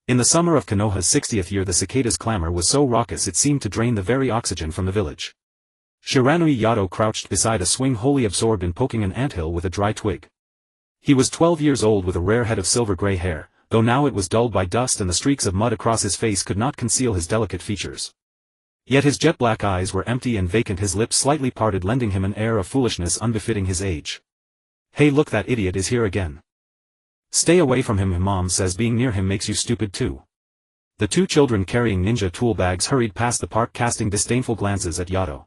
In the summer of Konoha's 60th year the cicada's clamor was so raucous it seemed to drain the very oxygen from the village. Shiranui Yato crouched beside a swing wholly absorbed in poking an anthill with a dry twig. He was 12 years old with a rare head of silver-gray hair, though now it was dulled by dust and the streaks of mud across his face could not conceal his delicate features. Yet his jet-black eyes were empty and vacant, his lips slightly parted, lending him an air of foolishness unbefitting his age. "Hey, look, that idiot is here again. Stay away from him. Mom says being near him makes you stupid too." The two children carrying ninja tool bags hurried past the park, casting disdainful glances at Yato.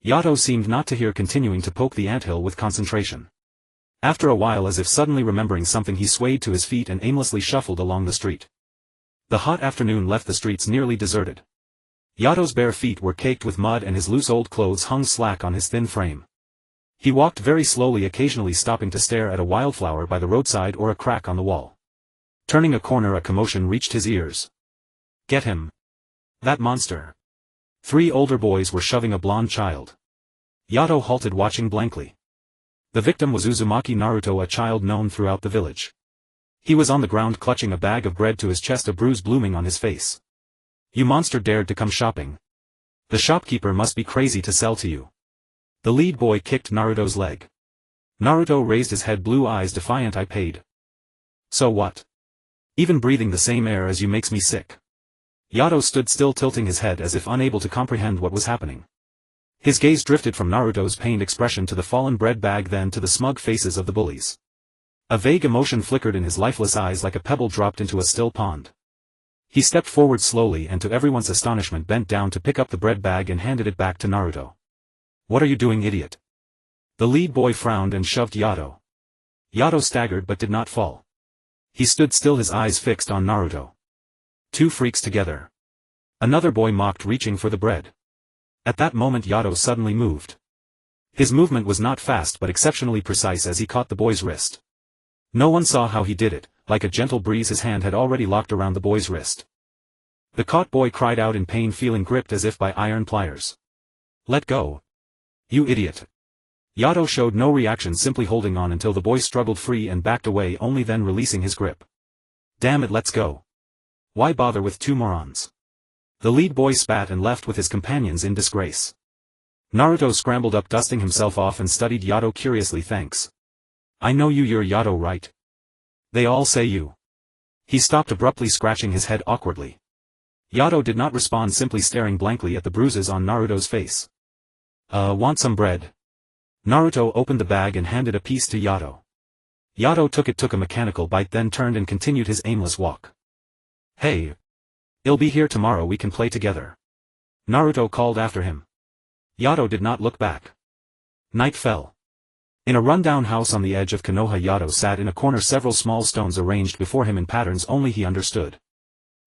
Yato seemed not to hear, continuing to poke the anthill with concentration. After a while, as if suddenly remembering something, he swayed to his feet and aimlessly shuffled along the street. The hot afternoon left the streets nearly deserted. Yato's bare feet were caked with mud and his loose old clothes hung slack on his thin frame. He walked very slowly, occasionally stopping to stare at a wildflower by the roadside or a crack on the wall. Turning a corner, a commotion reached his ears. "Get him! That monster!" 3 older boys were shoving a blonde child. Yato halted, watching blankly. The victim was Uzumaki Naruto, a child known throughout the village. He was on the ground clutching a bag of bread to his chest, a bruise blooming on his face. "You monster dared to come shopping. The shopkeeper must be crazy to sell to you." The lead boy kicked Naruto's leg. Naruto raised his head, blue eyes defiant. "I paid. So what? Even breathing the same air as you makes me sick." Yato stood still, tilting his head as if unable to comprehend what was happening. His gaze drifted from Naruto's pained expression to the fallen bread bag, then to the smug faces of the bullies. A vague emotion flickered in his lifeless eyes like a pebble dropped into a still pond. He stepped forward slowly and to everyone's astonishment bent down to pick up the bread bag and handed it back to Naruto. "What are you doing, idiot?" The lead boy frowned and shoved Yato. Yato staggered but did not fall. He stood still, his eyes fixed on Naruto. "Two freaks together," another boy mocked, reaching for the bread. At that moment Yato suddenly moved. His movement was not fast but exceptionally precise as he caught the boy's wrist. No one saw how he did it. Like a gentle breeze his hand had already locked around the boy's wrist. The caught boy cried out in pain, feeling gripped as if by iron pliers. "Let go. You idiot." Yato showed no reaction, simply holding on until the boy struggled free and backed away, only then releasing his grip. "Damn it, let's go. Why bother with two morons?" The lead boy spat and left with his companions in disgrace. Naruto scrambled up, dusting himself off, and studied Yato curiously. "Thanks. I know you, you're Yato, right? They all say you." He stopped abruptly, scratching his head awkwardly. Yato did not respond, simply staring blankly at the bruises on Naruto's face. Want some bread?" Naruto opened the bag and handed a piece to Yato. Yato took a mechanical bite, then turned and continued his aimless walk. "Hey. I'll be here tomorrow, we can play together," Naruto called after him. Yato did not look back. Night fell. In a rundown house on the edge of Konoha, Yato sat in a corner, several small stones arranged before him in patterns only he understood.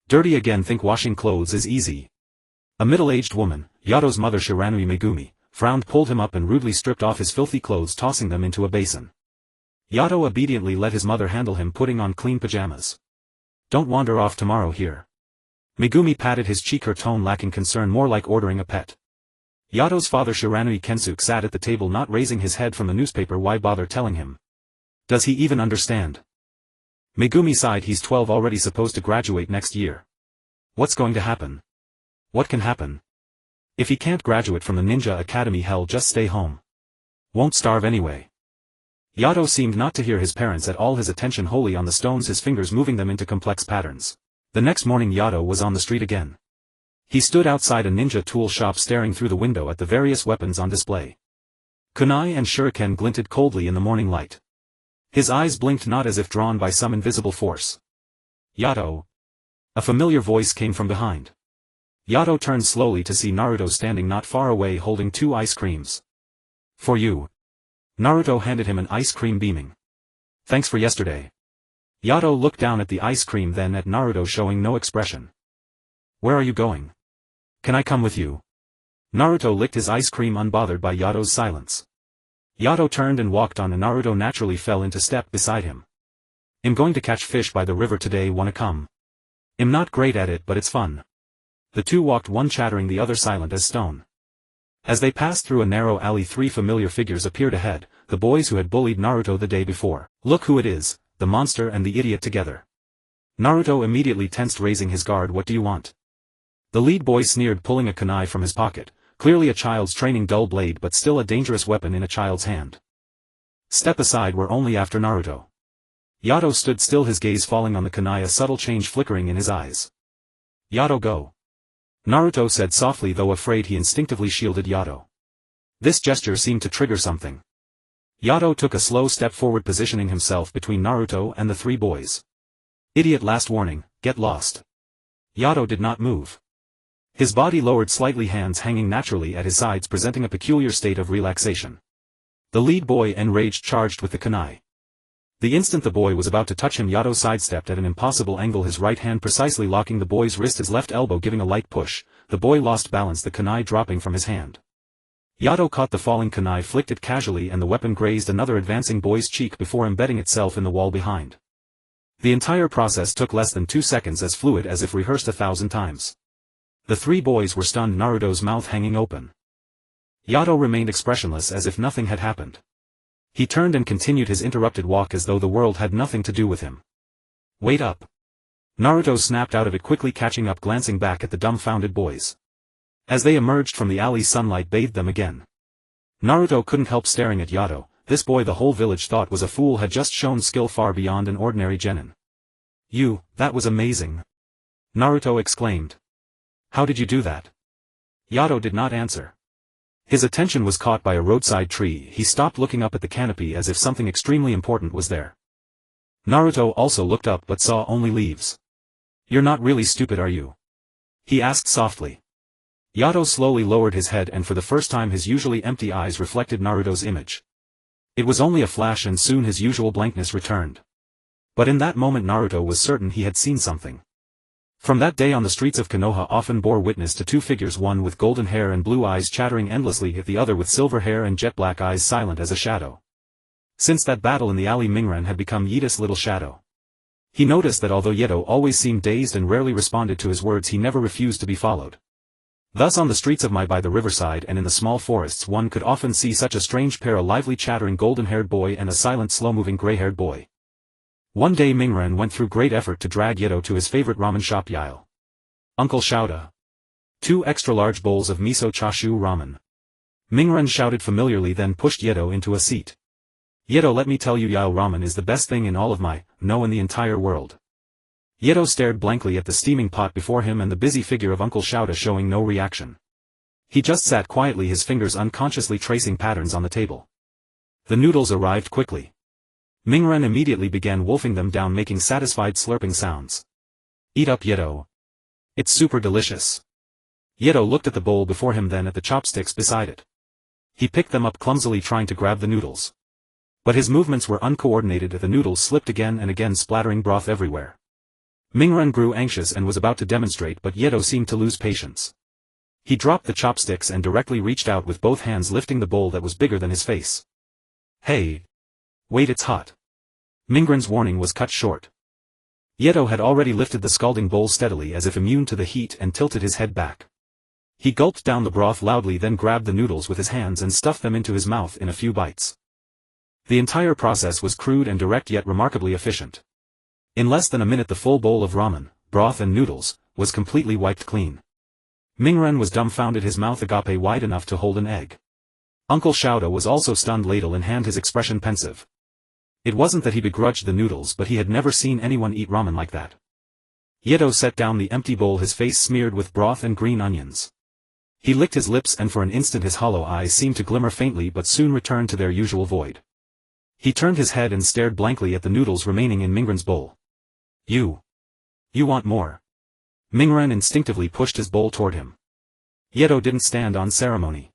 "Dirty again, think washing clothes is easy." A middle-aged woman, Yato's mother Shiranui Megumi, frowned, pulled him up and rudely stripped off his filthy clothes, tossing them into a basin. Yato obediently let his mother handle him, putting on clean pajamas. "Don't wander off tomorrow here." Megumi patted his cheek, her tone lacking concern, more like ordering a pet. Yato's father Shiranui Kensuke sat at the table, not raising his head from the newspaper. Why bother telling him? Does he even understand? Megumi sighed. He's 12, already supposed to graduate next year. What's going to happen? What can happen? If he can't graduate from the ninja academy, hell, just stay home. Won't starve anyway. Yato seemed not to hear his parents at all, his attention wholly on the stones, his fingers moving them into complex patterns. The next morning Yato was on the street again. He stood outside a ninja tool shop, staring through the window at the various weapons on display. Kunai and shuriken glinted coldly in the morning light. His eyes blinked, not as if drawn by some invisible force. "Yato!" A familiar voice came from behind. Yato turned slowly to see Naruto standing not far away, holding 2 ice creams. "For you." Naruto handed him an ice cream, beaming. "Thanks for yesterday." Yato looked down at the ice cream, then at Naruto, showing no expression. "Where are you going? Can I come with you?" Naruto licked his ice cream, unbothered by Yato's silence. Yato turned and walked on, and Naruto naturally fell into step beside him. "I'm going to catch fish by the river today, wanna come?" "I'm not great at it, but it's fun." The two walked, one chattering, the other silent as stone. As they passed through a narrow alley, 3 familiar figures appeared ahead, the boys who had bullied Naruto the day before. "Look who it is, the monster and the idiot together." Naruto immediately tensed, raising his guard. What do you want? The lead boy sneered, pulling a kunai from his pocket, clearly a child's training dull blade but still a dangerous weapon in a child's hand. Step aside, we're only after Naruto. Yato stood still, his gaze falling on the kunai, a subtle change flickering in his eyes. Yato, go. Naruto said softly, though afraid he instinctively shielded Yato. This gesture seemed to trigger something. Yato took a slow step forward, positioning himself between Naruto and the three boys. Idiot, last warning, get lost. Yato did not move. His body lowered slightly, hands hanging naturally at his sides, presenting a peculiar state of relaxation. The lead boy, enraged, charged with the kunai. The instant the boy was about to touch him, Yato sidestepped at an impossible angle, his right hand precisely locking the boy's wrist, his left elbow giving a light push. The boy lost balance, the kunai dropping from his hand. Yato caught the falling kunai, flicked it casually, and the weapon grazed another advancing boy's cheek before embedding itself in the wall behind. The entire process took less than 2 seconds, as fluid as if rehearsed 1,000 times. The three boys were stunned, Naruto's mouth hanging open. Yato remained expressionless, as if nothing had happened. He turned and continued his interrupted walk as though the world had nothing to do with him. Wait up. Naruto snapped out of it, quickly catching up, glancing back at the dumbfounded boys. As they emerged from the alley, sunlight bathed them again. Naruto couldn't help staring at Yato. This boy the whole village thought was a fool had just shown skill far beyond an ordinary genin. That was amazing. Naruto exclaimed. How did you do that? Yato did not answer. His attention was caught by a roadside tree. He stopped, looking up at the canopy as if something extremely important was there. Naruto also looked up but saw only leaves. You're not really stupid, are you? He asked softly. Yato slowly lowered his head, and for the first time his usually empty eyes reflected Naruto's image. It was only a flash, and soon his usual blankness returned. But in that moment Naruto was certain he had seen something. From that day on, the streets of Konoha often bore witness to two figures, one with golden hair and blue eyes chattering endlessly, the other with silver hair and jet black eyes silent as a shadow. Since that battle in the alley, Mingren had become Yito's little shadow. He noticed that although Yato always seemed dazed and rarely responded to his words, he never refused to be followed. Thus on the streets of Mai, by the riverside, and in the small forests, one could often see such a strange pair, a lively chattering golden-haired boy and a silent slow-moving gray-haired boy. One day Mingren went through great effort to drag Yato to his favorite ramen shop, Yile. Uncle shouted. 2 extra-large bowls of miso chashu ramen. Mingren shouted familiarly, then pushed Yato into a seat. Yato, let me tell you, Yile ramen is the best thing in all of Mai, no, in the entire world. Yato stared blankly at the steaming pot before him and the busy figure of Uncle Shouta, showing no reaction. He just sat quietly, his fingers unconsciously tracing patterns on the table. The noodles arrived quickly. Mingren immediately began wolfing them down, making satisfied slurping sounds. Eat up, Yato. It's super delicious. Yato looked at the bowl before him, then at the chopsticks beside it. He picked them up clumsily, trying to grab the noodles. But his movements were uncoordinated, the noodles slipped again and again, splattering broth everywhere. Mingren grew anxious and was about to demonstrate, but Yato seemed to lose patience. He dropped the chopsticks and directly reached out with both hands, lifting the bowl that was bigger than his face. Hey! Wait, it's hot. Mingren's warning was cut short. Yato had already lifted the scalding bowl steadily, as if immune to the heat, and tilted his head back. He gulped down the broth loudly, then grabbed the noodles with his hands and stuffed them into his mouth in a few bites. The entire process was crude and direct, yet remarkably efficient. In less than a minute the full bowl of ramen, broth and noodles, was completely wiped clean. Mingren was dumbfounded, his mouth agape wide enough to hold an egg. Uncle Shouta was also stunned, ladle in hand, his expression pensive. It wasn't that he begrudged the noodles, but he had never seen anyone eat ramen like that. Yato set down the empty bowl, his face smeared with broth and green onions. He licked his lips, and for an instant his hollow eyes seemed to glimmer faintly, but soon returned to their usual void. He turned his head and stared blankly at the noodles remaining in Mingren's bowl. You want more? Mingren instinctively pushed his bowl toward him. Yato didn't stand on ceremony.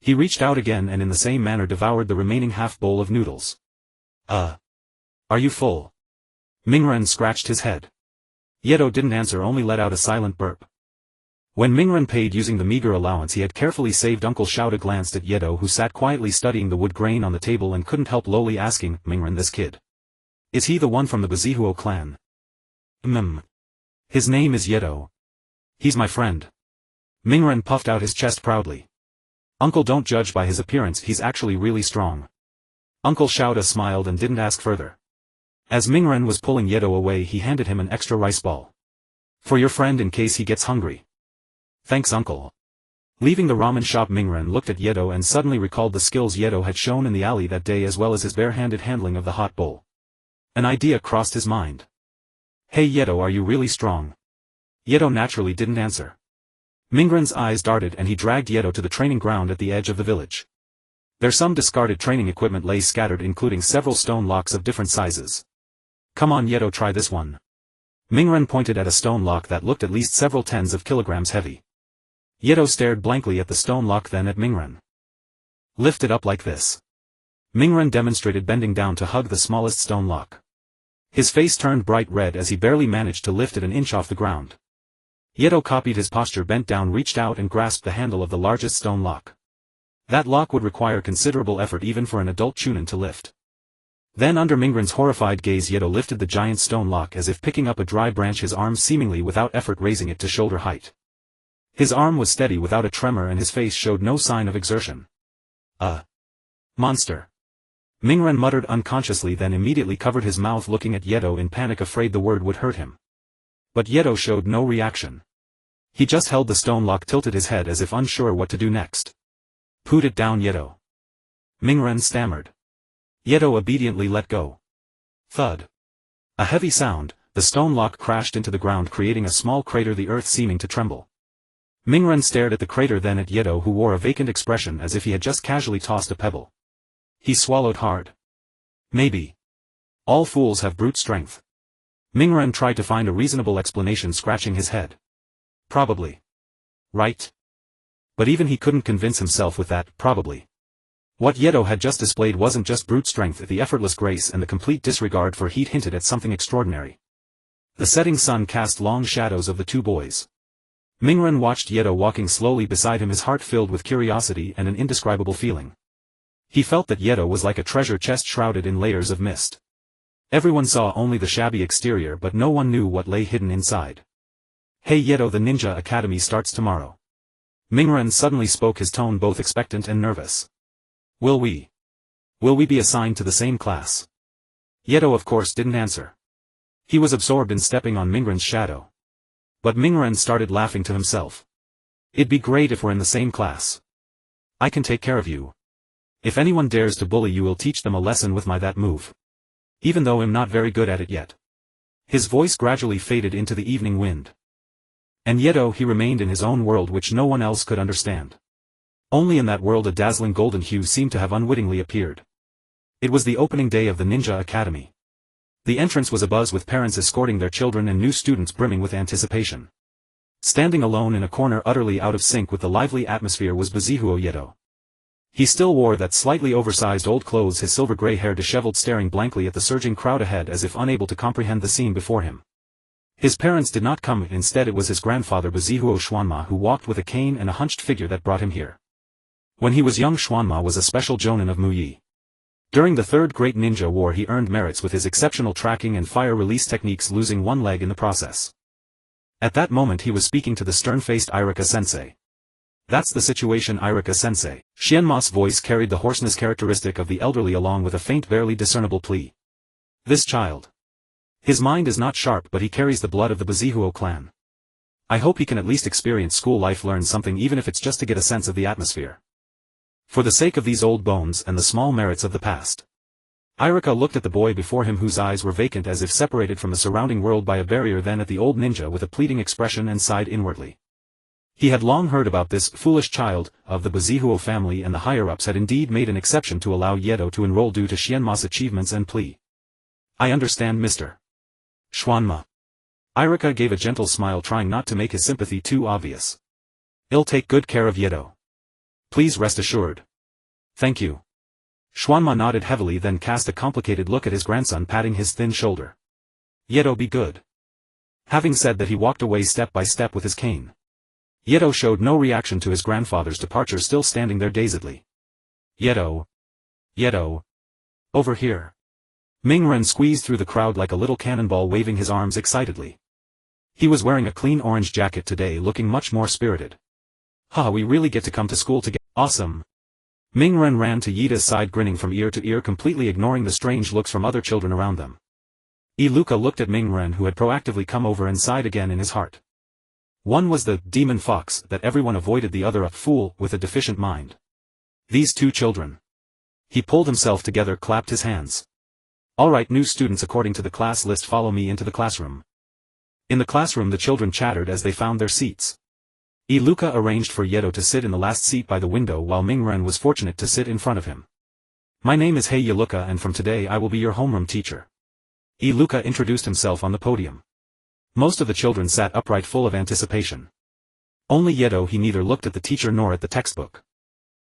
He reached out again and in the same manner devoured the remaining half bowl of noodles. Are you full? Mingren scratched his head. Yato didn't answer, only let out a silent burp. When Mingren paid using the meager allowance he had carefully saved, Uncle Shouta glanced at Yato, who sat quietly studying the wood grain on the table, and couldn't help lowly asking, Mingren, this kid. Is he the one from the Bazihuo clan? His name is Yato. He's my friend. Mingren puffed out his chest proudly. Uncle, don't judge by his appearance, he's actually really strong. Uncle Shouta smiled and didn't ask further. As Mingren was pulling Yato away, he handed him an extra rice ball. For your friend in case he gets hungry. Thanks, uncle. Leaving the ramen shop, Mingren looked at Yato and suddenly recalled the skills Yato had shown in the alley that day as well as his bare-handed handling of the hot bowl. An idea crossed his mind. Hey Yato, are you really strong? Yato naturally didn't answer. Mingren's eyes darted and he dragged Yato to the training ground at the edge of the village. There some discarded training equipment lay scattered, including several stone locks of different sizes. Come on Yato, try this one. Mingren pointed at a stone lock that looked at least several tens of kilograms heavy. Yato stared blankly at the stone lock, then at Mingren. Lift it up like this. Mingren demonstrated, bending down to hug the smallest stone lock. His face turned bright red as he barely managed to lift it an inch off the ground. Yato copied his posture, bent down, reached out and grasped the handle of the largest stone lock. That lock would require considerable effort even for an adult chunin to lift. Then under Mingren's horrified gaze, Yato lifted the giant stone lock as if picking up a dry branch, his arm seemingly without effort raising it to shoulder height. His arm was steady without a tremor and his face showed no sign of exertion. Monster. Mingren muttered unconsciously, then immediately covered his mouth, looking at Yato in panic, afraid the word would hurt him. But Yato showed no reaction. He just held the stone lock, tilted his head as if unsure what to do next. Put it down, Yato. Mingren stammered. Yato obediently let go. Thud. A heavy sound, the stone lock crashed into the ground, creating a small crater, the earth seeming to tremble. Mingren stared at the crater, then at Yato, who wore a vacant expression as if he had just casually tossed a pebble. He swallowed hard. Maybe. All fools have brute strength. Mingren tried to find a reasonable explanation, scratching his head. Probably. Right? But even he couldn't convince himself with that, probably. What Yato had just displayed wasn't just brute strength, the effortless grace and the complete disregard for heat hinted at something extraordinary. The setting sun cast long shadows of the two boys. Mingren watched Yato walking slowly beside him, his heart filled with curiosity and an indescribable feeling. He felt that Yato was like a treasure chest shrouded in layers of mist. Everyone saw only the shabby exterior, but no one knew what lay hidden inside. Hey Yato, the Ninja Academy starts tomorrow. Mingren suddenly spoke, his tone both expectant and nervous. Will we be assigned to the same class? Yato of course didn't answer. He was absorbed in stepping on Mingren's shadow. But Mingren started laughing to himself. It'd be great if we're in the same class. I can take care of you. If anyone dares to bully you, will teach them a lesson with my that move. Even though I'm not very good at it yet. His voice gradually faded into the evening wind. And Yato, he remained in his own world which no one else could understand. Only in that world a dazzling golden hue seemed to have unwittingly appeared. It was the opening day of the Ninja Academy. The entrance was abuzz with parents escorting their children and new students brimming with anticipation. Standing alone in a corner utterly out of sync with the lively atmosphere was Bazihuo Yato. He still wore that slightly oversized old clothes, his silver gray hair disheveled, staring blankly at the surging crowd ahead as if unable to comprehend the scene before him. His parents did not come, instead it was his grandfather Bazihuo Schwanma who walked with a cane and a hunched figure that brought him here. When he was young, Schwanma was a special jonin of Muyi. During the Third Great Ninja War he earned merits with his exceptional tracking and fire release techniques, losing one leg in the process. At that moment he was speaking to the stern-faced Irika-sensei. That's the situation, Irika-sensei. Xianma's voice carried the hoarseness characteristic of the elderly along with a faint, barely discernible plea. This child. His mind is not sharp, but he carries the blood of the Bazihuo clan. I hope he can at least experience school life, learn something, even if it's just to get a sense of the atmosphere. For the sake of these old bones and the small merits of the past. Irika looked at the boy before him, whose eyes were vacant as if separated from the surrounding world by a barrier, then at the old ninja with a pleading expression, and sighed inwardly. He had long heard about this foolish child of the Bazihuo family, and the higher-ups had indeed made an exception to allow Yato to enroll due to Xianma's achievements and plea. I understand, Mr. Schwanma. Irika gave a gentle smile, trying not to make his sympathy too obvious. I'll take good care of Yato. Please rest assured. Thank you. Schwanma nodded heavily, then cast a complicated look at his grandson, patting his thin shoulder. Yato, be good. Having said that, he walked away step by step with his cane. Yato showed no reaction to his grandfather's departure, still standing there dazedly. Yato. Yato. Over here. Mingren squeezed through the crowd like a little cannonball, waving his arms excitedly. He was wearing a clean orange jacket today, looking much more spirited. Ha, we really get to come to school together. Awesome. Mingren ran to Yita's side, grinning from ear to ear, completely ignoring the strange looks from other children around them. Iluka looked at Mingren, who had proactively come over, and sighed again in his heart. One was the demon fox that everyone avoided, the other a fool with a deficient mind. These two children. He pulled himself together, clapped his hands. Alright, new students according to the class list, follow me into the classroom. In the classroom the children chattered as they found their seats. Iluka arranged for Yato to sit in the last seat by the window, while Mingren was fortunate to sit in front of him. My name is Iluka, and from today I will be your homeroom teacher. Iluka introduced himself on the podium. Most of the children sat upright, full of anticipation. Only Yato, he neither looked at the teacher nor at the textbook.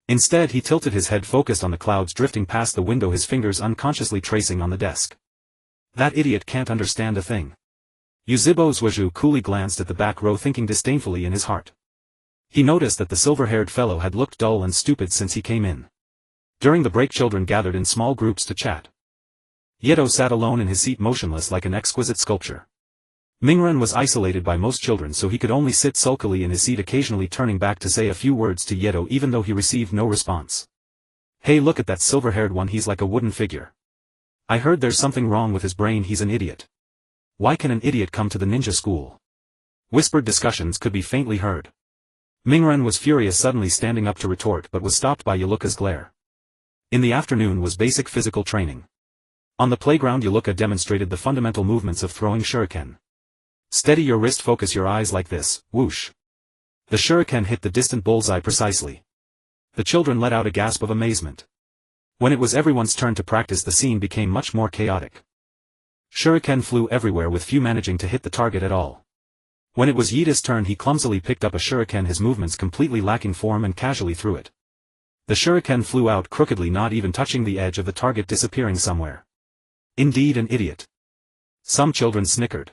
Instead he tilted his head, focused on the clouds drifting past the window, his fingers unconsciously tracing on the desk. That idiot can't understand a thing. Yuzhibo Zhuozhu coolly glanced at the back row, thinking disdainfully in his heart. He noticed that the silver-haired fellow had looked dull and stupid since he came in. During the break children gathered in small groups to chat. Yato sat alone in his seat, motionless like an exquisite sculpture. Mingren was isolated by most children, so he could only sit sulkily in his seat, occasionally turning back to say a few words to Yato, even though he received no response. Hey, look at that silver-haired one, he's like a wooden figure. I heard there's something wrong with his brain, he's an idiot. Why can an idiot come to the ninja school? Whispered discussions could be faintly heard. Mingren was furious, suddenly standing up to retort, but was stopped by Iluka's glare. In the afternoon was basic physical training. On the playground Iluka demonstrated the fundamental movements of throwing shuriken. Steady your wrist, focus your eyes like this, whoosh. The shuriken hit the distant bullseye precisely. The children let out a gasp of amazement. When it was everyone's turn to practice, the scene became much more chaotic. Shuriken flew everywhere, with few managing to hit the target at all. When it was Yita's turn, he clumsily picked up a shuriken, his movements completely lacking form, and casually threw it. The shuriken flew out crookedly, not even touching the edge of the target, disappearing somewhere. Indeed, an idiot. Some children snickered.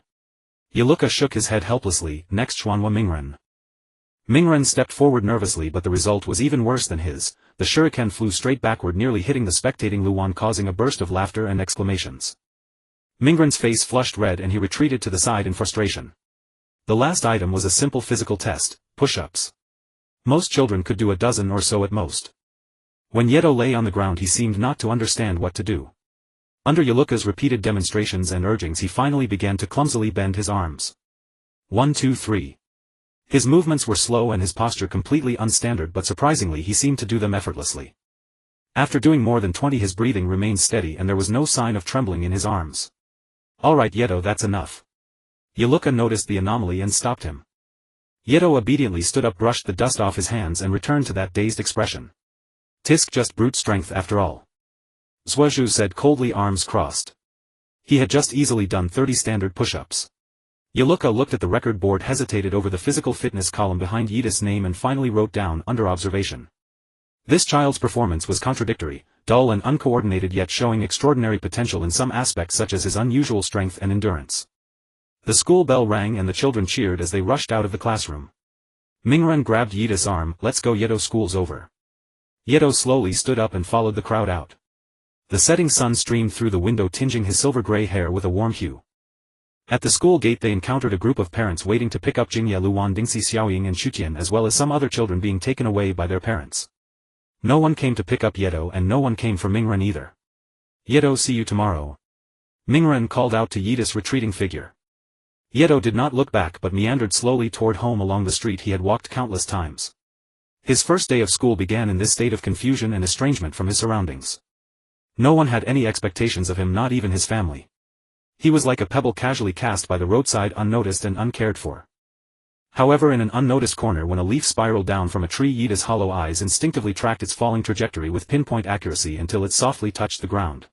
Iluka shook his head helplessly. Next, Xuanhua Mingren. Mingren stepped forward nervously, but the result was even worse than his. The shuriken flew straight backward, nearly hitting the spectating Luan, causing a burst of laughter and exclamations. Mingren's face flushed red and he retreated to the side in frustration. The last item was a simple physical test, push-ups. Most children could do a dozen or so at most. When Yato lay on the ground, he seemed not to understand what to do. Under Iluka's repeated demonstrations and urgings, he finally began to clumsily bend his arms. 1, 2, 3. His movements were slow and his posture completely unstandard, but surprisingly he seemed to do them effortlessly. After doing more than 20, his breathing remained steady and there was no sign of trembling in his arms. Alright Yato, that's enough. Iluka noticed the anomaly and stopped him. Yato obediently stood up, brushed the dust off his hands and returned to that dazed expression. Tisk, just brute strength after all. Zhuozhu said coldly, arms crossed. He had just easily done 30 standard push-ups. Iluka looked at the record board, hesitated over the physical fitness column behind Yita's name, and finally wrote down, under observation. This child's performance was contradictory, dull and uncoordinated, yet showing extraordinary potential in some aspects, such as his unusual strength and endurance. The school bell rang and the children cheered as they rushed out of the classroom. Mingren grabbed Yita's arm. Let's go Yato, school's over. Yato slowly stood up and followed the crowd out. The setting sun streamed through the window, tinging his silver-gray hair with a warm hue. At the school gate they encountered a group of parents waiting to pick up Jingye, Luan, Dingxi, Xiaoying and Shutian, as well as some other children being taken away by their parents. No one came to pick up Yato, and no one came for Mingren either. Yato, see you tomorrow. Mingren called out to Yita's retreating figure. Yato did not look back but meandered slowly toward home along the street he had walked countless times. His first day of school began in this state of confusion and estrangement from his surroundings. No one had any expectations of him, not even his family. He was like a pebble casually cast by the roadside, unnoticed and uncared for. However, in an unnoticed corner, when a leaf spiraled down from a tree, Yita's hollow eyes instinctively tracked its falling trajectory with pinpoint accuracy until it softly touched the ground.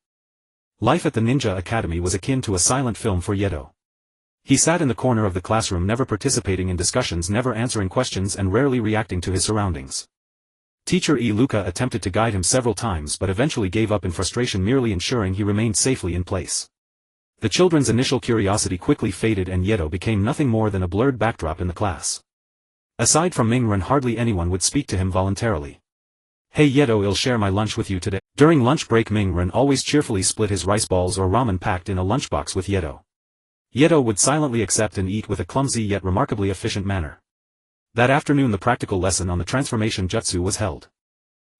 Life at the Ninja Academy was akin to a silent film for Yato. He sat in the corner of the classroom, never participating in discussions, never answering questions, and rarely reacting to his surroundings. Teacher Iluka attempted to guide him several times but eventually gave up in frustration, merely ensuring he remained safely in place. The children's initial curiosity quickly faded and Yato became nothing more than a blurred backdrop in the class. Aside from Mingren, hardly anyone would speak to him voluntarily. Hey Yato, I'll share my lunch with you today. During lunch break, Mingren always cheerfully split his rice balls or ramen packed in a lunchbox with Yato. Yato would silently accept and eat with a clumsy yet remarkably efficient manner. That afternoon the practical lesson on the transformation jutsu was held.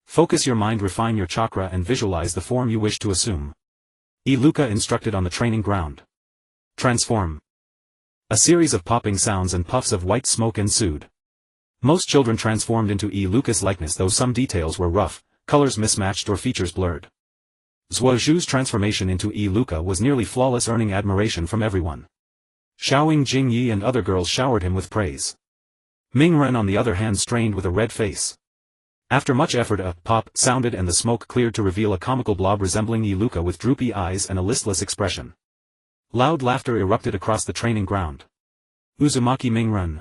Focus your mind, refine your chakra and visualize the form you wish to assume. Iluka instructed on the training ground. Transform. A series of popping sounds and puffs of white smoke ensued. Most children transformed into Iluka's likeness, though some details were rough, colors mismatched or features blurred. Zabuza's transformation into Iluka was nearly flawless, earning admiration from everyone. Xiaoying Jingyi and other girls showered him with praise. Mingren on the other hand strained with a red face. After much effort a pop sounded and the smoke cleared to reveal a comical blob resembling Iluka with droopy eyes and a listless expression. Loud laughter erupted across the training ground. Uzumaki Mingren.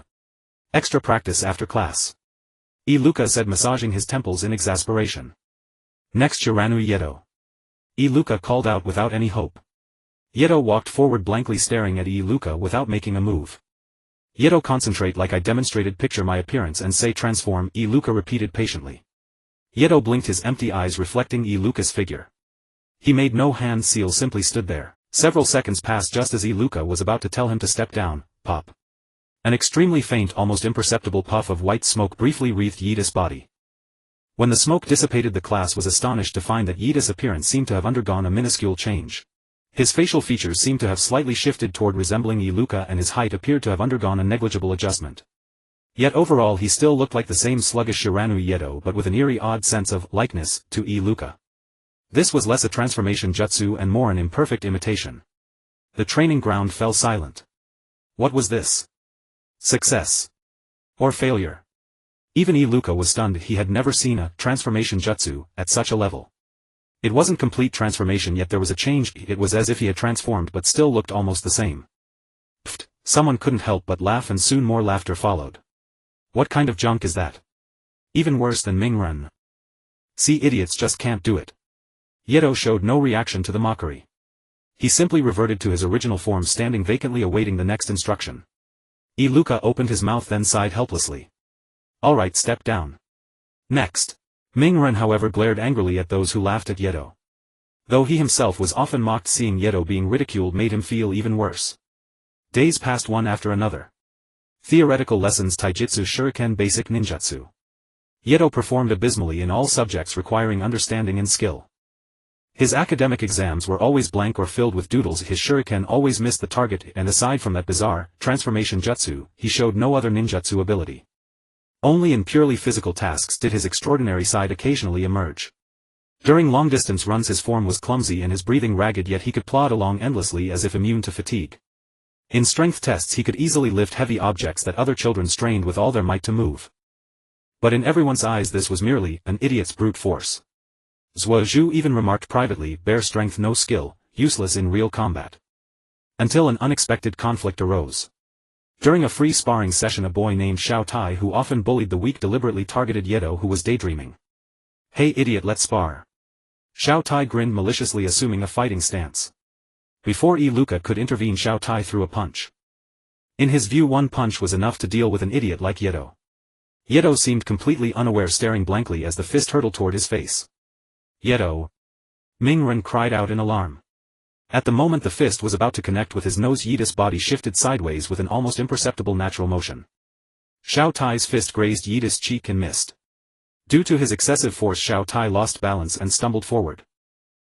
Extra practice after class. Iluka said, massaging his temples in exasperation. Next, Shiranui Yato. Iluka called out without any hope. Yato walked forward blankly staring at Iluka without making a move. Yato, concentrate like I demonstrated, picture my appearance and say transform, Iluka repeated patiently. Yato blinked, his empty eyes reflecting Iluka's figure. He made no hand seal, simply stood there. Several seconds passed just as Iluka was about to tell him to step down. Pop. An extremely faint, almost imperceptible puff of white smoke briefly wreathed Yida's body. When the smoke dissipated, the class was astonished to find that Yida's appearance seemed to have undergone a minuscule change. His facial features seemed to have slightly shifted toward resembling Iluka, and his height appeared to have undergone a negligible adjustment. Yet overall he still looked like the same sluggish Shiranui Yato, but with an eerie odd sense of likeness to Iluka. This was less a transformation jutsu and more an imperfect imitation. The training ground fell silent. What was this? Success? Or failure? Even Iluka was stunned. He had never seen a transformation jutsu at such a level. It wasn't complete transformation, yet there was a change. It was as if he had transformed but still looked almost the same. Pfft, someone couldn't help but laugh, and soon more laughter followed. What kind of junk is that? Even worse than Mingren. See, idiots just can't do it. Yato showed no reaction to the mockery. He simply reverted to his original form, standing vacantly awaiting the next instruction. Iluka opened his mouth, then sighed helplessly. Alright, step down. Next. Mingren however glared angrily at those who laughed at Yato. Though he himself was often mocked, seeing Yato being ridiculed made him feel even worse. Days passed one after another. Theoretical lessons: taijutsu, shuriken, basic ninjutsu. Yato performed abysmally in all subjects requiring understanding and skill. His academic exams were always blank or filled with doodles, his shuriken always missed the target, and aside from that bizarre transformation jutsu, he showed no other ninjutsu ability. Only in purely physical tasks did his extraordinary side occasionally emerge. During long-distance runs his form was clumsy and his breathing ragged, yet he could plod along endlessly as if immune to fatigue. In strength tests he could easily lift heavy objects that other children strained with all their might to move. But in everyone's eyes this was merely an idiot's brute force. Zabuza even remarked privately, bare strength, no skill, useless in real combat. Until an unexpected conflict arose. During a free sparring session, a boy named Xiao Tai, who often bullied the weak, deliberately targeted Yato, who was daydreaming. Hey idiot, let's spar. Xiao Tai grinned maliciously, assuming a fighting stance. Before Iluka could intervene, Xiao Tai threw a punch. In his view, one punch was enough to deal with an idiot like Yato. Yato seemed completely unaware, staring blankly as the fist hurtled toward his face. Yato! Mingren cried out in alarm. At the moment the fist was about to connect with his nose, Yida's body shifted sideways with an almost imperceptible natural motion. Xiao Tai's fist grazed Yida's cheek and missed. Due to his excessive force, Xiao Tai lost balance and stumbled forward.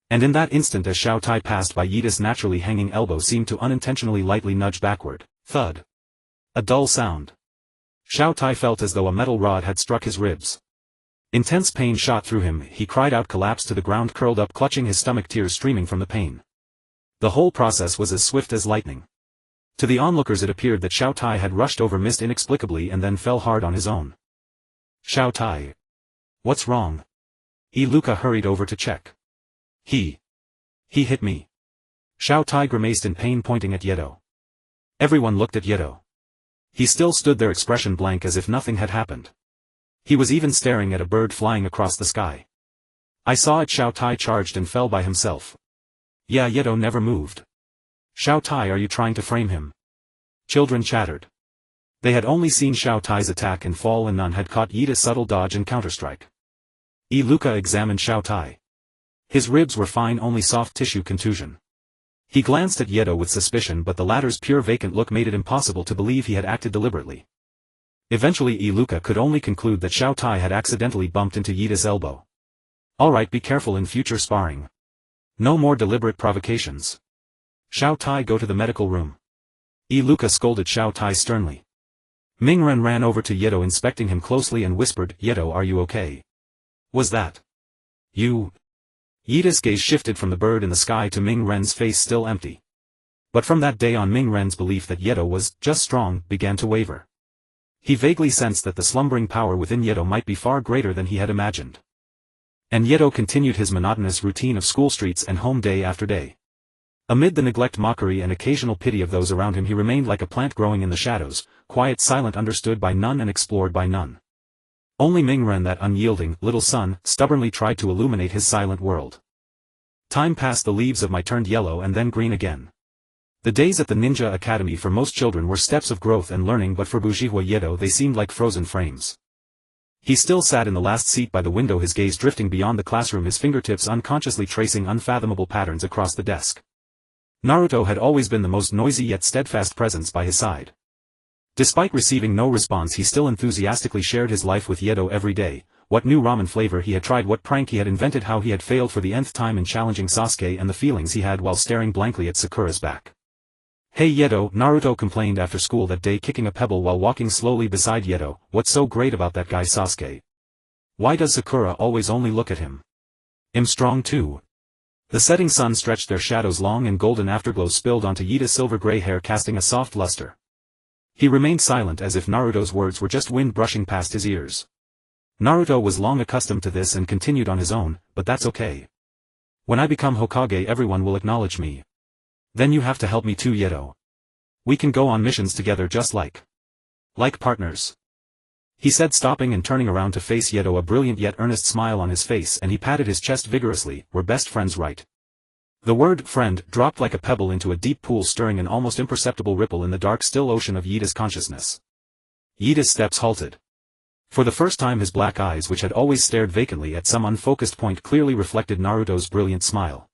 And in that instant, as Xiao Tai passed by, Yida's naturally hanging elbow seemed to unintentionally lightly nudge backward. Thud. A dull sound. Xiao Tai felt as though a metal rod had struck his ribs. Intense pain shot through him, he cried out, collapsed to the ground, curled up, clutching his stomach, tears streaming from the pain. The whole process was as swift as lightning. To the onlookers it appeared that Xiao Tai had rushed over, missed inexplicably, and then fell hard on his own. Xiao Tai. What's wrong? Iluka hurried over to check. He hit me. Xiao Tai grimaced in pain, pointing at Yato. Everyone looked at Yato. He still stood there, expression blank, as if nothing had happened. He was even staring at a bird flying across the sky. I saw it. Xiao Tai charged and fell by himself. Yeah, Yato never moved. Xiao Tai, are you trying to frame him? Children chattered. They had only seen Xiao Tai's attack and fall, and none had caught Yida's subtle dodge and counterstrike. Iluka examined Xiao Tai. His ribs were fine, only soft tissue contusion. He glanced at Yato with suspicion, but the latter's pure vacant look made it impossible to believe he had acted deliberately. Eventually Iluka could only conclude that Xiao Tai had accidentally bumped into Yida's elbow. Alright, be careful in future sparring. No more deliberate provocations. Xiao Tai, go to the medical room. Luca scolded Xiao Tai sternly. Mingren ran over to Yato, inspecting him closely, and whispered, Yato, are you okay? Was that you? Yita's gaze shifted from the bird in the sky to Ming Ren's face, still empty. But from that day on, Ming Ren's belief that Yato was just strong began to waver. He vaguely sensed that the slumbering power within Yato might be far greater than he had imagined. And Yato continued his monotonous routine of school streets and home day after day. Amid the neglect, mockery, and occasional pity of those around him, he remained like a plant growing in the shadows, quiet, silent, understood by none and explored by none. Only Mingren, that unyielding little sun, stubbornly tried to illuminate his silent world. Time passed, the leaves of my turned yellow and then green again. The days at the Ninja Academy for most children were steps of growth and learning, but for Bujihwa Yato they seemed like frozen frames. He still sat in the last seat by the window, his gaze drifting beyond the classroom, his fingertips unconsciously tracing unfathomable patterns across the desk. Naruto had always been the most noisy yet steadfast presence by his side. Despite receiving no response, he still enthusiastically shared his life with Yato every day, what new ramen flavor he had tried, what prank he had invented, how he had failed for the nth time in challenging Sasuke, and the feelings he had while staring blankly at Sakura's back. Hey Yato, Naruto complained after school that day, kicking a pebble while walking slowly beside Yato, what's so great about that guy Sasuke? Why does Sakura always only look at him? I'm strong too. The setting sun stretched their shadows, long and golden afterglow spilled onto Yita's silver-gray hair, casting a soft luster. He remained silent, as if Naruto's words were just wind brushing past his ears. Naruto was long accustomed to this and continued on his own, but that's okay. When I become Hokage, everyone will acknowledge me. Then you have to help me too, Yato. We can go on missions together just like partners. He said, stopping and turning around to face Yato, a brilliant yet earnest smile on his face, and he patted his chest vigorously. We're best friends, right? The word friend dropped like a pebble into a deep pool, stirring an almost imperceptible ripple in the dark, still ocean of Yita's consciousness. Yita's steps halted. For the first time his black eyes, which had always stared vacantly at some unfocused point, clearly reflected Naruto's brilliant smile.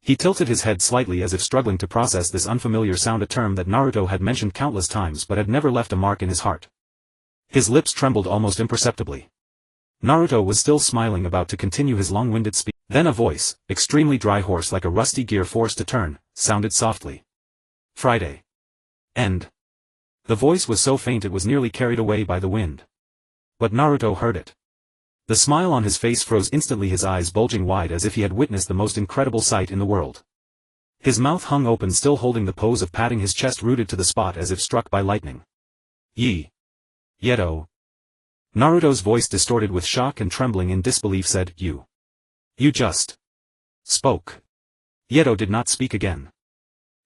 He tilted his head slightly, as if struggling to process this unfamiliar sound, a term that Naruto had mentioned countless times but had never left a mark in his heart. His lips trembled almost imperceptibly. Naruto was still smiling, about to continue his long-winded speech. Then a voice, extremely dry, hoarse, like a rusty gear forced to turn, sounded softly. Friday. End. The voice was so faint it was nearly carried away by the wind. But Naruto heard it. The smile on his face froze instantly, his eyes bulging wide as if he had witnessed the most incredible sight in the world. His mouth hung open, still holding the pose of patting his chest, rooted to the spot as if struck by lightning. Yato. Naruto's voice, distorted with shock and trembling in disbelief, said, You just spoke. Yato did not speak again.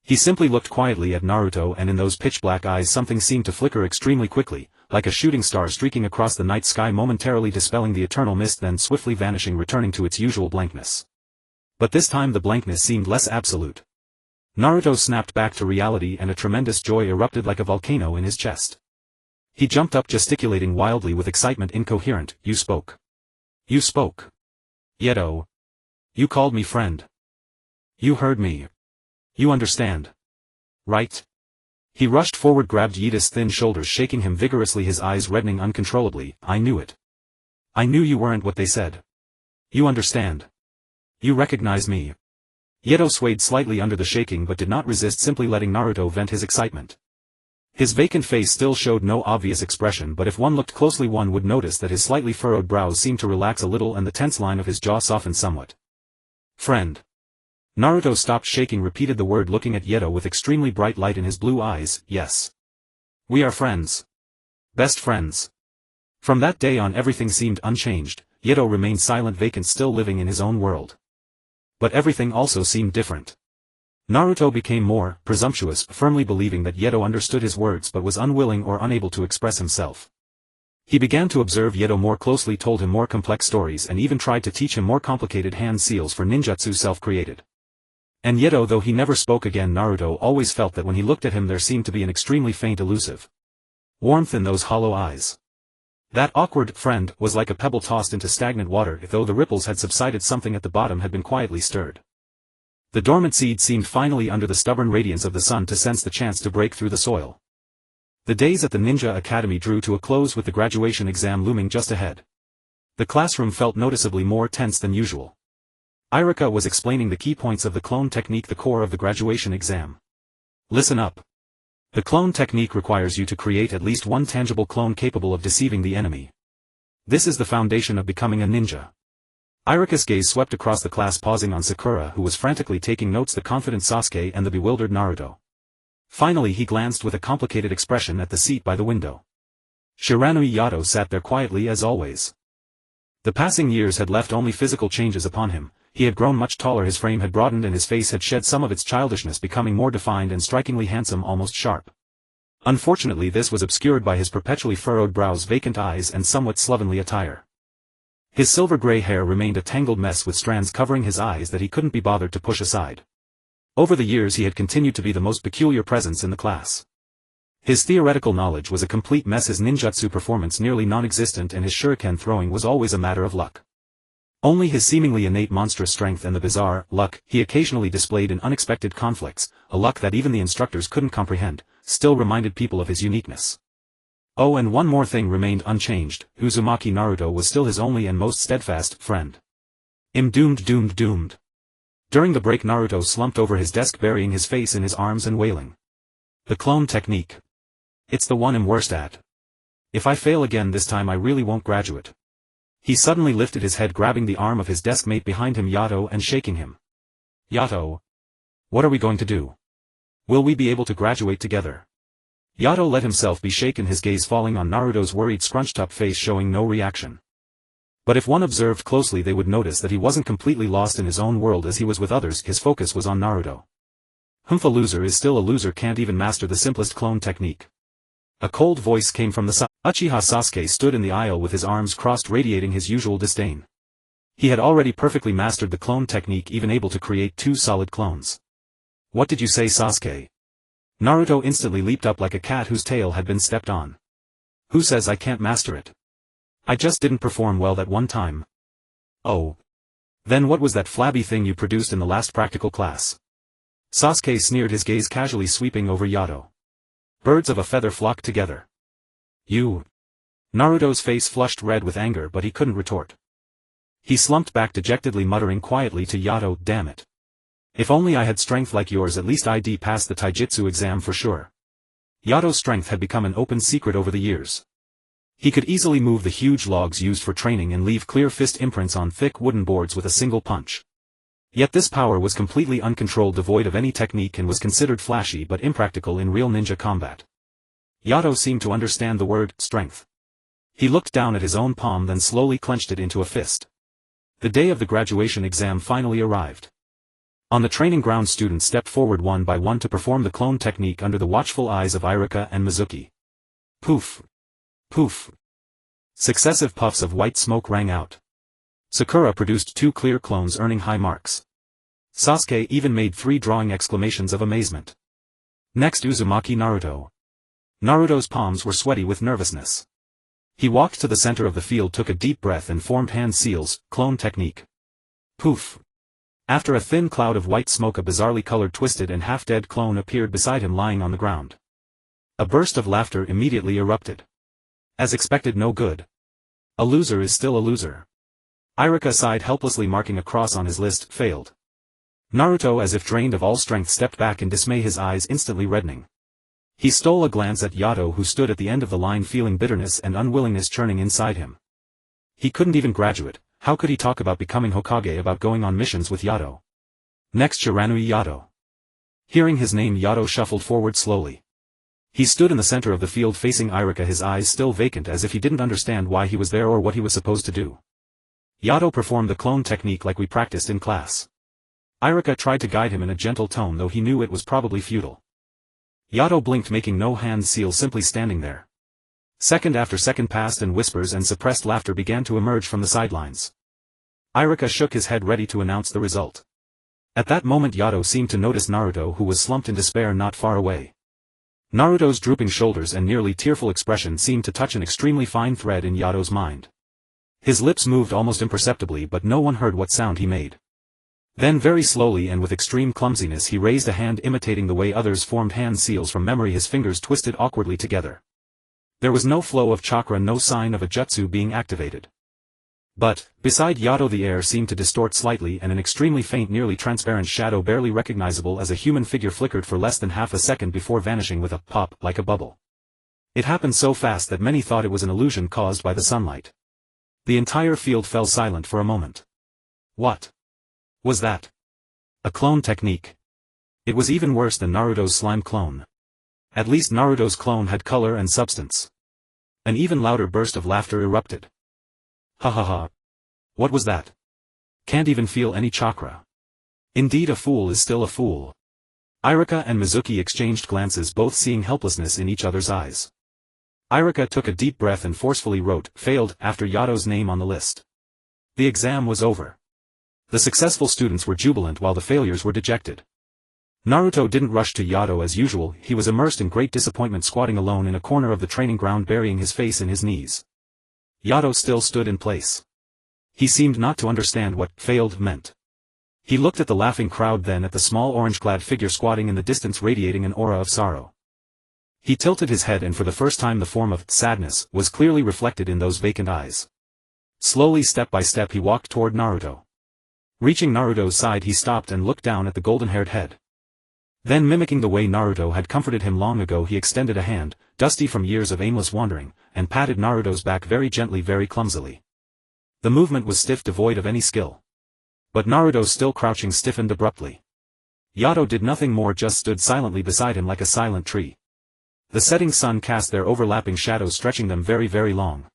He simply looked quietly at Naruto, and in those pitch-black eyes something seemed to flicker extremely quickly, like a shooting star streaking across the night sky, momentarily dispelling the eternal mist, then swiftly vanishing, returning to its usual blankness. But this time the blankness seemed less absolute. Naruto snapped back to reality, and a tremendous joy erupted like a volcano in his chest. He jumped up, gesticulating wildly with excitement, incoherent. You spoke. You spoke. Yato. You called me friend. You heard me. You understand. Right? He rushed forward, grabbed Yita's thin shoulders, shaking him vigorously, his eyes reddening uncontrollably. I knew it. I knew you weren't what they said. You understand. You recognize me. Yato swayed slightly under the shaking but did not resist, simply letting Naruto vent his excitement. His vacant face still showed no obvious expression, but if one looked closely one would notice that his slightly furrowed brows seemed to relax a little and the tense line of his jaw softened somewhat. Friend. Naruto stopped shaking, repeated the word, looking at Yato with extremely bright light in his blue eyes. Yes. We are friends. Best friends. From that day on everything seemed unchanged. Yato remained silent, vacant, still living in his own world. But everything also seemed different. Naruto became more presumptuous, firmly believing that Yato understood his words but was unwilling or unable to express himself. He began to observe Yato more closely, told him more complex stories, and even tried to teach him more complicated hand seals for ninjutsu self-created. And Yato, though he never spoke again, Naruto always felt that when he looked at him there seemed to be an extremely faint, elusive warmth in those hollow eyes. That awkward friend was like a pebble tossed into stagnant water. Though the ripples had subsided, something at the bottom had been quietly stirred. The dormant seed seemed finally, under the stubborn radiance of the sun, to sense the chance to break through the soil. The days at the Ninja Academy drew to a close, with the graduation exam looming just ahead. The classroom felt noticeably more tense than usual. Irika was explaining the key points of the clone technique, the core of the graduation exam. Listen up. The clone technique requires you to create at least one tangible clone capable of deceiving the enemy. This is the foundation of becoming a ninja. Irika's gaze swept across the class, pausing on Sakura, who was frantically taking notes, the confident Sasuke and the bewildered Naruto. Finally he glanced with a complicated expression at the seat by the window. Shiranui Yato sat there quietly as always. The passing years had left only physical changes upon him. He had grown much taller, his frame had broadened, and his face had shed some of its childishness, becoming more defined and strikingly handsome, almost sharp. Unfortunately this was obscured by his perpetually furrowed brows, vacant eyes, and somewhat slovenly attire. His silver-gray hair remained a tangled mess with strands covering his eyes that he couldn't be bothered to push aside. Over the years he had continued to be the most peculiar presence in the class. His theoretical knowledge was a complete mess, his ninjutsu performance nearly non-existent, and his shuriken throwing was always a matter of luck. Only his seemingly innate monstrous strength and the bizarre luck he occasionally displayed in unexpected conflicts, a luck that even the instructors couldn't comprehend, still reminded people of his uniqueness. Oh, and one more thing remained unchanged: Uzumaki Naruto was still his only and most steadfast friend. Doomed. During the break Naruto slumped over his desk, burying his face in his arms and wailing. The clone technique. It's the one I'm worst at. If I fail again this time I really won't graduate. He suddenly lifted his head, grabbing the arm of his desk mate behind him, Yato, and shaking him. Yato. What are we going to do? Will we be able to graduate together? Yato let himself be shaken, his gaze falling on Naruto's worried, scrunched-up face, showing no reaction. But if one observed closely they would notice that he wasn't completely lost in his own world as he was with others. His focus was on Naruto. A loser is still a loser, can't even master the simplest clone technique. A cold voice came from the Uchiha. Sasuke stood in the aisle with his arms crossed, radiating his usual disdain. He had already perfectly mastered the clone technique, even able to create 2 solid clones. What did you say, Sasuke? Naruto instantly leaped up like a cat whose tail had been stepped on. Who says I can't master it? I just didn't perform well that one time. Oh. Then what was that flabby thing you produced in the last practical class? Sasuke sneered, his gaze casually sweeping over Yato. Birds of a feather flock together. You. Naruto's face flushed red with anger, but he couldn't retort. He slumped back dejectedly, muttering quietly to Yato, damn it. If only I had strength like yours, at least I'd pass the taijutsu exam for sure. Yato's strength had become an open secret over the years. He could easily move the huge logs used for training and leave clear fist imprints on thick wooden boards with a single punch. Yet this power was completely uncontrolled, devoid of any technique, and was considered flashy but impractical in real ninja combat. Yato seemed to understand the word strength. He looked down at his own palm, then slowly clenched it into a fist. The day of the graduation exam finally arrived. On the training ground, students stepped forward one by one to perform the clone technique under the watchful eyes of Irika and Mizuki. Poof! Poof! Successive puffs of white smoke rang out. Sakura produced 2 clear clones, earning high marks. Sasuke even made 3 drawing exclamations of amazement. Next, Uzumaki Naruto. Naruto's palms were sweaty with nervousness. He walked to the center of the field, took a deep breath, and formed hand seals, clone technique. Poof! After a thin cloud of white smoke, a bizarrely colored, twisted and half-dead clone appeared beside him, lying on the ground. A burst of laughter immediately erupted. As expected, no good. A loser is still a loser. Irika sighed helplessly, marking a cross on his list, failed. Naruto, as if drained of all strength, stepped back in dismay, his eyes instantly reddening. He stole a glance at Yato, who stood at the end of the line, feeling bitterness and unwillingness churning inside him. He couldn't even graduate. How could he talk about becoming Hokage, about going on missions with Yato? Next, Shiranui Yato. Hearing his name, Yato shuffled forward slowly. He stood in the center of the field facing Irika, his eyes still vacant, as if he didn't understand why he was there or what he was supposed to do. Yato performed the clone technique like we practiced in class. Irika tried to guide him in a gentle tone, though he knew it was probably futile. Yato blinked, making no hand seal, simply standing there. Second after second passed, and whispers and suppressed laughter began to emerge from the sidelines. Irika shook his head, ready to announce the result. At that moment Yato seemed to notice Naruto, who was slumped in despair not far away. Naruto's drooping shoulders and nearly tearful expression seemed to touch an extremely fine thread in Yato's mind. His lips moved almost imperceptibly, but no one heard what sound he made. Then very slowly and with extreme clumsiness he raised a hand, imitating the way others formed hand seals from memory, his fingers twisted awkwardly together. There was no flow of chakra, no sign of a jutsu being activated. But, beside Yato the air seemed to distort slightly and an extremely faint nearly transparent shadow barely recognizable as a human figure flickered for less than half a second before vanishing with a pop like a bubble. It happened so fast that many thought it was an illusion caused by the sunlight. The entire field fell silent for a moment. What was that? A clone technique. It was even worse than Naruto's slime clone. At least Naruto's clone had color and substance. An even louder burst of laughter erupted. Ha ha ha. What was that? Can't even feel any chakra. Indeed, a fool is still a fool. Iruka and Mizuki exchanged glances, both seeing helplessness in each other's eyes. Iruka took a deep breath and forcefully wrote, failed, after Yato's name on the list. The exam was over. The successful students were jubilant while the failures were dejected. Naruto didn't rush to Yato as usual, he was immersed in great disappointment, squatting alone in a corner of the training ground, burying his face in his knees. Yato still stood in place. He seemed not to understand what failed meant. He looked at the laughing crowd, then at the small orange-clad figure squatting in the distance, radiating an aura of sorrow. He tilted his head, and for the first time the form of sadness was clearly reflected in those vacant eyes. Slowly, step by step, he walked toward Naruto. Reaching Naruto's side, he stopped and looked down at the golden-haired head. Then, mimicking the way Naruto had comforted him long ago, he extended a hand, dusty from years of aimless wandering, and patted Naruto's back very gently, very clumsily. The movement was stiff, devoid of any skill. But Naruto, still crouching, stiffened abruptly. Yato did nothing more, just stood silently beside him like a silent tree. The setting sun cast their overlapping shadows, stretching them very, very long.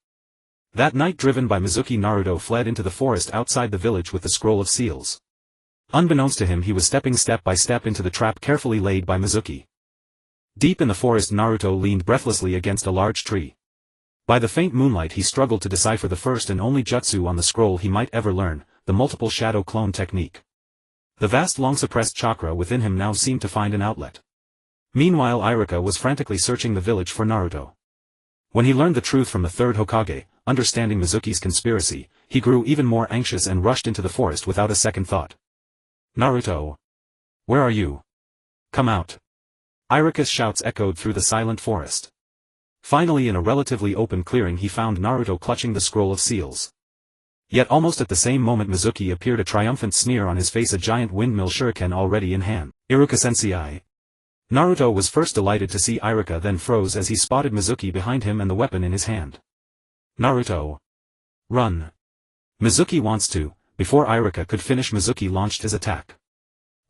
That night, driven by Mizuki, Naruto fled into the forest outside the village with the scroll of seals. Unbeknownst to him, he was stepping step by step into the trap carefully laid by Mizuki. Deep in the forest, Naruto leaned breathlessly against a large tree. By the faint moonlight, he struggled to decipher the first and only jutsu on the scroll he might ever learn, the multiple shadow clone technique. The vast, long-suppressed chakra within him now seemed to find an outlet. Meanwhile, Iruka was frantically searching the village for Naruto. When he learned the truth from the third Hokage, understanding Mizuki's conspiracy, he grew even more anxious and rushed into the forest without a second thought. Naruto! Where are you? Come out! Iruka's shouts echoed through the silent forest. Finally, in a relatively open clearing, he found Naruto clutching the scroll of seals. Yet almost at the same moment Mizuki appeared, a triumphant sneer on his face, a giant windmill shuriken already in hand. Iruka-sensei! Naruto was first delighted to see Iruka, then froze as he spotted Mizuki behind him and the weapon in his hand. Naruto! Run! Mizuki wants to. Before Iruka could finish, Mizuki launched his attack.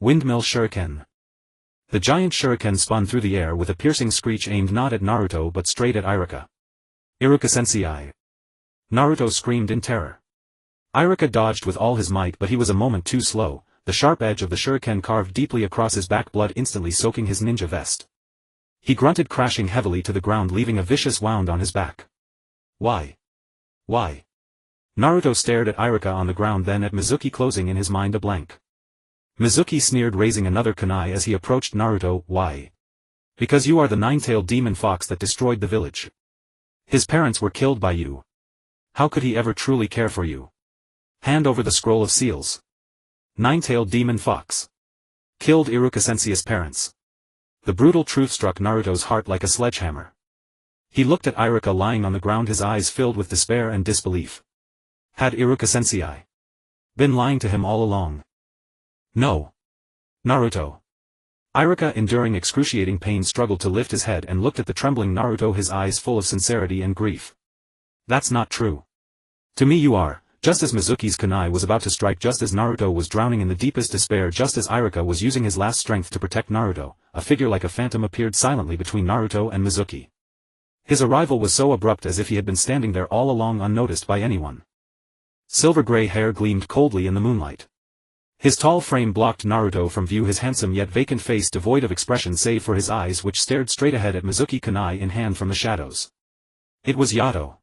Windmill Shuriken. The giant shuriken spun through the air with a piercing screech, aimed not at Naruto but straight at Iruka. Iruka-sensei! Naruto screamed in terror. Iruka dodged with all his might, but he was a moment too slow. The sharp edge of the shuriken carved deeply across his back, blood instantly soaking his ninja vest. He grunted, crashing heavily to the ground, leaving a vicious wound on his back. Why? Why? Naruto stared at Iruka on the ground, then at Mizuki, closing in his mind a blank. Mizuki sneered, raising another kunai as he approached Naruto. Why? Because you are the nine-tailed demon fox that destroyed the village. His parents were killed by you. How could he ever truly care for you? Hand over the scroll of seals. Nine-tailed demon fox. Killed Iruka-sensei's parents. The brutal truth struck Naruto's heart like a sledgehammer. He looked at Iruka lying on the ground, his eyes filled with despair and disbelief. Had Iruka-sensei been lying to him all along? No. Naruto. Iruka, enduring excruciating pain, struggled to lift his head and looked at the trembling Naruto, his eyes full of sincerity and grief. That's not true. To me you are. Just as Mizuki's kunai was about to strike, just as Naruto was drowning in the deepest despair, just as Iruka was using his last strength to protect Naruto, a figure like a phantom appeared silently between Naruto and Mizuki. His arrival was so abrupt, as if he had been standing there all along unnoticed by anyone. Silver-gray hair gleamed coldly in the moonlight. His tall frame blocked Naruto from view, his handsome yet vacant face devoid of expression save for his eyes, which stared straight ahead at Mizuki, kunai in hand from the shadows. It was Yato.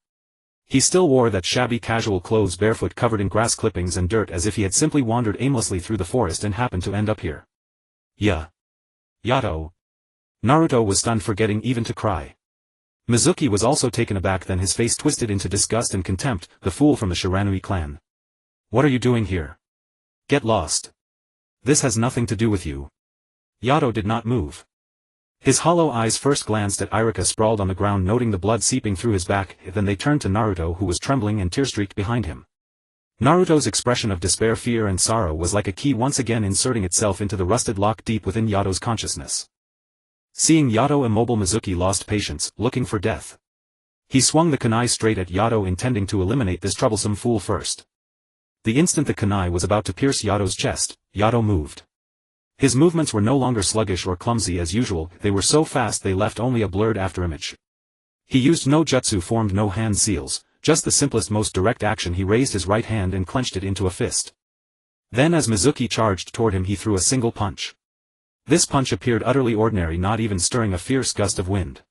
He still wore that shabby casual clothes, barefoot, covered in grass clippings and dirt, as if he had simply wandered aimlessly through the forest and happened to end up here. Yeah. Yato. Naruto was stunned, forgetting even to cry. Mizuki was also taken aback, then his face twisted into disgust and contempt. The fool from the Shiranui clan. What are you doing here? Get lost. This has nothing to do with you. Yato did not move. His hollow eyes first glanced at Iruka sprawled on the ground, noting the blood seeping through his back, then they turned to Naruto, who was trembling and tear-streaked behind him. Naruto's expression of despair, fear and sorrow was like a key once again inserting itself into the rusted lock deep within Yato's consciousness. Seeing Yato immobile, Mizuki lost patience, looking for death. He swung the kunai straight at Yato, intending to eliminate this troublesome fool first. The instant the kunai was about to pierce Yato's chest, Yato moved. His movements were no longer sluggish or clumsy as usual, they were so fast they left only a blurred afterimage. He used no jutsu, formed no hand seals, just the simplest, most direct action. He raised his right hand and clenched it into a fist. Then as Mizuki charged toward him he threw a single punch. This punch appeared utterly ordinary, not even stirring a fierce gust of wind.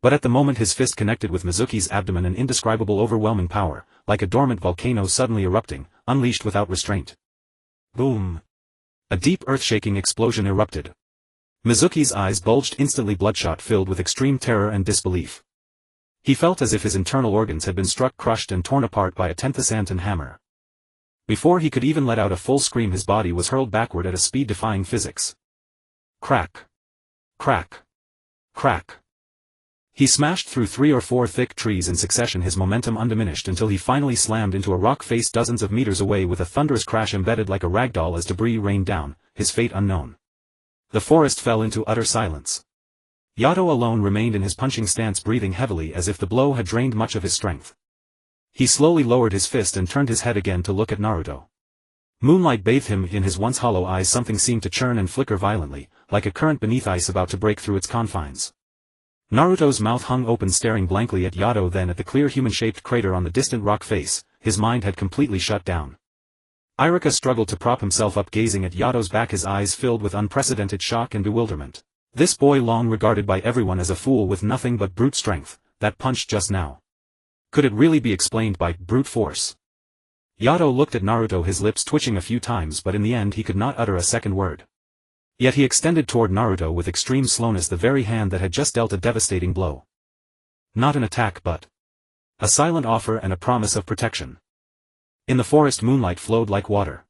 But at the moment his fist connected with Mizuki's abdomen, an indescribable overwhelming power, like a dormant volcano suddenly erupting, unleashed without restraint. Boom! A deep earth-shaking explosion erupted. Mizuki's eyes bulged instantly, bloodshot, filled with extreme terror and disbelief. He felt as if his internal organs had been struck, crushed and torn apart by a 10th Anton hammer. Before he could even let out a full scream his body was hurled backward at a speed defying physics. Crack! Crack! Crack! He smashed through 3 or 4 thick trees in succession, his momentum undiminished, until he finally slammed into a rock face dozens of meters away with a thunderous crash, embedded like a ragdoll as debris rained down, his fate unknown. The forest fell into utter silence. Yato alone remained in his punching stance, breathing heavily as if the blow had drained much of his strength. He slowly lowered his fist and turned his head again to look at Naruto. Moonlight bathed him in his once hollow eyes. Something seemed to churn and flicker violently, like a current beneath ice about to break through its confines. Naruto's mouth hung open, staring blankly at Yato, then at the clear human-shaped crater on the distant rock face. His mind had completely shut down. Iruka struggled to prop himself up, gazing at Yato's back, his eyes filled with unprecedented shock and bewilderment. This boy, long regarded by everyone as a fool with nothing but brute strength, that punch just now. Could it really be explained by brute force? Yato looked at Naruto, his lips twitching a few times, but in the end he could not utter a second word. Yet he extended toward Naruto with extreme slowness the very hand that had just dealt a devastating blow. Not an attack, but a silent offer and a promise of protection. In the forest, moonlight flowed like water.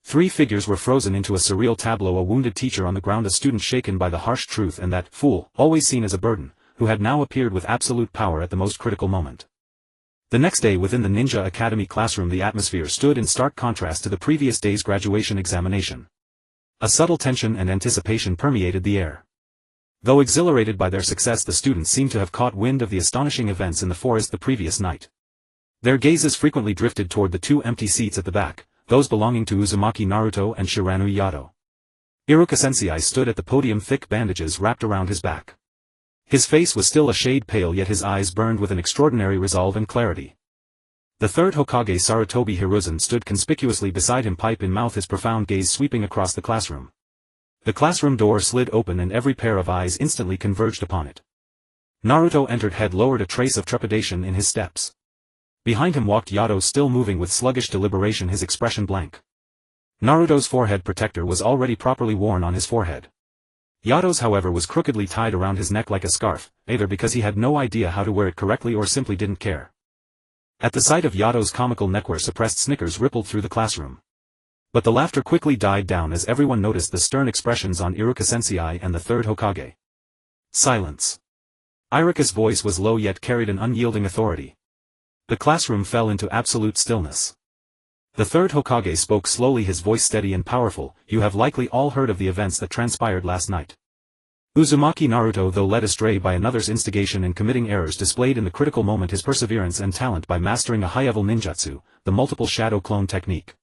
3 figures were frozen into a surreal tableau: a wounded teacher on the ground, a student shaken by the harsh truth, and that fool, always seen as a burden, who had now appeared with absolute power at the most critical moment. The next day within the Ninja Academy classroom, the atmosphere stood in stark contrast to the previous day's graduation examination. A subtle tension and anticipation permeated the air. Though exhilarated by their success, the students seemed to have caught wind of the astonishing events in the forest the previous night. Their gazes frequently drifted toward the 2 empty seats at the back, those belonging to Uzumaki Naruto and Shiranui Yato. Iruka-sensei stood at the podium, thick bandages wrapped around his back. His face was still a shade pale, yet his eyes burned with an extraordinary resolve and clarity. The 3rd Hokage, Sarutobi Hiruzen, stood conspicuously beside him, pipe in mouth, his profound gaze sweeping across the classroom. The classroom door slid open and every pair of eyes instantly converged upon it. Naruto entered, head lowered, a trace of trepidation in his steps. Behind him walked Yato, still moving with sluggish deliberation, his expression blank. Naruto's forehead protector was already properly worn on his forehead. Yato's, however, was crookedly tied around his neck like a scarf, either because he had no idea how to wear it correctly or simply didn't care. At the sight of Yato's comical neckwear, suppressed snickers rippled through the classroom. But the laughter quickly died down as everyone noticed the stern expressions on Iruka-sensei and the 3rd Hokage. Silence. Iruka's voice was low yet carried an unyielding authority. The classroom fell into absolute stillness. The 3rd Hokage spoke slowly, his voice steady and powerful. You have likely all heard of the events that transpired last night. Uzumaki Naruto, though led astray by another's instigation and committing errors, displayed in the critical moment his perseverance and talent by mastering a high-level ninjutsu, the multiple shadow clone technique.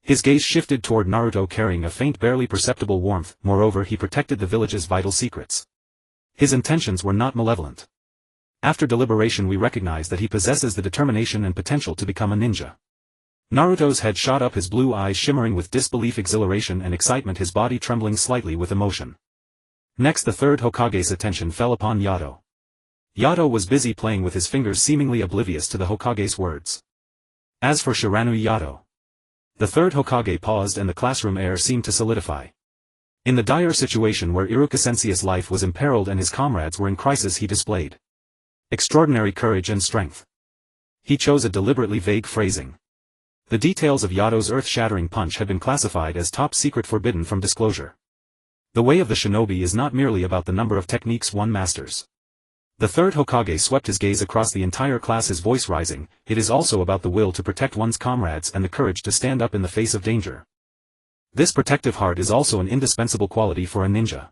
His gaze shifted toward Naruto, carrying a faint, barely perceptible warmth. Moreover, he protected the village's vital secrets. His intentions were not malevolent. After deliberation, we recognize that he possesses the determination and potential to become a ninja. Naruto's head shot up, his blue eyes shimmering with disbelief, exhilaration and excitement, his body trembling slightly with emotion. Next, the 3rd Hokage's attention fell upon Yato. Yato was busy playing with his fingers, seemingly oblivious to the Hokage's words. As for Shiranui Yato, the 3rd Hokage paused and the classroom air seemed to solidify. In the dire situation where Iruka-sensei's life was imperiled and his comrades were in crisis, he displayed extraordinary courage and strength. He chose a deliberately vague phrasing. The details of Yato's earth-shattering punch had been classified as top secret, forbidden from disclosure. The way of the shinobi is not merely about the number of techniques one masters. The third Hokage swept his gaze across the entire class, his voice rising. It is also about the will to protect one's comrades and the courage to stand up in the face of danger. This protective heart is also an indispensable quality for a ninja.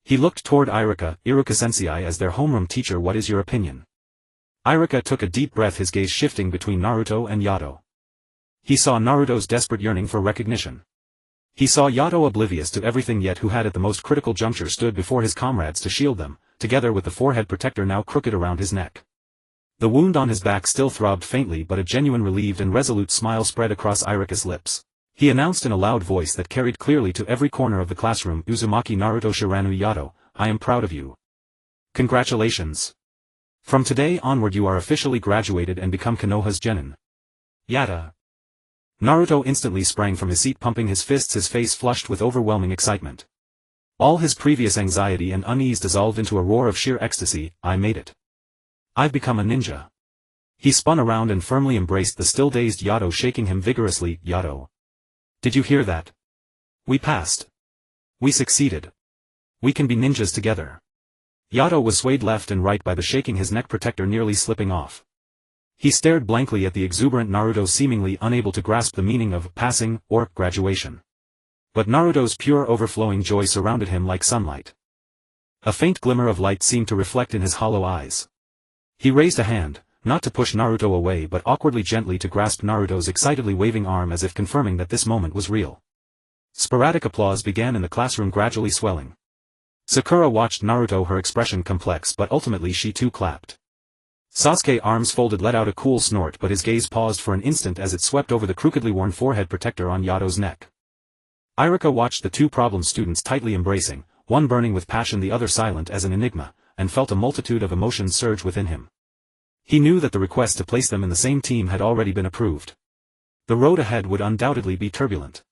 He looked toward Iruka-sensei as their homeroom teacher. What is your opinion? Iruka took a deep breath, his gaze shifting between Naruto and Yato. He saw Naruto's desperate yearning for recognition. He saw Yato oblivious to everything, yet who had at the most critical juncture stood before his comrades to shield them, together with the forehead protector now crooked around his neck. The wound on his back still throbbed faintly, but a genuine relieved and resolute smile spread across Iruka's lips. He announced in a loud voice that carried clearly to every corner of the classroom, Uzumaki Naruto Shiranui Yato, I am proud of you. Congratulations. From today onward you are officially graduated and become Konoha's genin. Yata. Naruto instantly sprang from his seat, pumping his fists, his face flushed with overwhelming excitement. All his previous anxiety and unease dissolved into a roar of sheer ecstasy. I made it. I've become a ninja. He spun around and firmly embraced the still dazed Yato, shaking him vigorously. Yato. Did you hear that? We passed. We succeeded. We can be ninjas together. Yato was swayed left and right by the shaking, his neck protector nearly slipping off. He stared blankly at the exuberant Naruto, seemingly unable to grasp the meaning of passing or graduation. But Naruto's pure overflowing joy surrounded him like sunlight. A faint glimmer of light seemed to reflect in his hollow eyes. He raised a hand, not to push Naruto away but awkwardly gently to grasp Naruto's excitedly waving arm, as if confirming that this moment was real. Sporadic applause began in the classroom, gradually swelling. Sakura watched Naruto, her expression complex, but ultimately she too clapped. Sasuke, arms folded, let out a cool snort, but his gaze paused for an instant as it swept over the crookedly worn forehead protector on Yato's neck. Iruka watched the two problem students tightly embracing, one burning with passion, the other silent as an enigma, and felt a multitude of emotions surge within him. He knew that the request to place them in the same team had already been approved. The road ahead would undoubtedly be turbulent.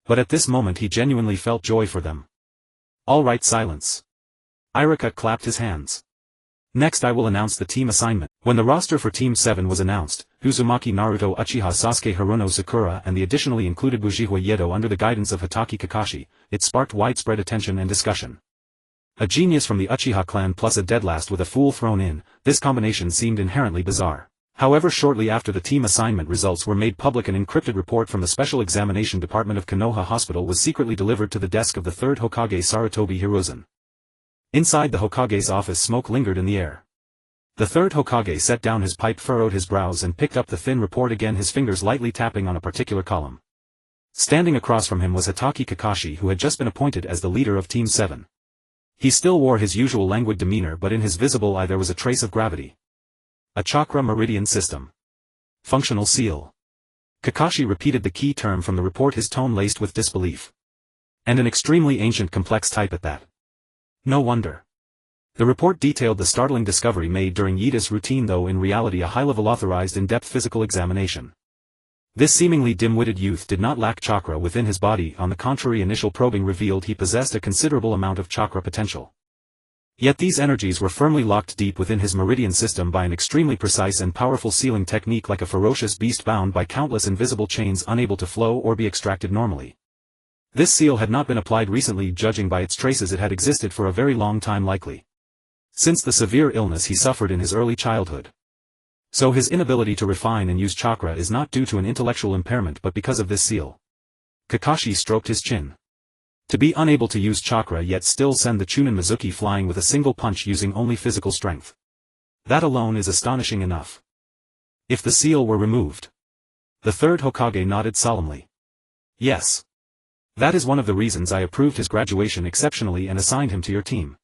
But at this moment he genuinely felt joy for them. All right, silence. Iruka clapped his hands. Next I will announce the team assignment. When the roster for Team 7 was announced, Uzumaki Naruto, Uchiha Sasuke, Haruno Sakura and the additionally included Shiranui Yato under the guidance of Hatake Kakashi, it sparked widespread attention and discussion. A genius from the Uchiha clan plus a deadlast with a fool thrown in, this combination seemed inherently bizarre. However, shortly after the team assignment results were made public, an encrypted report from the Special Examination Department of Konoha Hospital was secretly delivered to the desk of the third Hokage Sarutobi Hiruzen. Inside the Hokage's office, smoke lingered in the air. The third Hokage set down his pipe, furrowed his brows and picked up the thin report again, his fingers lightly tapping on a particular column. Standing across from him was Hatake Kakashi, who had just been appointed as the leader of Team 7. He still wore his usual languid demeanor, but in his visible eye there was a trace of gravity. A chakra meridian system. Functional seal. Kakashi repeated the key term from the report, his tone laced with disbelief. And an extremely ancient, complex type at that. No wonder. The report detailed the startling discovery made during Yita's routine, though in reality a high-level authorized in-depth physical examination. This seemingly dim-witted youth did not lack chakra within his body, on the contrary, initial probing revealed he possessed a considerable amount of chakra potential. Yet these energies were firmly locked deep within his meridian system by an extremely precise and powerful sealing technique, like a ferocious beast bound by countless invisible chains unable to flow or be extracted normally. This seal had not been applied recently, judging by its traces it had existed for a very long time, likely since the severe illness he suffered in his early childhood. So his inability to refine and use chakra is not due to an intellectual impairment but because of this seal. Kakashi stroked his chin. To be unable to use chakra yet still send the Chunin Mizuki flying with a single punch using only physical strength. That alone is astonishing enough. If the seal were removed. The third Hokage nodded solemnly. Yes. That is one of the reasons I approved his graduation exceptionally and assigned him to your team.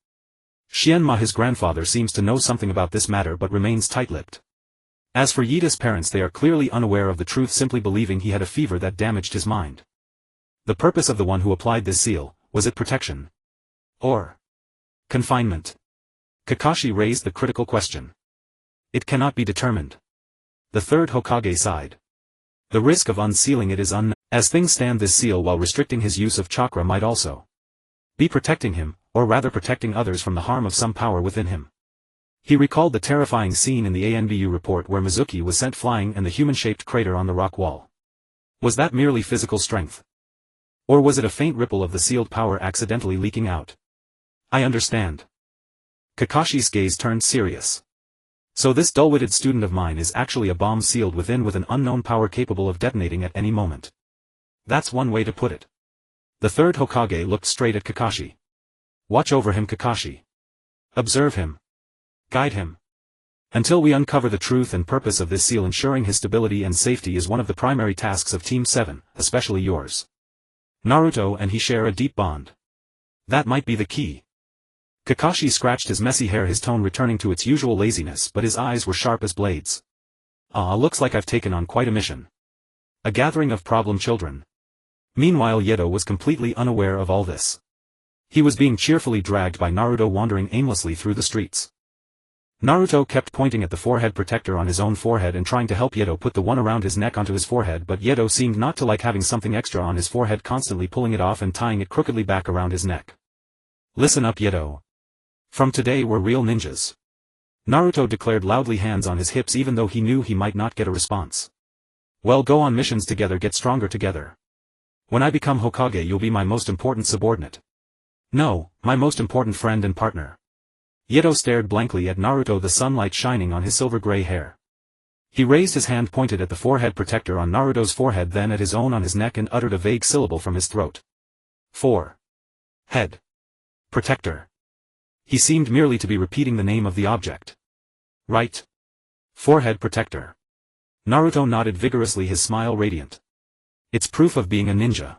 Shienma, his grandfather, seems to know something about this matter but remains tight-lipped. As for Yita's parents, they are clearly unaware of the truth, simply believing he had a fever that damaged his mind. The purpose of the one who applied this seal, was it protection? Or confinement? Kakashi raised the critical question. It cannot be determined. The third Hokage sighed. The risk of unsealing it is unknown. As things stand, this seal, while restricting his use of chakra, might also be protecting him, or rather protecting others from the harm of some power within him. He recalled the terrifying scene in the ANBU report where Mizuki was sent flying and the human-shaped crater on the rock wall. Was that merely physical strength? Or was it a faint ripple of the sealed power accidentally leaking out? I understand. Kakashi's gaze turned serious. So this dull-witted student of mine is actually a bomb sealed within with an unknown power capable of detonating at any moment. That's one way to put it. The third Hokage looked straight at Kakashi. Watch over him, Kakashi. Observe him. Guide him. Until we uncover the truth and purpose of this seal, ensuring his stability and safety is one of the primary tasks of Team 7, especially yours. Naruto and he share a deep bond. That might be the key. Kakashi scratched his messy hair, his tone returning to its usual laziness, but his eyes were sharp as blades. Looks like I've taken on quite a mission. A gathering of problem children. Meanwhile, Yato was completely unaware of all this. He was being cheerfully dragged by Naruto, wandering aimlessly through the streets. Naruto kept pointing at the forehead protector on his own forehead and trying to help Yato put the one around his neck onto his forehead, but Yato seemed not to like having something extra on his forehead, constantly pulling it off and tying it crookedly back around his neck. Listen up, Yato. From today we're real ninjas. Naruto declared loudly, hands on his hips, even though he knew he might not get a response. Well, go on missions together, get stronger together. When I become Hokage, you'll be my most important subordinate. No, my most important friend and partner. Yato stared blankly at Naruto, the sunlight shining on his silver-gray hair. He raised his hand, pointed at the forehead protector on Naruto's forehead, then at his own on his neck, and uttered a vague syllable from his throat. Head. Protector. He seemed merely to be repeating the name of the object. Right. Forehead protector. Naruto nodded vigorously, his smile radiant. It's proof of being a ninja.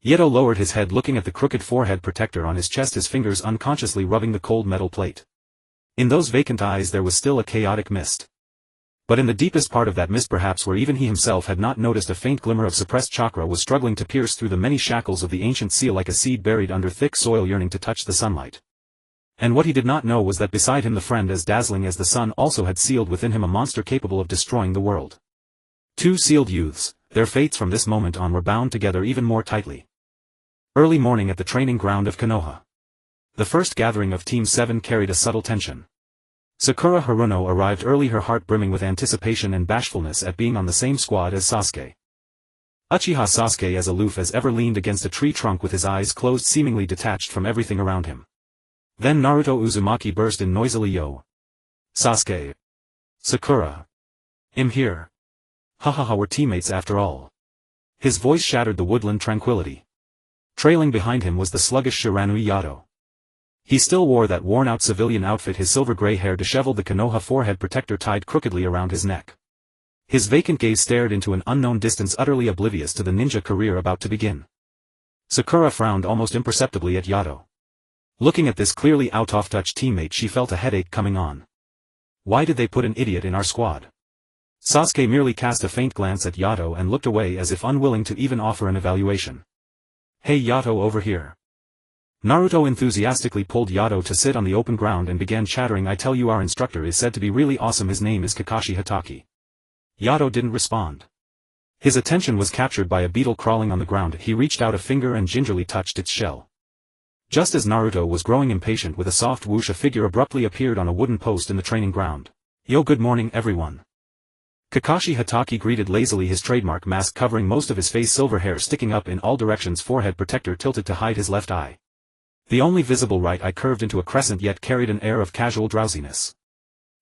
Yato lowered his head, looking at the crooked forehead protector on his chest, his fingers unconsciously rubbing the cold metal plate. In those vacant eyes there was still a chaotic mist. But in the deepest part of that mist, perhaps where even he himself had not noticed, a faint glimmer of suppressed chakra was struggling to pierce through the many shackles of the ancient seal, like a seed buried under thick soil yearning to touch the sunlight. And what he did not know was that beside him, the friend as dazzling as the sun also had sealed within him a monster capable of destroying the world. Two sealed youths, their fates from this moment on were bound together even more tightly. Early morning at the training ground of Konoha. The first gathering of Team 7 carried a subtle tension. Sakura Haruno arrived early, her heart brimming with anticipation and bashfulness at being on the same squad as Sasuke. Uchiha Sasuke, as aloof as ever, leaned against a tree trunk with his eyes closed, seemingly detached from everything around him. Then Naruto Uzumaki burst in noisily. Yo. Sasuke. Sakura. I'm here. Hahaha, we're teammates after all. His voice shattered the woodland tranquility. Trailing behind him was the sluggish Shiranui Yato. He still wore that worn-out civilian outfit, his silver-gray hair disheveled, the Konoha forehead protector tied crookedly around his neck. His vacant gaze stared into an unknown distance, utterly oblivious to the ninja career about to begin. Sakura frowned almost imperceptibly at Yato. Looking at this clearly out-of-touch teammate, she felt a headache coming on. Why did they put an idiot in our squad? Sasuke merely cast a faint glance at Yato and looked away as if unwilling to even offer an evaluation. Hey Yato, over here. Naruto enthusiastically pulled Yato to sit on the open ground and began chattering. I tell you, our instructor is said to be really awesome. His name is Kakashi Hatake. Yato didn't respond. His attention was captured by a beetle crawling on the ground. He reached out a finger and gingerly touched its shell. Just as Naruto was growing impatient, with a soft whoosh, a figure abruptly appeared on a wooden post in the training ground. Yo, good morning everyone. Kakashi Hatake greeted lazily, his trademark mask covering most of his face, silver hair sticking up in all directions, forehead protector tilted to hide his left eye. The only visible right eye curved into a crescent, yet carried an air of casual drowsiness.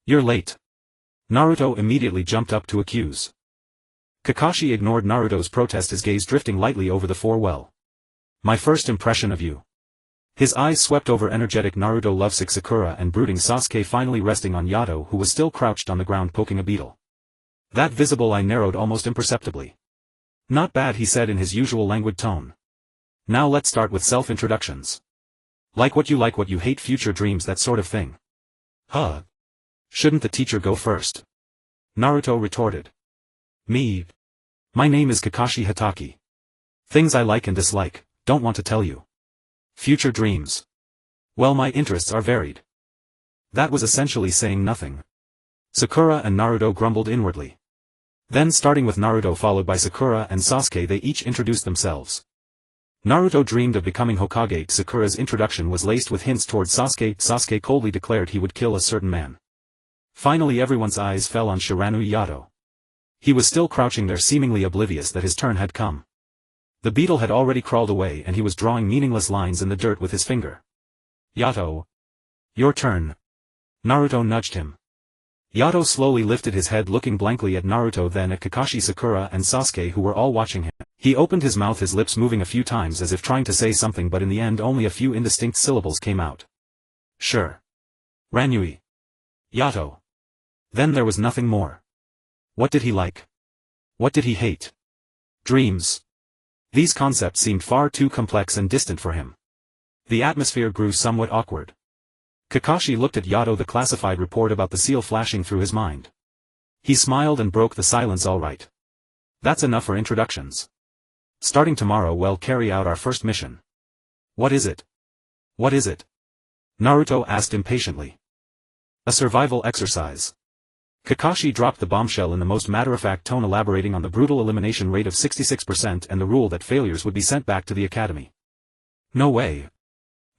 You're late. Naruto immediately jumped up to accuse. Kakashi ignored Naruto's protest, his gaze drifting lightly over the four. Well, my first impression of you. His eyes swept over energetic Naruto, lovesick Sakura and brooding Sasuke, finally resting on Yato, who was still crouched on the ground poking a beetle. That visible eye narrowed almost imperceptibly. Not bad, he said in his usual languid tone. Now let's start with self-introductions. Like what you hate, future dreams, that sort of thing. Huh? Shouldn't the teacher go first? Naruto retorted. Me? My name is Kakashi Hatake. Things I like and dislike, don't want to tell you. Future dreams. Well, my interests are varied. That was essentially saying nothing. Sakura and Naruto grumbled inwardly. Then, starting with Naruto followed by Sakura and Sasuke, they each introduced themselves. Naruto dreamed of becoming Hokage. Sakura's introduction was laced with hints towards Sasuke. Sasuke coldly declared he would kill a certain man. Finally, everyone's eyes fell on Shiranui Yato. He was still crouching there, seemingly oblivious that his turn had come. The beetle had already crawled away and he was drawing meaningless lines in the dirt with his finger. Yato. Your turn. Naruto nudged him. Yato slowly lifted his head looking blankly at Naruto then at Kakashi, Sakura and Sasuke who were all watching him. He opened his mouth, his lips moving a few times as if trying to say something, but in the end only a few indistinct syllables came out. Sure. Ranui. Yato. Then there was nothing more. What did he like? What did he hate? Dreams. These concepts seemed far too complex and distant for him. The atmosphere grew somewhat awkward. Kakashi looked at Yato, the classified report about the seal flashing through his mind. He smiled and broke the silence. All right. That's enough for introductions. Starting tomorrow we'll carry out our first mission. What is it? What is it? Naruto asked impatiently. A survival exercise. Kakashi dropped the bombshell in the most matter-of-fact tone, elaborating on the brutal elimination rate of 66% and the rule that failures would be sent back to the academy. No way.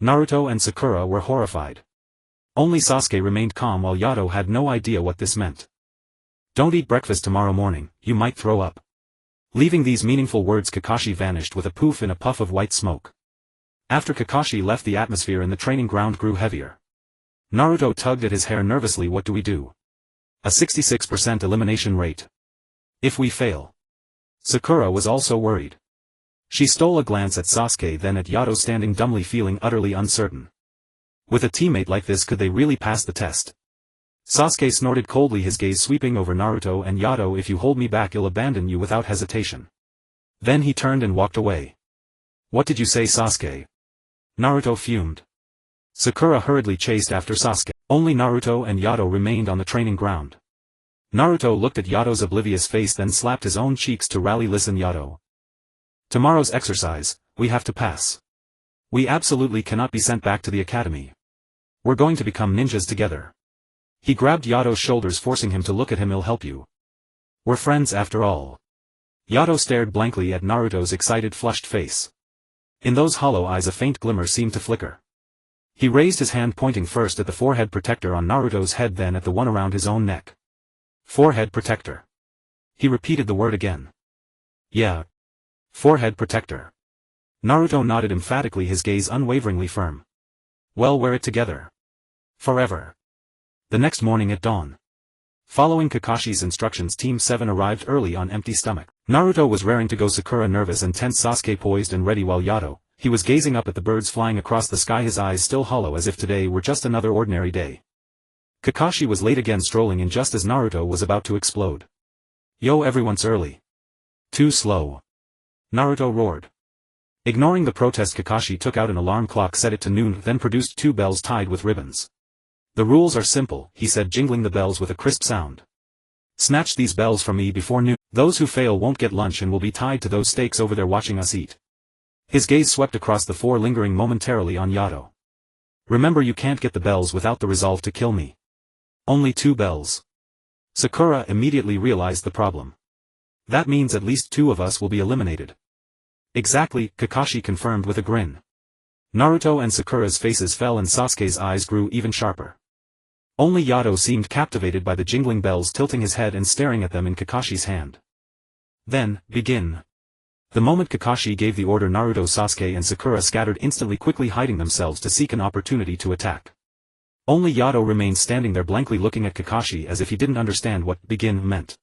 Naruto and Sakura were horrified. Only Sasuke remained calm while Yato had no idea what this meant. Don't eat breakfast tomorrow morning, you might throw up. Leaving these meaningful words, Kakashi vanished with a poof in a puff of white smoke. After Kakashi left, the atmosphere in the training ground grew heavier. Naruto tugged at his hair nervously. What do we do? A 66% elimination rate. If we fail. Sakura was also worried. She stole a glance at Sasuke then at Yato, standing dumbly, feeling utterly uncertain. With a teammate like this, could they really pass the test? Sasuke snorted coldly, his gaze sweeping over Naruto and Yato. If you hold me back, I'll abandon you without hesitation. Then he turned and walked away. What did you say, Sasuke? Naruto fumed. Sakura hurriedly chased after Sasuke. Only Naruto and Yato remained on the training ground. Naruto looked at Yato's oblivious face, then slapped his own cheeks to rally. Listen, Yato. Tomorrow's exercise, we have to pass. We absolutely cannot be sent back to the academy. We're going to become ninjas together. He grabbed Yato's shoulders, forcing him to look at him. I'll help you. We're friends after all. Yato stared blankly at Naruto's excited, flushed face. In those hollow eyes a faint glimmer seemed to flicker. He raised his hand, pointing first at the forehead protector on Naruto's head, then at the one around his own neck. Forehead protector. He repeated the word again. Yeah. Forehead protector. Naruto nodded emphatically, his gaze unwaveringly firm. Well, wear it together. Forever. The next morning at dawn. Following Kakashi's instructions, Team 7 arrived early on empty stomach. Naruto was raring to go, Sakura nervous and tense, Sasuke poised and ready, while Yato, he was gazing up at the birds flying across the sky, his eyes still hollow as if today were just another ordinary day. Kakashi was late again, strolling in just as Naruto was about to explode. Yo, everyone's early. Too slow. Naruto roared. Ignoring the protest, Kakashi took out an alarm clock, set it to noon, then produced 2 bells tied with ribbons. The rules are simple, he said, jingling the bells with a crisp sound. Snatch these bells from me before noon. Those who fail won't get lunch and will be tied to those stakes over there watching us eat. His gaze swept across the 4, lingering momentarily on Yato. Remember, you can't get the bells without the resolve to kill me. Only 2 bells. Sakura immediately realized the problem. That means at least 2 of us will be eliminated. Exactly, Kakashi confirmed with a grin. Naruto and Sakura's faces fell and Sasuke's eyes grew even sharper. Only Yato seemed captivated by the jingling bells, tilting his head and staring at them in Kakashi's hand. Then, begin. The moment Kakashi gave the order, Naruto, Sasuke and Sakura scattered instantly, quickly hiding themselves to seek an opportunity to attack. Only Yato remained standing there blankly looking at Kakashi as if he didn't understand what begin meant.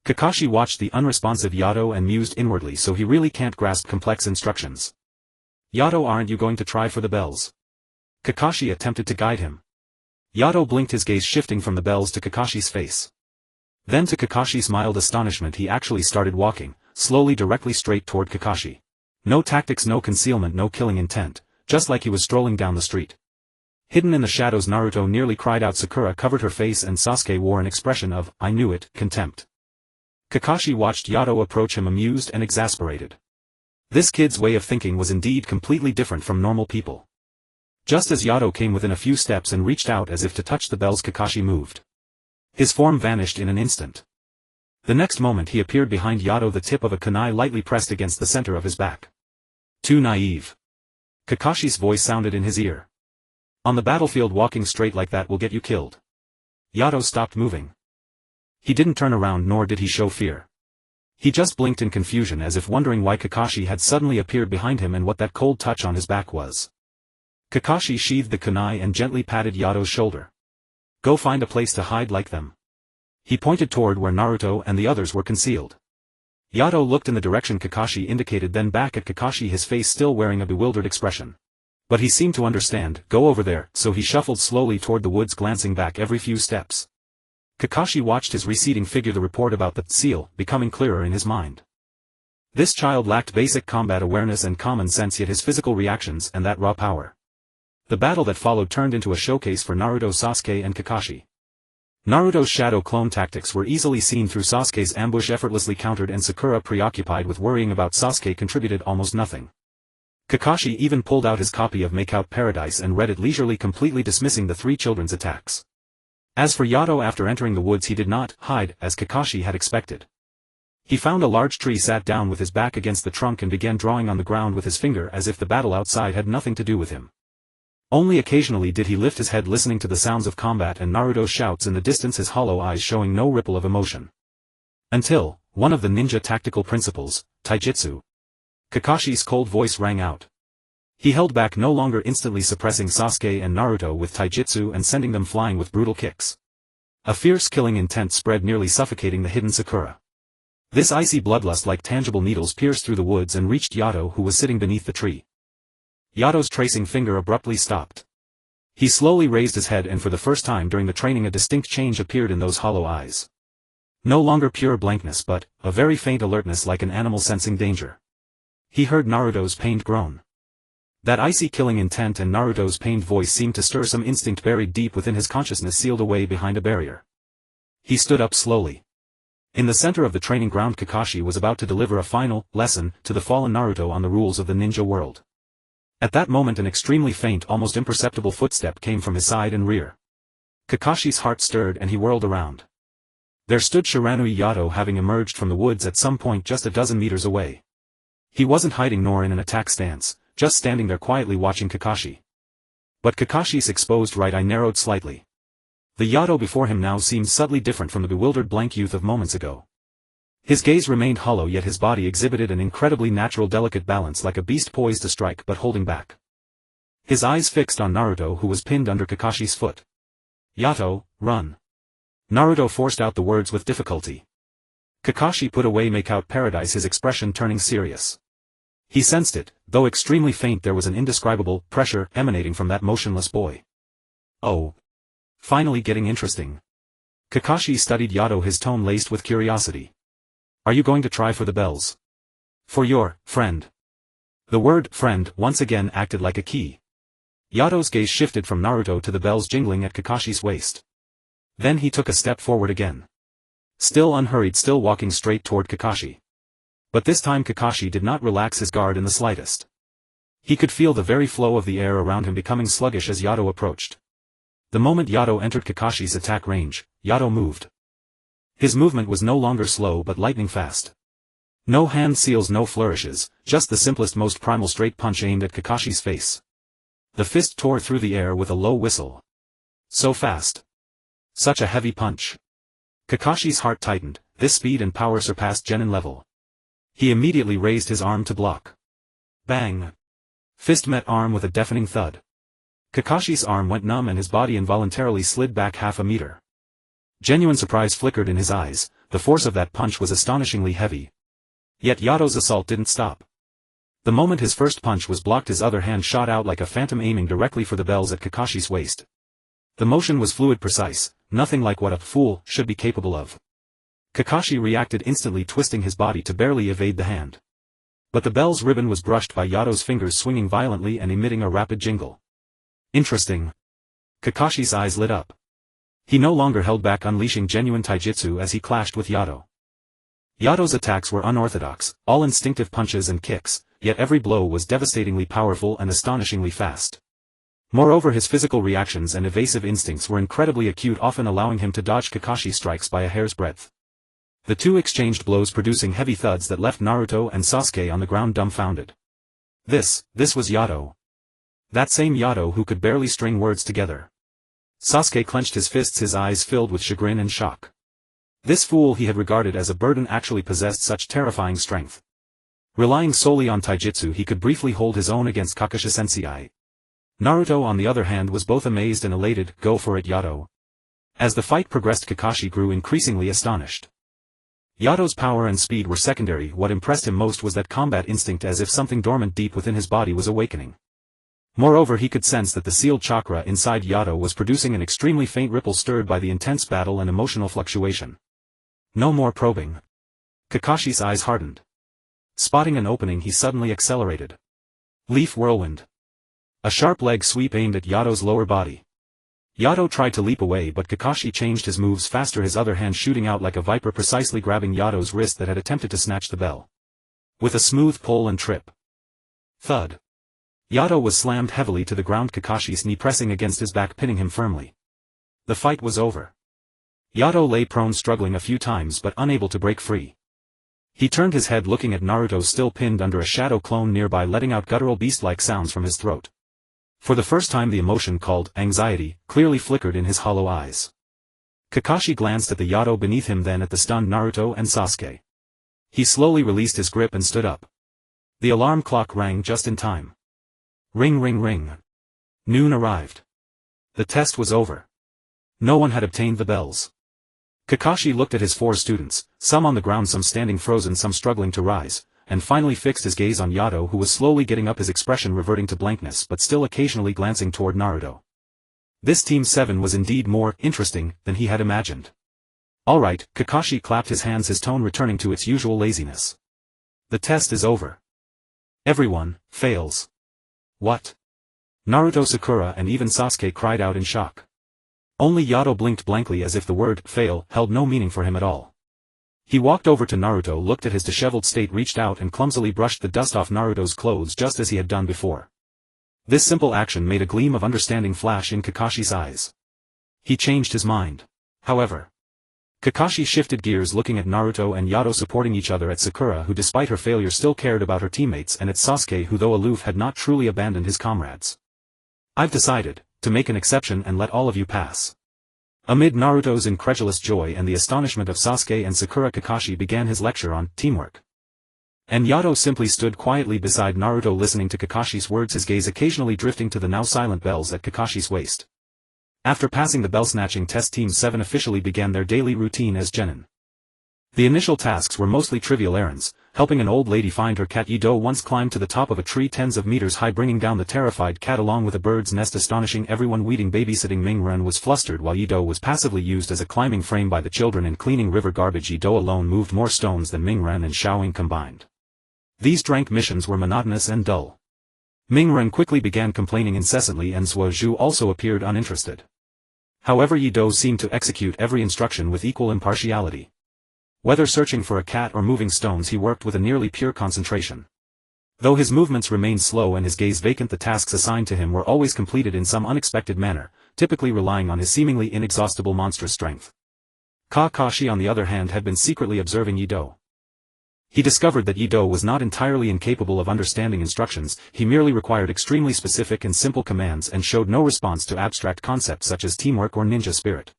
Kakashi watched the unresponsive Yato and mused inwardly, so he really can't grasp complex instructions. Yato, aren't you going to try for the bells? Kakashi attempted to guide him. Yato blinked, his gaze shifting from the bells to Kakashi's face. Then to Kakashi's mild astonishment he actually started walking, slowly directly straight toward Kakashi. No tactics, no concealment, no killing intent, just like he was strolling down the street. Hidden in the shadows, Naruto nearly cried out. Sakura covered her face and Sasuke wore an expression of, I knew it, contempt. Kakashi watched Yato approach him, amused and exasperated. This kid's way of thinking was indeed completely different from normal people. Just as Yato came within a few steps and reached out as if to touch the bells, Kakashi moved. His form vanished in an instant. The next moment he appeared behind Yato, the tip of a kunai lightly pressed against the center of his back. Too naive. Kakashi's voice sounded in his ear. On the battlefield, walking straight like that will get you killed. Yato stopped moving. He didn't turn around, nor did he show fear. He just blinked in confusion as if wondering why Kakashi had suddenly appeared behind him and what that cold touch on his back was. Kakashi sheathed the kunai and gently patted Yato's shoulder. Go find a place to hide like them. He pointed toward where Naruto and the others were concealed. Yato looked in the direction Kakashi indicated, then back at Kakashi, his face still wearing a bewildered expression. But he seemed to understand. Go over there, so he shuffled slowly toward the woods, glancing back every few steps. Kakashi watched his receding figure, the report about the seal becoming clearer in his mind. This child lacked basic combat awareness and common sense, yet his physical reactions and that raw power. The battle that followed turned into a showcase for Naruto, Sasuke and Kakashi. Naruto's shadow clone tactics were easily seen through Sasuke's ambush, effortlessly countered, and Sakura, preoccupied with worrying about Sasuke, contributed almost nothing. Kakashi even pulled out his copy of Make Out Paradise and read it leisurely, completely dismissing the three children's attacks. As for Yato, after entering the woods he did not hide, as Kakashi had expected. He found a large tree, sat down with his back against the trunk and began drawing on the ground with his finger, as if the battle outside had nothing to do with him. Only occasionally did he lift his head, listening to the sounds of combat and Naruto's shouts in the distance, his hollow eyes showing no ripple of emotion. Until, one of the ninja tactical principles, taijutsu. Kakashi's cold voice rang out. He held back no longer, instantly suppressing Sasuke and Naruto with taijutsu and sending them flying with brutal kicks. A fierce killing intent spread, nearly suffocating the hidden Sakura. This icy bloodlust like tangible needles pierced through the woods and reached Yato, who was sitting beneath the tree. Yato's tracing finger abruptly stopped. He slowly raised his head, and for the first time during the training a distinct change appeared in those hollow eyes. No longer pure blankness, but a very faint alertness, like an animal sensing danger. He heard Naruto's pained groan. That icy killing intent and Naruto's pained voice seemed to stir some instinct buried deep within his consciousness, sealed away behind a barrier. He stood up slowly. In the center of the training ground, Kakashi was about to deliver a final lesson to the fallen Naruto on the rules of the ninja world. At that moment an extremely faint, almost imperceptible footstep came from his side and rear. Kakashi's heart stirred and he whirled around. There stood Shiranui Yato, having emerged from the woods at some point just a dozen meters away. He wasn't hiding nor in an attack stance, just standing there quietly watching Kakashi. But Kakashi's exposed right eye narrowed slightly. The Yato before him now seemed subtly different from the bewildered blank youth of moments ago. His gaze remained hollow, yet his body exhibited an incredibly natural, delicate balance, like a beast poised to strike but holding back. His eyes fixed on Naruto, who was pinned under Kakashi's foot. Yato, run. Naruto forced out the words with difficulty. Kakashi put away Make Out Paradise, his expression turning serious. He sensed it, though extremely faint. There was an indescribable pressure emanating from that motionless boy. Oh. Finally getting interesting. Kakashi studied Yato, his tone laced with curiosity. Are you going to try for the bells? For your friend. The word friend once again acted like a key. Yato's gaze shifted from Naruto to the bells jingling at Kakashi's waist. Then he took a step forward again. Still unhurried, still walking straight toward Kakashi. But this time Kakashi did not relax his guard in the slightest. He could feel the very flow of the air around him becoming sluggish as Yato approached. The moment Yato entered Kakashi's attack range, Yato moved. His movement was no longer slow but lightning fast. No hand seals, no flourishes, just the simplest, most primal straight punch aimed at Kakashi's face. The fist tore through the air with a low whistle. So fast. Such a heavy punch. Kakashi's heart tightened. This speed and power surpassed genin level. He immediately raised his arm to block. Bang. Fist met arm with a deafening thud. Kakashi's arm went numb and his body involuntarily slid back half a meter. Genuine surprise flickered in his eyes. The force of that punch was astonishingly heavy. Yet Yato's assault didn't stop. The moment his first punch was blocked, his other hand shot out like a phantom, aiming directly for the bells at Kakashi's waist. The motion was fluid, precise, nothing like what a fool should be capable of. Kakashi reacted instantly, twisting his body to barely evade the hand. But the bell's ribbon was brushed by Yato's fingers, swinging violently and emitting a rapid jingle. Interesting. Kakashi's eyes lit up. He no longer held back, unleashing genuine taijutsu as he clashed with Yato. Yato's attacks were unorthodox, all instinctive punches and kicks, yet every blow was devastatingly powerful and astonishingly fast. Moreover, his physical reactions and evasive instincts were incredibly acute, often allowing him to dodge Kakashi's strikes by a hair's breadth. The two exchanged blows, producing heavy thuds that left Naruto and Sasuke on the ground dumbfounded. This was Yato. That same Yato who could barely string words together. Sasuke clenched his fists, his eyes filled with chagrin and shock. This fool he had regarded as a burden actually possessed such terrifying strength. Relying solely on taijutsu, he could briefly hold his own against Kakashi Sensei. Naruto on the other hand was both amazed and elated. Go for it, Yato. As the fight progressed, Kakashi grew increasingly astonished. Yato's power and speed were secondary. What impressed him most was that combat instinct, as if something dormant deep within his body was awakening. Moreover, he could sense that the sealed chakra inside Yato was producing an extremely faint ripple stirred by the intense battle and emotional fluctuation. No more probing. Kakashi's eyes hardened. Spotting an opening, he suddenly accelerated. Leaf whirlwind. A sharp leg sweep aimed at Yato's lower body. Yato tried to leap away, but Kakashi changed his moves faster, his other hand shooting out like a viper, precisely grabbing Yato's wrist that had attempted to snatch the bell. With a smooth pull and trip. Thud. Yato was slammed heavily to the ground, Kakashi's knee pressing against his back, pinning him firmly. The fight was over. Yato lay prone, struggling a few times but unable to break free. He turned his head, looking at Naruto still pinned under a shadow clone nearby, letting out guttural beast-like sounds from his throat. For the first time the emotion called anxiety clearly flickered in his hollow eyes. Kakashi glanced at the Yato beneath him, then at the stunned Naruto and Sasuke. He slowly released his grip and stood up. The alarm clock rang just in time. Ring ring ring. Noon arrived. The test was over. No one had obtained the bells. Kakashi looked at his 4 students, some on the ground, some standing frozen, some struggling to rise, and finally fixed his gaze on Yato, who was slowly getting up, his expression reverting to blankness but still occasionally glancing toward Naruto. This Team 7 was indeed more interesting than he had imagined. Alright, Kakashi clapped his hands, his tone returning to its usual laziness. The test is over. Everyone fails. What? Naruto, Sakura and even Sasuke cried out in shock. Only Yato blinked blankly, as if the word fail held no meaning for him at all. He walked over to Naruto, looked at his disheveled state, reached out and clumsily brushed the dust off Naruto's clothes just as he had done before. This simple action made a gleam of understanding flash in Kakashi's eyes. He changed his mind. However, Kakashi shifted gears, looking at Naruto and Yato supporting each other, at Sakura, who despite her failure still cared about her teammates, and at Sasuke, who though aloof had not truly abandoned his comrades. I've decided to make an exception and let all of you pass. Amid Naruto's incredulous joy and the astonishment of Sasuke and Sakura, Kakashi began his lecture on teamwork. And Yato simply stood quietly beside Naruto, listening to Kakashi's words, his gaze occasionally drifting to the now silent bells at Kakashi's waist. After passing the bell-snatching test, Team 7 officially began their daily routine as genin. The initial tasks were mostly trivial errands, helping an old lady find her cat. Yido once climbed to the top of a tree tens of meters high, bringing down the terrified cat along with a bird's nest, astonishing everyone. Weeding babysitting Mingren was flustered while Yido was passively used as a climbing frame by the children, and cleaning river garbage. Yido alone moved more stones than Mingren and Xiaoying combined. These drank missions were monotonous and dull. Mingren quickly began complaining incessantly, and Suozhu also appeared uninterested. However, Yido seemed to execute every instruction with equal impartiality. Whether searching for a cat or moving stones, he worked with a nearly pure concentration. Though his movements remained slow and his gaze vacant, the tasks assigned to him were always completed in some unexpected manner, typically relying on his seemingly inexhaustible monstrous strength. Kakashi, on the other hand, had been secretly observing Yido. He discovered that Yido was not entirely incapable of understanding instructions, he merely required extremely specific and simple commands and showed no response to abstract concepts such as teamwork or ninja spirit.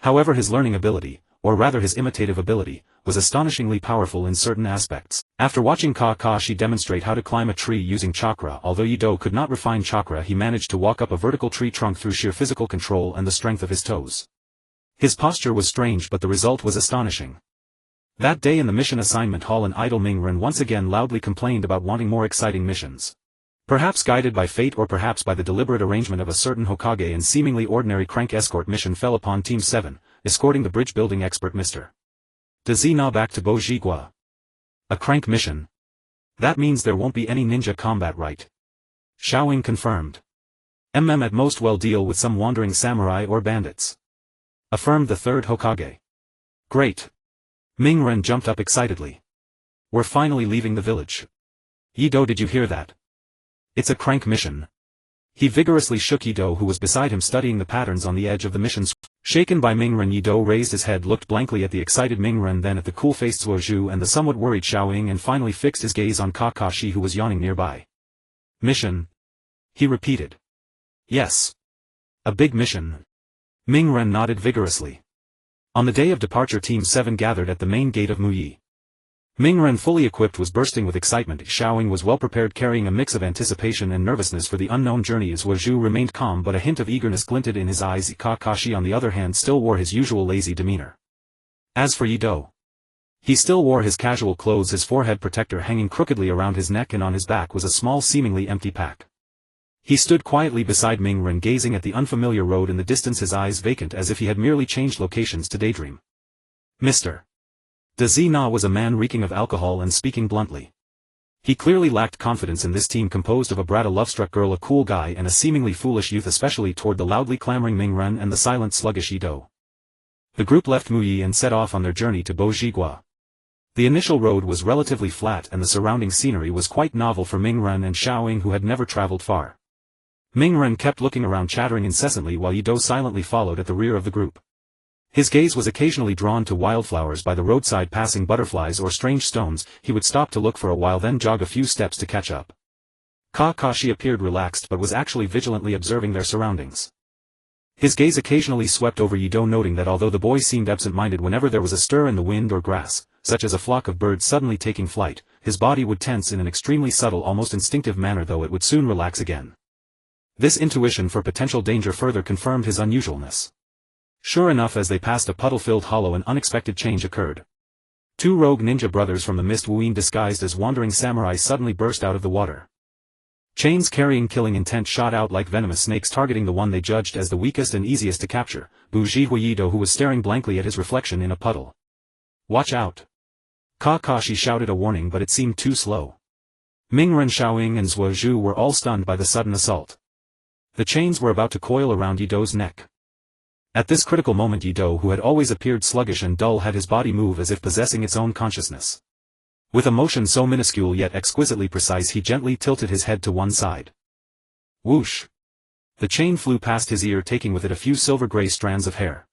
However, his learning ability, or rather his imitative ability, was astonishingly powerful in certain aspects. After watching Kakashi demonstrate how to climb a tree using chakra, although Yido could not refine chakra, he managed to walk up a vertical tree trunk through sheer physical control and the strength of his toes. His posture was strange, but the result was astonishing. That day in the mission assignment hall, an idle Mingren once again loudly complained about wanting more exciting missions. Perhaps guided by fate, or perhaps by the deliberate arrangement of a certain Hokage, and seemingly ordinary crank escort mission fell upon Team 7, escorting the bridge-building expert Mr. Dazina back to Bojigua. A crank mission? That means there won't be any ninja combat, right? Xiaoying confirmed. At most we'll deal with some wandering samurai or bandits. Affirmed the third Hokage. Great. Mingren jumped up excitedly. We're finally leaving the village. Yido, did you hear that? It's a crank mission. He vigorously shook Yido, who was beside him studying the patterns on the edge of the mission. Shaken by Mingren, Yido raised his head, looked blankly at the excited Mingren, then at the cool-faced Suozhu and the somewhat worried Xiaoying, and finally fixed his gaze on Kakashi, who was yawning nearby. Mission? He repeated. Yes. A big mission. Mingren nodded vigorously. On the day of departure, Team 7 gathered at the main gate of Muyi. Ming-ren fully equipped was bursting with excitement. Xiaoying was well prepared, carrying a mix of anticipation and nervousness for the unknown journey. Zhuozhu remained calm, but a hint of eagerness glinted in his eyes. Kakashi on the other hand still wore his usual lazy demeanor. As for Yido, he still wore his casual clothes, his forehead protector hanging crookedly around his neck, and on his back was a small seemingly empty pack. He stood quietly beside Ming-ren, gazing at the unfamiliar road in the distance, his eyes vacant as if he had merely changed locations to daydream. Mr. Dazina was a man reeking of alcohol and speaking bluntly. He clearly lacked confidence in this team composed of a brat, a love-struck girl, a cool guy, and a seemingly foolish youth, especially toward the loudly clamoring Ming-ren and the silent sluggish Yido. The group left Muyi and set off on their journey to Bojigua. The initial road was relatively flat and the surrounding scenery was quite novel for Ming-ren and Xiaoying, who had never traveled far. Ming-ren kept looking around, chattering incessantly, while Yido silently followed at the rear of the group. His gaze was occasionally drawn to wildflowers by the roadside, passing butterflies or strange stones. He would stop to look for a while, then jog a few steps to catch up. Kakashi appeared relaxed but was actually vigilantly observing their surroundings. His gaze occasionally swept over Yido, noting that although the boy seemed absent-minded whenever there was a stir in the wind or grass, such as a flock of birds suddenly taking flight, his body would tense in an extremely subtle, almost instinctive manner, though it would soon relax again. This intuition for potential danger further confirmed his unusualness. Sure enough, as they passed a puddle-filled hollow, an unexpected change occurred. Two rogue ninja brothers from the mist, Wuin disguised as wandering samurai, suddenly burst out of the water. Chains carrying killing intent shot out like venomous snakes, targeting the one they judged as the weakest and easiest to capture, Bujihua Yido, who was staring blankly at his reflection in a puddle. "Watch out!" Kakashi shouted a warning, but it seemed too slow. Ming-ren, Xiaoying and Zhuozhu were all stunned by the sudden assault. The chains were about to coil around Yido's neck. At this critical moment, Yido, who had always appeared sluggish and dull, had his body move as if possessing its own consciousness. With a motion so minuscule yet exquisitely precise, he gently tilted his head to one side. Whoosh! The chain flew past his ear, taking with it a few silver-gray strands of hair.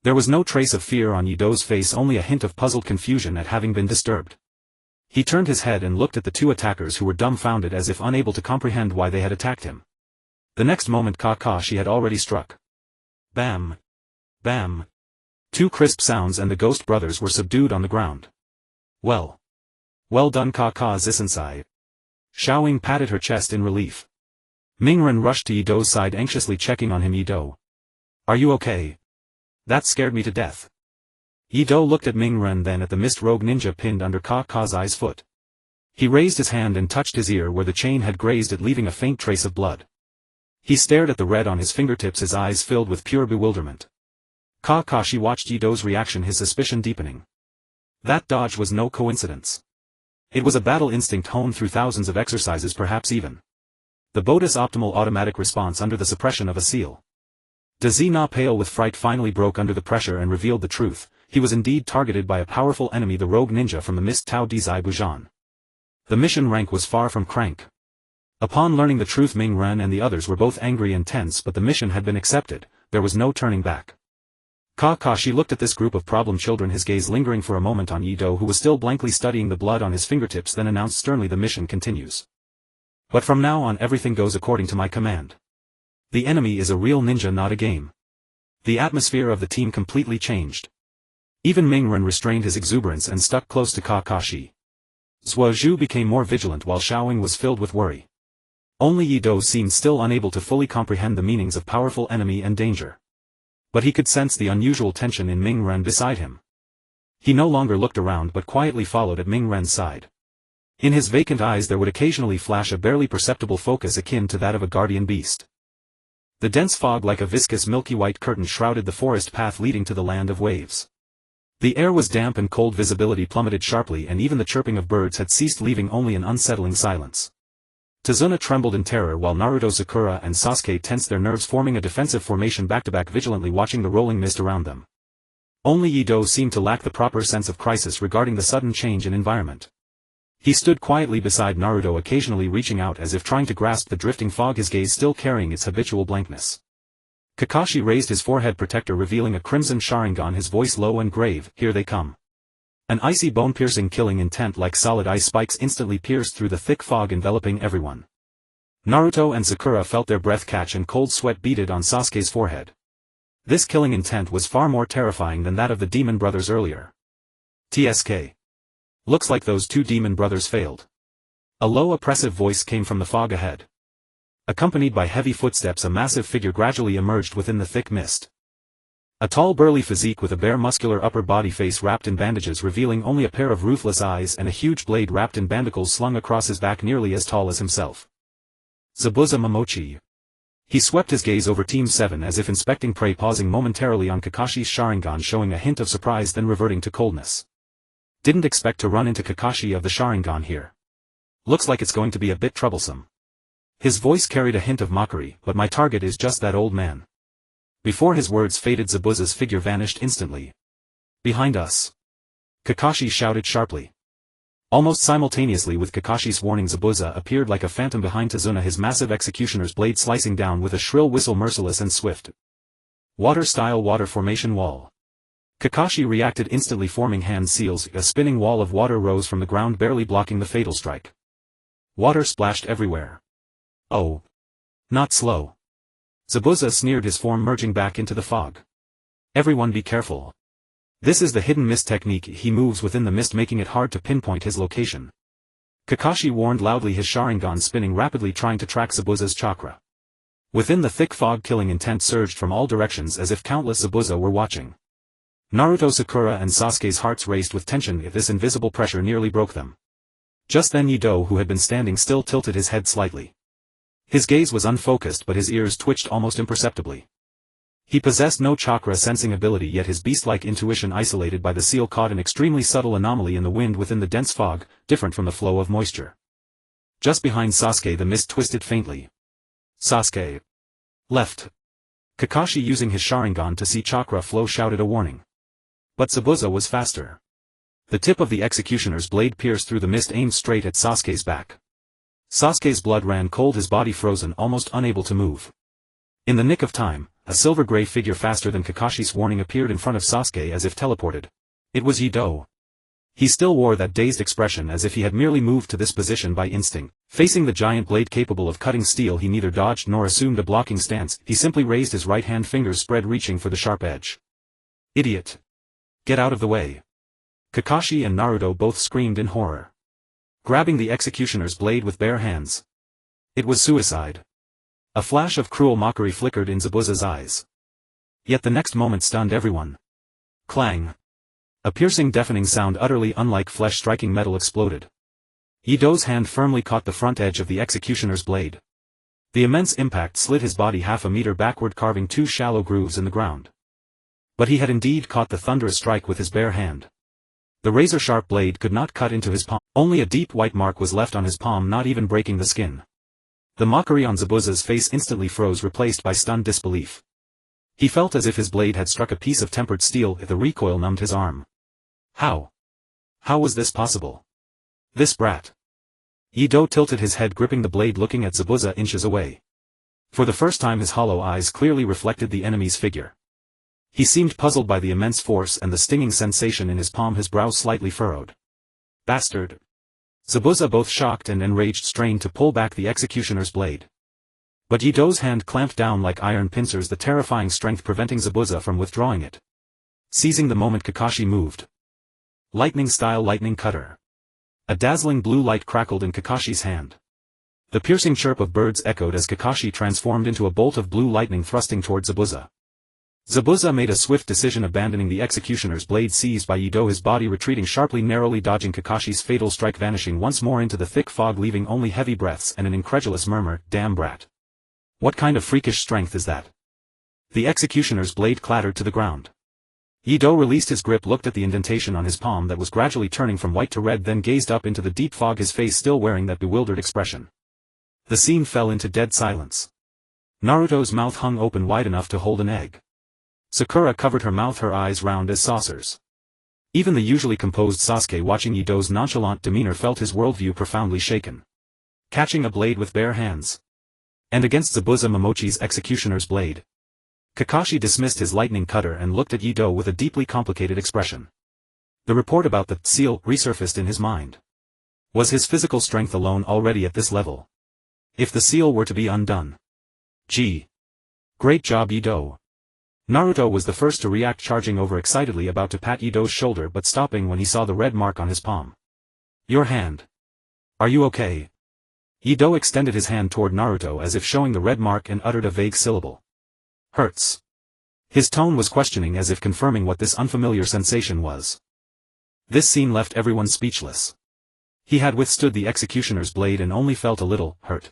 There was no trace of fear on Yido's face, only a hint of puzzled confusion at having been disturbed. He turned his head and looked at the two attackers, who were dumbfounded as if unable to comprehend why they had attacked him. The next moment Kakashi had already struck. Bam! Bam! Two crisp sounds and the ghost brothers were subdued on the ground. Well done, Kakashi-sensei. Xiaoying patted her chest in relief. Ming-ren rushed to Yido's side, anxiously checking on him. Yido, are you okay? That scared me to death. Yido looked at Ming-ren, then at the mist rogue ninja pinned under Kakashi's foot. He raised his hand and touched his ear where the chain had grazed it, leaving a faint trace of blood. He stared at the red on his fingertips, his eyes filled with pure bewilderment. Kakashi watched Yido's reaction, his suspicion deepening. That dodge was no coincidence. It was a battle instinct honed through thousands of exercises, perhaps even the Boda's optimal automatic response under the suppression of a seal. Dazina, pale with fright, finally broke under the pressure and revealed the truth. He was indeed targeted by a powerful enemy, the rogue ninja from the mist, Tao Dizai Bujan. The mission rank was far from crank. Upon learning the truth, Ming-ren and the others were both angry and tense, but the mission had been accepted, there was no turning back. Kakashi looked at this group of problem children, his gaze lingering for a moment on Yido, who was still blankly studying the blood on his fingertips, then announced sternly, "The mission continues. But from now on everything goes according to my command. The enemy is a real ninja, not a game." The atmosphere of the team completely changed. Even Ming-ren restrained his exuberance and stuck close to Kakashi. Zhuozhu became more vigilant while Xiaoying was filled with worry. Only Yido seemed still unable to fully comprehend the meanings of powerful enemy and danger. But he could sense the unusual tension in Ming-ren beside him. He no longer looked around but quietly followed at Ming-ren's side. In his vacant eyes there would occasionally flash a barely perceptible focus akin to that of a guardian beast. The dense fog, like a viscous milky white curtain, shrouded the forest path leading to the land of waves. The air was damp and cold, visibility plummeted sharply, and even the chirping of birds had ceased, leaving only an unsettling silence. Tazuna trembled in terror while Naruto, Sakura and Sasuke tensed their nerves, forming a defensive formation back-to-back, vigilantly watching the rolling mist around them. Only Yido seemed to lack the proper sense of crisis regarding the sudden change in environment. He stood quietly beside Naruto, occasionally reaching out as if trying to grasp the drifting fog, his gaze still carrying its habitual blankness. Kakashi raised his forehead protector, revealing a crimson Sharingan, his voice low and grave. "Here they come." An icy, bone-piercing killing intent like solid ice spikes instantly pierced through the thick fog enveloping everyone. Naruto and Sakura felt their breath catch and cold sweat beaded on Sasuke's forehead. This killing intent was far more terrifying than that of the demon brothers earlier. TSK. Looks like those two demon brothers failed. A low oppressive voice came from the fog ahead. Accompanied by heavy footsteps, a massive figure gradually emerged within the thick mist. A tall burly physique with a bare muscular upper body, face wrapped in bandages revealing only a pair of ruthless eyes, and a huge blade wrapped in bandacles slung across his back, nearly as tall as himself. Zabuza Momochi. He swept his gaze over Team 7 as if inspecting prey, pausing momentarily on Kakashi's Sharingan, showing a hint of surprise then reverting to coldness. Didn't expect to run into Kakashi of the Sharingan here. Looks like it's going to be a bit troublesome. His voice carried a hint of mockery, but my target is just that old man. Before his words faded, Zabuza's figure vanished instantly. Behind us! Kakashi shouted sharply. Almost simultaneously with Kakashi's warning, Zabuza appeared like a phantom behind Tazuna, his massive executioner's blade slicing down with a shrill whistle, merciless and swift. Water-style water formation wall. Kakashi reacted instantly, forming hand seals. A spinning wall of water rose from the ground, barely blocking the fatal strike. Water splashed everywhere. Oh! Not slow. Zabuza sneered, his form merging back into the fog. Everyone be careful. This is the hidden mist technique. He moves within the mist, making it hard to pinpoint his location. Kakashi warned loudly, his Sharingan spinning rapidly, trying to track Zabuza's chakra. Within the thick fog, killing intent surged from all directions as if countless Zabuza were watching. Naruto, Sakura and Sasuke's hearts raced with tension. If this invisible pressure nearly broke them. Just then Yido, who had been standing still, tilted his head slightly. His gaze was unfocused, but his ears twitched almost imperceptibly. He possessed no chakra sensing ability, yet his beast-like intuition isolated by the seal caught an extremely subtle anomaly in the wind within the dense fog, different from the flow of moisture. Just behind Sasuke, the mist twisted faintly. Sasuke. Left. Kakashi, using his Sharingan to see chakra flow, shouted a warning. But Zabuza was faster. The tip of the executioner's blade pierced through the mist, aimed straight at Sasuke's back. Sasuke's blood ran cold, his body frozen, almost unable to move. In the nick of time, a silver-gray figure faster than Kakashi's warning appeared in front of Sasuke as if teleported. It was Yido. He still wore that dazed expression, as if he had merely moved to this position by instinct. Facing the giant blade capable of cutting steel, he neither dodged nor assumed a blocking stance. He simply raised his right hand, fingers spread, reaching for the sharp edge. Idiot! Get out of the way! Kakashi and Naruto both screamed in horror. Grabbing the executioner's blade with bare hands. It was suicide. A flash of cruel mockery flickered in Zabuza's eyes. Yet the next moment stunned everyone. Clang! A piercing, deafening sound utterly unlike flesh striking metal exploded. Yido's hand firmly caught the front edge of the executioner's blade. The immense impact slid his body half a meter backward, carving two shallow grooves in the ground. But he had indeed caught the thunderous strike with his bare hand. The razor-sharp blade could not cut into his palm. Only a deep white mark was left on his palm, not even breaking the skin. The mockery on Zabuza's face instantly froze, replaced by stunned disbelief. He felt as if his blade had struck a piece of tempered steel. The recoil numbed his arm. How? How was this possible? This brat. Yido tilted his head, gripping the blade, looking at Zabuza inches away. For the first time his hollow eyes clearly reflected the enemy's figure. He seemed puzzled by the immense force and the stinging sensation in his palm, his brow slightly furrowed. Bastard! Zabuza, both shocked and enraged, strained to pull back the executioner's blade. But Yido's hand clamped down like iron pincers, the terrifying strength preventing Zabuza from withdrawing it. Seizing the moment, Kakashi moved. Lightning-style lightning cutter. A dazzling blue light crackled in Kakashi's hand. The piercing chirp of birds echoed as Kakashi transformed into a bolt of blue lightning, thrusting toward Zabuza. Zabuza made a swift decision, abandoning the executioner's blade seized by Yido, his body retreating sharply, narrowly dodging Kakashi's fatal strike, vanishing once more into the thick fog, leaving only heavy breaths and an incredulous murmur. Damn brat. What kind of freakish strength is that? The executioner's blade clattered to the ground. Yido released his grip, looked at the indentation on his palm that was gradually turning from white to red, then gazed up into the deep fog, his face still wearing that bewildered expression. The scene fell into dead silence. Naruto's mouth hung open wide enough to hold an egg. Sakura covered her mouth, her eyes round as saucers. Even the usually composed Sasuke, watching Yido's nonchalant demeanor, felt his worldview profoundly shaken. Catching a blade with bare hands. And against Zabuza Momochi's executioner's blade. Kakashi dismissed his lightning cutter and looked at Yido with a deeply complicated expression. The report about the seal resurfaced in his mind. Was his physical strength alone already at this level? If the seal were to be undone. Gee. Great job, Yido. Naruto was the first to react, charging over excitedly, about to pat Yido's shoulder, but stopping when he saw the red mark on his palm. Your hand. Are you okay? Yido extended his hand toward Naruto as if showing the red mark and uttered a vague syllable. Hurts. His tone was questioning as if confirming what this unfamiliar sensation was. This scene left everyone speechless. He had withstood the executioner's blade and only felt a little hurt.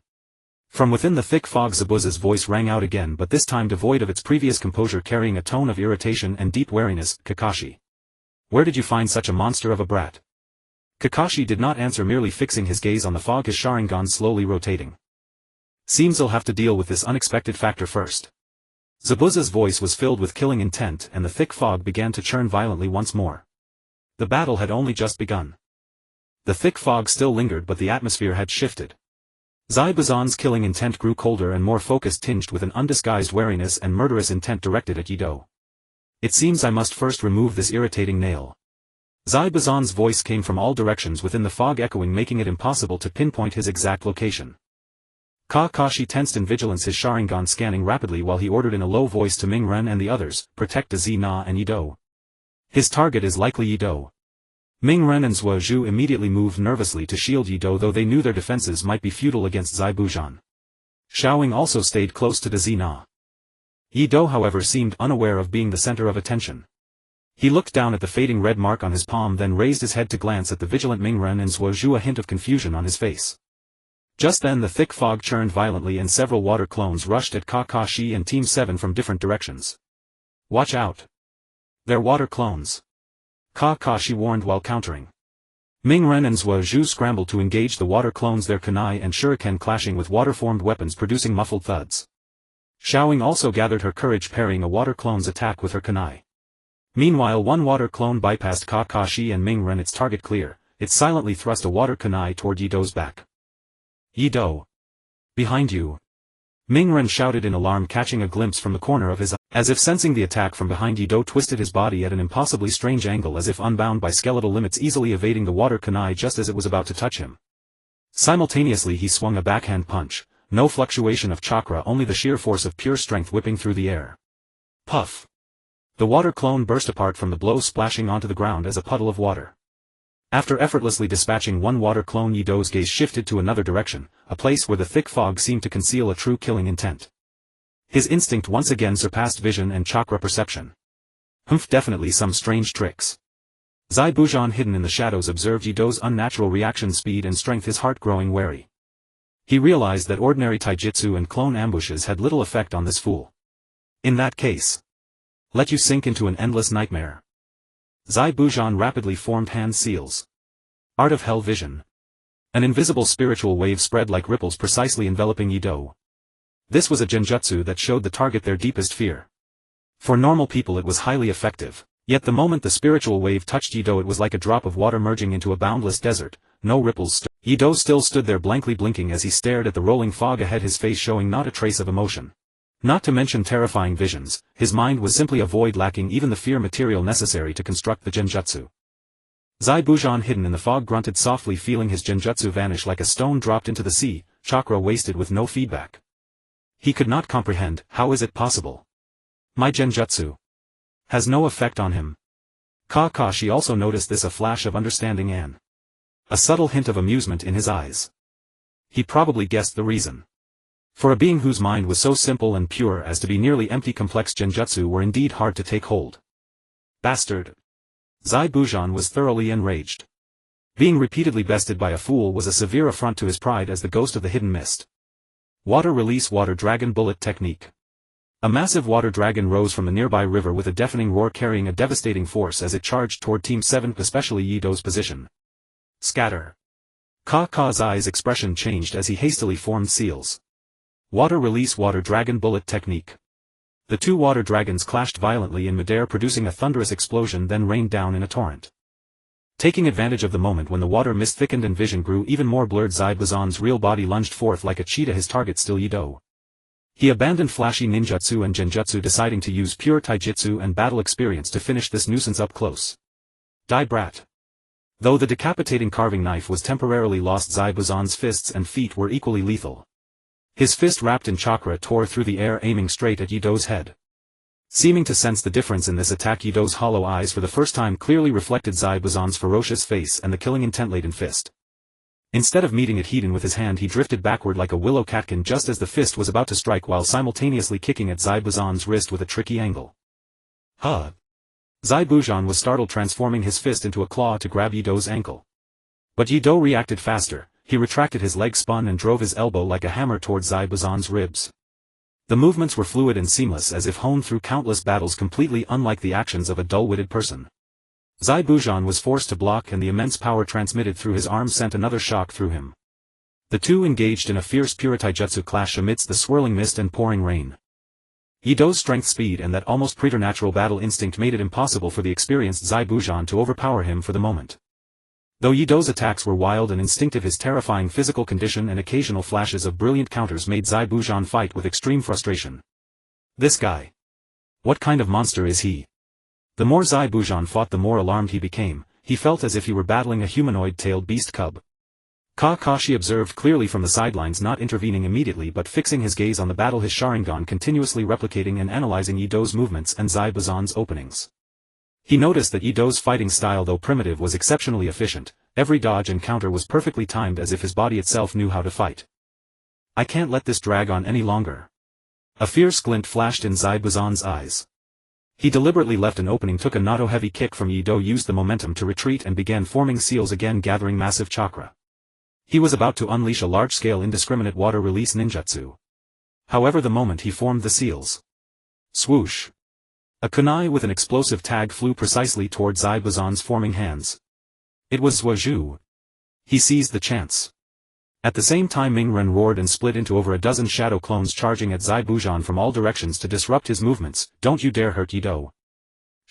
From within the thick fog Zabuza's voice rang out again, but this time devoid of its previous composure, carrying a tone of irritation and deep wariness. Kakashi. Where did you find such a monster of a brat? Kakashi did not answer, merely fixing his gaze on the fog, his Sharingan slowly rotating. Seems I'll have to deal with this unexpected factor first. Zabuza's voice was filled with killing intent, and the thick fog began to churn violently once more. The battle had only just begun. The thick fog still lingered, but the atmosphere had shifted. Zabuzan's killing intent grew colder and more focused, tinged with an undisguised wariness and murderous intent directed at Yido. It seems I must first remove this irritating nail. Zabuzan's voice came from all directions within the fog, echoing, making it impossible to pinpoint his exact location. Kakashi tensed in vigilance, his Sharingan scanning rapidly while he ordered in a low voice to Ming Ren and the others, protect Azina and Yido. His target is likely Yido. Ming Ren and Zhuozhu immediately moved nervously to shield Yido, though they knew their defenses might be futile against Zabuza. Xiaoying also stayed close to Azina. Yido, however, seemed unaware of being the center of attention. He looked down at the fading red mark on his palm, then raised his head to glance at the vigilant Ming Ren and Zhuozhu, a hint of confusion on his face. Just then the thick fog churned violently and several water clones rushed at Kakashi and Team 7 from different directions. Watch out! They're water clones. Kakashi warned while countering. Ming Ren and Zhuozhu scrambled to engage the water clones, their kunai and shuriken clashing with water-formed weapons, producing muffled thuds. Xiaoying also gathered her courage, parrying a water clone's attack with her kunai. Meanwhile, one water clone bypassed Kakashi and Ming Ren, its target clear. It silently thrust a water kunai toward Yido's back. Yido! Behind you! Ming Ren shouted in alarm, catching a glimpse from the corner of his eye. As if sensing the attack from behind, Yido twisted his body at an impossibly strange angle, as if unbound by skeletal limits, easily evading the water kunai just as it was about to touch him. Simultaneously he swung a backhand punch, no fluctuation of chakra, only the sheer force of pure strength whipping through the air. Puff! The water clone burst apart from the blow, splashing onto the ground as a puddle of water. After effortlessly dispatching one water clone, Yido's gaze shifted to another direction, a place where the thick fog seemed to conceal a true killing intent. His instinct once again surpassed vision and chakra perception. Definitely some strange tricks. Zabuza, hidden in the shadows, observed Yido's unnatural reaction speed and strength, his heart growing wary. He realized that ordinary taijutsu and clone ambushes had little effect on this fool. In that case, let you sink into an endless nightmare. Zabuza rapidly formed hand seals. Art of Hell Vision. An invisible spiritual wave spread like ripples, precisely enveloping Yido. This was a genjutsu that showed the target their deepest fear. For normal people it was highly effective, yet the moment the spiritual wave touched Yido, it was like a drop of water merging into a boundless desert. No ripples stirred. Yido still stood there, blankly blinking as he stared at the rolling fog ahead, his face showing not a trace of emotion. Not to mention terrifying visions, his mind was simply a void, lacking even the fear material necessary to construct the genjutsu. Zabuza, hidden in the fog, grunted softly, feeling his genjutsu vanish like a stone dropped into the sea, chakra wasted with no feedback. He could not comprehend. How is it possible? My genjutsu has no effect on him. Kakashi also noticed this, a flash of understanding and a subtle hint of amusement in his eyes. He probably guessed the reason. For a being whose mind was so simple and pure as to be nearly empty, complex genjutsu were indeed hard to take hold. Bastard! Zabuza was thoroughly enraged. Being repeatedly bested by a fool was a severe affront to his pride as the ghost of the hidden mist. Water Release Water Dragon Bullet Technique. A massive water dragon rose from a nearby river with a deafening roar, carrying a devastating force as it charged toward Team 7, especially Yido's position. Scatter! Kaka's expression changed as he hastily formed seals. Water Release Water Dragon Bullet Technique. The two water dragons clashed violently in midair, producing a thunderous explosion, then rained down in a torrent. Taking advantage of the moment when the water mist thickened and vision grew even more blurred, Zabuza's real body lunged forth like a cheetah, his target still Yido. He abandoned flashy ninjutsu and genjutsu, deciding to use pure taijutsu and battle experience to finish this nuisance up close. Die brat! Though the decapitating carving knife was temporarily lost, Zabuza's fists and feet were equally lethal. His fist wrapped in chakra tore through the air, aiming straight at Yido's head. Seeming to sense the difference in this attack, Yado's hollow eyes for the first time clearly reflected Zabuzon's ferocious face and the killing intent-laden fist. Instead of meeting it head-on with his hand, he drifted backward like a willow catkin just as the fist was about to strike, while simultaneously kicking at Zabuzon's wrist with a tricky angle. Huh! Zabuzon was startled, transforming his fist into a claw to grab Yado's ankle. But Yado reacted faster. He retracted his leg, spun and drove his elbow like a hammer towards Zabuzon's ribs. The movements were fluid and seamless, as if honed through countless battles, completely unlike the actions of a dull-witted person. Zabuzon was forced to block, and the immense power transmitted through his arm sent another shock through him. The two engaged in a fierce pure taijutsu clash amidst the swirling mist and pouring rain. Yado's strength, speed and that almost preternatural battle instinct made it impossible for the experienced Zabuzon to overpower him for the moment. Though Yado's attacks were wild and instinctive, his terrifying physical condition and occasional flashes of brilliant counters made Zabuzon fight with extreme frustration. This guy. What kind of monster is he? The more Zabuzon fought, the more alarmed he became. He felt as if he were battling a humanoid-tailed beast cub. Kakashi observed clearly from the sidelines, not intervening immediately but fixing his gaze on the battle, his Sharingan continuously replicating and analyzing Yado's movements and Zabuzon's openings. He noticed that Yado's fighting style, though primitive, was exceptionally efficient. Every dodge and counter was perfectly timed, as if his body itself knew how to fight. I can't let this drag on any longer. A fierce glint flashed in Zabuzon's eyes. He deliberately left an opening, took a Naruto-heavy kick from Yado, used the momentum to retreat and began forming seals again, gathering massive chakra. He was about to unleash a large-scale indiscriminate water-release ninjutsu. However, the moment he formed the seals. Swoosh! A kunai with an explosive tag flew precisely toward Zabuzon's forming hands. It was Zhuozhu. He seized the chance. At the same time, Mingren roared and split into over a dozen shadow clones, charging at Zabuzon from all directions to disrupt his movements. Don't you dare hurt Yado.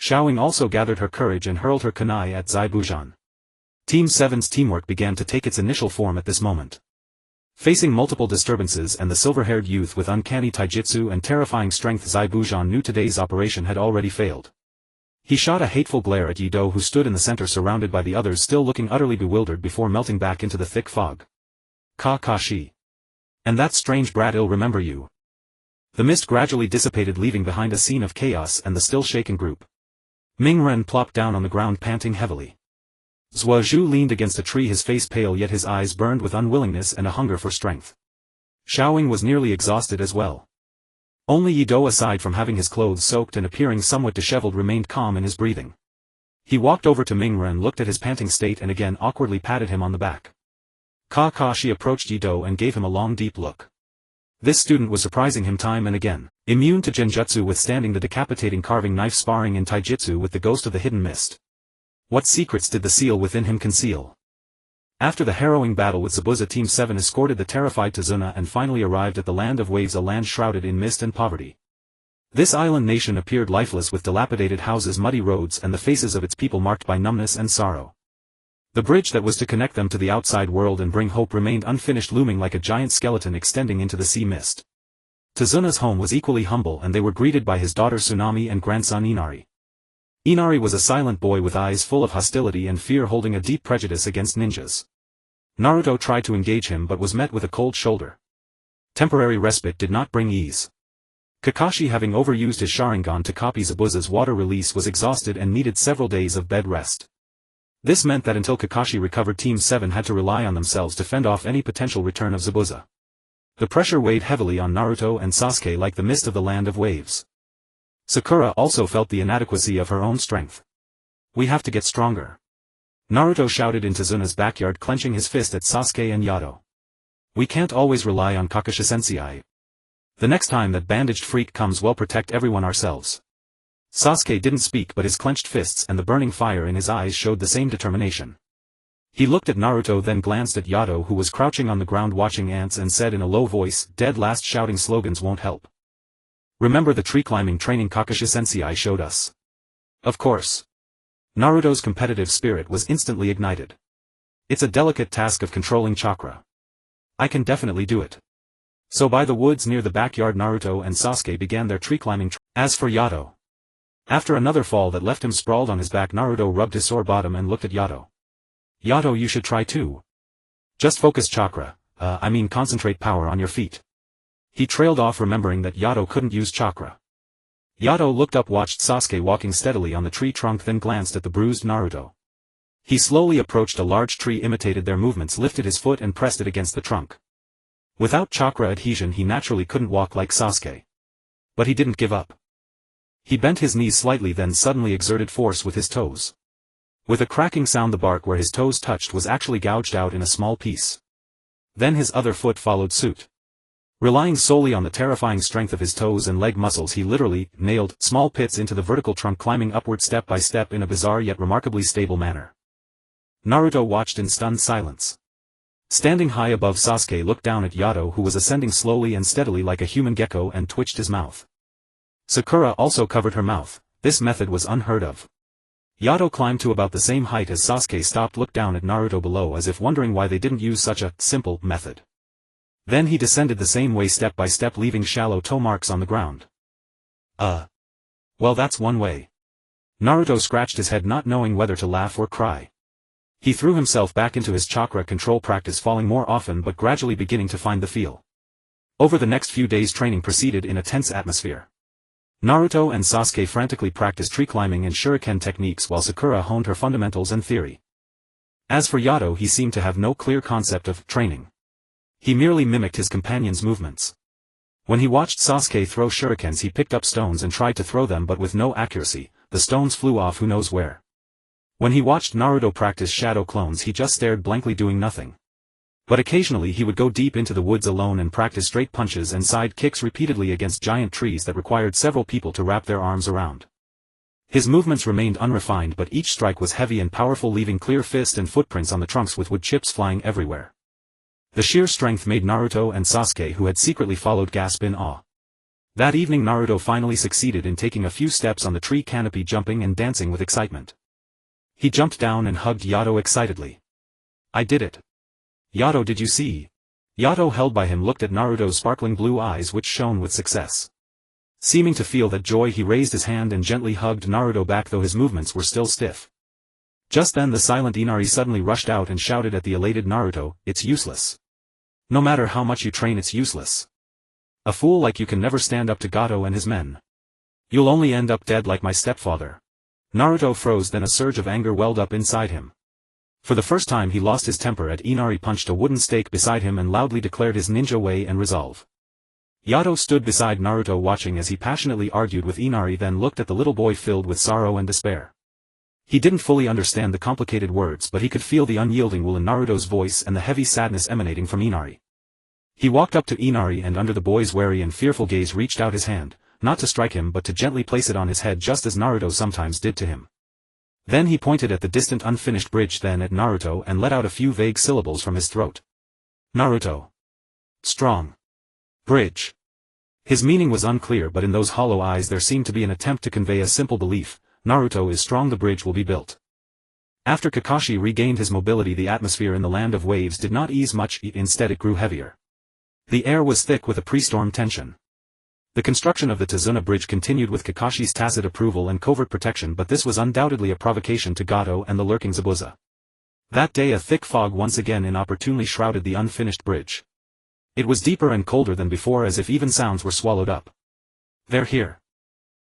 Xiaoying also gathered her courage and hurled her kunai at Zabuzon. Team 7's teamwork began to take its initial form at this moment. Facing multiple disturbances and the silver-haired youth with uncanny taijutsu and terrifying strength, Zabuzon knew today's operation had already failed. He shot a hateful glare at Yado, who stood in the center surrounded by the others, still looking utterly bewildered, before melting back into the thick fog. Kakashi. And that strange brat, I'll remember you. The mist gradually dissipated, leaving behind a scene of chaos and the still shaken group. Mingren plopped down on the ground, panting heavily. Zhuozhu leaned against a tree, his face pale, yet his eyes burned with unwillingness and a hunger for strength. Xiaoying was nearly exhausted as well. Only Yado, aside from having his clothes soaked and appearing somewhat disheveled, remained calm in his breathing. He walked over to Mingren, looked at his panting state and again awkwardly patted him on the back. Kakashi approached Yado and gave him a long deep look. This student was surprising him time and again, immune to genjutsu, withstanding the decapitating carving knife, sparring in taijutsu with the ghost of the hidden mist. What secrets did the seal within him conceal? After the harrowing battle with Zabuza, Team 7 escorted the terrified Tazuna and finally arrived at the Land of Waves, a land shrouded in mist and poverty. This island nation appeared lifeless, with dilapidated houses, muddy roads and the faces of its people marked by numbness and sorrow. The bridge that was to connect them to the outside world and bring hope remained unfinished, looming like a giant skeleton extending into the sea mist. Tazuna's home was equally humble, and they were greeted by his daughter Tsunami and grandson Inari. Inari was a silent boy with eyes full of hostility and fear, holding a deep prejudice against ninjas. Naruto tried to engage him but was met with a cold shoulder. Temporary respite did not bring ease. Kakashi, having overused his Sharingan to copy Zabuza's water release, was exhausted and needed several days of bed rest. This meant that until Kakashi recovered, Team 7 had to rely on themselves to fend off any potential return of Zabuza. The pressure weighed heavily on Naruto and Sasuke like the mist of the Land of Waves. Sakura also felt the inadequacy of her own strength. We have to get stronger. Naruto shouted in Tazuna's backyard, clenching his fist at Sasuke and Yato. We can't always rely on Kakashi-sensei. The next time that bandaged freak comes, we'll protect everyone ourselves. Sasuke didn't speak, but his clenched fists and the burning fire in his eyes showed the same determination. He looked at Naruto, then glanced at Yato, who was crouching on the ground watching ants, and said in a low voice, "Dead last, shouting slogans won't help. Remember the tree climbing training Kakashi-sensei showed us?" Of course. Naruto's competitive spirit was instantly ignited. It's a delicate task of controlling chakra. I can definitely do it. So by the woods near the backyard, Naruto and Sasuke began their tree climbing. As for Yato, after another fall that left him sprawled on his back, Naruto rubbed his sore bottom and looked at Yato. Yato, you should try too. Just focus chakra, concentrate power on your feet. He trailed off, remembering that Yato couldn't use chakra. Yato looked up, watched Sasuke walking steadily on the tree trunk, then glanced at the bruised Naruto. He slowly approached a large tree, imitated their movements, lifted his foot and pressed it against the trunk. Without chakra adhesion he naturally couldn't walk like Sasuke. But he didn't give up. He bent his knees slightly, then suddenly exerted force with his toes. With a cracking sound, the bark where his toes touched was actually gouged out in a small piece. Then his other foot followed suit. Relying solely on the terrifying strength of his toes and leg muscles, he literally nailed small pits into the vertical trunk, climbing upward step by step in a bizarre yet remarkably stable manner. Naruto watched in stunned silence. Standing high above, Sasuke looked down at Yato, who was ascending slowly and steadily like a human gecko, and twitched his mouth. Sakura also covered her mouth. This method was unheard of. Yato climbed to about the same height as Sasuke, stopped, looked down at Naruto below as if wondering why they didn't use such a simple method. Then he descended the same way step by step, leaving shallow toe marks on the ground. Well, that's one way. Naruto scratched his head, not knowing whether to laugh or cry. He threw himself back into his chakra control practice, falling more often but gradually beginning to find the feel. Over the next few days, training proceeded in a tense atmosphere. Naruto and Sasuke frantically practiced tree climbing and shuriken techniques, while Sakura honed her fundamentals and theory. As for Yato, he seemed to have no clear concept of training. He merely mimicked his companion's movements. When he watched Sasuke throw shurikens, he picked up stones and tried to throw them, but with no accuracy. The stones flew off who knows where. When he watched Naruto practice shadow clones, he just stared blankly, doing nothing. But occasionally he would go deep into the woods alone and practice straight punches and side kicks repeatedly against giant trees that required several people to wrap their arms around. His movements remained unrefined, but each strike was heavy and powerful, leaving clear fist and footprints on the trunks with wood chips flying everywhere. The sheer strength made Naruto and Sasuke, who had secretly followed, gasp in awe. That evening Naruto finally succeeded in taking a few steps on the tree canopy, jumping and dancing with excitement. He jumped down and hugged Yato excitedly. "I did it. Yato, did you see?" Yato, held by him, looked at Naruto's sparkling blue eyes, which shone with success. Seeming to feel that joy, he raised his hand and gently hugged Naruto back, though his movements were still stiff. Just then the silent Inari suddenly rushed out and shouted at the elated Naruto, "It's useless. No matter how much you train, it's useless. A fool like you can never stand up to Gato and his men. You'll only end up dead like my stepfather." Naruto froze, then a surge of anger welled up inside him. For the first time he lost his temper at Inari punched a wooden stake beside him and loudly declared his ninja way and resolve. Yato stood beside Naruto watching as he passionately argued with Inari, then looked at the little boy filled with sorrow and despair. He didn't fully understand the complicated words, but he could feel the unyielding will in Naruto's voice and the heavy sadness emanating from Inari. He walked up to Inari and under the boy's wary and fearful gaze reached out his hand, not to strike him but to gently place it on his head, just as Naruto sometimes did to him. Then he pointed at the distant unfinished bridge, then at Naruto, and let out a few vague syllables from his throat. "Naruto. Strong. Bridge." His meaning was unclear, but in those hollow eyes there seemed to be an attempt to convey a simple belief: Naruto is strong, the bridge will be built. After Kakashi regained his mobility, the atmosphere in the land of waves did not ease much, instead it grew heavier. The air was thick with a pre-storm tension. The construction of the Tazuna Bridge continued with Kakashi's tacit approval and covert protection, but this was undoubtedly a provocation to Gato and the lurking Zabuza. That day a thick fog once again inopportunely shrouded the unfinished bridge. It was deeper and colder than before, as if even sounds were swallowed up. "They're here."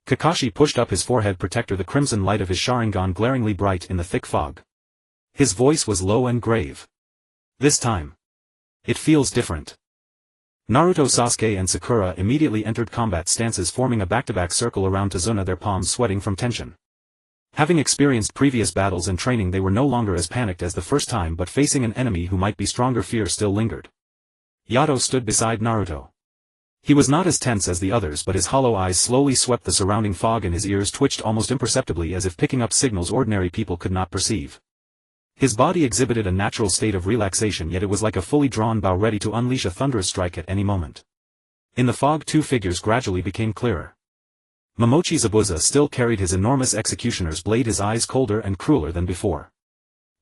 Kakashi pushed up his forehead protector, the crimson light of his Sharingan glaringly bright in the thick fog. His voice was low and grave. "This time. It feels different." Naruto, Sasuke and Sakura immediately entered combat stances, forming a back-to-back circle around Tazuna, their palms sweating from tension. Having experienced previous battles and training, they were no longer as panicked as the first time, but facing an enemy who might be stronger, fear still lingered. Yato stood beside Naruto. He was not as tense as the others, but his hollow eyes slowly swept the surrounding fog and his ears twitched almost imperceptibly, as if picking up signals ordinary people could not perceive. His body exhibited a natural state of relaxation, yet it was like a fully drawn bow ready to unleash a thunderous strike at any moment. In the fog two figures gradually became clearer. Momochi Zabuza still carried his enormous executioner's blade, his eyes colder and crueler than before.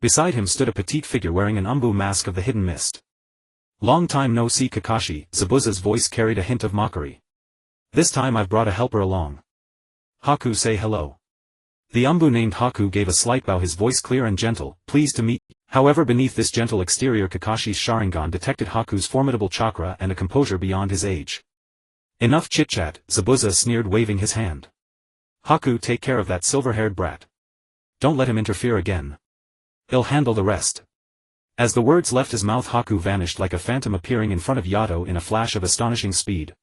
Beside him stood a petite figure wearing an umbu mask of the hidden mist. "Long time no see, Kakashi," Zabuza's voice carried a hint of mockery. "This time I've brought a helper along. Haku, say hello." The umbu named Haku gave a slight bow, his voice clear and gentle, "Pleased to meet you." However, beneath this gentle exterior Kakashi's Sharingan detected Haku's formidable chakra and a composure beyond his age. "Enough chit-chat," Zabuza sneered, waving his hand. Haku, take care of that silver-haired brat. Don't let him interfere again. He'll handle the rest. As the words left his mouth, Haku vanished like a phantom, appearing in front of Yato in a flash of astonishing speed.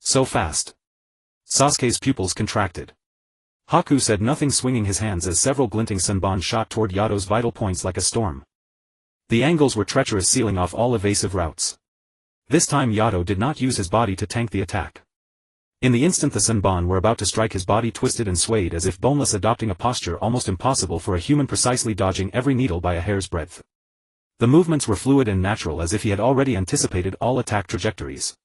So fast. Sasuke's pupils contracted. Haku said nothing, swinging his hands as several glinting senbon shot toward Yato's vital points like a storm. The angles were treacherous, sealing off all evasive routes. This time Yato did not use his body to tank the attack. In the instant the senbon were about to strike, his body twisted and swayed as if boneless, adopting a posture almost impossible for a human, precisely dodging every needle by a hair's breadth. The movements were fluid and natural, as if he had already anticipated all attack trajectories.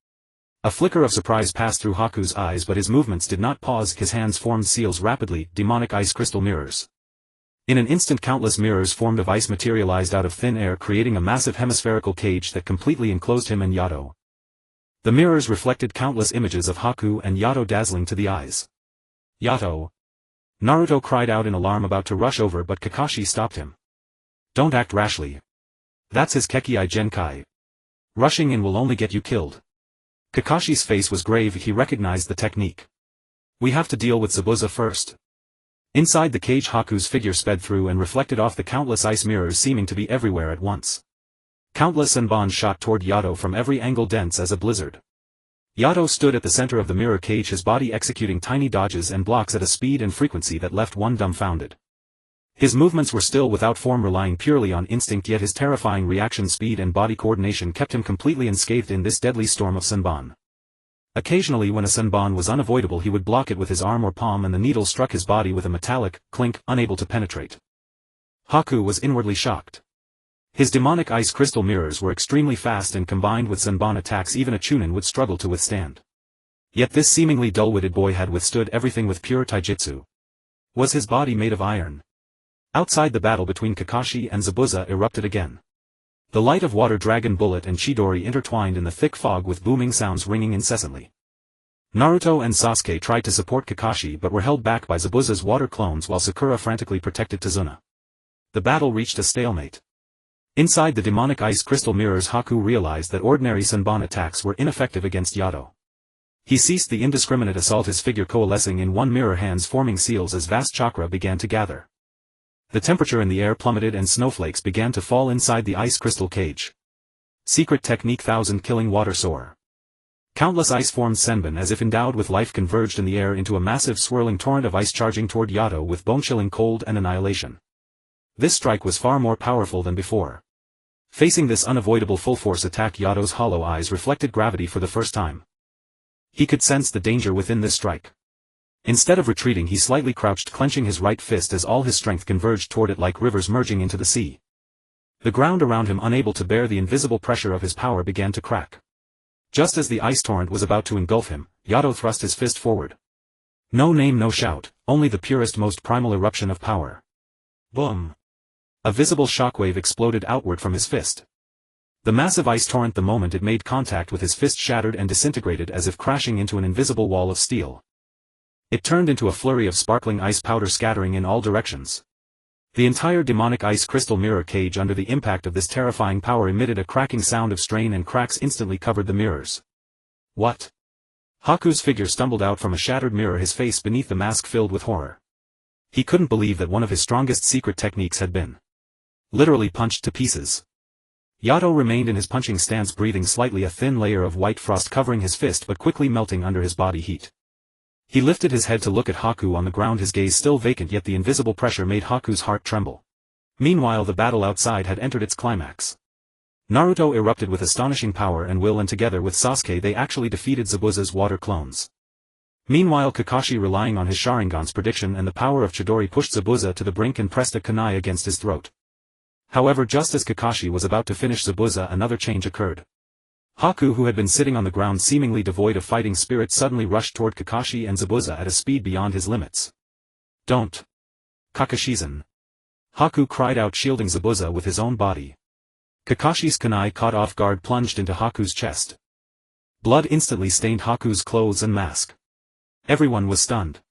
A flicker of surprise passed through Haku's eyes, but his movements did not pause. His hands formed seals rapidly, demonic ice crystal mirrors. In an instant, countless mirrors formed of ice materialized out of thin air, creating a massive hemispherical cage that completely enclosed him and Yato. The mirrors reflected countless images of Haku and Yato, dazzling to the eyes. Yato! Naruto cried out in alarm, about to rush over, but Kakashi stopped him. Don't act rashly. That's his Kekii Genkai. Rushing in will only get you killed. Kakashi's face was grave. He recognized the technique. We have to deal with Zabuza first. Inside the cage, Haku's figure sped through and reflected off the countless ice mirrors, seeming to be everywhere at once. Countless senbon shot toward Yato from every angle, dense as a blizzard. Yato stood at the center of the mirror cage, his body executing tiny dodges and blocks at a speed and frequency that left one dumbfounded. His movements were still, without form, relying purely on instinct, yet his terrifying reaction speed and body coordination kept him completely unscathed in this deadly storm of senbon. Occasionally, when a senbon was unavoidable, he would block it with his arm or palm, and the needle struck his body with a metallic clink, unable to penetrate. Haku was inwardly shocked. His demonic ice crystal mirrors were extremely fast, and combined with senbon attacks even a chunin would struggle to withstand. Yet this seemingly dull-witted boy had withstood everything with pure taijutsu. Was his body made of iron? Outside, the battle between Kakashi and Zabuza erupted again. The light of water dragon bullet and Chidori intertwined in the thick fog, with booming sounds ringing incessantly. Naruto and Sasuke tried to support Kakashi but were held back by Zabuza's water clones, while Sakura frantically protected Tazuna. The battle reached a stalemate. Inside the demonic ice crystal mirrors, Haku realized that ordinary senbon attacks were ineffective against Yato. He ceased the indiscriminate assault, his figure coalescing in one mirror, hands forming seals as vast chakra began to gather. The temperature in the air plummeted and snowflakes began to fall inside the ice crystal cage. Secret technique: 1,000 killing water soar. Countless ice-formed senbon, as if endowed with life, converged in the air into a massive swirling torrent of ice, charging toward Yato with bone-chilling cold and annihilation. This strike was far more powerful than before. Facing this unavoidable full-force attack, Yato's hollow eyes reflected gravity for the first time. He could sense the danger within this strike. Instead of retreating, he slightly crouched, clenching his right fist as all his strength converged toward it like rivers merging into the sea. The ground around him, unable to bear the invisible pressure of his power, began to crack. Just as the ice torrent was about to engulf him, Yato thrust his fist forward. No name, no shout, only the purest, most primal eruption of power. Boom! A visible shockwave exploded outward from his fist. The massive ice torrent, the moment it made contact with his fist, shattered and disintegrated as if crashing into an invisible wall of steel. It turned into a flurry of sparkling ice powder scattering in all directions. The entire demonic ice crystal mirror cage, under the impact of this terrifying power, emitted a cracking sound of strain, and cracks instantly covered the mirrors. What? Haku's figure stumbled out from a shattered mirror, his face beneath the mask filled with horror. He couldn't believe that one of his strongest secret techniques had been literally punched to pieces. Yato remained in his punching stance, breathing slightly, a thin layer of white frost covering his fist but quickly melting under his body heat. He lifted his head to look at Haku on the ground, his gaze still vacant, yet the invisible pressure made Haku's heart tremble. Meanwhile, the battle outside had entered its climax. Naruto erupted with astonishing power and will, and together with Sasuke they actually defeated Zabuza's water clones. Meanwhile, Kakashi, relying on his Sharingan's prediction and the power of Chidori, pushed Zabuza to the brink and pressed a kunai against his throat. However, just as Kakashi was about to finish Zabuza, another change occurred. Haku, who had been sitting on the ground seemingly devoid of fighting spirit, suddenly rushed toward Kakashi and Zabuza at a speed beyond his limits. Don't! Kakashizen! Haku cried out, shielding Zabuza with his own body. Kakashi's kunai, caught off guard, plunged into Haku's chest. Blood instantly stained Haku's clothes and mask. Everyone was stunned.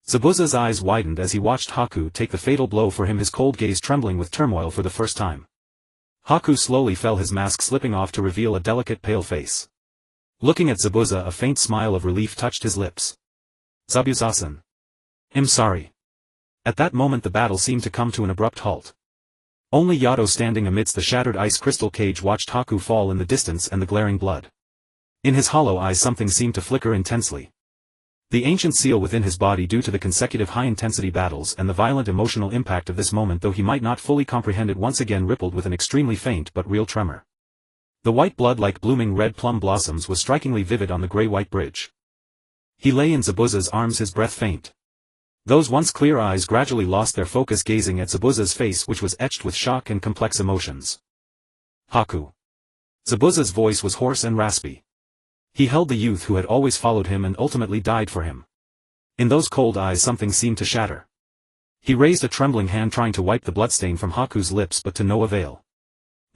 Zabuza's eyes widened as he watched Haku take the fatal blow for him, his cold gaze trembling with turmoil for the first time. Haku slowly fell, his mask slipping off to reveal a delicate pale face. Looking at Zabuza, a faint smile of relief touched his lips. Zabuza-san. I'm sorry. At that moment the battle seemed to come to an abrupt halt. Only Yato standing amidst the shattered ice crystal cage watched Haku fall in the distance and the glaring blood. In his hollow eyes something seemed to flicker intensely. The ancient seal within his body due to the consecutive high-intensity battles and the violent emotional impact of this moment, though he might not fully comprehend it, once again rippled with an extremely faint but real tremor. The white blood like blooming red plum blossoms was strikingly vivid on the grey-white bridge. He lay in Zabuza's arms, his breath faint. Those once clear eyes gradually lost their focus, gazing at Zabuza's face, which was etched with shock and complex emotions. Haku. Zabuza's voice was hoarse and raspy. He held the youth who had always followed him and ultimately died for him. In those cold eyes something seemed to shatter. He raised a trembling hand trying to wipe the bloodstain from Haku's lips, but to no avail.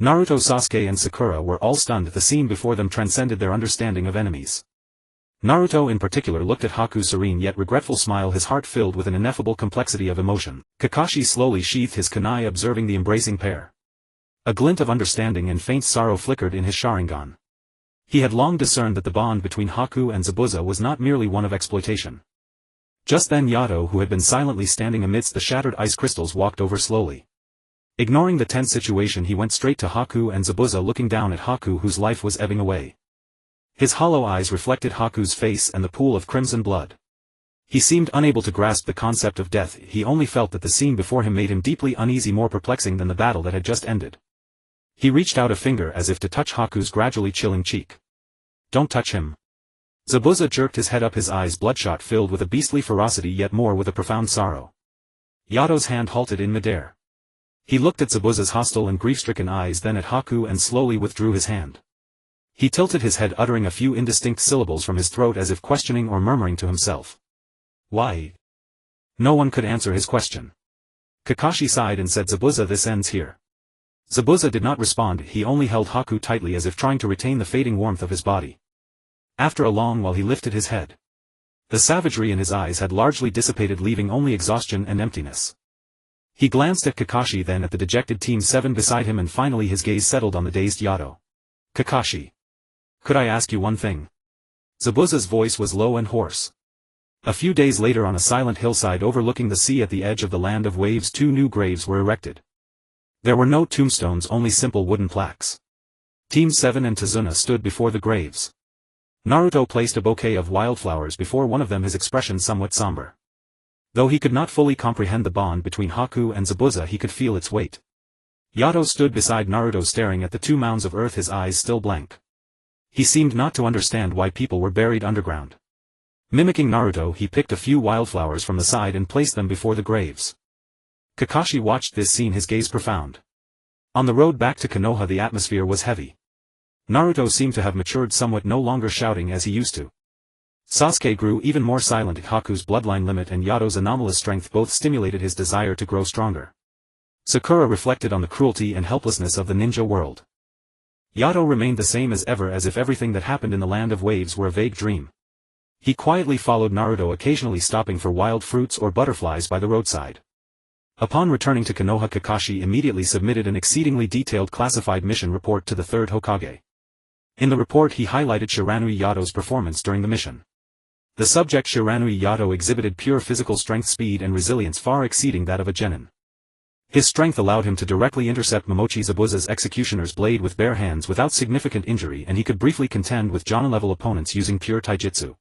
Naruto, Sasuke and Sakura were all stunned. The scene before them transcended their understanding of enemies. Naruto in particular looked at Haku's serene yet regretful smile, his heart filled with an ineffable complexity of emotion. Kakashi slowly sheathed his kunai, observing the embracing pair. A glint of understanding and faint sorrow flickered in his Sharingan. He had long discerned that the bond between Haku and Zabuza was not merely one of exploitation. Just then Yato, who had been silently standing amidst the shattered ice crystals, walked over slowly. Ignoring the tense situation, he went straight to Haku and Zabuza, looking down at Haku whose life was ebbing away. His hollow eyes reflected Haku's face and the pool of crimson blood. He seemed unable to grasp the concept of death. He only felt that the scene before him made him deeply uneasy, more perplexing than the battle that had just ended. He reached out a finger as if to touch Haku's gradually chilling cheek. Don't touch him. Zabuza jerked his head up, his eyes bloodshot, filled with a beastly ferocity yet more with a profound sorrow. Yato's hand halted in midair. He looked at Zabuza's hostile and grief-stricken eyes, then at Haku, and slowly withdrew his hand. He tilted his head, uttering a few indistinct syllables from his throat as if questioning or murmuring to himself. Why? No one could answer his question. Kakashi sighed and said, Zabuza, this ends here. Zabuza did not respond. He only held Haku tightly as if trying to retain the fading warmth of his body. After a long while he lifted his head. The savagery in his eyes had largely dissipated, leaving only exhaustion and emptiness. He glanced at Kakashi, then at the dejected Team 7 beside him, and finally his gaze settled on the dazed Yato. Kakashi. Could I ask you one thing? Zabuza's voice was low and hoarse. A few days later, on a silent hillside overlooking the sea at the edge of the land of waves, 2 new graves were erected. There were no tombstones, only simple wooden plaques. Team 7 and Tazuna stood before the graves. Naruto placed a bouquet of wildflowers before one of them, his expression somewhat somber. Though he could not fully comprehend the bond between Haku and Zabuza, he could feel its weight. Yato stood beside Naruto, staring at the 2 mounds of earth, his eyes still blank. He seemed not to understand why people were buried underground. Mimicking Naruto, he picked a few wildflowers from the side and placed them before the graves. Kakashi watched this scene, his gaze profound. On the road back to Konoha the atmosphere was heavy. Naruto seemed to have matured somewhat, no longer shouting as he used to. Sasuke grew even more silent. Haku's bloodline limit and Yato's anomalous strength both stimulated his desire to grow stronger. Sakura reflected on the cruelty and helplessness of the ninja world. Yato remained the same as ever, as if everything that happened in the land of waves were a vague dream. He quietly followed Naruto, occasionally stopping for wild fruits or butterflies by the roadside. Upon returning to Konoha, Kakashi immediately submitted an exceedingly detailed classified mission report to the 3rd Hokage. In the report he highlighted Shiranui Yato's performance during the mission. The subject Shiranui Yato exhibited pure physical strength, speed and resilience far exceeding that of a genin. His strength allowed him to directly intercept Momochi Zabuza's executioner's blade with bare hands without significant injury, and he could briefly contend with Jonin-level opponents using pure taijutsu.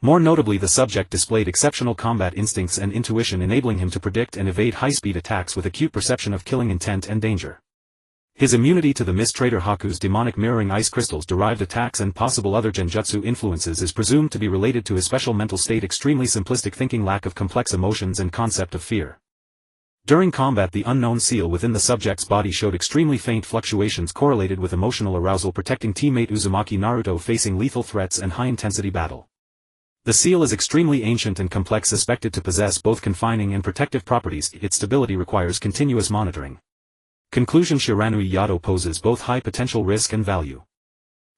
More notably, the subject displayed exceptional combat instincts and intuition, enabling him to predict and evade high-speed attacks with acute perception of killing intent and danger. His immunity to the Mist Trader Haku's demonic mirroring ice crystals derived attacks and possible other genjutsu influences is presumed to be related to his special mental state, extremely simplistic thinking, lack of complex emotions and concept of fear. During combat, the unknown seal within the subject's body showed extremely faint fluctuations correlated with emotional arousal, protecting teammate Uzumaki Naruto facing lethal threats and high-intensity battle. The seal is extremely ancient and complex, suspected to possess both confining and protective properties. Its stability requires continuous monitoring. Conclusion: Shiranui Yato poses both high potential risk and value.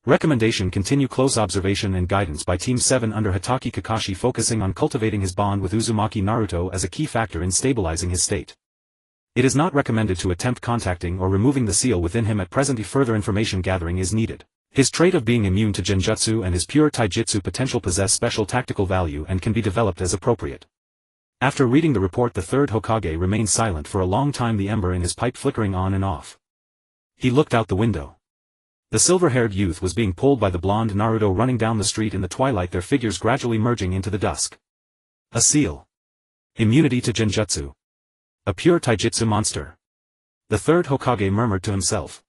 Recommendation: continue close observation and guidance by Team 7 under Hatake Kakashi, focusing on cultivating his bond with Uzumaki Naruto as a key factor in stabilizing his state. It is not recommended to attempt contacting or removing the seal within him at present. Further information gathering is needed. His trait of being immune to genjutsu and his pure taijutsu potential possess special tactical value and can be developed as appropriate. After reading the report, the third Hokage remained silent for a long time, the ember in his pipe flickering on and off. He looked out the window. The silver-haired youth was being pulled by the blonde Naruto running down the street in the twilight, their figures gradually merging into the dusk. A seal. Immunity to Genjutsu. A pure taijutsu monster. The third Hokage murmured to himself.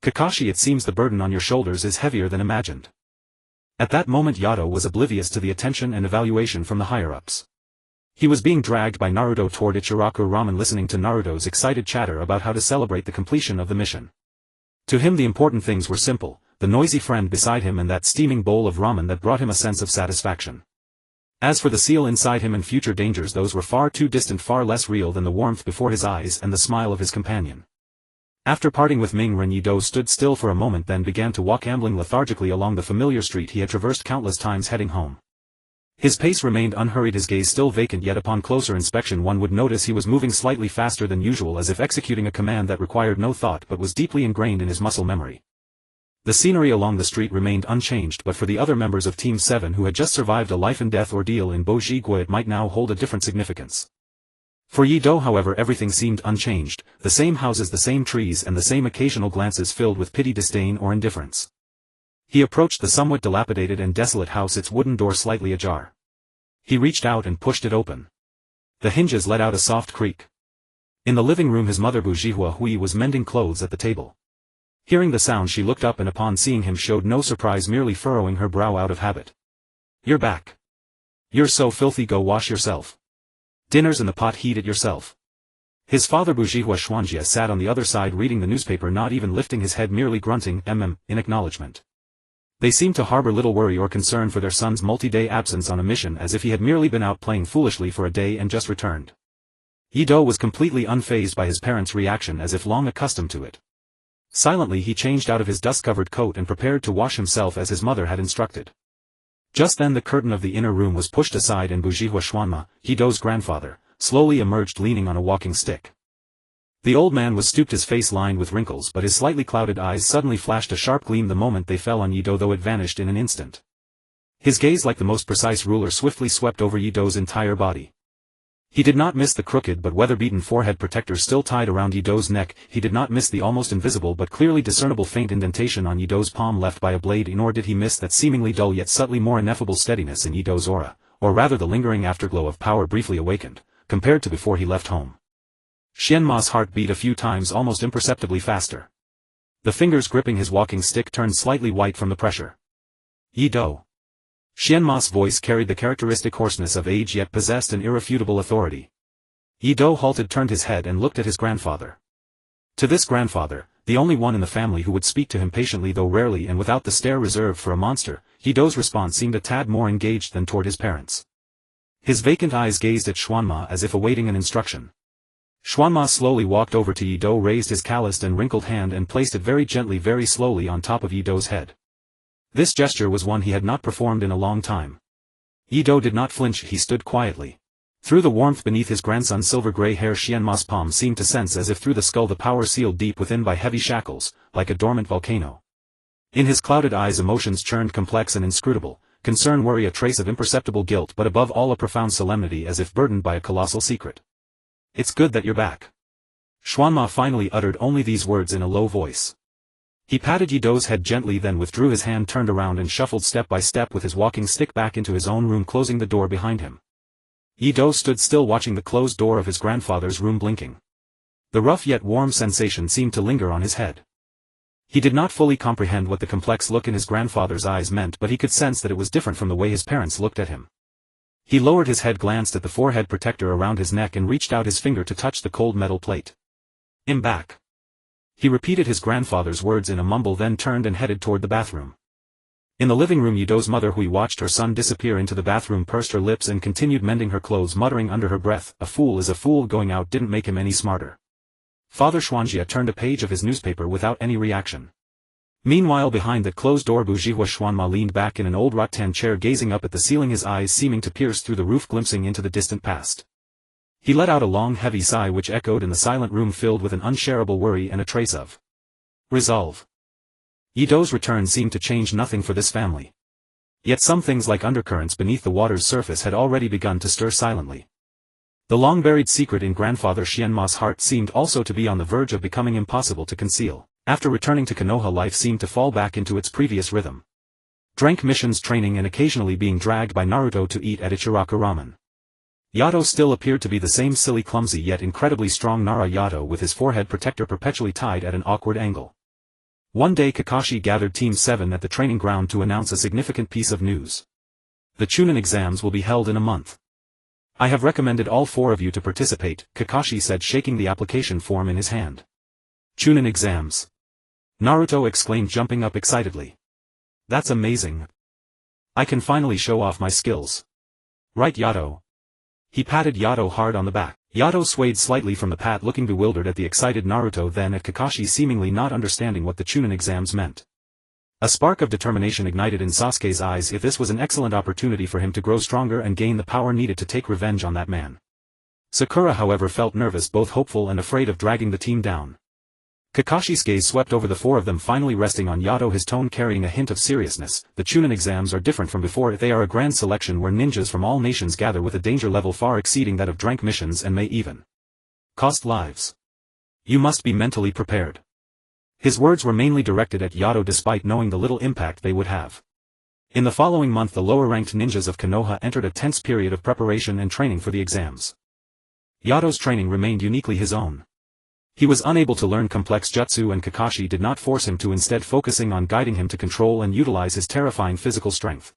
Kakashi, it seems the burden on your shoulders is heavier than imagined. At that moment Yato was oblivious to the attention and evaluation from the higher-ups. He was being dragged by Naruto toward Ichiraku Ramen, listening to Naruto's excited chatter about how to celebrate the completion of the mission. To him the important things were simple, the noisy friend beside him and that steaming bowl of ramen that brought him a sense of satisfaction. As for the seal inside him and future dangers, those were far too distant, far less real than the warmth before his eyes and the smile of his companion. After parting with Ming-ren, Yido stood still for a moment, then began to walk, ambling lethargically along the familiar street he had traversed countless times, heading home. His pace remained unhurried, his gaze still vacant, yet upon closer inspection one would notice he was moving slightly faster than usual, as if executing a command that required no thought but was deeply ingrained in his muscle memory. The scenery along the street remained unchanged, but for the other members of Team 7 who had just survived a life-and-death ordeal in Bojigwa it might now hold a different significance. For Yido, however, everything seemed unchanged, the same houses, the same trees, and the same occasional glances filled with pity, disdain, or indifference. He approached the somewhat dilapidated and desolate house, its wooden door slightly ajar. He reached out and pushed it open. The hinges let out a soft creak. In the living room his mother Bujihua Hui was mending clothes at the table. Hearing the sound she looked up and upon seeing him showed no surprise, merely furrowing her brow out of habit. "You're back. You're so filthy, go wash yourself. Dinner's in the pot, heat it yourself." His father Bujihua Xuanjia sat on the other side reading the newspaper, not even lifting his head, merely grunting in acknowledgement. They seemed to harbor little worry or concern for their son's multi-day absence on a mission, as if he had merely been out playing foolishly for a day and just returned. Yido was completely unfazed by his parents' reaction, as if long accustomed to it. Silently he changed out of his dust-covered coat and prepared to wash himself as his mother had instructed. Just then the curtain of the inner room was pushed aside and Bujihua Xuanma, Yido's grandfather, slowly emerged leaning on a walking stick. The old man was stooped, his face lined with wrinkles, but his slightly clouded eyes suddenly flashed a sharp gleam the moment they fell on Yido, though it vanished in an instant. His gaze, like the most precise ruler, swiftly swept over Yido's entire body. He did not miss the crooked but weather-beaten forehead protector still tied around Yido's neck, he did not miss the almost invisible but clearly discernible faint indentation on Yido's palm left by a blade, nor did he miss that seemingly dull yet subtly more ineffable steadiness in Yido's aura, or rather the lingering afterglow of power briefly awakened, compared to before he left home. Xianma's heart beat a few times, almost imperceptibly faster. The fingers gripping his walking stick turned slightly white from the pressure. "Yido." Xianma's voice carried the characteristic hoarseness of age yet possessed an irrefutable authority. Yido halted, turned his head and looked at his grandfather. To this grandfather, the only one in the family who would speak to him patiently though rarely and without the stare reserved for a monster, Yido's response seemed a tad more engaged than toward his parents. His vacant eyes gazed at Xuanma as if awaiting an instruction. Xuanma slowly walked over to Yido, raised his calloused and wrinkled hand and placed it very gently, very slowly on top of Yido's head. This gesture was one he had not performed in a long time. Yido did not flinch, he stood quietly. Through the warmth beneath his grandson's silver-gray hair, Xianma's palm seemed to sense as if through the skull the power sealed deep within by heavy shackles, like a dormant volcano. In his clouded eyes emotions churned, complex and inscrutable, concern, worry, a trace of imperceptible guilt, but above all a profound solemnity as if burdened by a colossal secret. "It's good that you're back." Xuanma finally uttered only these words in a low voice. He patted Yido's head gently, then withdrew his hand, turned around and shuffled step by step with his walking stick back into his own room, closing the door behind him. Yido stood still, watching the closed door of his grandfather's room blinking. The rough yet warm sensation seemed to linger on his head. He did not fully comprehend what the complex look in his grandfather's eyes meant, but he could sense that it was different from the way his parents looked at him. He lowered his head, glanced at the forehead protector around his neck and reached out his finger to touch the cold metal plate. "I'm back." He repeated his grandfather's words in a mumble, then turned and headed toward the bathroom. In the living room Yido's mother Hui watched her son disappear into the bathroom, pursed her lips and continued mending her clothes, muttering under her breath, "A fool is a fool, going out didn't make him any smarter." Father Xuanjia turned a page of his newspaper without any reaction. Meanwhile behind the closed door Bujihua Xuanma leaned back in an old rattan chair, gazing up at the ceiling, his eyes seeming to pierce through the roof, glimpsing into the distant past. He let out a long heavy sigh which echoed in the silent room, filled with an unshareable worry and a trace of resolve. Yido's return seemed to change nothing for this family. Yet some things, like undercurrents beneath the water's surface, had already begun to stir silently. The long-buried secret in grandfather Xianma's heart seemed also to be on the verge of becoming impossible to conceal. After returning to Konoha, life seemed to fall back into its previous rhythm. Drank missions, training, and occasionally being dragged by Naruto to eat at Ichiraku ramen. Yato still appeared to be the same silly, clumsy yet incredibly strong Nara Yato, with his forehead protector perpetually tied at an awkward angle. One day Kakashi gathered Team 7 at the training ground to announce a significant piece of news. The Chunin exams will be held in a month. I have recommended all 4 of you to participate, Kakashi said, shaking the application form in his hand. Chunin exams? Naruto exclaimed, jumping up excitedly. That's amazing. I can finally show off my skills. Right, Yato? He patted Yato hard on the back. Yato swayed slightly from the pat, looking bewildered at the excited Naruto, then at Kakashi, seemingly not understanding what the Chunin exams meant. A spark of determination ignited in Sasuke's eyes. If this was an excellent opportunity for him to grow stronger and gain the power needed to take revenge on that man. Sakura, however, felt nervous, both hopeful and afraid of dragging the team down. Kakashi's gaze swept over the 4 of them, finally resting on Yato, his tone carrying a hint of seriousness. The Chunin exams are different from before. They are a grand selection where ninjas from all nations gather, with a danger level far exceeding that of drank missions and may even cost lives. You must be mentally prepared. His words were mainly directed at Yato, despite knowing the little impact they would have. In the following month, the lower-ranked ninjas of Konoha entered a tense period of preparation and training for the exams. Yato's training remained uniquely his own. He was unable to learn complex jutsu, and Kakashi did not force him to, instead focusing on guiding him to control and utilize his terrifying physical strength.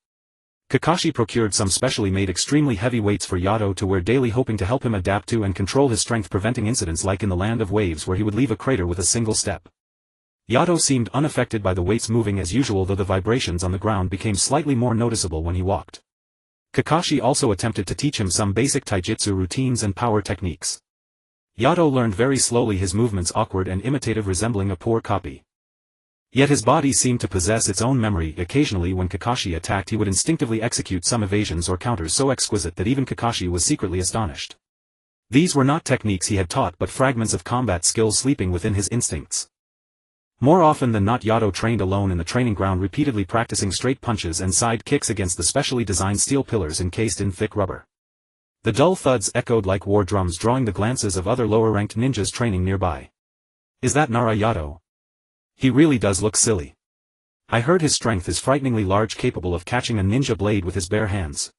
Kakashi procured some specially made extremely heavy weights for Yato to wear daily, hoping to help him adapt to and control his strength, preventing incidents like in the Land of Waves where he would leave a crater with a single step. Yato seemed unaffected by the weights moving as usual, though the vibrations on the ground became slightly more noticeable when he walked. Kakashi also attempted to teach him some basic taijutsu routines and power techniques. Yato learned very slowly, his movements awkward and imitative, resembling a poor copy. Yet his body seemed to possess its own memory. Occasionally when Kakashi attacked, he would instinctively execute some evasions or counters so exquisite that even Kakashi was secretly astonished. These were not techniques he had taught, but fragments of combat skills sleeping within his instincts. More often than not, Yato trained alone in the training ground, repeatedly practicing straight punches and side kicks against the specially designed steel pillars encased in thick rubber. The dull thuds echoed like war drums, drawing the glances of other lower-ranked ninjas training nearby. Is that Nara Yato? He really does look silly. I heard his strength is frighteningly large, capable of catching a ninja blade with his bare hands.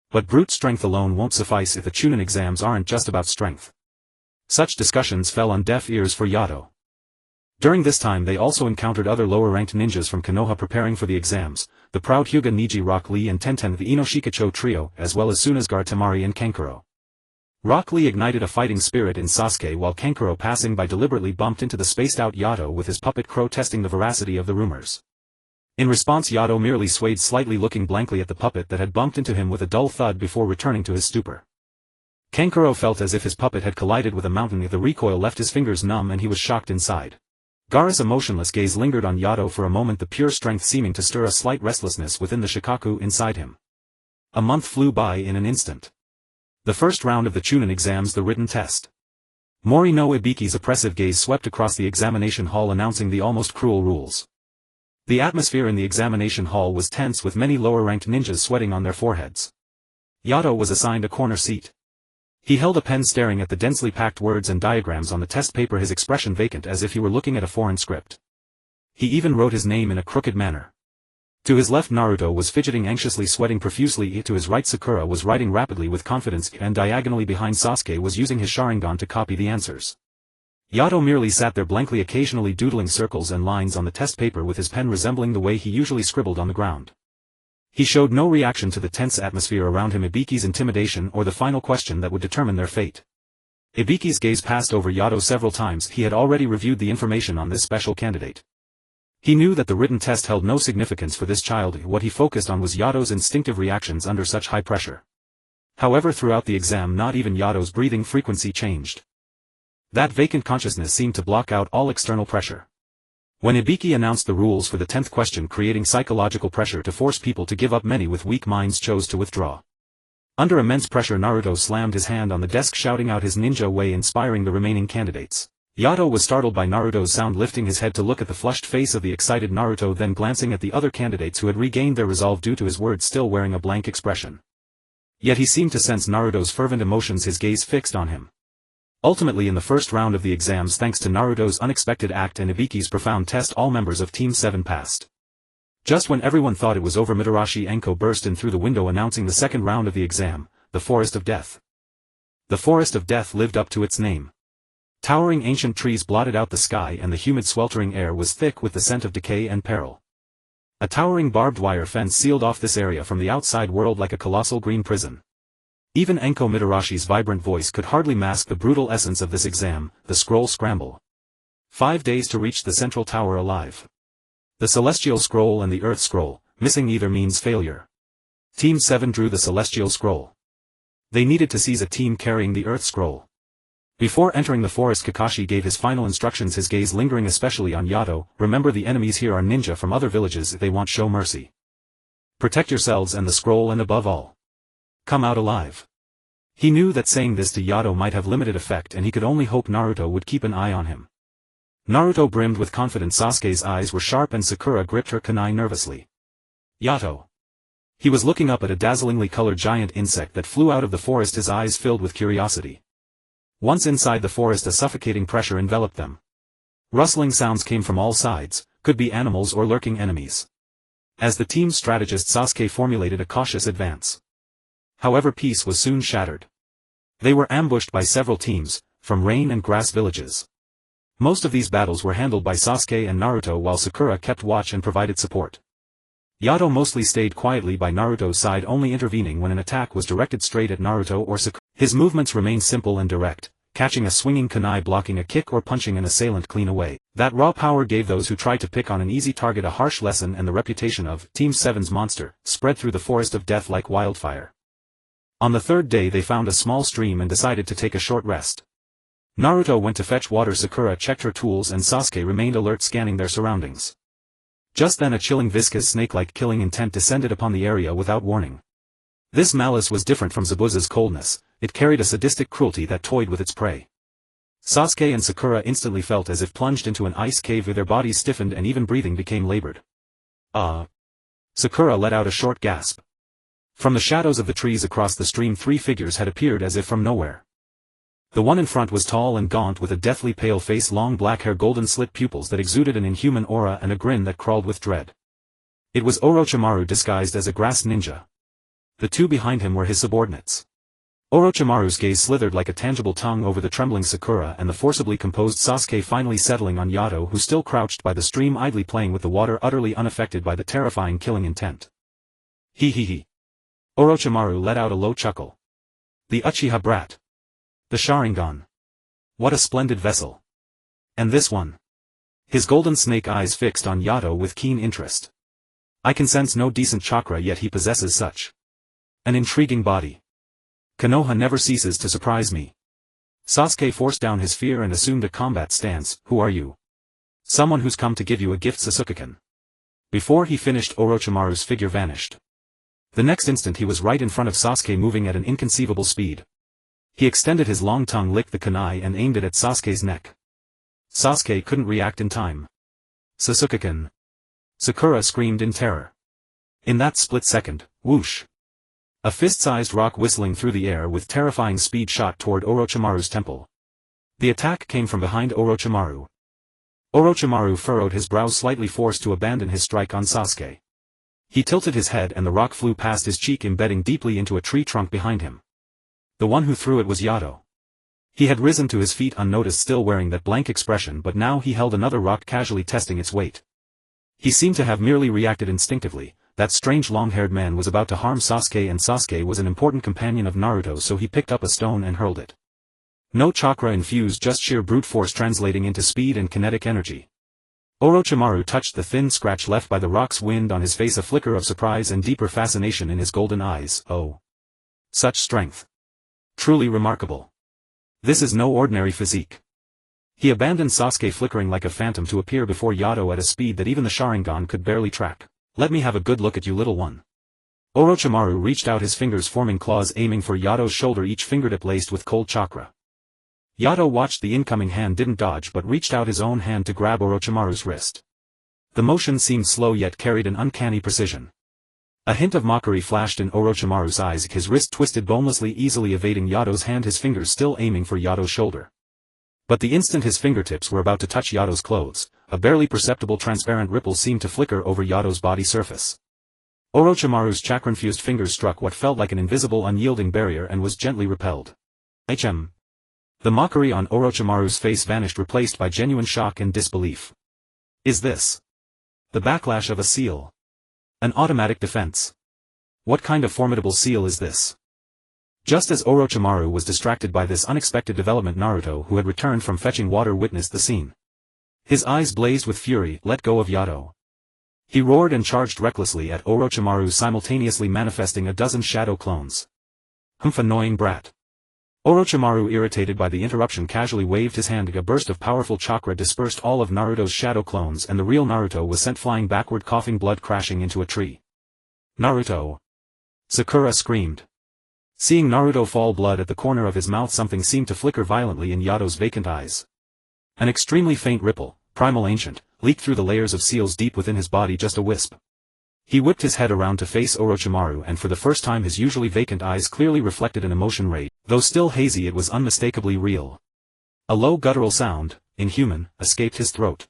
But brute strength alone won't suffice if the Chunin exams aren't just about strength. Such discussions fell on deaf ears for Yato. During this time they also encountered other lower-ranked ninjas from Konoha preparing for the exams, the proud Hyuga Niji, Rock Lee and Tenten, the Inoshikacho trio, as well as Tsunazgar, Temari and Kankuro. Rock Lee ignited a fighting spirit in Sasuke, while Kankuro, passing by, deliberately bumped into the spaced-out Yato with his puppet crow, testing the veracity of the rumors. In response, Yato merely swayed slightly, looking blankly at the puppet that had bumped into him with a dull thud before returning to his stupor. Kankuro felt as if his puppet had collided with a mountain. The recoil left his fingers numb and he was shocked inside. Gaara's emotionless gaze lingered on Yato for a moment, the pure strength seeming to stir a slight restlessness within the Shikaku inside him. A month flew by in an instant. The first round of the Chunin exams, the written test. Mori no Ibiki's oppressive gaze swept across the examination hall, announcing the almost cruel rules. The atmosphere in the examination hall was tense, with many lower-ranked ninjas sweating on their foreheads. Yato was assigned a corner seat. He held a pen, staring at the densely packed words and diagrams on the test paper, his expression vacant as if he were looking at a foreign script. He even wrote his name in a crooked manner. To his left Naruto was fidgeting anxiously, sweating profusely. To his right Sakura was writing rapidly with confidence, and diagonally behind Sasuke was using his Sharingan to copy the answers. Yato merely sat there blankly, occasionally doodling circles and lines on the test paper with his pen, resembling the way he usually scribbled on the ground. He showed no reaction to the tense atmosphere around him, Ibiki's intimidation, or the final question that would determine their fate. Ibiki's gaze passed over Yato several times. He had already reviewed the information on this special candidate. He knew that the written test held no significance for this child. What he focused on was Yato's instinctive reactions under such high pressure. However, throughout the exam, not even Yato's breathing frequency changed. That vacant consciousness seemed to block out all external pressure. When Ibiki announced the rules for the 10th question, creating psychological pressure to force people to give up, many with weak minds chose to withdraw. Under immense pressure, Naruto slammed his hand on the desk, shouting out his ninja way, inspiring the remaining candidates. Yato was startled by Naruto's sound, lifting his head to look at the flushed face of the excited Naruto, then glancing at the other candidates who had regained their resolve due to his words, still wearing a blank expression. Yet he seemed to sense Naruto's fervent emotions, his gaze fixed on him. Ultimately, in the first round of the exams, thanks to Naruto's unexpected act and Ibiki's profound test, all members of Team 7 passed. Just when everyone thought it was over, Mitarashi Enko burst in through the window announcing the second round of the exam, the Forest of Death. The Forest of Death lived up to its name. Towering ancient trees blotted out the sky, and the humid sweltering air was thick with the scent of decay and peril. A towering barbed wire fence sealed off this area from the outside world like a colossal green prison. Even Enko Mitarashi's vibrant voice could hardly mask the brutal essence of this exam, the scroll scramble. 5 days to reach the central tower alive. The Celestial Scroll and the Earth Scroll, missing either means failure. Team 7 drew the Celestial Scroll. They needed to seize a team carrying the Earth Scroll. Before entering the forest, Kakashi gave his final instructions, his gaze lingering especially on Yato. Remember, the enemies here are ninja from other villages. If they won't show mercy, protect yourselves and the scroll, and above all, come out alive. He knew that saying this to Yato might have limited effect, and he could only hope Naruto would keep an eye on him. Naruto brimmed with confidence. Sasuke's eyes were sharp and Sakura gripped her kunai nervously. Yato. He was looking up at a dazzlingly colored giant insect that flew out of the forest, his eyes filled with curiosity. Once inside the forest, a suffocating pressure enveloped them. Rustling sounds came from all sides, could be animals or lurking enemies. As the team's strategist, Sasuke formulated a cautious advance. However, peace was soon shattered. They were ambushed by several teams, from rain and grass villages. Most of these battles were handled by Sasuke and Naruto, while Sakura kept watch and provided support. Yato mostly stayed quietly by Naruto's side, only intervening when an attack was directed straight at Naruto or Sakura. His movements remained simple and direct, catching a swinging kunai, blocking a kick, or punching an assailant clean away. That raw power gave those who tried to pick on an easy target a harsh lesson, and the reputation of Team 7's monster spread through the Forest of Death like wildfire. On the third day they found a small stream and decided to take a short rest. Naruto went to fetch water, Sakura checked her tools, and Sasuke remained alert, scanning their surroundings. Just then a chilling, viscous, snake-like killing intent descended upon the area without warning. This malice was different from Zabuza's coldness, it carried a sadistic cruelty that toyed with its prey. Sasuke and Sakura instantly felt as if plunged into an ice cave, where their bodies stiffened and even breathing became labored. Sakura let out a short gasp. From the shadows of the trees across the stream 3 figures had appeared as if from nowhere. The one in front was tall and gaunt, with a deathly pale face, long black hair, golden slit pupils that exuded an inhuman aura, and a grin that crawled with dread. It was Orochimaru disguised as a grass ninja. The 2 behind him were his subordinates. Orochimaru's gaze slithered like a tangible tongue over the trembling Sakura and the forcibly composed Sasuke, finally settling on Yato, who still crouched by the stream, idly playing with the water, utterly unaffected by the terrifying killing intent. He. Orochimaru let out a low chuckle. The Uchiha brat. The Sharingan. What a splendid vessel. And this one? His golden snake eyes fixed on Yato with keen interest. I can sense no decent chakra, yet he possesses such an intriguing body. Konoha never ceases to surprise me. Sasuke forced down his fear and assumed a combat stance. Who are you? Someone who's come to give you a gift, Sasuke-kun. Before he finished, Orochimaru's figure vanished. The next instant he was right in front of Sasuke, moving at an inconceivable speed. He extended his long tongue, licked the kunai, and aimed it at Sasuke's neck. Sasuke couldn't react in time. Sasuke-kun! Sakura screamed in terror. In that split second, whoosh! A fist-sized rock whistling through the air with terrifying speed shot toward Orochimaru's temple. The attack came from behind Orochimaru. Orochimaru furrowed his brows, slightly forced to abandon his strike on Sasuke. He tilted his head and the rock flew past his cheek, embedding deeply into a tree trunk behind him. The one who threw it was Yato. He had risen to his feet unnoticed, still wearing that blank expression, but now he held another rock, casually testing its weight. He seemed to have merely reacted instinctively. That strange long-haired man was about to harm Sasuke, and Sasuke was an important companion of Naruto, so he picked up a stone and hurled it. No chakra infused, just sheer brute force translating into speed and kinetic energy. Orochimaru touched the thin scratch left by the rock's wind on his face, a flicker of surprise and deeper fascination in his golden eyes. Oh! Such strength! Truly remarkable. This is no ordinary physique. He abandoned Sasuke, flickering like a phantom, to appear before Yato at a speed that even the Sharingan could barely track. Let me have a good look at you, little one. Orochimaru reached out, his fingers forming claws, aiming for Yato's shoulder, each fingertip laced with cold chakra. Yato watched the incoming hand, didn't dodge, but reached out his own hand to grab Orochimaru's wrist. The motion seemed slow yet carried an uncanny precision. A hint of mockery flashed in Orochimaru's eyes, his wrist twisted bonelessly, easily evading Yato's hand, his fingers still aiming for Yato's shoulder. But the instant his fingertips were about to touch Yato's clothes, a barely perceptible transparent ripple seemed to flicker over Yato's body surface. Orochimaru's chakra-infused fingers struck what felt like an invisible unyielding barrier and was gently repelled. The mockery on Orochimaru's face vanished, replaced by genuine shock and disbelief. Is this the backlash of a seal? An automatic defense? What kind of formidable seal is this? Just as Orochimaru was distracted by this unexpected development, Naruto, who had returned from fetching water, witnessed the scene. His eyes blazed with fury. Let go of Yato. He roared and charged recklessly at Orochimaru, simultaneously manifesting a dozen shadow clones. Humph, annoying brat. Orochimaru, irritated by the interruption, casually waved his hand. A burst of powerful chakra dispersed all of Naruto's shadow clones, and the real Naruto was sent flying backward, coughing blood, crashing into a tree. Naruto! Sakura screamed. Seeing Naruto fall, blood at the corner of his mouth, something seemed to flicker violently in Yato's vacant eyes. An extremely faint ripple, primal ancient, leaked through the layers of seals deep within his body, just a wisp. He whipped his head around to face Orochimaru, and for the first time his usually vacant eyes clearly reflected an emotion ray. Though still hazy, it was unmistakably real. A low guttural sound, inhuman, escaped his throat.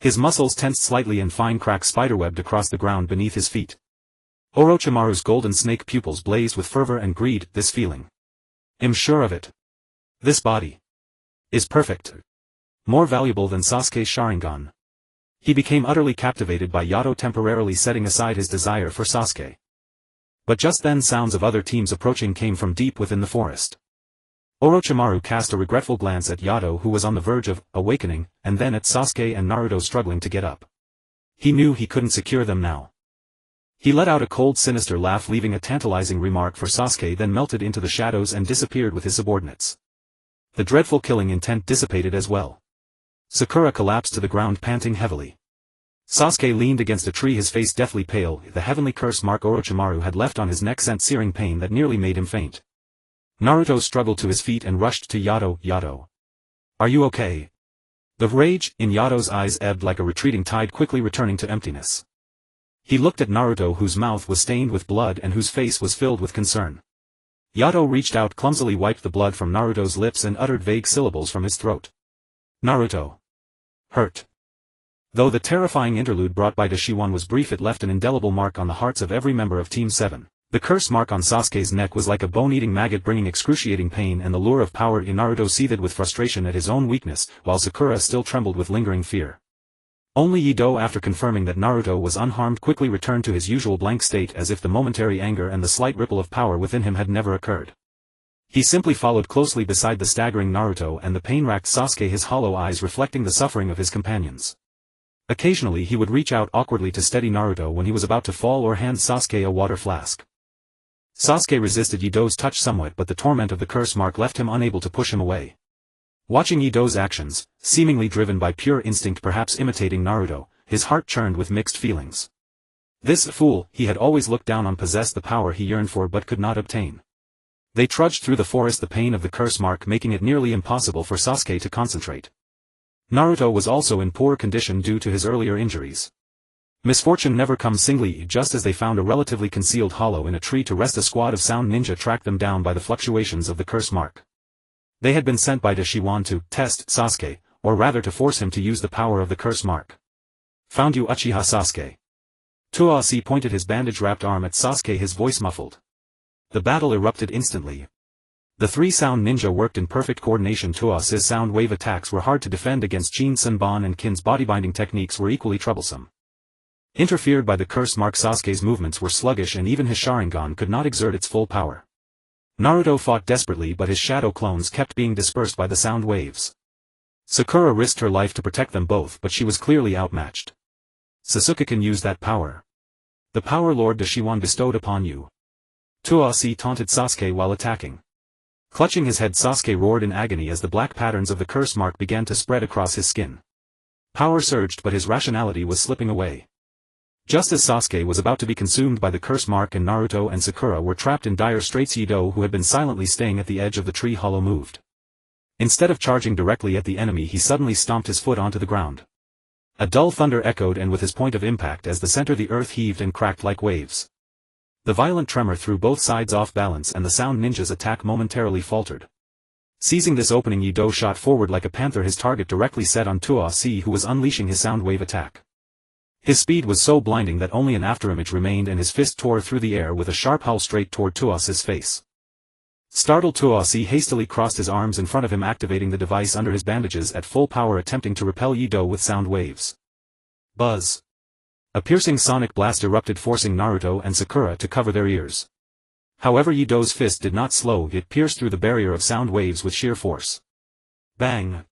His muscles tensed slightly and fine cracks spiderwebbed across the ground beneath his feet. Orochimaru's golden snake pupils blazed with fervor and greed. This feeling. I'm sure of it. This body is perfect. More valuable than Sasuke's Sharingan. He became utterly captivated by Yato, temporarily setting aside his desire for Sasuke. But just then sounds of other teams approaching came from deep within the forest. Orochimaru cast a regretful glance at Yato, who was on the verge of awakening, and then at Sasuke and Naruto struggling to get up. He knew he couldn't secure them now. He let out a cold, sinister laugh, leaving a tantalizing remark for Sasuke, then melted into the shadows and disappeared with his subordinates. The dreadful killing intent dissipated as well. Sakura collapsed to the ground, panting heavily. Sasuke leaned against a tree, his face deathly pale. The heavenly curse mark Orochimaru had left on his neck sent searing pain that nearly made him faint. Naruto struggled to his feet and rushed to Yato. Yato. Are you okay? The rage in Yato's eyes ebbed like a retreating tide, quickly returning to emptiness. He looked at Naruto, whose mouth was stained with blood and whose face was filled with concern. Yato reached out, clumsily wiped the blood from Naruto's lips and uttered vague syllables from his throat. Naruto. Hurt. Though the terrifying interlude brought by Dashiwan was brief, it left an indelible mark on the hearts of every member of Team 7. The curse mark on Sasuke's neck was like a bone-eating maggot, bringing excruciating pain and the lure of power. Naruto seethed with frustration at his own weakness, while Sakura still trembled with lingering fear. Only Ido, after confirming that Naruto was unharmed, quickly returned to his usual blank state, as if the momentary anger and the slight ripple of power within him had never occurred. He simply followed closely beside the staggering Naruto and the pain-racked Sasuke, his hollow eyes reflecting the suffering of his companions. Occasionally he would reach out awkwardly to steady Naruto when he was about to fall, or hand Sasuke a water flask. Sasuke resisted Ido's touch somewhat, but the torment of the curse mark left him unable to push him away. Watching Ido's actions, seemingly driven by pure instinct, perhaps imitating Naruto, his heart churned with mixed feelings. This fool, he had always looked down on, possessed the power he yearned for but could not obtain. They trudged through the forest, the pain of the curse mark making it nearly impossible for Sasuke to concentrate. Naruto was also in poor condition due to his earlier injuries. Misfortune never comes singly. Just as they found a relatively concealed hollow in a tree to rest, a squad of sound ninja tracked them down by the fluctuations of the curse mark. They had been sent by Dashiwan to test Sasuke, or rather to force him to use the power of the curse mark. Found you, Uchiha Sasuke. Tuasi pointed his bandage-wrapped arm at Sasuke, his voice muffled. The battle erupted instantly. The three sound ninja worked in perfect coordination. Tuasi's sound wave attacks were hard to defend against Jin Senbon, and Kin's bodybinding techniques were equally troublesome. Interfered by the curse mark, Sasuke's movements were sluggish and even his Sharingan could not exert its full power. Naruto fought desperately, but his shadow clones kept being dispersed by the sound waves. Sakura risked her life to protect them both, but she was clearly outmatched. Sasuke can use that power. The power Lord Dashiwan bestowed upon you. Tuasi taunted Sasuke while attacking. Clutching his head, Sasuke roared in agony as the black patterns of the curse mark began to spread across his skin. Power surged, but his rationality was slipping away. Just as Sasuke was about to be consumed by the curse mark and Naruto and Sakura were trapped in dire straits, Ido, who had been silently staying at the edge of the tree hollow, moved. Instead of charging directly at the enemy, he suddenly stomped his foot onto the ground. A dull thunder echoed, and with his point of impact as the center, the earth heaved and cracked like waves. The violent tremor threw both sides off balance and the sound ninja's attack momentarily faltered. Seizing this opening, Yato shot forward like a panther, his target directly set on Tuosi, who was unleashing his sound wave attack. His speed was so blinding that only an afterimage remained, and his fist tore through the air with a sharp howl straight toward Tuosi's face. Startled, Tuosi hastily crossed his arms in front of him, activating the device under his bandages at full power, attempting to repel Yato with sound waves. Buzz! A piercing sonic blast erupted, forcing Naruto and Sakura to cover their ears. However, Yato's fist did not slow, it pierced through the barrier of sound waves with sheer force. Bang!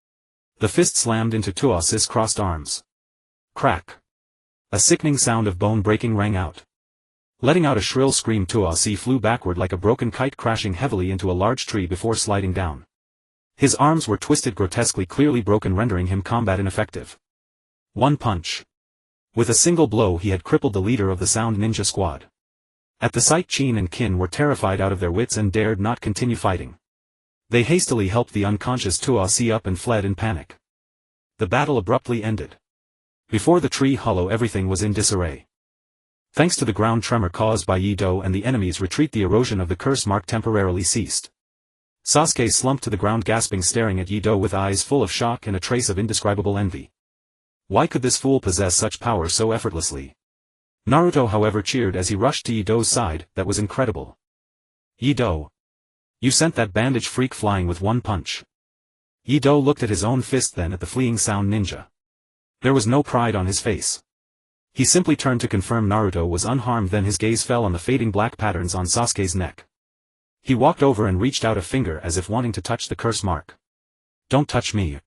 The fist slammed into Tuosi's crossed arms. Crack! A sickening sound of bone breaking rang out. Letting out a shrill scream, Tuosi flew backward like a broken kite, crashing heavily into a large tree before sliding down. His arms were twisted grotesquely, clearly broken, rendering him combat ineffective. One punch. With a single blow he had crippled the leader of the sound ninja squad. At the sight, Chin and Kin were terrified out of their wits and dared not continue fighting. They hastily helped the unconscious Tuosi up and fled in panic. The battle abruptly ended. Before the tree hollow, everything was in disarray. Thanks to the ground tremor caused by Yato and the enemy's retreat, the erosion of the curse mark temporarily ceased. Sasuke slumped to the ground, gasping, staring at Yato with eyes full of shock and a trace of indescribable envy. Why could this fool possess such power so effortlessly? Naruto, however, cheered as he rushed to Yato's side. That was incredible. Yato! You sent that bandage freak flying with one punch. Yato looked at his own fist, then at the fleeing sound ninja. There was no pride on his face. He simply turned to confirm Naruto was unharmed, then his gaze fell on the fading black patterns on Sasuke's neck. He walked over and reached out a finger as if wanting to touch the curse mark. Don't touch me.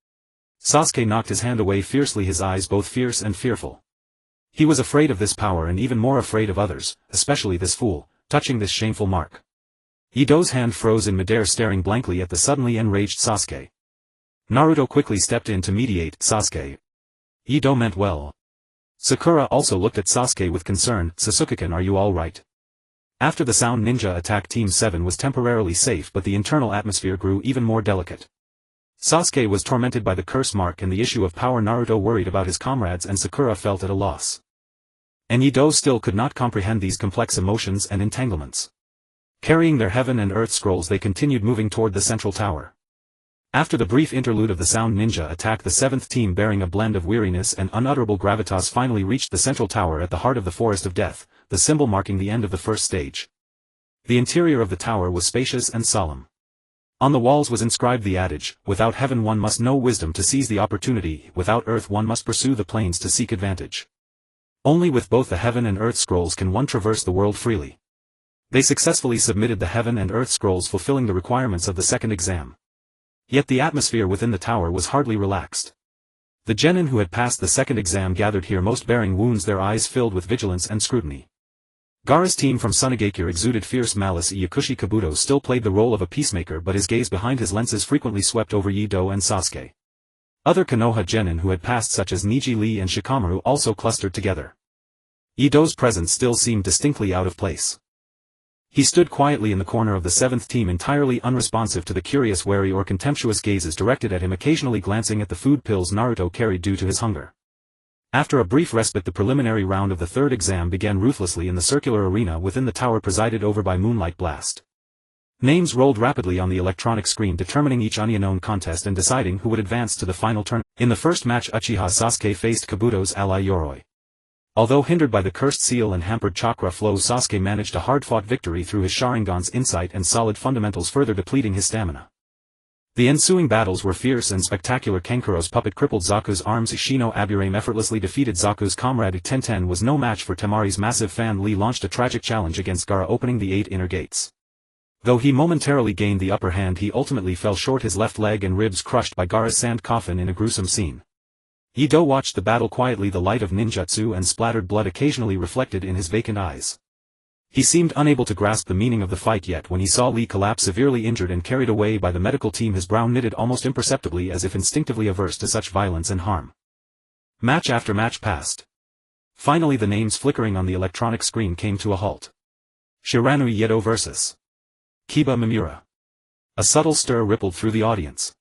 Sasuke knocked his hand away fiercely, his eyes both fierce and fearful. He was afraid of this power and even more afraid of others, especially this fool, touching this shameful mark. Yato's hand froze in midair, staring blankly at the suddenly enraged Sasuke. Naruto quickly stepped in to mediate. Sasuke. Yato meant well. Sakura also looked at Sasuke with concern. Sasuke-kun, are you alright? After the sound ninja attack, Team 7 was temporarily safe, but the internal atmosphere grew even more delicate. Sasuke was tormented by the curse mark and the issue of power. Naruto worried about his comrades, and Sakura felt at a loss. And Yato still could not comprehend these complex emotions and entanglements. Carrying their heaven and earth scrolls, they continued moving toward the central tower. After the brief interlude of the sound ninja attack, the 7th team, bearing a blend of weariness and unutterable gravitas, finally reached the central tower at the heart of the Forest of Death, the symbol marking the end of the first stage. The interior of the tower was spacious and solemn. On the walls was inscribed the adage, without heaven one must know wisdom to seize the opportunity, without earth one must pursue the plains to seek advantage. Only with both the heaven and earth scrolls can one traverse the world freely. They successfully submitted the heaven and earth scrolls, fulfilling the requirements of the second exam. Yet the atmosphere within the tower was hardly relaxed. The genin who had passed the second exam gathered here, most bearing wounds, their eyes filled with vigilance and scrutiny. Gaara's team from Sunagakure exuded fierce malice. Yakushi Kabuto still played the role of a peacemaker, but his gaze behind his lenses frequently swept over Yato and Sasuke. Other Konoha genin who had passed, such as Niji Lee and Shikamaru, also clustered together. Yato's presence still seemed distinctly out of place. He stood quietly in the corner of the 7th team, entirely unresponsive to the curious, wary or contemptuous gazes directed at him, occasionally glancing at the food pills Naruto carried due to his hunger. After a brief respite, the preliminary round of the third exam began ruthlessly in the circular arena within the tower, presided over by Moonlight Blast. Names rolled rapidly on the electronic screen, determining each unknown contest and deciding who would advance to the final turn. In the first match, Uchiha Sasuke faced Kabuto's ally Yoroi. Although hindered by the cursed seal and hampered chakra flow, Sasuke managed a hard-fought victory through his Sharingan's insight and solid fundamentals, further depleting his stamina. The ensuing battles were fierce and spectacular. Kenkuro's puppet crippled Zaku's arms. Shino Aburame effortlessly defeated Zaku's comrade. Tenten was no match for Temari's massive fan. Lee launched a tragic challenge against Gaara, opening the 8 inner gates. Though he momentarily gained the upper hand, he ultimately fell short, his left leg and ribs crushed by Gaara's sand coffin in a gruesome scene. Yato watched the battle quietly, the light of ninjutsu and splattered blood occasionally reflected in his vacant eyes. He seemed unable to grasp the meaning of the fight, yet when he saw Lee collapse severely injured and carried away by the medical team, his brow knitted almost imperceptibly, as if instinctively averse to such violence and harm. Match after match passed. Finally, the names flickering on the electronic screen came to a halt. Shiranui Yato vs. Kiba Mimura. A subtle stir rippled through the audience.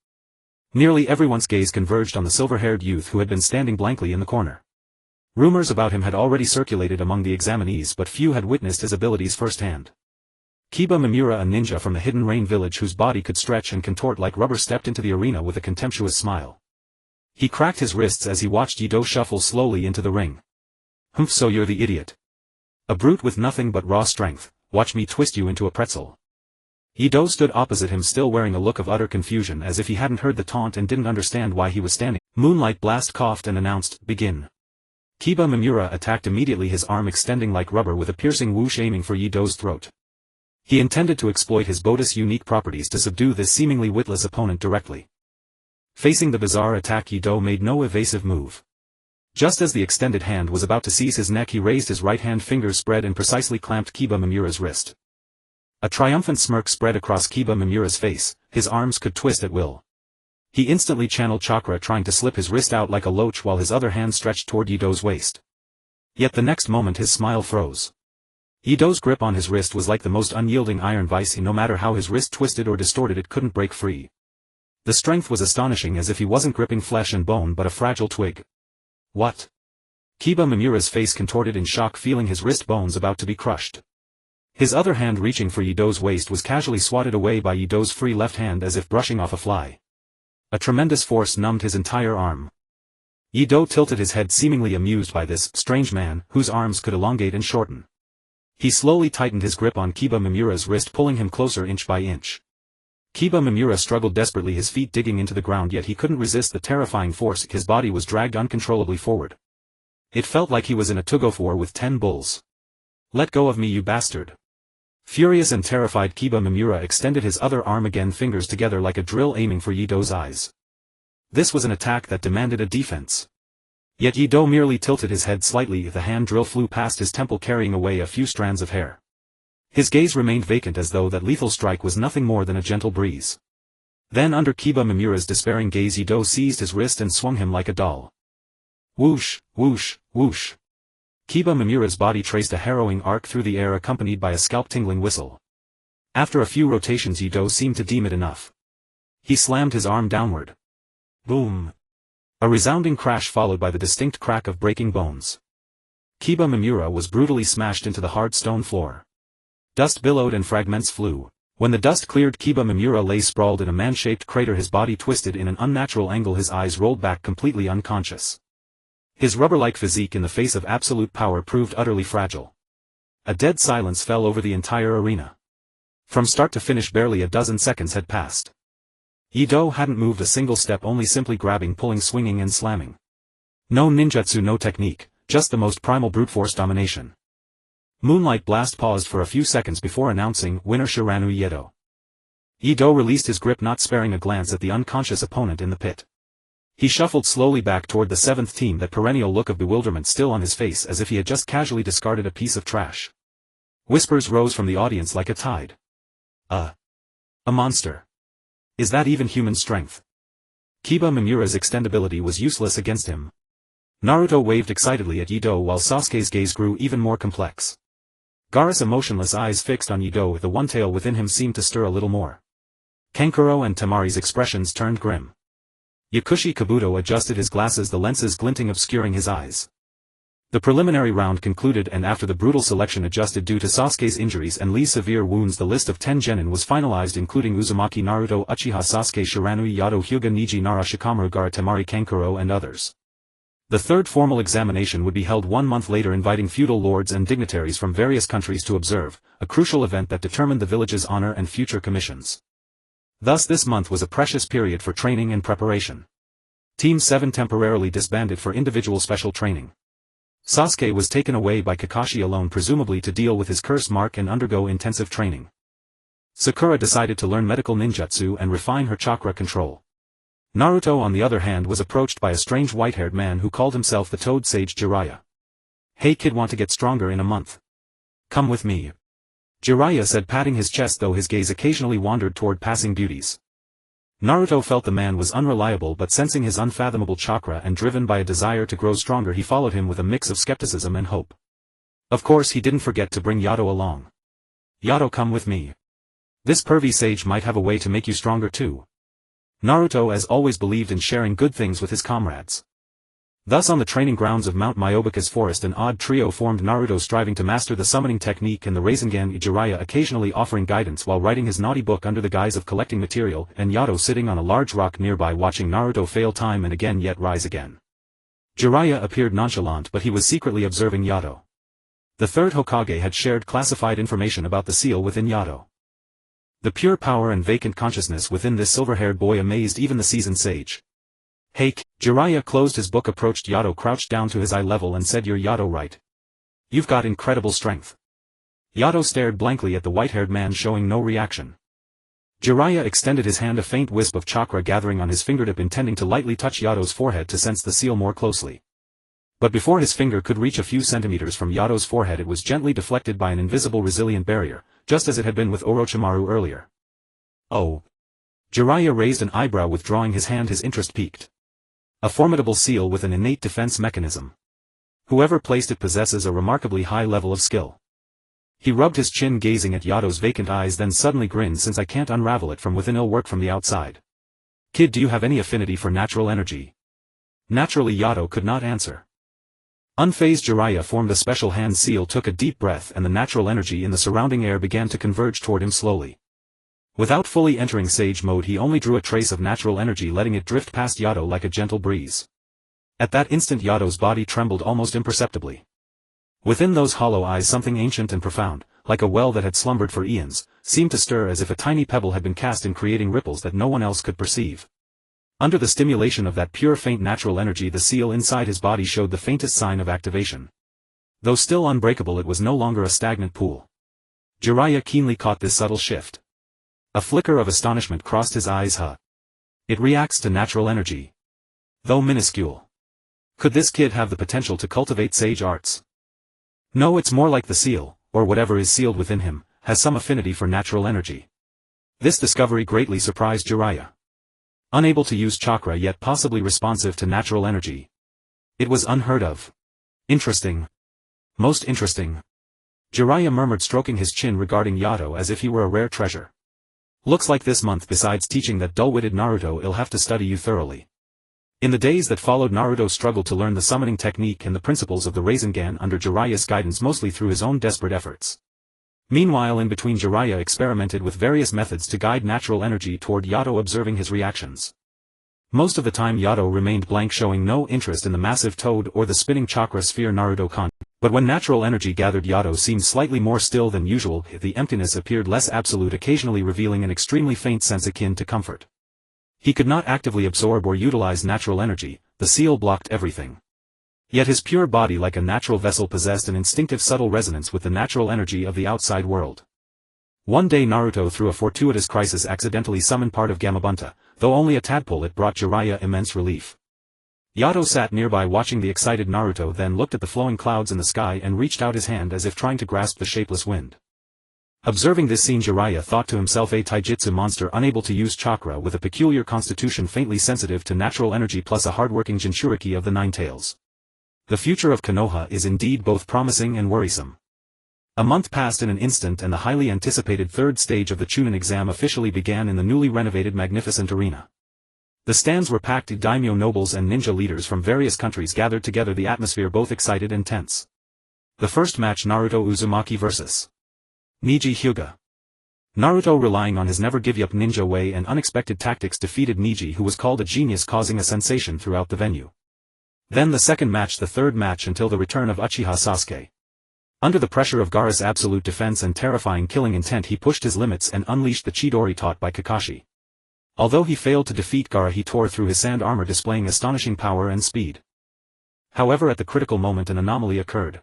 Nearly everyone's gaze converged on the silver-haired youth who had been standing blankly in the corner. Rumors about him had already circulated among the examinees, but few had witnessed his abilities firsthand. Kiba Mimura, a ninja from the Hidden Rain village whose body could stretch and contort like rubber, stepped into the arena with a contemptuous smile. He cracked his wrists as he watched Yato shuffle slowly into the ring. "Humph, so you're the idiot. A brute with nothing but raw strength, watch me twist you into a pretzel." Yato stood opposite him, still wearing a look of utter confusion, as if he hadn't heard the taunt and didn't understand why he was standing. Moonlight Blast coughed and announced, "Begin." Kiba Mimura attacked immediately, his arm extending like rubber with a piercing whoosh aiming for Yato's throat. He intended to exploit his Bodhi's unique properties to subdue this seemingly witless opponent directly. Facing the bizarre attack, Yato made no evasive move. Just as the extended hand was about to seize his neck, he raised his right hand, fingers spread, and precisely clamped Kiba Mimura's wrist. A triumphant smirk spread across Kiba Mimura's face, his arms could twist at will. He instantly channeled chakra, trying to slip his wrist out like a loach while his other hand stretched toward Yato's waist. Yet the next moment his smile froze. Yato's grip on his wrist was like the most unyielding iron vice, no matter how his wrist twisted or distorted it couldn't break free. The strength was astonishing, as if he wasn't gripping flesh and bone but a fragile twig. "What?" Kiba Mimura's face contorted in shock, feeling his wrist bones about to be crushed. His other hand, reaching for Yato's waist, was casually swatted away by Yato's free left hand as if brushing off a fly. A tremendous force numbed his entire arm. Yato tilted his head, seemingly amused by this strange man, whose arms could elongate and shorten. He slowly tightened his grip on Kiba Mimura's wrist, pulling him closer inch by inch. Kiba Mimura struggled desperately, his feet digging into the ground, yet he couldn't resist the terrifying force. His body was dragged uncontrollably forward. It felt like he was in a tug-of-war with 10 bulls. "Let go of me, you bastard." Furious and terrified, Kiba Mimura extended his other arm again, fingers together like a drill, aiming for Yato's eyes. This was an attack that demanded a defense. Yet Yato merely tilted his head slightly. The hand drill flew past his temple, carrying away a few strands of hair. His gaze remained vacant, as though that lethal strike was nothing more than a gentle breeze. Then, under Kiba Mimura's despairing gaze, Yato seized his wrist and swung him like a doll. Whoosh, whoosh, whoosh. Kiba Mimura's body traced a harrowing arc through the air, accompanied by a scalp-tingling whistle. After a few rotations, Yato seemed to deem it enough. He slammed his arm downward. Boom! A resounding crash followed by the distinct crack of breaking bones. Kiba Mimura was brutally smashed into the hard stone floor. Dust billowed and fragments flew. When the dust cleared, Kiba Mimura lay sprawled in a man-shaped crater, his body twisted in an unnatural angle, his eyes rolled back, completely unconscious. His rubber-like physique in the face of absolute power proved utterly fragile. A dead silence fell over the entire arena. From start to finish, barely a dozen seconds had passed. Yato hadn't moved a single step, only simply grabbing, pulling, swinging and slamming. No ninjutsu, no technique, just the most primal brute force domination. Moonlight Blast paused for a few seconds before announcing, "Winner Shiranui Yato." Yato released his grip, not sparing a glance at the unconscious opponent in the pit. He shuffled slowly back toward the seventh team, that perennial look of bewilderment still on his face, as if he had just casually discarded a piece of trash. Whispers rose from the audience like a tide. A monster. Is that even human strength? Kiba Mimura's extendability was useless against him. Naruto waved excitedly at Yato while Sasuke's gaze grew even more complex. Gaara's emotionless eyes fixed on Yato, the one tail within him seemed to stir a little more. Kankuro and Tamari's expressions turned grim. Yakushi Kabuto adjusted his glasses, the lenses glinting, obscuring his eyes. The preliminary round concluded, and after the brutal selection adjusted due to Sasuke's injuries and Lee's severe wounds, the list of 10 genin was finalized, including Uzumaki, Naruto, Uchiha Sasuke, Shiranui Yato, Hyuga, Neji, Nara, Shikamaru, Gaara, Tamari, Kankuro and others. The third formal examination would be held 1 month later, inviting feudal lords and dignitaries from various countries to observe, a crucial event that determined the village's honor and future commissions. Thus this month was a precious period for training and preparation. Team 7 temporarily disbanded for individual special training. Sasuke was taken away by Kakashi alone, presumably to deal with his curse mark and undergo intensive training. Sakura decided to learn medical ninjutsu and refine her chakra control. Naruto, on the other hand, was approached by a strange white-haired man who called himself the Toad Sage Jiraiya. "Hey kid, want to get stronger in a month? Come with me," Jiraiya said, patting his chest, though his gaze occasionally wandered toward passing beauties. Naruto felt the man was unreliable, but sensing his unfathomable chakra and driven by a desire to grow stronger, he followed him with a mix of skepticism and hope. Of course he didn't forget to bring Yato along. "Yato, come with me. This pervy sage might have a way to make you stronger too." Naruto, as always, believed in sharing good things with his comrades. Thus on the training grounds of Mount Myobaka's forest an odd trio formed, Naruto striving to master the summoning technique and the Rasengan, Jiraiya occasionally offering guidance while writing his naughty book under the guise of collecting material, and Yato sitting on a large rock nearby watching Naruto fail time and again yet rise again. Jiraiya appeared nonchalant, but he was secretly observing Yato. The third Hokage had shared classified information about the seal within Yato. The pure power and vacant consciousness within this silver-haired boy amazed even the seasoned sage. "Hey." Jiraiya closed his book, approached Yato, crouched down to his eye level and said, "You're Yato, right? You've got incredible strength." Yato stared blankly at the white-haired man, showing no reaction. Jiraiya extended his hand, a faint wisp of chakra gathering on his fingertip, intending to lightly touch Yato's forehead to sense the seal more closely. But before his finger could reach a few centimeters from Yato's forehead, it was gently deflected by an invisible resilient barrier, just as it had been with Orochimaru earlier. "Oh." Jiraiya raised an eyebrow, withdrawing his hand, his interest piqued. "A formidable seal with an innate defense mechanism. Whoever placed it possesses a remarkably high level of skill." He rubbed his chin, gazing at Yato's vacant eyes, then suddenly grinned, "Since I can't unravel it from within, it'll work from the outside. Kid, do you have any affinity for natural energy?" Naturally, Yato could not answer. Unfazed, Jiraiya formed a special hand seal, took a deep breath, and the natural energy in the surrounding air began to converge toward him slowly. Without fully entering sage mode, he only drew a trace of natural energy, letting it drift past Yato like a gentle breeze. At that instant, Yato's body trembled almost imperceptibly. Within those hollow eyes something ancient and profound, like a well that had slumbered for eons, seemed to stir, as if a tiny pebble had been cast in, creating ripples that no one else could perceive. Under the stimulation of that pure faint natural energy, the seal inside his body showed the faintest sign of activation. Though still unbreakable, it was no longer a stagnant pool. Jiraiya keenly caught this subtle shift. A flicker of astonishment crossed his eyes. It reacts to natural energy. Though minuscule. Could this kid have the potential to cultivate sage arts? No, it's more like the seal, or whatever is sealed within him, has some affinity for natural energy. This discovery greatly surprised Jiraiya. Unable to use chakra, yet possibly responsive to natural energy. It was unheard of. Interesting. Most interesting. Jiraiya murmured, stroking his chin regarding Yato as if he were a rare treasure. "Looks like this month, besides teaching that dull-witted Naruto, he'll have to study you thoroughly." In the days that followed, Naruto struggled to learn the summoning technique and the principles of the Rasengan under Jiraiya's guidance, mostly through his own desperate efforts. Meanwhile, in between, Jiraiya experimented with various methods to guide natural energy toward Yato, observing his reactions. Most of the time Yato remained blank, showing no interest in the massive toad or the spinning chakra sphere Naruto conjured. But when natural energy gathered, Yato seemed slightly more still than usual. The emptiness appeared less absolute, occasionally revealing an extremely faint sense akin to comfort. He could not actively absorb or utilize natural energy, the seal blocked everything. Yet his pure body, like a natural vessel, possessed an instinctive subtle resonance with the natural energy of the outside world. One day Naruto, through a fortuitous crisis, accidentally summoned part of Gamabunta, though only a tadpole. It brought Jiraiya immense relief. Yato sat nearby watching the excited Naruto, then looked at the flowing clouds in the sky and reached out his hand as if trying to grasp the shapeless wind. Observing this scene, Jiraiya thought to himself, a taijutsu monster unable to use chakra, with a peculiar constitution faintly sensitive to natural energy, plus a hardworking Jinchuriki of the Nine Tails. The future of Konoha is indeed both promising and worrisome. A month passed in an instant, and the highly anticipated third stage of the Chunin exam officially began in the newly renovated magnificent arena. The stands were packed. Daimyo nobles and ninja leaders from various countries gathered together, the atmosphere both excited and tense. The first match, Naruto Uzumaki vs. Niji Hyuga. Naruto, relying on his never-give-up ninja way and unexpected tactics, defeated Niji, who was called a genius, causing a sensation throughout the venue. Then the second match, the third match until the return of Uchiha Sasuke. Under the pressure of Gaara's absolute defense and terrifying killing intent, he pushed his limits and unleashed the Chidori taught by Kakashi. Although he failed to defeat Gaara, he tore through his sand armor, displaying astonishing power and speed. However, at the critical moment, an anomaly occurred.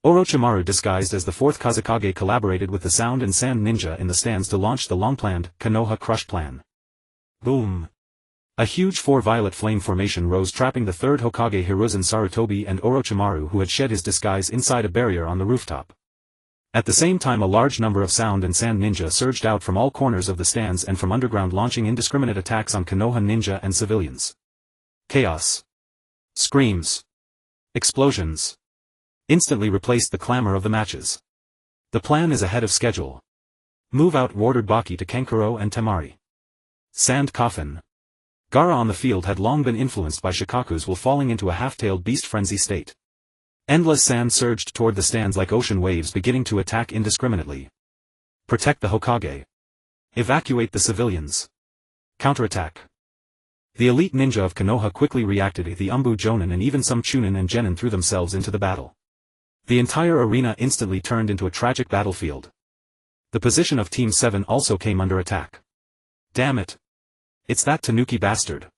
Orochimaru, disguised as the fourth Kazekage, collaborated with the sound and sand ninja in the stands to launch the long-planned Konoha Crush plan. Boom! A huge four-violet flame formation rose, trapping the third Hokage Hiruzen Sarutobi and Orochimaru, who had shed his disguise, inside a barrier on the rooftop. At the same time, a large number of sound and sand ninja surged out from all corners of the stands and from underground, launching indiscriminate attacks on Konoha ninja and civilians. Chaos, screams, explosions instantly replaced the clamor of the matches. The plan is ahead of schedule. Move out, ordered Baki to Kankuro and Temari. Sand coffin. Gaara on the field had long been influenced by Shikaku's will, falling into a half-tailed beast frenzy state. Endless sand surged toward the stands like ocean waves, beginning to attack indiscriminately. Protect the Hokage. Evacuate the civilians. Counterattack. The elite ninja of Konoha quickly reacted. The Umbu Jonin and even some Chunin and Genin threw themselves into the battle. The entire arena instantly turned into a tragic battlefield. The position of Team 7 also came under attack. Damn it! It's that Tanuki bastard!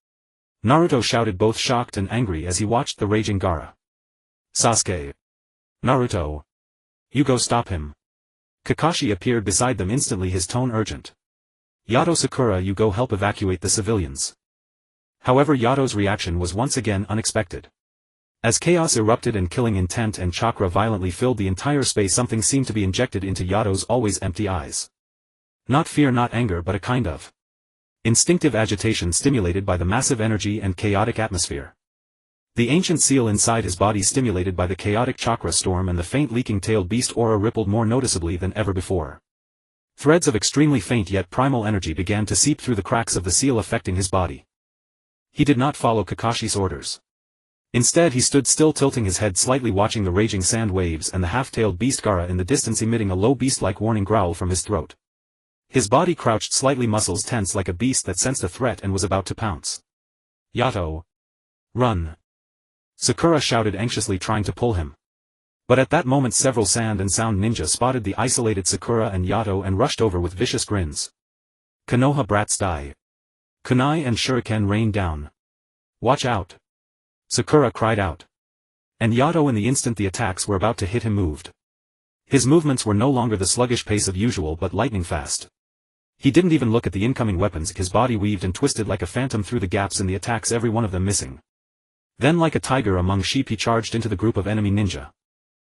Naruto shouted, both shocked and angry as he watched the raging Gaara. Sasuke! Naruto! You go stop him! Kakashi appeared beside them instantly, his tone urgent. Yato, Sakura, you go help evacuate the civilians. However, Yato's reaction was once again unexpected. As chaos erupted and killing intent and chakra violently filled the entire space, something seemed to be injected into Yato's always empty eyes. Not fear, not anger, but a kind of instinctive agitation stimulated by the massive energy and chaotic atmosphere. The ancient seal inside his body, stimulated by the chaotic chakra storm and the faint leaking-tailed beast aura, rippled more noticeably than ever before. Threads of extremely faint yet primal energy began to seep through the cracks of the seal, affecting his body. He did not follow Kakashi's orders. Instead, he stood still, tilting his head slightly, watching the raging sand waves and the half-tailed beast Gaara in the distance, emitting a low beast-like warning growl from his throat. His body crouched slightly, muscles tense like a beast that sensed a threat and was about to pounce. Yato! Run! Sakura shouted anxiously, trying to pull him. But at that moment several sand and sound ninja spotted the isolated Sakura and Yato and rushed over with vicious grins. Konoha brats die. Kunai and shuriken rained down. Watch out! Sakura cried out. And Yato, in the instant the attacks were about to hit him, moved. His movements were no longer the sluggish pace of usual, but lightning fast. He didn't even look at the incoming weapons, his body weaved and twisted like a phantom through the gaps in the attacks, every one of them missing. Then, like a tiger among sheep, he charged into the group of enemy ninja.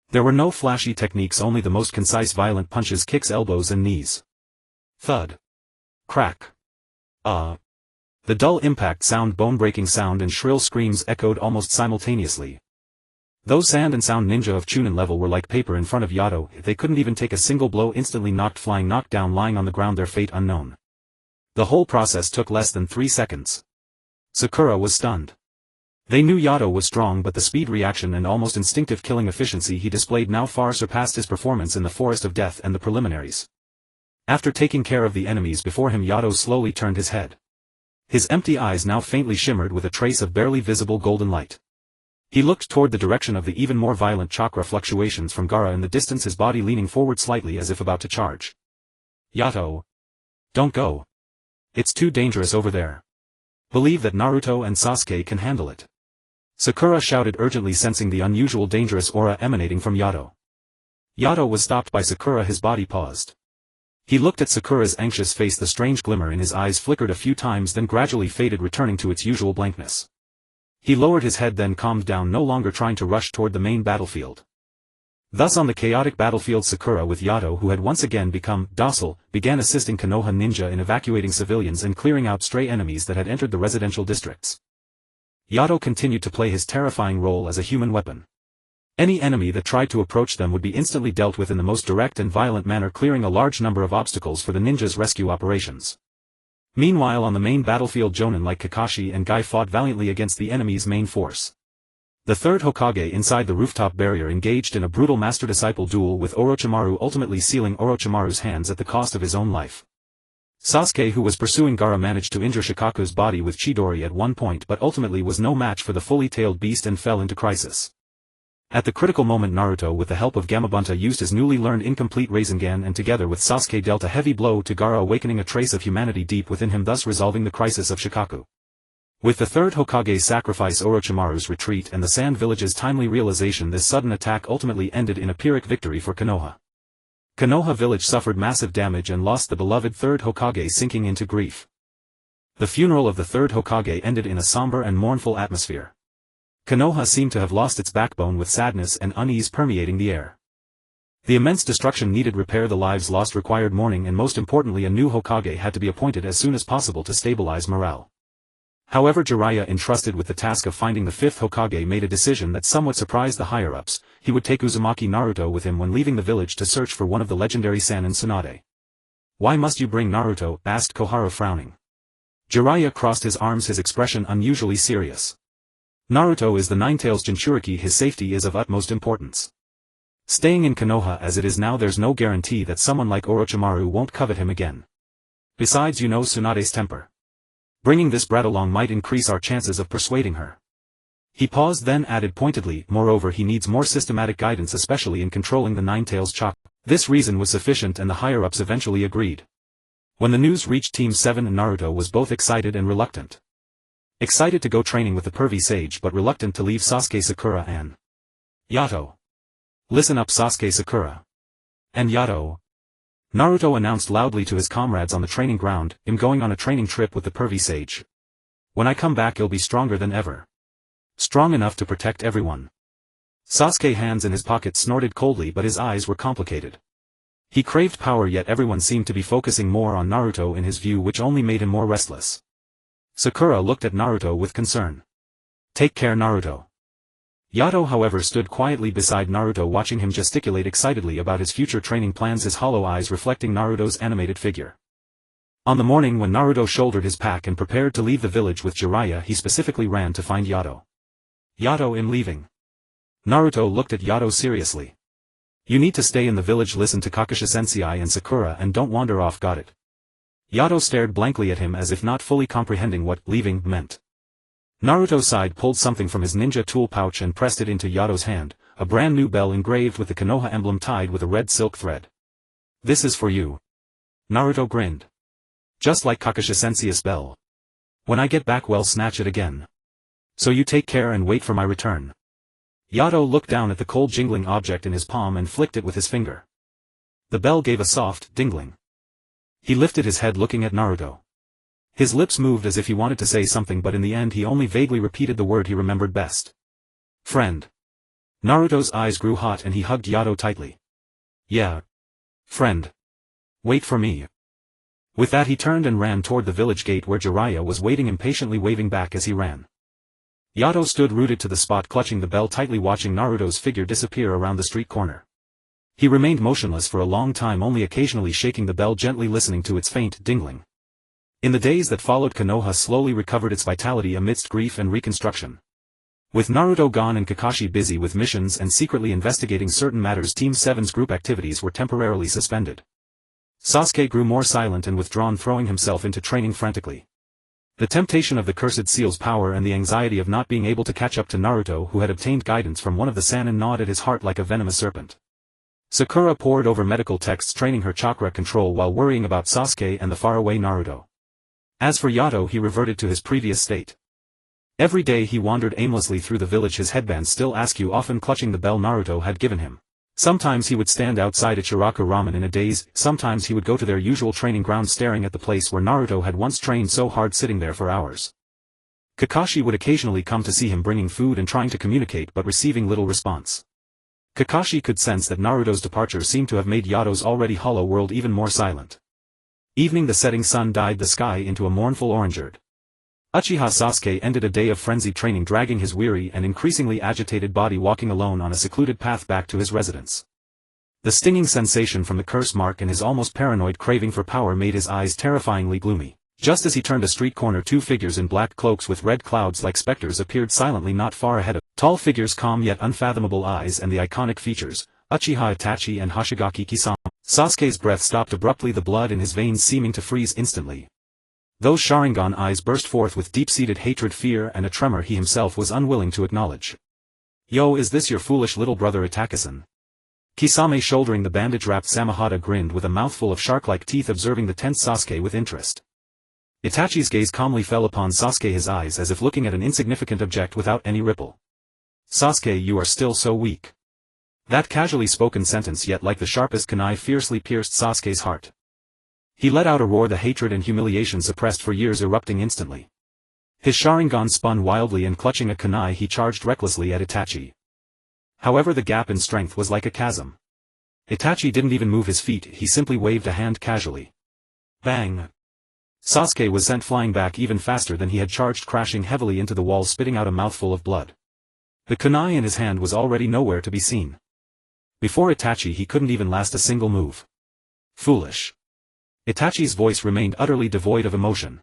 There were no flashy techniques, only the most concise violent punches, kicks, elbows and knees. Thud. Crack. The dull impact sound, bone-breaking sound and shrill screams echoed almost simultaneously. Those sand and sound ninja of Chunin level were like paper in front of Yato. They couldn't even take a single blow, instantly knocked flying, knocked down, lying on the ground, their fate unknown. The whole process took less than 3 seconds. Sakura was stunned. They knew Yato was strong, but the speed, reaction and almost instinctive killing efficiency he displayed now far surpassed his performance in the Forest of Death and the preliminaries. After taking care of the enemies before him, Yato slowly turned his head. His empty eyes now faintly shimmered with a trace of barely visible golden light. He looked toward the direction of the even more violent chakra fluctuations from Gaara in the distance, his body leaning forward slightly as if about to charge. Yato! Don't go! It's too dangerous over there. Believe that Naruto and Sasuke can handle it. Sakura shouted urgently, sensing the unusual dangerous aura emanating from Yato. Yato was stopped by Sakura, his body paused. He looked at Sakura's anxious face, the strange glimmer in his eyes flickered a few times, then gradually faded, returning to its usual blankness. He lowered his head, then calmed down, no longer trying to rush toward the main battlefield. Thus on the chaotic battlefield, Sakura, with Yato, who had once again become docile, began assisting Konoha ninja in evacuating civilians and clearing out stray enemies that had entered the residential districts. Yato continued to play his terrifying role as a human weapon. Any enemy that tried to approach them would be instantly dealt with in the most direct and violent manner, clearing a large number of obstacles for the ninjas' rescue operations. Meanwhile, on the main battlefield, Jonin like Kakashi and Guy fought valiantly against the enemy's main force. The third Hokage inside the rooftop barrier engaged in a brutal master-disciple duel with Orochimaru, ultimately sealing Orochimaru's hands at the cost of his own life. Sasuke, who was pursuing Gaara, managed to injure Shikaku's body with Chidori at one point, but ultimately was no match for the fully tailed beast and fell into crisis. At the critical moment, Naruto, with the help of Gamabunta, used his newly learned incomplete Rasengan and together with Sasuke dealt a heavy blow to Gaara, awakening a trace of humanity deep within him, thus resolving the crisis of Shikaku. With the third Hokage's sacrifice, Orochimaru's retreat and the Sand Village's timely realization, this sudden attack ultimately ended in a Pyrrhic victory for Konoha. Konoha village suffered massive damage and lost the beloved third Hokage, sinking into grief. The funeral of the third Hokage ended in a somber and mournful atmosphere. Konoha seemed to have lost its backbone, with sadness and unease permeating the air. The immense destruction needed repair, the lives lost required mourning, and most importantly, a new Hokage had to be appointed as soon as possible to stabilize morale. However, Jiraiya, entrusted with the task of finding the fifth Hokage, made a decision that somewhat surprised the higher-ups. He would take Uzumaki Naruto with him when leaving the village to search for one of the legendary Sannin Tsunade. "Why must you bring Naruto?" asked Koharu, frowning. Jiraiya crossed his arms, his expression unusually serious. Naruto is the Nine-Tails Jinchuriki, his safety is of utmost importance. Staying in Konoha as it is now, there's no guarantee that someone like Orochimaru won't covet him again. Besides, you know Tsunade's temper. Bringing this brat along might increase our chances of persuading her. He paused, then added pointedly, moreover he needs more systematic guidance, especially in controlling the Nine-Tails chakra. This reason was sufficient and the higher-ups eventually agreed. When the news reached Team 7, Naruto was both excited and reluctant. Excited to go training with the pervy sage, but reluctant to leave Sasuke, Sakura and Yato. Listen up, Sasuke, Sakura and Yato. Naruto announced loudly to his comrades on the training ground, I'm going on a training trip with the pervy sage. When I come back, he'll be stronger than ever. Strong enough to protect everyone. Sasuke, hands in his pockets, snorted coldly, but his eyes were complicated. He craved power, yet everyone seemed to be focusing more on Naruto in his view, which only made him more restless. Sakura looked at Naruto with concern. Take care, Naruto. Yato, however, stood quietly beside Naruto, watching him gesticulate excitedly about his future training plans, his hollow eyes reflecting Naruto's animated figure. On the morning when Naruto shouldered his pack and prepared to leave the village with Jiraiya, he specifically ran to find Yato. Yato, in leaving. Naruto looked at Yato seriously. You need to stay in the village, listen to Kakashi-sensei and Sakura, and don't wander off, got it? Yato stared blankly at him as if not fully comprehending what leaving meant. Naruto sighed, pulled something from his ninja tool pouch and pressed it into Yato's hand, a brand new bell engraved with the Konoha emblem tied with a red silk thread. This is for you. Naruto grinned. Just like Kakashi-sensei's bell. When I get back, we'll snatch it again. So you take care and wait for my return. Yato looked down at the cold jingling object in his palm and flicked it with his finger. The bell gave a soft dingling. He lifted his head, looking at Naruto. His lips moved as if he wanted to say something, but in the end he only vaguely repeated the word he remembered best. Friend. Naruto's eyes grew hot and he hugged Yato tightly. Yeah. Friend. Wait for me. With that he turned and ran toward the village gate, where Jiraiya was waiting impatiently, waving back as he ran. Yato stood rooted to the spot, clutching the bell tightly, watching Naruto's figure disappear around the street corner. He remained motionless for a long time, only occasionally shaking the bell gently, listening to its faint dingling. In the days that followed, Konoha slowly recovered its vitality amidst grief and reconstruction. With Naruto gone and Kakashi busy with missions and secretly investigating certain matters, Team 7's group activities were temporarily suspended. Sasuke grew more silent and withdrawn, throwing himself into training frantically. The temptation of the cursed seal's power and the anxiety of not being able to catch up to Naruto, who had obtained guidance from one of the Sannin, gnawed at his heart like a venomous serpent. Sakura pored over medical texts, training her chakra control while worrying about Sasuke and the faraway Naruto. As for Yato, he reverted to his previous state. Every day he wandered aimlessly through the village, his headband still askew, often clutching the bell Naruto had given him. Sometimes he would stand outside Ichiraku Ramen in a daze, sometimes he would go to their usual training ground, staring at the place where Naruto had once trained so hard, sitting there for hours. Kakashi would occasionally come to see him, bringing food and trying to communicate, but receiving little response. Kakashi could sense that Naruto's departure seemed to have made Yato's already hollow world even more silent. Evening, the setting sun dyed the sky into a mournful orangeade. Uchiha Sasuke ended a day of frenzied training, dragging his weary and increasingly agitated body, walking alone on a secluded path back to his residence. The stinging sensation from the curse mark and his almost paranoid craving for power made his eyes terrifyingly gloomy. Just as he turned a street corner, two figures in black cloaks with red clouds like specters appeared silently not far ahead of him. Tall figures, calm yet unfathomable eyes, and the iconic features, Uchiha Itachi and Hoshigaki Kisame. Sasuke's breath stopped abruptly, the blood in his veins seeming to freeze instantly. Those Sharingan eyes burst forth with deep-seated hatred, fear, and a tremor he himself was unwilling to acknowledge. Yo, is this your foolish little brother Itachi-san? Kisame, shouldering the bandage-wrapped Samehada, grinned with a mouthful of shark-like teeth, observing the tense Sasuke with interest. Itachi's gaze calmly fell upon Sasuke, his eyes as if looking at an insignificant object without any ripple. Sasuke, you are still so weak. That casually spoken sentence, yet like the sharpest kunai, fiercely pierced Sasuke's heart. He let out a roar, the hatred and humiliation suppressed for years erupting instantly. His Sharingan spun wildly, and clutching a kunai he charged recklessly at Itachi. However, the gap in strength was like a chasm. Itachi didn't even move his feet, he simply waved a hand casually. Bang! Sasuke was sent flying back even faster than he had charged, crashing heavily into the wall, spitting out a mouthful of blood. The kunai in his hand was already nowhere to be seen. Before Itachi he couldn't even last a single move. Foolish. Itachi's voice remained utterly devoid of emotion.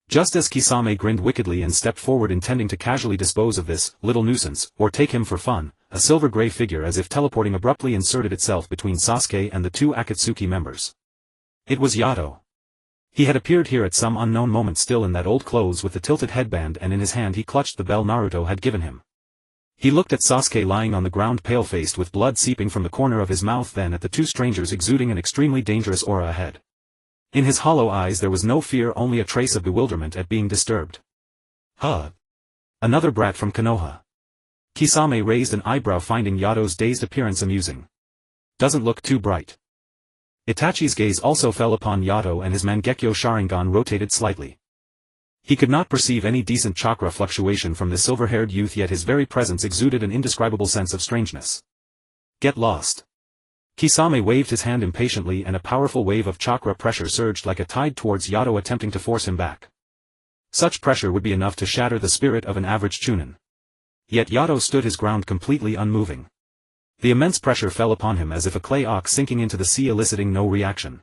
Just as Kisame grinned wickedly and stepped forward intending to casually dispose of this little nuisance, or take him for fun, a silver-gray figure as if teleporting abruptly inserted itself between Sasuke and the two Akatsuki members. It was Yato. He had appeared here at some unknown moment still in that old clothes with the tilted headband, and in his hand he clutched the bell Naruto had given him. He looked at Sasuke lying on the ground pale-faced with blood seeping from the corner of his mouth, then at the two strangers exuding an extremely dangerous aura ahead. In his hollow eyes there was no fear, only a trace of bewilderment at being disturbed. Huh. Another brat from Konoha. Kisame raised an eyebrow, finding Yato's dazed appearance amusing. Doesn't look too bright. Itachi's gaze also fell upon Yato, and his Mangekyo Sharingan rotated slightly. He could not perceive any decent chakra fluctuation from the silver-haired youth, yet his very presence exuded an indescribable sense of strangeness. Get lost. Kisame waved his hand impatiently, and a powerful wave of chakra pressure surged like a tide towards Yato, attempting to force him back. Such pressure would be enough to shatter the spirit of an average chunin. Yet Yato stood his ground completely unmoving. The immense pressure fell upon him as if a clay ox sinking into the sea, eliciting no reaction.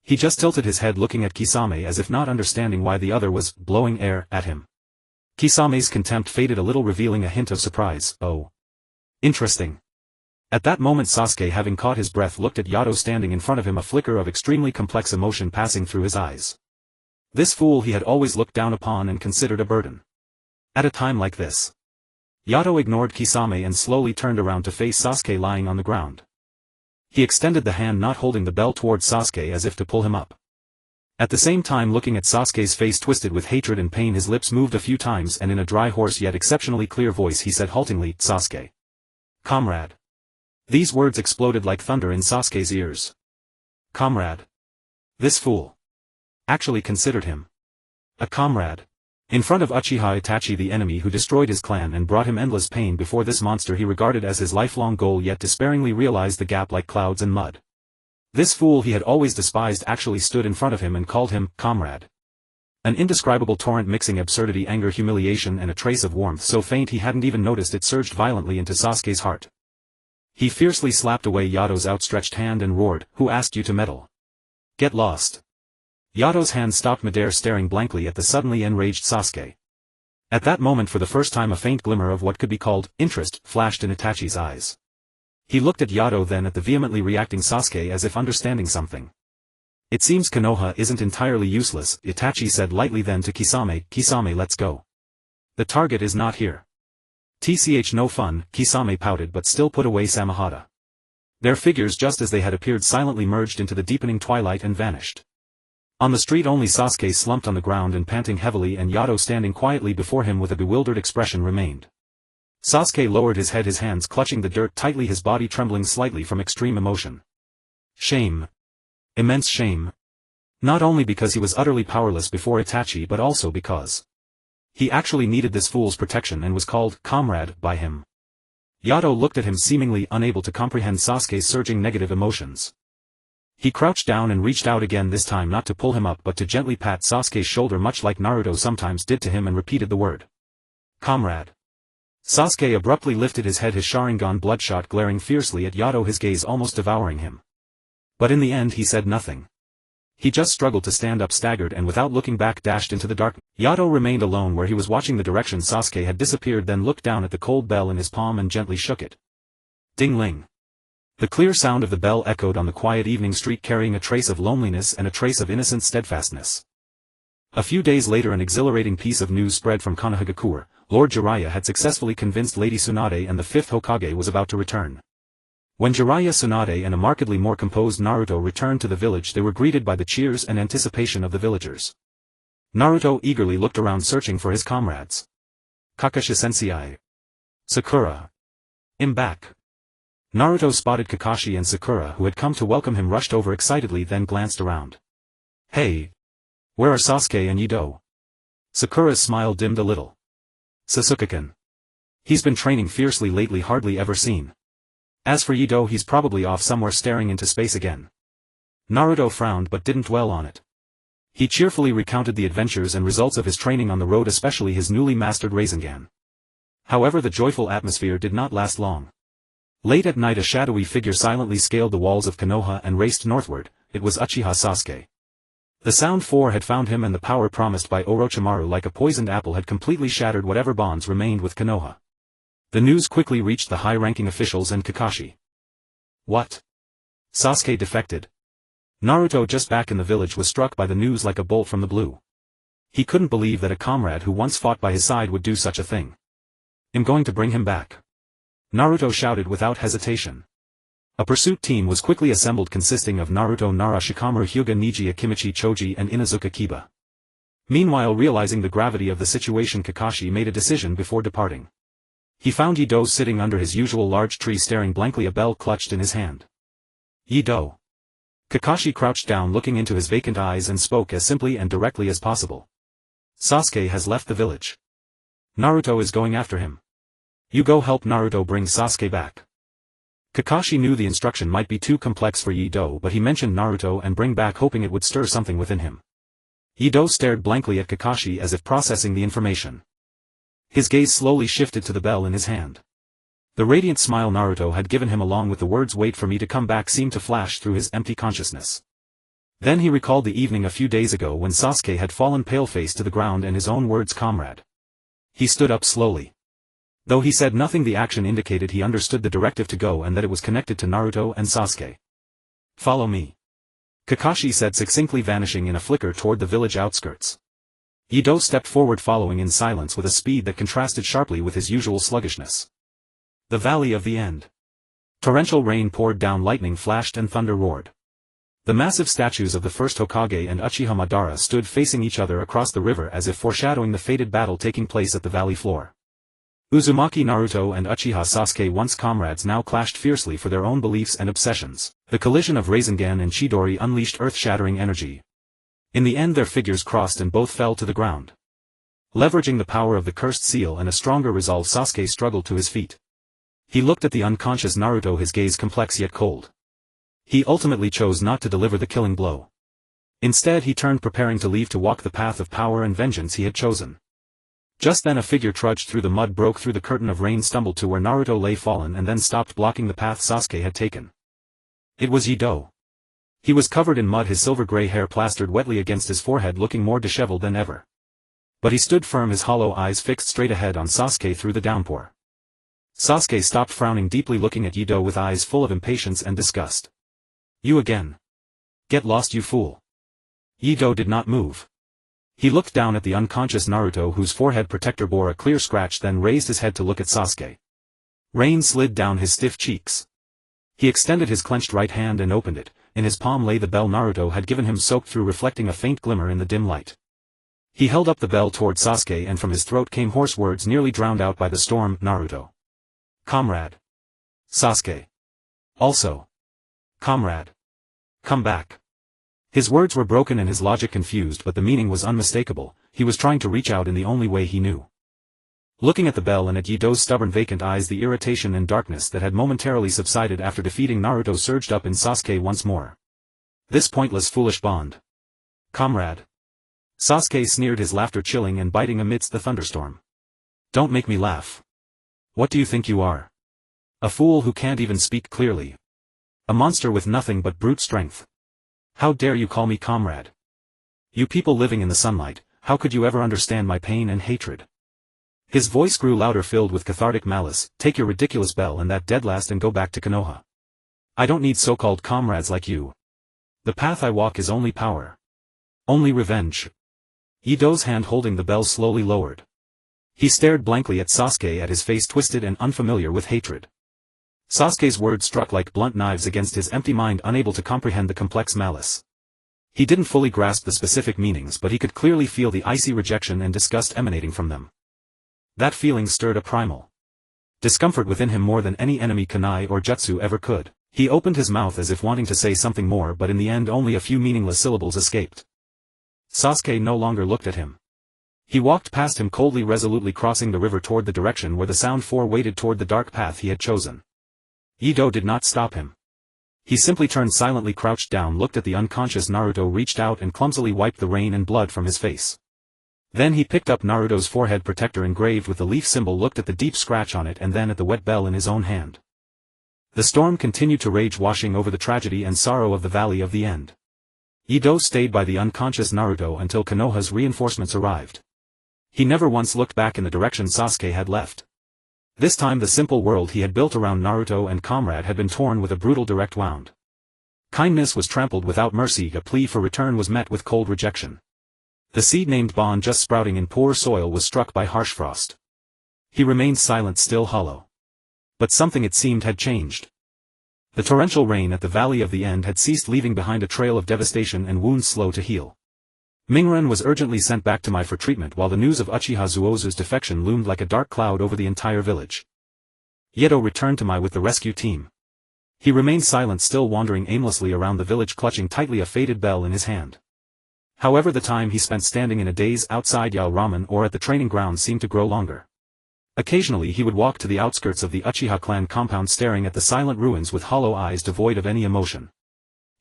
He just tilted his head, looking at Kisame as if not understanding why the other was blowing air at him. Kisame's contempt faded a little, revealing a hint of surprise. Oh. Interesting. At that moment Sasuke, having caught his breath, looked at Yato standing in front of him, a flicker of extremely complex emotion passing through his eyes. This fool he had always looked down upon and considered a burden. At a time like this. Yato ignored Kisame and slowly turned around to face Sasuke lying on the ground. He extended the hand not holding the bell towards Sasuke as if to pull him up. At the same time, looking at Sasuke's face twisted with hatred and pain, his lips moved a few times, and in a dry, hoarse yet exceptionally clear voice he said haltingly, "Sasuke. Comrade." These words exploded like thunder in Sasuke's ears. Comrade. This fool actually considered him a comrade. In front of Uchiha Itachi, the enemy who destroyed his clan and brought him endless pain, before this monster he regarded as his lifelong goal, yet despairingly realized the gap like clouds and mud. This fool he had always despised actually stood in front of him and called him comrade. An indescribable torrent mixing absurdity, anger, humiliation, and a trace of warmth so faint he hadn't even noticed it surged violently into Sasuke's heart. He fiercely slapped away Yato's outstretched hand and roared, "Who asked you to meddle? Get lost." Yato's hand stopped midair, staring blankly at the suddenly enraged Sasuke. At that moment, for the first time, a faint glimmer of what could be called interest flashed in Itachi's eyes. He looked at Yato, then at the vehemently reacting Sasuke, as if understanding something. "It seems Konoha isn't entirely useless," Itachi said lightly, then to Kisame, "Kisame, let's go. The target is not here." "Tch, no fun," Kisame pouted, but still put away Samahata. Their figures, just as they had appeared, silently merged into the deepening twilight and vanished. On the street only Sasuke, slumped on the ground and panting heavily, and Yato standing quietly before him with a bewildered expression, remained. Sasuke lowered his head, his hands clutching the dirt tightly, his body trembling slightly from extreme emotion. Shame. Immense shame. Not only because he was utterly powerless before Itachi, but also because he actually needed this fool's protection and was called comrade by him. Yato looked at him, seemingly unable to comprehend Sasuke's surging negative emotions. He crouched down and reached out again, this time not to pull him up but to gently pat Sasuke's shoulder, much like Naruto sometimes did to him, and repeated the word. Comrade. Sasuke abruptly lifted his head, his Sharingan bloodshot, glaring fiercely at Yato, his gaze almost devouring him. But in the end he said nothing. He just struggled to stand up, staggered, and without looking back dashed into the dark. Yato remained alone where he was, watching the direction Sasuke had disappeared, then looked down at the cold bell in his palm and gently shook it. Ding-ling. The clear sound of the bell echoed on the quiet evening street, carrying a trace of loneliness and a trace of innocent steadfastness. A few days later an exhilarating piece of news spread from Konohagakure. Lord Jiraiya had successfully convinced Lady Tsunade, and the fifth Hokage was about to return. When Jiraiya, Tsunade, and a markedly more composed Naruto returned to the village, they were greeted by the cheers and anticipation of the villagers. Naruto eagerly looked around, searching for his comrades. Kakashi-sensei. Sakura. I'm back. Naruto spotted Kakashi and Sakura, who had come to welcome him, rushed over excitedly, then glanced around. Hey! Where are Sasuke and Yido? Sakura's smile dimmed a little. Sasuke-kun. He's been training fiercely lately, hardly ever seen. As for Yido, he's probably off somewhere staring into space again. Naruto frowned but didn't dwell on it. He cheerfully recounted the adventures and results of his training on the road, especially his newly mastered Rasengan. However, the joyful atmosphere did not last long. Late at night a shadowy figure silently scaled the walls of Konoha and raced northward. It was Uchiha Sasuke. The Sound Four had found him, and the power promised by Orochimaru like a poisoned apple had completely shattered whatever bonds remained with Konoha. The news quickly reached the high-ranking officials and Kakashi. What? Sasuke defected? Naruto, just back in the village, was struck by the news like a bolt from the blue. He couldn't believe that a comrade who once fought by his side would do such a thing. I'm going to bring him back. Naruto shouted without hesitation. A pursuit team was quickly assembled consisting of Naruto, Nara, Shikamaru, Hyuga, Niji, Akimichi, Choji, and Inazuka Kiba. Meanwhile, realizing the gravity of the situation, Kakashi made a decision before departing. He found Yido sitting under his usual large tree staring blankly, a bell clutched in his hand. Yido. Kakashi crouched down looking into his vacant eyes and spoke as simply and directly as possible. Sasuke has left the village. Naruto is going after him. You go help Naruto bring Sasuke back. Kakashi knew the instruction might be too complex for Yido, but he mentioned Naruto and bring back, hoping it would stir something within him. Yido stared blankly at Kakashi as if processing the information. His gaze slowly shifted to the bell in his hand. The radiant smile Naruto had given him along with the words "wait for me to come back" seemed to flash through his empty consciousness. Then he recalled the evening a few days ago when Sasuke had fallen pale-faced to the ground and his own words "comrade." He stood up slowly. Though he said nothing, the action indicated he understood the directive to go and that it was connected to Naruto and Sasuke. Follow me. Kakashi said succinctly, vanishing in a flicker toward the village outskirts. Yido stepped forward following in silence with a speed that contrasted sharply with his usual sluggishness. The Valley of the End. Torrential rain poured down, lightning flashed and thunder roared. The massive statues of the first Hokage and Uchiha Madara stood facing each other across the river as if foreshadowing the fated battle taking place at the valley floor. Uzumaki Naruto and Uchiha Sasuke, once comrades, now clashed fiercely for their own beliefs and obsessions. The collision of Rasengan and Chidori unleashed earth-shattering energy. In the end their figures crossed and both fell to the ground. Leveraging the power of the cursed seal and a stronger resolve, Sasuke struggled to his feet. He looked at the unconscious Naruto, his gaze complex yet cold. He ultimately chose not to deliver the killing blow. Instead he turned, preparing to leave to walk the path of power and vengeance he had chosen. Just then a figure trudged through the mud, broke through the curtain of rain, stumbled to where Naruto lay fallen, and then stopped, blocking the path Sasuke had taken. It was Yido. He was covered in mud, his silver-gray hair plastered wetly against his forehead, looking more disheveled than ever. But he stood firm, his hollow eyes fixed straight ahead on Sasuke through the downpour. Sasuke stopped, frowning deeply, looking at Yido with eyes full of impatience and disgust. You again? Get lost, you fool. Yido did not move. He looked down at the unconscious Naruto, whose forehead protector bore a clear scratch, then raised his head to look at Sasuke. Rain slid down his stiff cheeks. He extended his clenched right hand and opened it. In his palm lay the bell Naruto had given him, soaked through, reflecting a faint glimmer in the dim light. He held up the bell toward Sasuke, and from his throat came hoarse words nearly drowned out by the storm. Naruto. Comrade. Sasuke. Also. Comrade. Come back. His words were broken and his logic confused, but the meaning was unmistakable. He was trying to reach out in the only way he knew. Looking at the bell and at Yido's stubborn vacant eyes, the irritation and darkness that had momentarily subsided after defeating Naruto surged up in Sasuke once more. This pointless, foolish bond. Comrade. Sasuke sneered, his laughter chilling and biting amidst the thunderstorm. Don't make me laugh. What do you think you are? A fool who can't even speak clearly. A monster with nothing but brute strength. How dare you call me comrade? You people living in the sunlight, how could you ever understand my pain and hatred? His voice grew louder, filled with cathartic malice. Take your ridiculous bell and that dead last and go back to Konoha. I don't need so-called comrades like you. The path I walk is only power. Only revenge. Yido's hand holding the bell slowly lowered. He stared blankly at Sasuke, at his face twisted and unfamiliar with hatred. Sasuke's words struck like blunt knives against his empty mind, unable to comprehend the complex malice. He didn't fully grasp the specific meanings, but he could clearly feel the icy rejection and disgust emanating from them. That feeling stirred a primal discomfort within him more than any enemy kunai or jutsu ever could. He opened his mouth as if wanting to say something more, but in the end only a few meaningless syllables escaped. Sasuke no longer looked at him. He walked past him coldly, resolutely crossing the river toward the direction where the Sound Four waited, toward the dark path he had chosen. Yido did not stop him. He simply turned silently, crouched down, looked at the unconscious Naruto, reached out and clumsily wiped the rain and blood from his face. Then he picked up Naruto's forehead protector engraved with the leaf symbol, looked at the deep scratch on it, and then at the wet bell in his own hand. The storm continued to rage, washing over the tragedy and sorrow of the Valley of the End. Yato stayed by the unconscious Naruto until Konoha's reinforcements arrived. He never once looked back in the direction Sasuke had left. This time the simple world he had built around Naruto and comrade had been torn with a brutal direct wound. Kindness was trampled without mercy, a plea for return was met with cold rejection. The seed named Bond, just sprouting in poor soil, was struck by harsh frost. He remained silent, still hollow. But something, it seemed, had changed. The torrential rain at the Valley of the End had ceased, leaving behind a trail of devastation and wounds slow to heal. Mingren was urgently sent back to Mai for treatment, while the news of Uchiha Zuozu's defection loomed like a dark cloud over the entire village. Yato returned to Mai with the rescue team. He remained silent, still wandering aimlessly around the village, clutching tightly a faded bell in his hand. However, the time he spent standing in a daze outside Yao Ramen or at the training ground seemed to grow longer. Occasionally he would walk to the outskirts of the Uchiha clan compound, staring at the silent ruins with hollow eyes devoid of any emotion.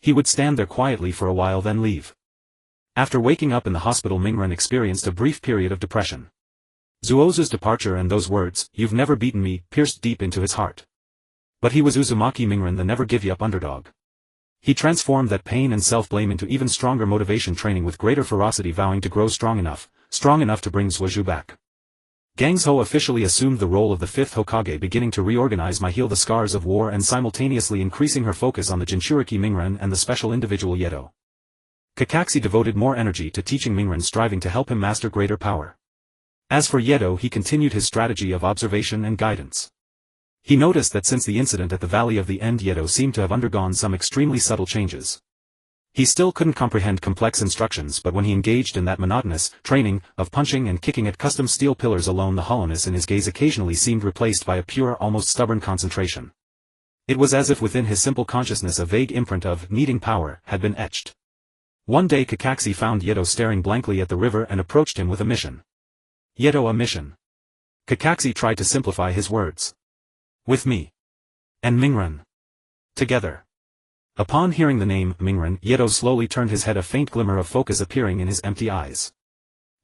He would stand there quietly for a while, then leave. After waking up in the hospital, Mingren experienced a brief period of depression. Zuozu's departure and those words, "You've never beaten me," pierced deep into his heart. But he was Uzumaki Mingren, the never-give-up underdog. He transformed that pain and self-blame into even stronger motivation, training with greater ferocity, vowing to grow strong enough to bring Zuozu back. Gangzhou officially assumed the role of the fifth Hokage, beginning to reorganize Mai, heal the scars of war, and simultaneously increasing her focus on the Jinchuriki Mingren and the special individual Yato. Kakashi devoted more energy to teaching Mingren, striving to help him master greater power. As for Yato, he continued his strategy of observation and guidance. He noticed that since the incident at the Valley of the End, Yato seemed to have undergone some extremely subtle changes. He still couldn't comprehend complex instructions, but when he engaged in that monotonous training of punching and kicking at custom steel pillars alone, the hollowness in his gaze occasionally seemed replaced by a pure, almost stubborn concentration. It was as if within his simple consciousness a vague imprint of needing power had been etched. One day Kakashi found Yato staring blankly at the river and approached him with a mission. "Yato, a mission?" Kakashi tried to simplify his words. "With me. And Mingren. Together." Upon hearing the name, Mingren, Yato slowly turned his head, a faint glimmer of focus appearing in his empty eyes.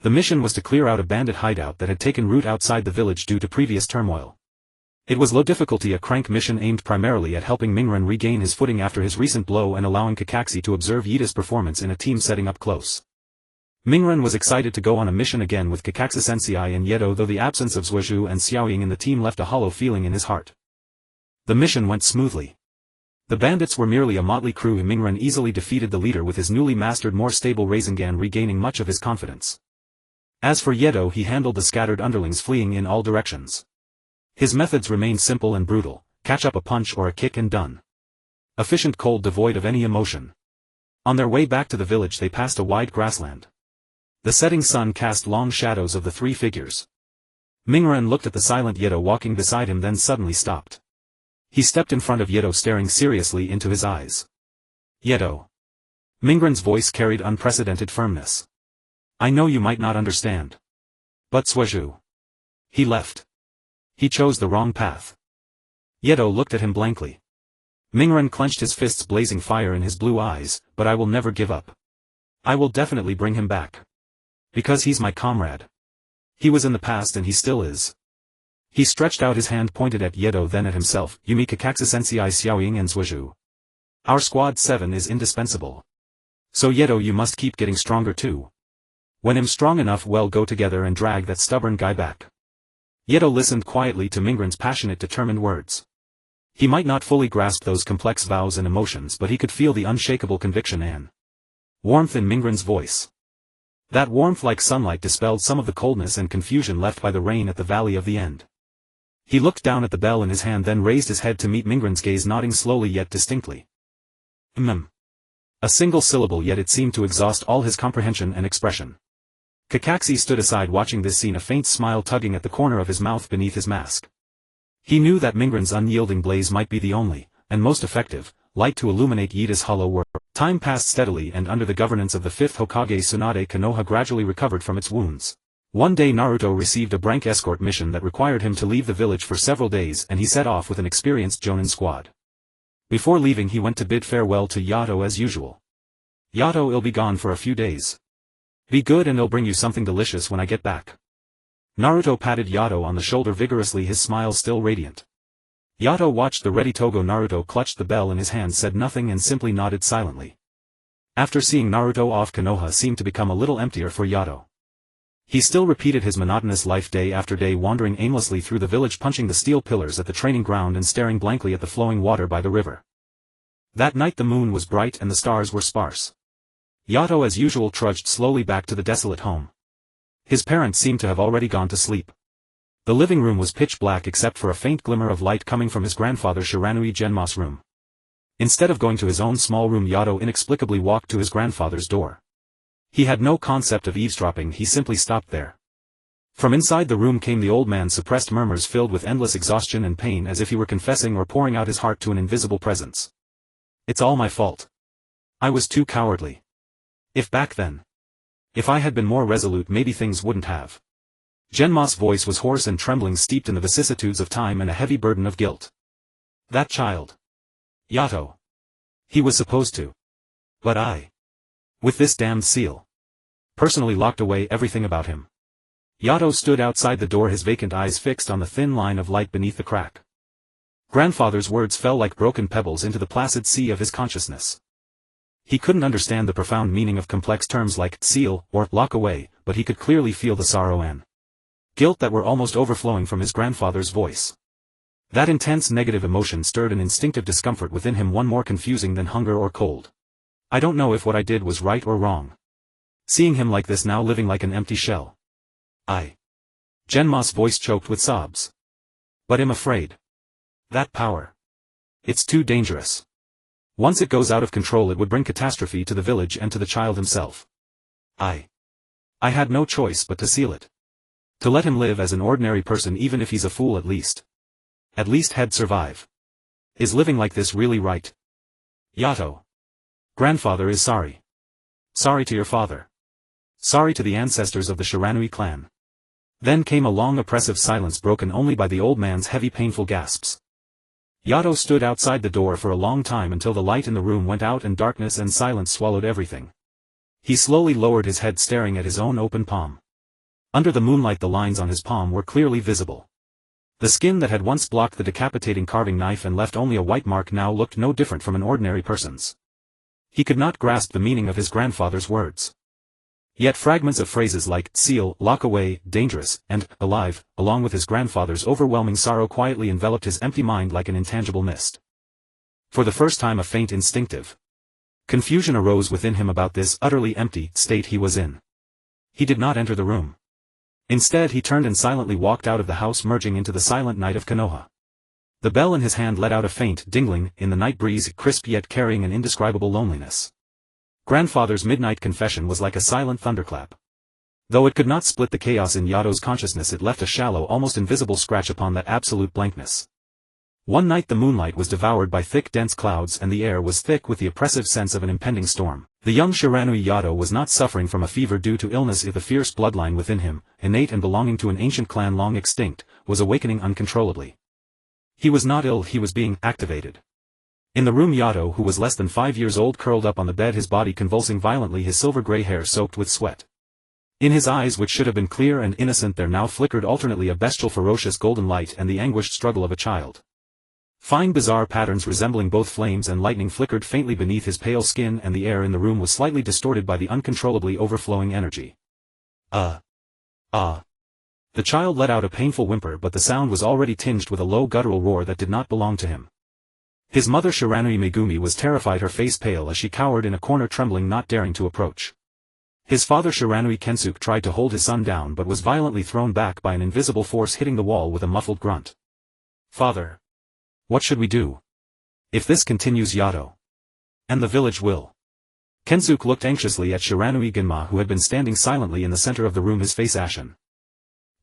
The mission was to clear out a bandit hideout that had taken root outside the village due to previous turmoil. It was low difficulty, a crank mission aimed primarily at helping Mingren regain his footing after his recent blow and allowing Kakashi to observe Iida's performance in a team setting up close. Mingren was excited to go on a mission again with Kakashi Sensei and Yato, though the absence of Zuozu and Xiaoying in the team left a hollow feeling in his heart. The mission went smoothly. The bandits were merely a motley crew. Mingren easily defeated the leader with his newly mastered, more stable Rasengan, regaining much of his confidence. As for Yato, he handled the scattered underlings fleeing in all directions. His methods remained simple and brutal: catch up a punch or a kick and done. Efficient, cold, devoid of any emotion. On their way back to the village they passed a wide grassland. The setting sun cast long shadows of the three figures. Mingren looked at the silent Yato walking beside him, then suddenly stopped. He stepped in front of Yato, staring seriously into his eyes. "Yato." Mingren's voice carried unprecedented firmness. "I know you might not understand. But Zuozu. He left. He chose the wrong path." Yato looked at him blankly. Mingren clenched his fists, blazing fire in his blue eyes. "But I will never give up. I will definitely bring him back. Because he's my comrade. He was in the past and he still is." He stretched out his hand, pointed at Yato, then at himself. "Yumi, Kakashi Sensei, Xiaoying and Zuozu. Our squad 7 is indispensable. So Yato, you must keep getting stronger too. When I'm strong enough, we'll go together and drag that stubborn guy back." Yato listened quietly to Mingren's passionate, determined words. He might not fully grasp those complex vows and emotions, but he could feel the unshakable conviction and warmth in Mingren's voice. That warmth, like sunlight, dispelled some of the coldness and confusion left by the rain at the Valley of the End. He looked down at the bell in his hand, then raised his head to meet Mingren's gaze, nodding slowly yet distinctly. A single syllable, yet it seemed to exhaust all his comprehension and expression. Kakashi stood aside watching this scene, a faint smile tugging at the corner of his mouth beneath his mask. He knew that Mingren's unyielding blaze might be the only, and most effective, light to illuminate Iida's hollow world. Time passed steadily, and under the governance of the fifth Hokage Tsunade, Konoha gradually recovered from its wounds. One day Naruto received a rank escort mission that required him to leave the village for several days, and he set off with an experienced Jonin squad. Before leaving, he went to bid farewell to Yato as usual. "Yato, I'll be gone for a few days. Be good and I'll bring you something delicious when I get back." Naruto patted Yato on the shoulder vigorously, his smile still radiant. Yato watched the ready Togo. Naruto clutched the bell in his hand, said nothing and simply nodded silently. After seeing Naruto off, Konoha seemed to become a little emptier for Yato. He still repeated his monotonous life day after day, wandering aimlessly through the village, punching the steel pillars at the training ground and staring blankly at the flowing water by the river. That night the moon was bright and the stars were sparse. Yato as usual trudged slowly back to the desolate home. His parents seemed to have already gone to sleep. The living room was pitch black except for a faint glimmer of light coming from his grandfather Shiranui Yato's room. Instead of going to his own small room, Yato inexplicably walked to his grandfather's door. He had no concept of eavesdropping, he simply stopped there. From inside the room came the old man's suppressed murmurs filled with endless exhaustion and pain, as if he were confessing or pouring out his heart to an invisible presence. "It's all my fault. I was too cowardly. If back then. If I had been more resolute, maybe things wouldn't have." Genma's voice was hoarse and trembling, steeped in the vicissitudes of time and a heavy burden of guilt. That child. Yato. He was supposed to. But I. With this damned seal. Personally locked away everything about him. Yato stood outside the door, his vacant eyes fixed on the thin line of light beneath the crack. Grandfather's words fell like broken pebbles into the placid sea of his consciousness. He couldn't understand the profound meaning of complex terms like seal or lock away, but he could clearly feel the sorrow and guilt that were almost overflowing from his grandfather's voice. That intense negative emotion stirred an instinctive discomfort within him, one more confusing than hunger or cold. I don't know if what I did was right or wrong. Seeing him like this now, living like an empty shell. Genma's voice choked with sobs. But I'm afraid. That power. It's too dangerous. Once it goes out of control, it would bring catastrophe to the village and to the child himself. I had no choice but to seal it. To let him live as an ordinary person, even if he's a fool, at least. At least he'd survive. Is living like this really right? Yato. Grandfather is sorry. Sorry to your father. Sorry to the ancestors of the Shiranui clan. Then came a long oppressive silence, broken only by the old man's heavy painful gasps. Yato stood outside the door for a long time, until the light in the room went out and darkness and silence swallowed everything. He slowly lowered his head, staring at his own open palm. Under the moonlight the lines on his palm were clearly visible. The skin that had once blocked the decapitating carving knife and left only a white mark now looked no different from an ordinary person's. He could not grasp the meaning of his grandfather's words. Yet fragments of phrases like seal, lock away, dangerous, and alive, along with his grandfather's overwhelming sorrow, quietly enveloped his empty mind like an intangible mist. For the first time a faint instinctive confusion arose within him about this utterly empty state he was in. He did not enter the room. Instead he turned and silently walked out of the house, merging into the silent night of Konoha. The bell in his hand let out a faint dingling in the night breeze, crisp yet carrying an indescribable loneliness. Grandfather's midnight confession was like a silent thunderclap. Though it could not split the chaos in Yato's consciousness, it left a shallow, almost invisible scratch upon that absolute blankness. One night the moonlight was devoured by thick dense clouds and the air was thick with the oppressive sense of an impending storm. The young Shiranui Yato was not suffering from a fever due to illness, if the fierce bloodline within him, innate and belonging to an ancient clan long extinct, was awakening uncontrollably. He was not ill, he was being activated. In the room, Yato, who was less than 5 years old, curled up on the bed, his body convulsing violently, his silver-gray hair soaked with sweat. In his eyes, which should have been clear and innocent, there now flickered alternately a bestial ferocious golden light and the anguished struggle of a child. Fine bizarre patterns resembling both flames and lightning flickered faintly beneath his pale skin, and the air in the room was slightly distorted by the uncontrollably overflowing energy. The child let out a painful whimper, but the sound was already tinged with a low guttural roar that did not belong to him. His mother Shiranui Megumi was terrified, her face pale as she cowered in a corner, trembling, not daring to approach. His father Shiranui Kensuke tried to hold his son down but was violently thrown back by an invisible force, hitting the wall with a muffled grunt. "Father. What should we do? If this continues, Yato. And the village will." Kensuke looked anxiously at Shiranui Ginma, who had been standing silently in the center of the room, his face ashen.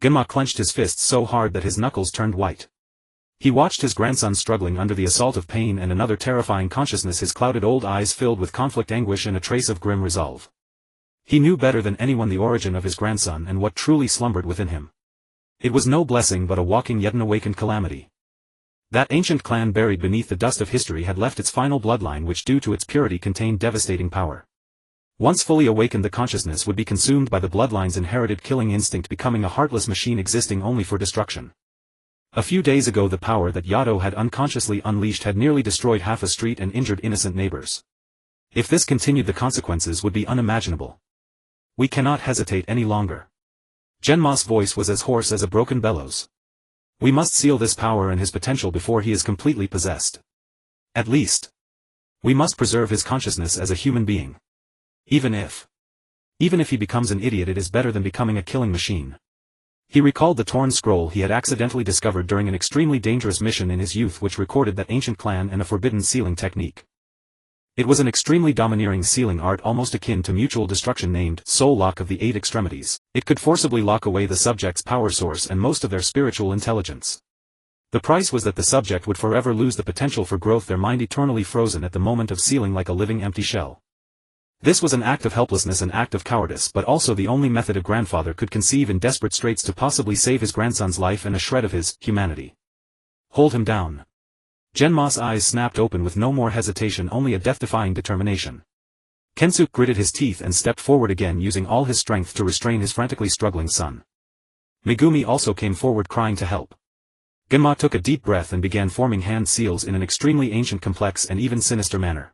Ginma clenched his fists so hard that his knuckles turned white. He watched his grandson struggling under the assault of pain and another terrifying consciousness, his clouded old eyes filled with conflict, anguish, and a trace of grim resolve. He knew better than anyone the origin of his grandson and what truly slumbered within him. It was no blessing but a walking yet an awakened calamity. That ancient clan buried beneath the dust of history had left its final bloodline, which due to its purity contained devastating power. Once fully awakened, the consciousness would be consumed by the bloodline's inherited killing instinct, becoming a heartless machine existing only for destruction. A few days ago the power that Yato had unconsciously unleashed had nearly destroyed half a street and injured innocent neighbors. If this continued, the consequences would be unimaginable. We cannot hesitate any longer. Genma's voice was as hoarse as a broken bellows. We must seal this power and his potential before he is completely possessed. At least, we must preserve his consciousness as a human being. Even if he becomes an idiot, it is better than becoming a killing machine. He recalled the torn scroll he had accidentally discovered during an extremely dangerous mission in his youth, which recorded that ancient clan and a forbidden sealing technique. It was an extremely domineering sealing art almost akin to mutual destruction named Soul Lock of the Eight Extremities. It could forcibly lock away the subject's power source and most of their spiritual intelligence. The price was that the subject would forever lose the potential for growth, their mind eternally frozen at the moment of sealing like a living empty shell. This was an act of helplessness, an act of cowardice, but also the only method a grandfather could conceive in desperate straits to possibly save his grandson's life and a shred of his humanity. Hold him down. Genma's eyes snapped open with no more hesitation, only a death-defying determination. Kensuke gritted his teeth and stepped forward again, using all his strength to restrain his frantically struggling son. Megumi also came forward, crying to help. Genma took a deep breath and began forming hand seals in an extremely ancient, complex and even sinister manner.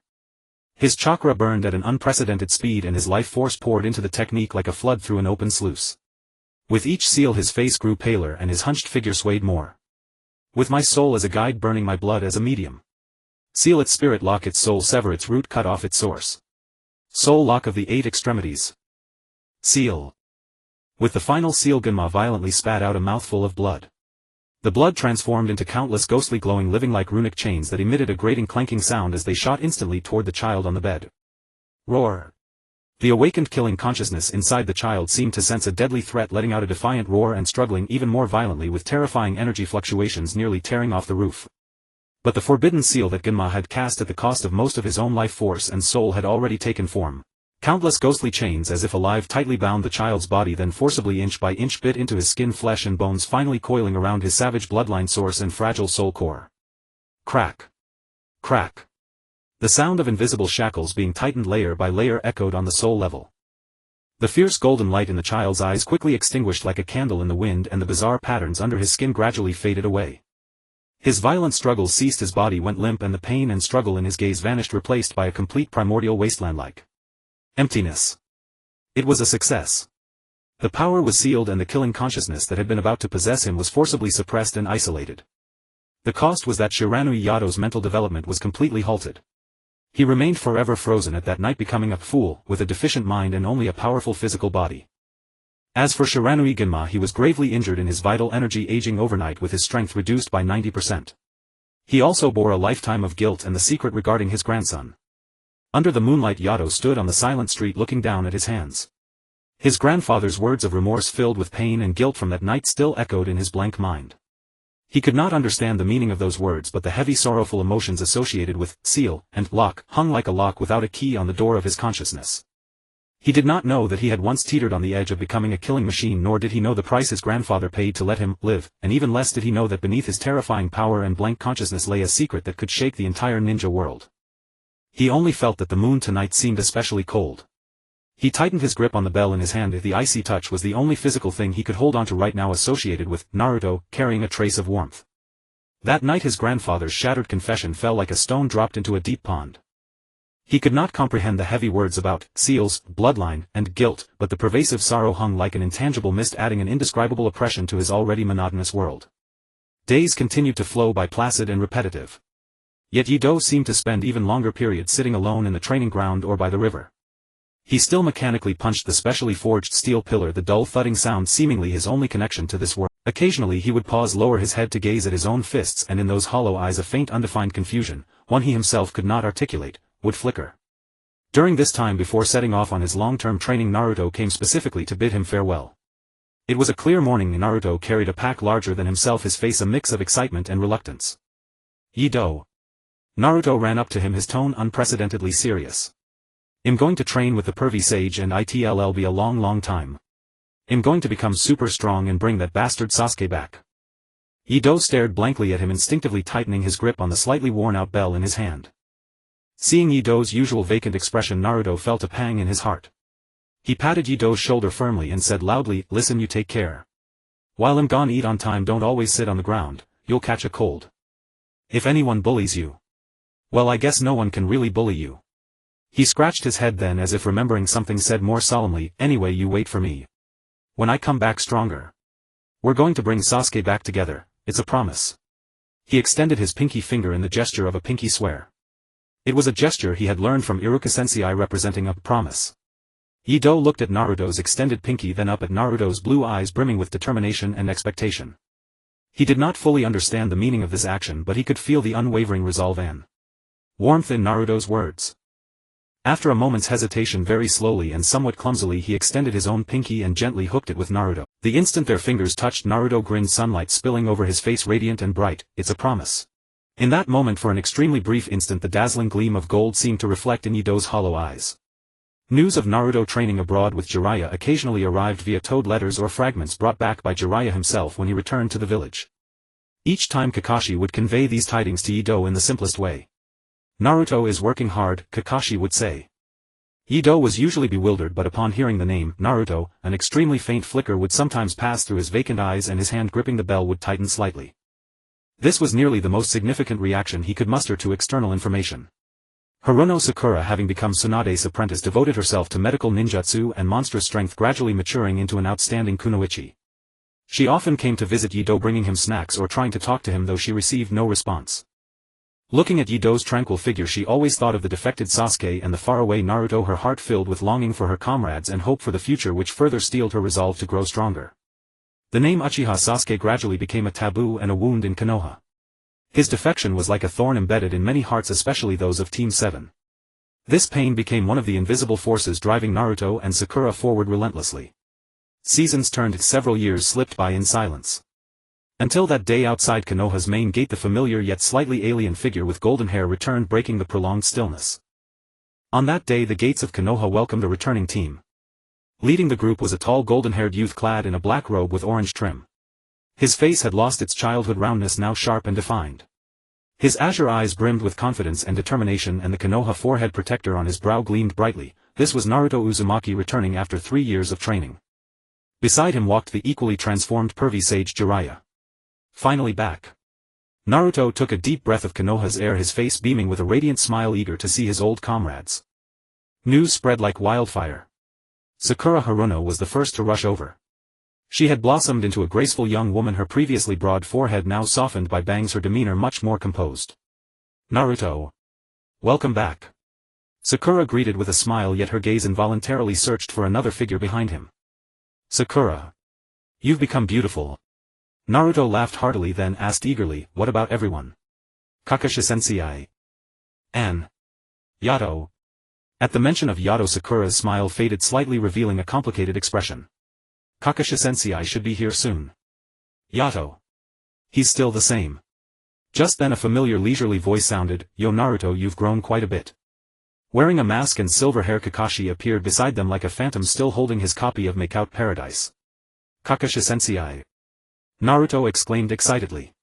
His chakra burned at an unprecedented speed and his life force poured into the technique like a flood through an open sluice. With each seal his face grew paler and his hunched figure swayed more. With my soul as a guide, burning my blood as a medium. Seal its spirit, lock its soul, sever its root, cut off its source. Soul Lock of the Eight Extremities. Seal. With the final seal, Genma violently spat out a mouthful of blood. The blood transformed into countless ghostly glowing living like runic chains that emitted a grating clanking sound as they shot instantly toward the child on the bed. Roar. The awakened killing consciousness inside the child seemed to sense a deadly threat, letting out a defiant roar and struggling even more violently with terrifying energy fluctuations nearly tearing off the roof. But the forbidden seal that Genma had cast at the cost of most of his own life force and soul had already taken form. Countless ghostly chains as if alive tightly bound the child's body, then forcibly inch by inch bit into his skin, flesh and bones, finally coiling around his savage bloodline source and fragile soul core. Crack. Crack. The sound of invisible shackles being tightened layer by layer echoed on the soul level. The fierce golden light in the child's eyes quickly extinguished like a candle in the wind, and the bizarre patterns under his skin gradually faded away. His violent struggles ceased, his body went limp, and the pain and struggle in his gaze vanished, replaced by a complete primordial wasteland-like emptiness. It was a success. The power was sealed and the killing consciousness that had been about to possess him was forcibly suppressed and isolated. The cost was that Shiranui Yato's mental development was completely halted. He remained forever frozen at that night, becoming a fool, with a deficient mind and only a powerful physical body. As for Shiranui Genma, he was gravely injured in his vital energy, aging overnight with his strength reduced by 90%. He also bore a lifetime of guilt and the secret regarding his grandson. Under the moonlight, Yato stood on the silent street looking down at his hands. His grandfather's words of remorse filled with pain and guilt from that night still echoed in his blank mind. He could not understand the meaning of those words, but the heavy sorrowful emotions associated with seal and lock hung like a lock without a key on the door of his consciousness. He did not know that he had once teetered on the edge of becoming a killing machine, nor did he know the price his grandfather paid to let him live, and even less did he know that beneath his terrifying power and blank consciousness lay a secret that could shake the entire ninja world. He only felt that the moon tonight seemed especially cold. He tightened his grip on the bell in his hand. The icy touch was the only physical thing he could hold on to right now, associated with Naruto, carrying a trace of warmth. That night his grandfather's shattered confession fell like a stone dropped into a deep pond. He could not comprehend the heavy words about seals, bloodline, and guilt, but the pervasive sorrow hung like an intangible mist, adding an indescribable oppression to his already monotonous world. Days continued to flow by, placid and repetitive. Yet Yido seemed to spend even longer periods sitting alone in the training ground or by the river. He still mechanically punched the specially forged steel pillar, the dull thudding sound seemingly his only connection to this world. Occasionally he would pause, lower his head to gaze at his own fists, and in those hollow eyes a faint undefined confusion, one he himself could not articulate, would flicker. During this time before setting off on his long-term training, Naruto came specifically to bid him farewell. It was a clear morning. Naruto carried a pack larger than himself, his face a mix of excitement and reluctance. Yido. Naruto ran up to him, his tone unprecedentedly serious. I'm going to train with the pervy sage and it'll be a long time. I'm going to become super strong and bring that bastard Sasuke back. Yido stared blankly at him, instinctively tightening his grip on the slightly worn-out bell in his hand. Seeing Yido's usual vacant expression, Naruto felt a pang in his heart. He patted Yido's shoulder firmly and said loudly, "Listen, you take care. While I'm gone, eat on time, don't always sit on the ground, you'll catch a cold. If anyone bullies you, well, I guess no one can really bully you. He scratched his head then, as if remembering something, said more solemnly, "Anyway, you wait for me. When I come back stronger, we're going to bring Sasuke back together, it's a promise." He extended his pinky finger in the gesture of a pinky swear. It was a gesture he had learned from Iruka Sensei, representing a promise. Yido looked at Naruto's extended pinky, then up at Naruto's blue eyes brimming with determination and expectation. He did not fully understand the meaning of this action, but he could feel the unwavering resolve and warmth in Naruto's words. After a moment's hesitation, very slowly and somewhat clumsily he extended his own pinky and gently hooked it with Naruto. The instant their fingers touched, Naruto grinned, sunlight spilling over his face, radiant and bright. "It's a promise." In that moment, for an extremely brief instant, the dazzling gleam of gold seemed to reflect in Yido's hollow eyes. News of Naruto training abroad with Jiraiya occasionally arrived via toad letters or fragments brought back by Jiraiya himself when he returned to the village. Each time Kakashi would convey these tidings to Yido in the simplest way. "Naruto is working hard," Kakashi would say. Yido was usually bewildered, but upon hearing the name, Naruto, an extremely faint flicker would sometimes pass through his vacant eyes and his hand gripping the bell would tighten slightly. This was nearly the most significant reaction he could muster to external information. Haruno Sakura, having become Tsunade's apprentice, devoted herself to medical ninjutsu and monstrous strength, gradually maturing into an outstanding kunoichi. She often came to visit Yido, bringing him snacks or trying to talk to him, though she received no response. Looking at Yido's tranquil figure, she always thought of the defected Sasuke and the faraway Naruto, her heart filled with longing for her comrades and hope for the future, which further steeled her resolve to grow stronger. The name Uchiha Sasuke gradually became a taboo and a wound in Konoha. His defection was like a thorn embedded in many hearts, especially those of Team 7. This pain became one of the invisible forces driving Naruto and Sakura forward relentlessly. Seasons turned, several years slipped by in silence. Until that day outside Konoha's main gate, the familiar yet slightly alien figure with golden hair returned, breaking the prolonged stillness. On that day the gates of Konoha welcomed a returning team. Leading the group was a tall golden-haired youth clad in a black robe with orange trim. His face had lost its childhood roundness, now sharp and defined. His azure eyes brimmed with confidence and determination, and the Konoha forehead protector on his brow gleamed brightly. This was Naruto Uzumaki, returning after 3 years of training. Beside him walked the equally transformed pervy sage Jiraiya. Finally back. Naruto took a deep breath of Konoha's air, his face beaming with a radiant smile, eager to see his old comrades. News spread like wildfire. Sakura Haruno was the first to rush over. She had blossomed into a graceful young woman, her previously broad forehead now softened by bangs, her demeanor much more composed. "Naruto. Welcome back." Sakura greeted with a smile, yet her gaze involuntarily searched for another figure behind him. "Sakura. You've become beautiful." Naruto laughed heartily, then asked eagerly, "What about everyone? Kakashi-sensei? And Yato?" At the mention of Yato, Sakura's smile faded slightly, revealing a complicated expression. "Kakashi-sensei should be here soon." "Yato? He's still the same." Just then a familiar leisurely voice sounded, "Yo Naruto, you've grown quite a bit." Wearing a mask and silver hair, Kakashi appeared beside them like a phantom, still holding his copy of Make Out Paradise. "Kakashi-sensei!" Naruto exclaimed excitedly.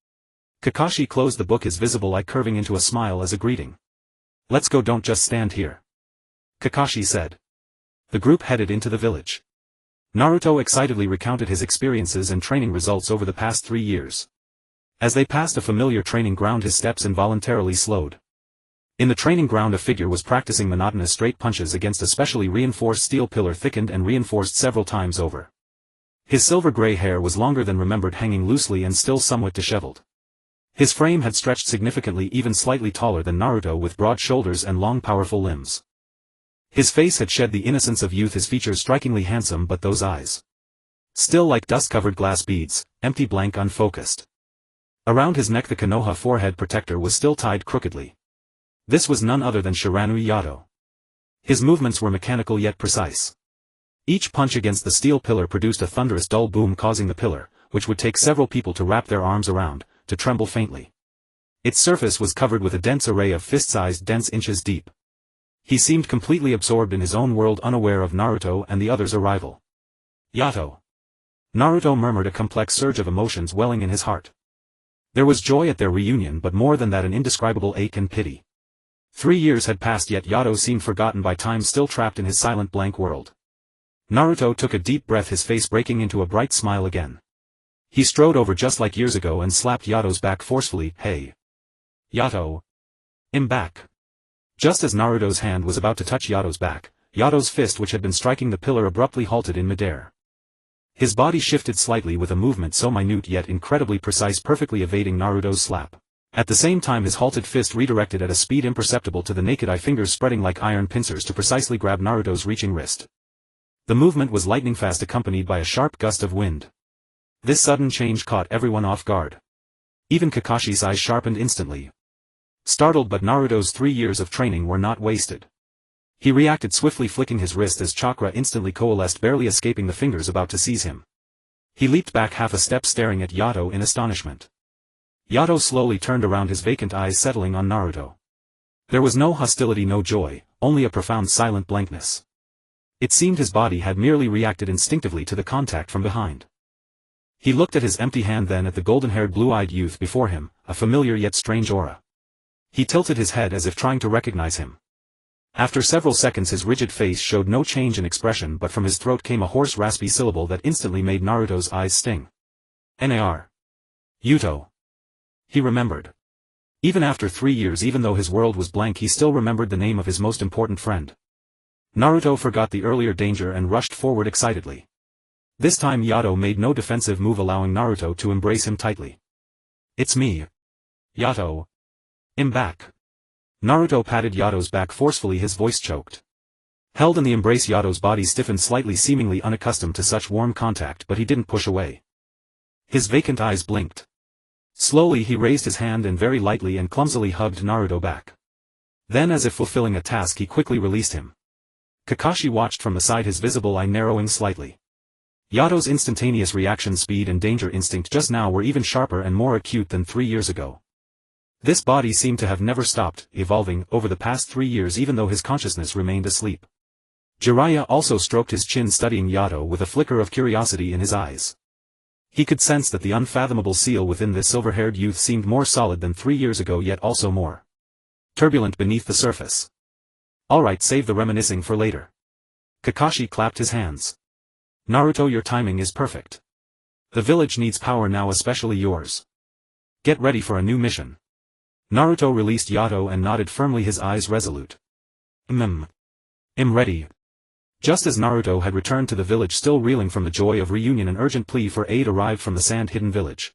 Kakashi closed the book, his visible eye curving into a smile as a greeting. "Let's go, don't just stand here," Kakashi said. The group headed into the village. Naruto excitedly recounted his experiences and training results over the past 3 years. As they passed a familiar training ground, his steps involuntarily slowed. In the training ground a figure was practicing monotonous straight punches against a specially reinforced steel pillar, thickened and reinforced several times over. His silver-gray hair was longer than remembered, hanging loosely and still somewhat disheveled. His frame had stretched significantly, even slightly taller than Naruto, with broad shoulders and long powerful limbs. His face had shed the innocence of youth, his features strikingly handsome, but those eyes, still like dust-covered glass beads, empty, blank, unfocused. Around his neck the Konoha forehead protector was still tied crookedly. This was none other than Shiranui Yato. His movements were mechanical yet precise. Each punch against the steel pillar produced a thunderous dull boom, causing the pillar, which would take several people to wrap their arms around, to tremble faintly. Its surface was covered with a dense array of fist-sized dents inches deep. He seemed completely absorbed in his own world, unaware of Naruto and the others' arrival. "Yato!" Naruto murmured, a complex surge of emotions welling in his heart. There was joy at their reunion, but more than that, an indescribable ache and pity. 3 years had passed, yet Yato seemed forgotten by time, still trapped in his silent blank world. Naruto took a deep breath, his face breaking into a bright smile again. He strode over just like years ago and slapped Yato's back forcefully. "Hey! Yato! I'm back!" Just as Naruto's hand was about to touch Yato's back, Yato's fist which had been striking the pillar abruptly halted in midair. His body shifted slightly with a movement so minute yet incredibly precise, perfectly evading Naruto's slap. At the same time his halted fist redirected at a speed imperceptible to the naked eye, fingers spreading like iron pincers to precisely grab Naruto's reaching wrist. The movement was lightning fast, accompanied by a sharp gust of wind. This sudden change caught everyone off guard. Even Kakashi's eyes sharpened instantly. Startled, but Naruto's 3 years of training were not wasted. He reacted swiftly, flicking his wrist as chakra instantly coalesced, barely escaping the fingers about to seize him. He leaped back half a step, staring at Yato in astonishment. Yato slowly turned around, his vacant eyes settling on Naruto. There was no hostility, no joy, only a profound silent blankness. It seemed his body had merely reacted instinctively to the contact from behind. He looked at his empty hand, then at the golden-haired blue-eyed youth before him, a familiar yet strange aura. He tilted his head as if trying to recognize him. After several seconds his rigid face showed no change in expression, but from his throat came a hoarse, raspy syllable that instantly made Naruto's eyes sting. Nar. Yuto. He remembered. Even after 3 years, even though his world was blank, he still remembered the name of his most important friend. Naruto forgot the earlier danger and rushed forward excitedly. This time Yato made no defensive move, allowing Naruto to embrace him tightly. It's me. Yato. I'm back. Naruto patted Yato's back forcefully, his voice choked. Held in the embrace, Yato's body stiffened slightly, seemingly unaccustomed to such warm contact, but he didn't push away. His vacant eyes blinked. Slowly he raised his hand and very lightly and clumsily hugged Naruto back. Then, as if fulfilling a task, he quickly released him. Kakashi watched from the side, his visible eye narrowing slightly. Yato's instantaneous reaction speed and danger instinct just now were even sharper and more acute than 3 years ago. This body seemed to have never stopped evolving over the past 3 years, even though his consciousness remained asleep. Jiraiya also stroked his chin, studying Yato with a flicker of curiosity in his eyes. He could sense that the unfathomable seal within this silver-haired youth seemed more solid than 3 years ago, yet also more turbulent beneath the surface. Alright, save the reminiscing for later. Kakashi clapped his hands. Naruto, your timing is perfect. The village needs power now, especially yours. Get ready for a new mission. Naruto released Yato and nodded firmly, his eyes resolute. I'm ready. Just as Naruto had returned to the village, still reeling from the joy of reunion, an urgent plea for aid arrived from the sand-hidden village.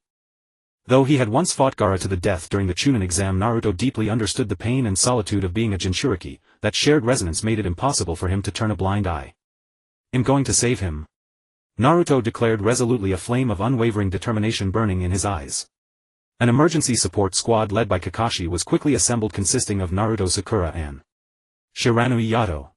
Though he had once fought Gaara to the death during the Chunin exam, Naruto deeply understood the pain and solitude of being a Jinchuriki. That shared resonance made it impossible for him to turn a blind eye. I'm going to save him. Naruto declared resolutely, a flame of unwavering determination burning in his eyes. An emergency support squad led by Kakashi was quickly assembled, consisting of Naruto, Sakura and Shiranui Yato.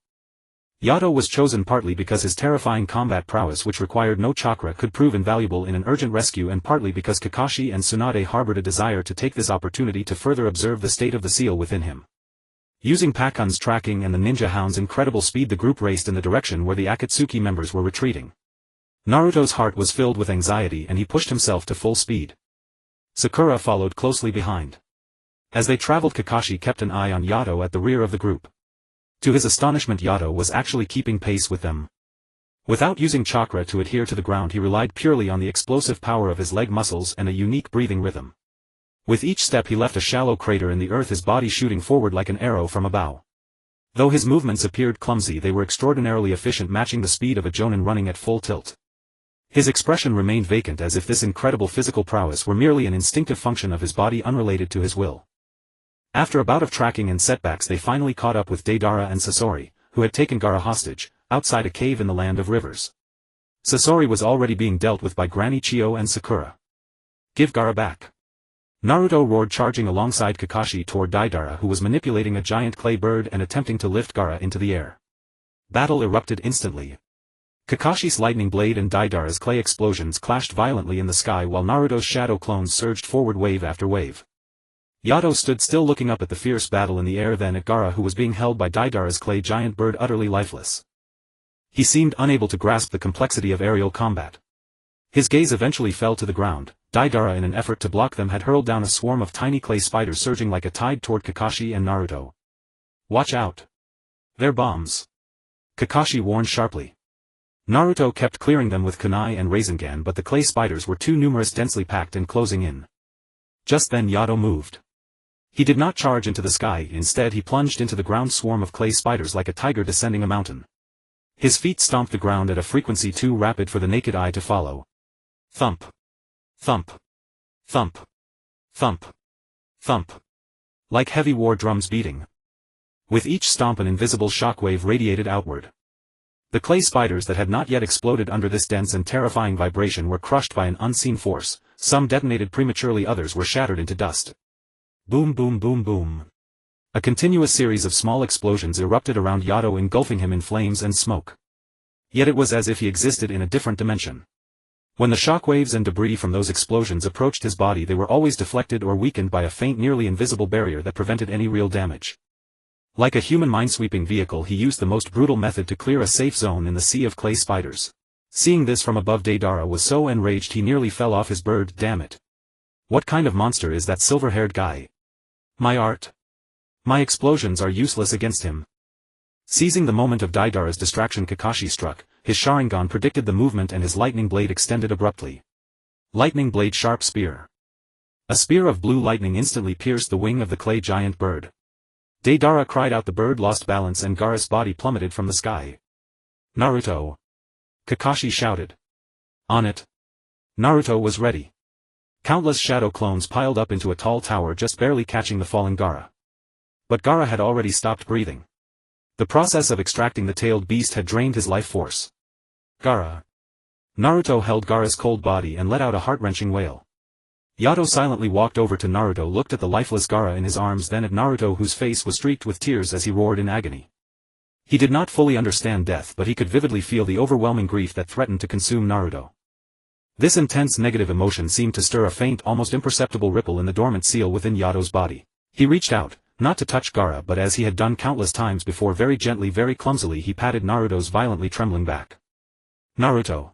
Yato was chosen partly because his terrifying combat prowess, which required no chakra, could prove invaluable in an urgent rescue, and partly because Kakashi and Tsunade harbored a desire to take this opportunity to further observe the state of the seal within him. Using Pakun's tracking and the ninja hound's incredible speed, the group raced in the direction where the Akatsuki members were retreating. Naruto's heart was filled with anxiety and he pushed himself to full speed. Sakura followed closely behind. As they traveled, Kakashi kept an eye on Yato at the rear of the group. To his astonishment, Yato was actually keeping pace with them. Without using chakra to adhere to the ground, he relied purely on the explosive power of his leg muscles and a unique breathing rhythm. With each step he left a shallow crater in the earth, his body shooting forward like an arrow from a bow. Though his movements appeared clumsy, they were extraordinarily efficient, matching the speed of a jonin running at full tilt. His expression remained vacant, as if this incredible physical prowess were merely an instinctive function of his body unrelated to his will. After a bout of tracking and setbacks, they finally caught up with Deidara and Sasori, who had taken Gaara hostage, outside a cave in the land of rivers. Sasori was already being dealt with by Granny Chio and Sakura. Give Gaara back. Naruto roared, charging alongside Kakashi toward Deidara, who was manipulating a giant clay bird and attempting to lift Gaara into the air. Battle erupted instantly. Kakashi's lightning blade and Deidara's clay explosions clashed violently in the sky, while Naruto's shadow clones surged forward wave after wave. Yato stood still, looking up at the fierce battle in the air, then at Gaara, who was being held by Deidara's clay giant bird, utterly lifeless. He seemed unable to grasp the complexity of aerial combat. His gaze eventually fell to the ground. Deidara, in an effort to block them, had hurled down a swarm of tiny clay spiders surging like a tide toward Kakashi and Naruto. Watch out. They're bombs. Kakashi warned sharply. Naruto kept clearing them with kunai and Rasengan, but the clay spiders were too numerous, densely packed and closing in. Just then Yato moved. He did not charge into the sky, instead he plunged into the ground swarm of clay spiders like a tiger descending a mountain. His feet stomped the ground at a frequency too rapid for the naked eye to follow. Thump. Thump. Thump. Thump. Thump. Like heavy war drums beating. With each stomp an invisible shockwave radiated outward. The clay spiders that had not yet exploded under this dense and terrifying vibration were crushed by an unseen force, some detonated prematurely, others were shattered into dust. Boom boom boom boom. A continuous series of small explosions erupted around Yato, engulfing him in flames and smoke. Yet it was as if he existed in a different dimension. When the shockwaves and debris from those explosions approached his body, they were always deflected or weakened by a faint, nearly invisible barrier that prevented any real damage. Like a human minesweeping vehicle, he used the most brutal method to clear a safe zone in the sea of clay spiders. Seeing this from above, Deidara was so enraged he nearly fell off his bird. Damn it. What kind of monster is that silver-haired guy? My art? My explosions are useless against him. Seizing the moment of Deidara's distraction, Kakashi struck. His Sharingan predicted the movement and his lightning blade extended abruptly. Lightning blade, sharp spear. A spear of blue lightning instantly pierced the wing of the clay giant bird. Deidara cried out. The bird lost balance and Gaara's body plummeted from the sky. Naruto! Kakashi shouted. On it. Naruto was ready. Countless shadow clones piled up into a tall tower, just barely catching the falling Gaara. But Gaara had already stopped breathing. The process of extracting the tailed beast had drained his life force. Gaara. Naruto held Gaara's cold body and let out a heart-wrenching wail. Yato silently walked over to Naruto, looked at the lifeless Gaara in his arms, then at Naruto, whose face was streaked with tears as he roared in agony. He did not fully understand death, but he could vividly feel the overwhelming grief that threatened to consume Naruto. This intense negative emotion seemed to stir a faint, almost imperceptible ripple in the dormant seal within Yato's body. He reached out, not to touch Gaara, but as he had done countless times before, very gently, very clumsily, he patted Naruto's violently trembling back. Naruto.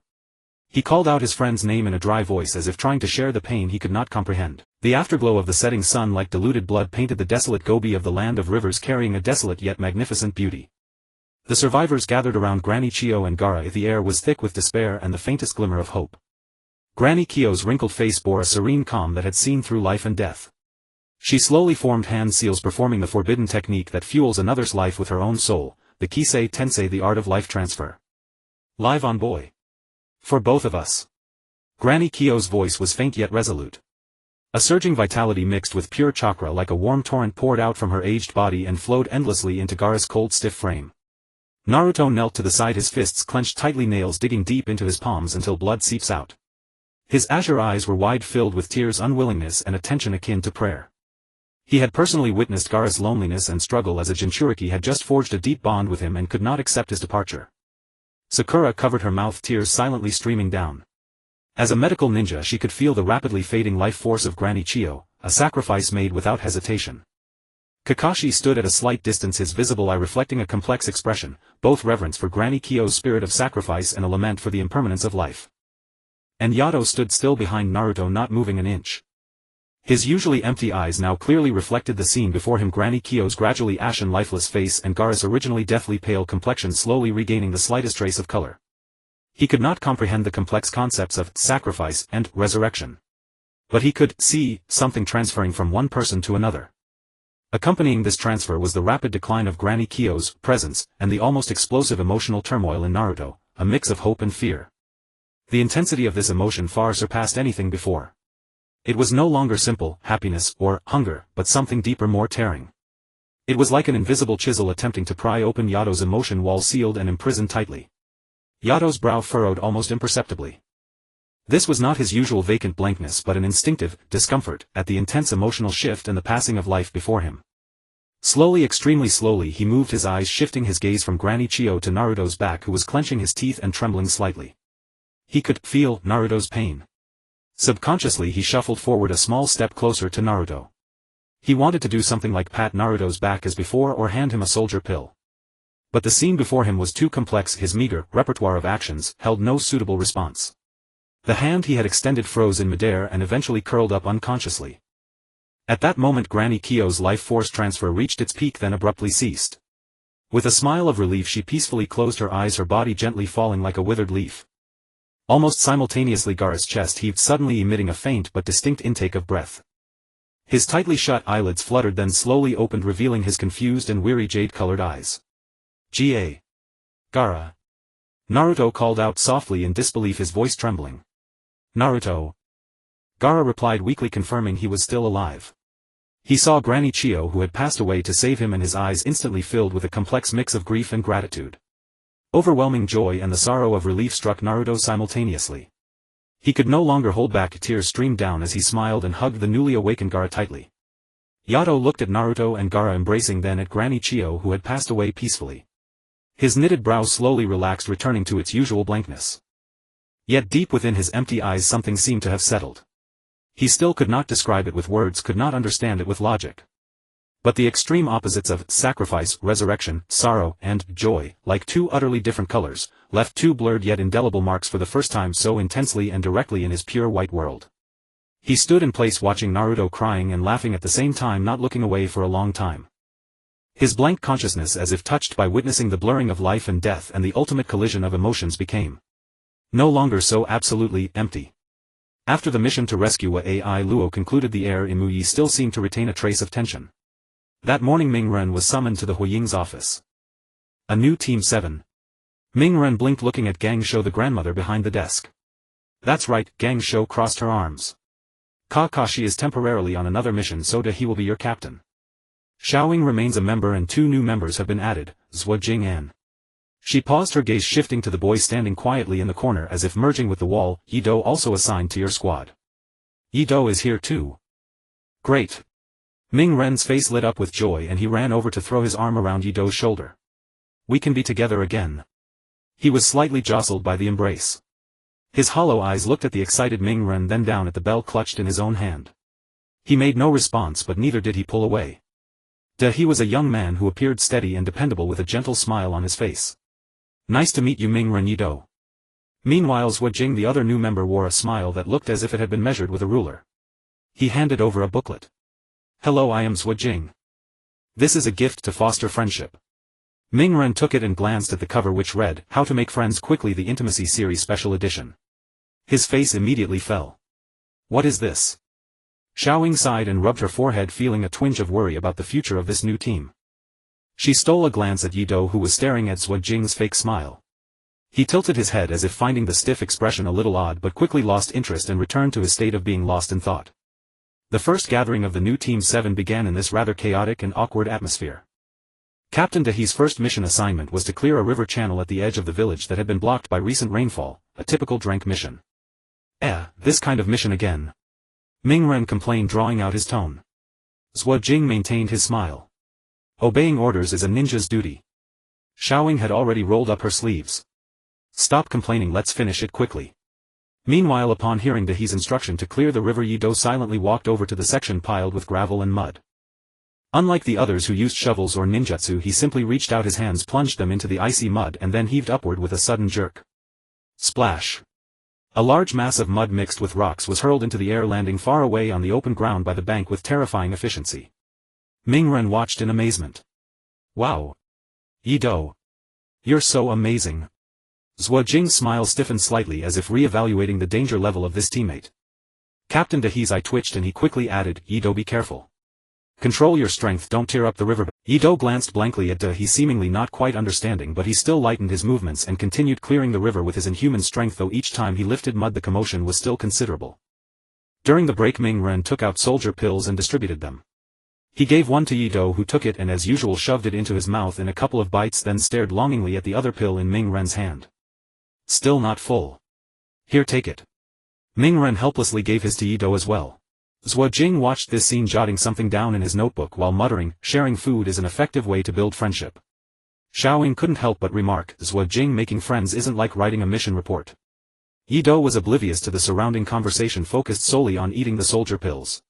He called out his friend's name in a dry voice, as if trying to share the pain he could not comprehend. The afterglow of the setting sun like diluted blood painted the desolate Gobi of the land of rivers, carrying a desolate yet magnificent beauty. The survivors gathered around Granny Chio and Gaara. The air was thick with despair and the faintest glimmer of hope. Granny Chio's wrinkled face bore a serene calm that had seen through life and death. She slowly formed hand seals, performing the forbidden technique that fuels another's life with her own soul, the Kisei Tensei, the art of life transfer. Live on, boy. For both of us. Granny Chio's voice was faint yet resolute. A surging vitality mixed with pure chakra like a warm torrent poured out from her aged body and flowed endlessly into Gaara's cold, stiff frame. Naruto knelt to the side, his fists clenched tightly, nails digging deep into his palms until blood seeps out. His azure eyes were wide, filled with tears, unwillingness, and attention akin to prayer. He had personally witnessed Gaara's loneliness and struggle as a Jinchuriki, had just forged a deep bond with him and could not accept his departure. Sakura covered her mouth, tears silently streaming down. As a medical ninja, she could feel the rapidly fading life force of Granny Chio, a sacrifice made without hesitation. Kakashi stood at a slight distance, his visible eye reflecting a complex expression, both reverence for Granny Chio's spirit of sacrifice and a lament for the impermanence of life. And Yato stood still behind Naruto, not moving an inch. His usually empty eyes now clearly reflected the scene before him, Granny Chio's gradually ashen, lifeless face and Gaara's originally deathly pale complexion slowly regaining the slightest trace of color. He could not comprehend the complex concepts of sacrifice and resurrection. But he could see something transferring from one person to another. Accompanying this transfer was the rapid decline of Granny Chio's presence, and the almost explosive emotional turmoil in Naruto, a mix of hope and fear. The intensity of this emotion far surpassed anything before. It was no longer simple happiness or hunger, but something deeper, more tearing. It was like an invisible chisel attempting to pry open Yato's emotion wall, sealed and imprisoned tightly. Yato's brow furrowed almost imperceptibly. This was not his usual vacant blankness, but an instinctive discomfort at the intense emotional shift and the passing of life before him. Slowly, extremely slowly, he moved his eyes, shifting his gaze from Granny Chio to Naruto's back, who was clenching his teeth and trembling slightly. He could feel Naruto's pain. Subconsciously he shuffled forward a small step closer to Naruto. He wanted to do something like pat Naruto's back as before or hand him a soldier pill. But the scene before him was too complex, his meager repertoire of actions held no suitable response. The hand he had extended froze in midair and eventually curled up unconsciously. At that moment Granny Chio's life force transfer reached its peak, then abruptly ceased. With a smile of relief she peacefully closed her eyes, her body gently falling like a withered leaf. Almost simultaneously Gaara's chest heaved, suddenly emitting a faint but distinct intake of breath. His tightly shut eyelids fluttered then slowly opened revealing his confused and weary jade-colored eyes. Ga. Gaara. Naruto called out softly in disbelief, his voice trembling. Naruto. Gaara replied weakly, confirming he was still alive. He saw Granny Chio, who had passed away, to save him, and his eyes instantly filled with a complex mix of grief and gratitude. Overwhelming joy and the sorrow of relief struck Naruto simultaneously. He could no longer hold back, tears streamed down as he smiled and hugged the newly awakened Gaara tightly. Yato looked at Naruto and Gaara embracing, then at Granny Chio, who had passed away peacefully. His knitted brows slowly relaxed, returning to its usual blankness. Yet deep within his empty eyes something seemed to have settled. He still could not describe it with words, could not understand it with logic. But the extreme opposites of sacrifice, resurrection, sorrow, and joy, like two utterly different colors, left two blurred yet indelible marks for the first time so intensely and directly in his pure white world. He stood in place watching Naruto crying and laughing at the same time, not looking away for a long time. His blank consciousness, as if touched by witnessing the blurring of life and death and the ultimate collision of emotions, became no longer so absolutely empty. After the mission to rescue Ai Luo concluded, the air in Muyi still seemed to retain a trace of tension. That morning Ming Ren was summoned to the Huiying's office. A new Team 7. Ming Ren blinked, looking at Gang Shou, the grandmother behind the desk. That's right, Gang Shou crossed her arms. Kakashi is temporarily on another mission, so he will be your captain. Xiaoying remains a member and two new members have been added, Zhuo Jing and... She paused, her gaze shifting to the boy standing quietly in the corner as if merging with the wall. Yido also assigned to your squad. Yido is here too. Great. Ming Ren's face lit up with joy and he ran over to throw his arm around Yido's shoulder. We can be together again. He was slightly jostled by the embrace. His hollow eyes looked at the excited Ming Ren, then down at the bell clutched in his own hand. He made no response, but neither did he pull away. He was a young man who appeared steady and dependable with a gentle smile on his face. Nice to meet you, Ming Ren Yido. Meanwhile Zhuo Jing, the other new member, wore a smile that looked as if it had been measured with a ruler. He handed over a booklet. Hello, I am Zhuo Jing. This is a gift to foster friendship. Ming Ren took it and glanced at the cover, which read, How to Make Friends Quickly, the Intimacy Series Special Edition. His face immediately fell. What is this? Xiaoying sighed and rubbed her forehead, feeling a twinge of worry about the future of this new team. She stole a glance at Yido, who was staring at Zhuo Jing's fake smile. He tilted his head as if finding the stiff expression a little odd, but quickly lost interest and returned to his state of being lost in thought. The first gathering of the new Team 7 began in this rather chaotic and awkward atmosphere. Captain Dahi's first mission assignment was to clear a river channel at the edge of the village that had been blocked by recent rainfall, a typical Drank mission. This kind of mission again. Ming Ren complained, drawing out his tone. Zhuo Jing maintained his smile. Obeying orders is a ninja's duty. Xiaoying had already rolled up her sleeves. Stop complaining, let's finish it quickly. Meanwhile, upon hearing Dahi's instruction to clear the river, Yido silently walked over to the section piled with gravel and mud. Unlike the others who used shovels or ninjutsu, he simply reached out his hands, plunged them into the icy mud and then heaved upward with a sudden jerk. Splash! A large mass of mud mixed with rocks was hurled into the air, landing far away on the open ground by the bank with terrifying efficiency. Ming Ren watched in amazement. Wow! Yido! You're so amazing! Zhuo Jing's smile stiffened slightly as if re-evaluating the danger level of this teammate. Captain Dahi's eye twitched and he quickly added, Yido, be careful. Control your strength, don't tear up the river. Yido glanced blankly at Dahi, seemingly not quite understanding, but he still lightened his movements and continued clearing the river with his inhuman strength, though each time he lifted mud the commotion was still considerable. During the break, Ming Ren took out soldier pills and distributed them. He gave one to Yido, who took it and as usual shoved it into his mouth in a couple of bites, then stared longingly at the other pill in Ming Ren's hand. Still not full. Here, take it. Ming Ren helplessly gave his to Yido as well. Zhuo Jing watched this scene, jotting something down in his notebook while muttering, sharing food is an effective way to build friendship. Xiaoying couldn't help but remark, Zhuo Jing making friends isn't like writing a mission report. Yido was oblivious to the surrounding conversation, focused solely on eating the soldier pills.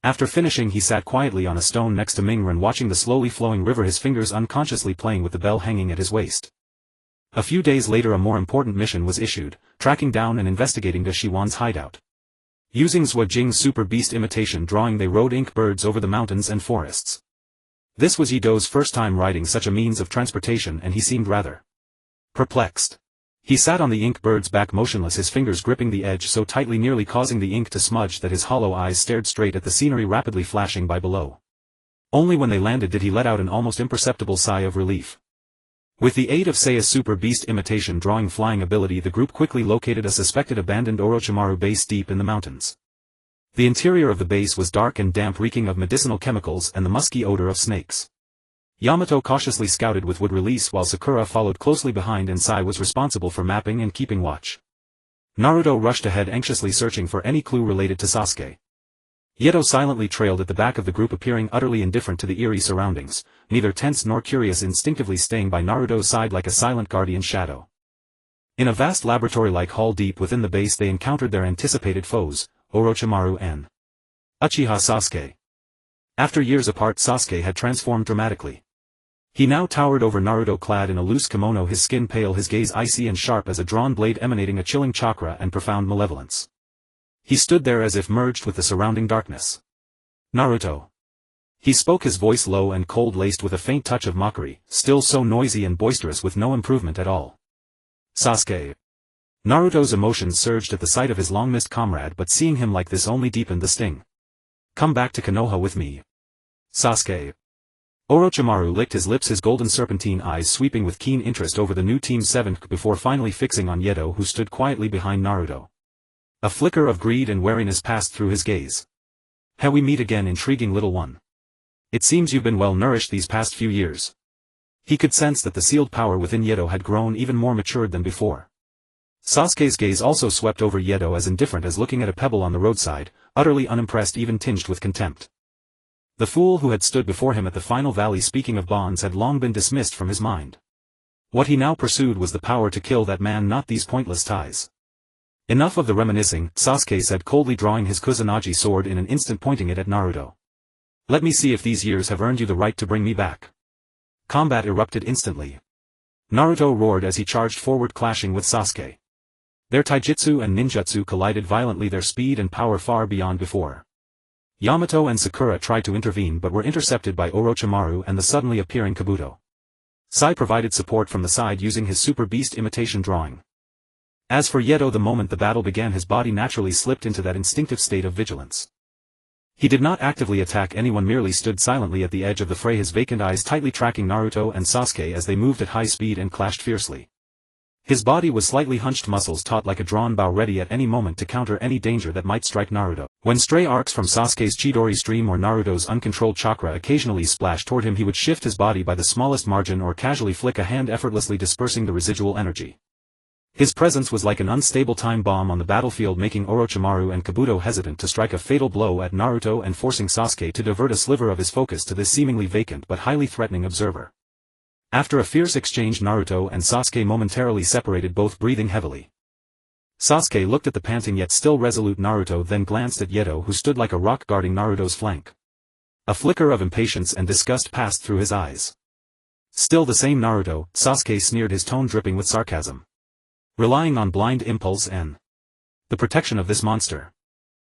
After finishing, he sat quietly on a stone next to Ming Ren, watching the slowly flowing river, his fingers unconsciously playing with the bell hanging at his waist. A few days later, a more important mission was issued, tracking down and investigating Da Shiwan's hideout. Using Zhuo Jing's super beast imitation drawing, they rode ink birds over the mountains and forests. This was Yido's first time riding such a means of transportation and he seemed rather perplexed. He sat on the ink bird's back motionless, his fingers gripping the edge so tightly nearly causing the ink to smudge that his hollow eyes stared straight at the scenery rapidly flashing by below. Only when they landed did he let out an almost imperceptible sigh of relief. With the aid of Seiya's super beast imitation drawing flying ability, the group quickly located a suspected abandoned Orochimaru base deep in the mountains. The interior of the base was dark and damp, reeking of medicinal chemicals and the musky odor of snakes. Yamato cautiously scouted with wood release while Sakura followed closely behind and Sai was responsible for mapping and keeping watch. Naruto rushed ahead anxiously searching for any clue related to Sasuke. Yato silently trailed at the back of the group, appearing utterly indifferent to the eerie surroundings, neither tense nor curious, instinctively staying by Naruto's side like a silent guardian shadow. In a vast laboratory-like hall deep within the base they encountered their anticipated foes, Orochimaru and Uchiha Sasuke. After years apart, Sasuke had transformed dramatically. He now towered over Naruto clad in a loose kimono, his skin pale, his gaze icy and sharp as a drawn blade emanating a chilling chakra and profound malevolence. He stood there as if merged with the surrounding darkness. Naruto. He spoke, his voice low and cold, laced with a faint touch of mockery, still so noisy and boisterous with no improvement at all. Sasuke. Naruto's emotions surged at the sight of his long-missed comrade, but seeing him like this only deepened the sting. Come back to Konoha with me. Sasuke. Orochimaru licked his lips, his golden serpentine eyes sweeping with keen interest over the new Team 7 before finally fixing on Yato, who stood quietly behind Naruto. A flicker of greed and wariness passed through his gaze. How we meet again, intriguing little one. It seems you've been well nourished these past few years. He could sense that the sealed power within Yato had grown even more matured than before. Sasuke's gaze also swept over Yato, as indifferent as looking at a pebble on the roadside, utterly unimpressed, even tinged with contempt. The fool who had stood before him at the final valley speaking of bonds had long been dismissed from his mind. What he now pursued was the power to kill that man, not these pointless ties. Enough of the reminiscing, Sasuke said coldly, drawing his Kusanagi sword in an instant, pointing it at Naruto. Let me see if these years have earned you the right to bring me back. Combat erupted instantly. Naruto roared as he charged forward, clashing with Sasuke. Their taijutsu and ninjutsu collided violently, their speed and power far beyond before. Yamato and Sakura tried to intervene but were intercepted by Orochimaru and the suddenly appearing Kabuto. Sai provided support from the side using his super beast imitation drawing. As for Yato, the moment the battle began his body naturally slipped into that instinctive state of vigilance. He did not actively attack anyone, merely stood silently at the edge of the fray, his vacant eyes tightly tracking Naruto and Sasuke as they moved at high speed and clashed fiercely. His body was slightly hunched, muscles taut like a drawn bow, ready at any moment to counter any danger that might strike Naruto. When stray arcs from Sasuke's Chidori stream or Naruto's uncontrolled chakra occasionally splashed toward him, he would shift his body by the smallest margin or casually flick a hand, effortlessly dispersing the residual energy. His presence was like an unstable time bomb on the battlefield, making Orochimaru and Kabuto hesitant to strike a fatal blow at Naruto and forcing Sasuke to divert a sliver of his focus to this seemingly vacant but highly threatening observer. After a fierce exchange, Naruto and Sasuke momentarily separated, both breathing heavily. Sasuke looked at the panting yet still resolute Naruto, then glanced at Yato, who stood like a rock guarding Naruto's flank. A flicker of impatience and disgust passed through his eyes. Still the same Naruto, Sasuke sneered, his tone dripping with sarcasm. Relying on blind impulse and the protection of this monster.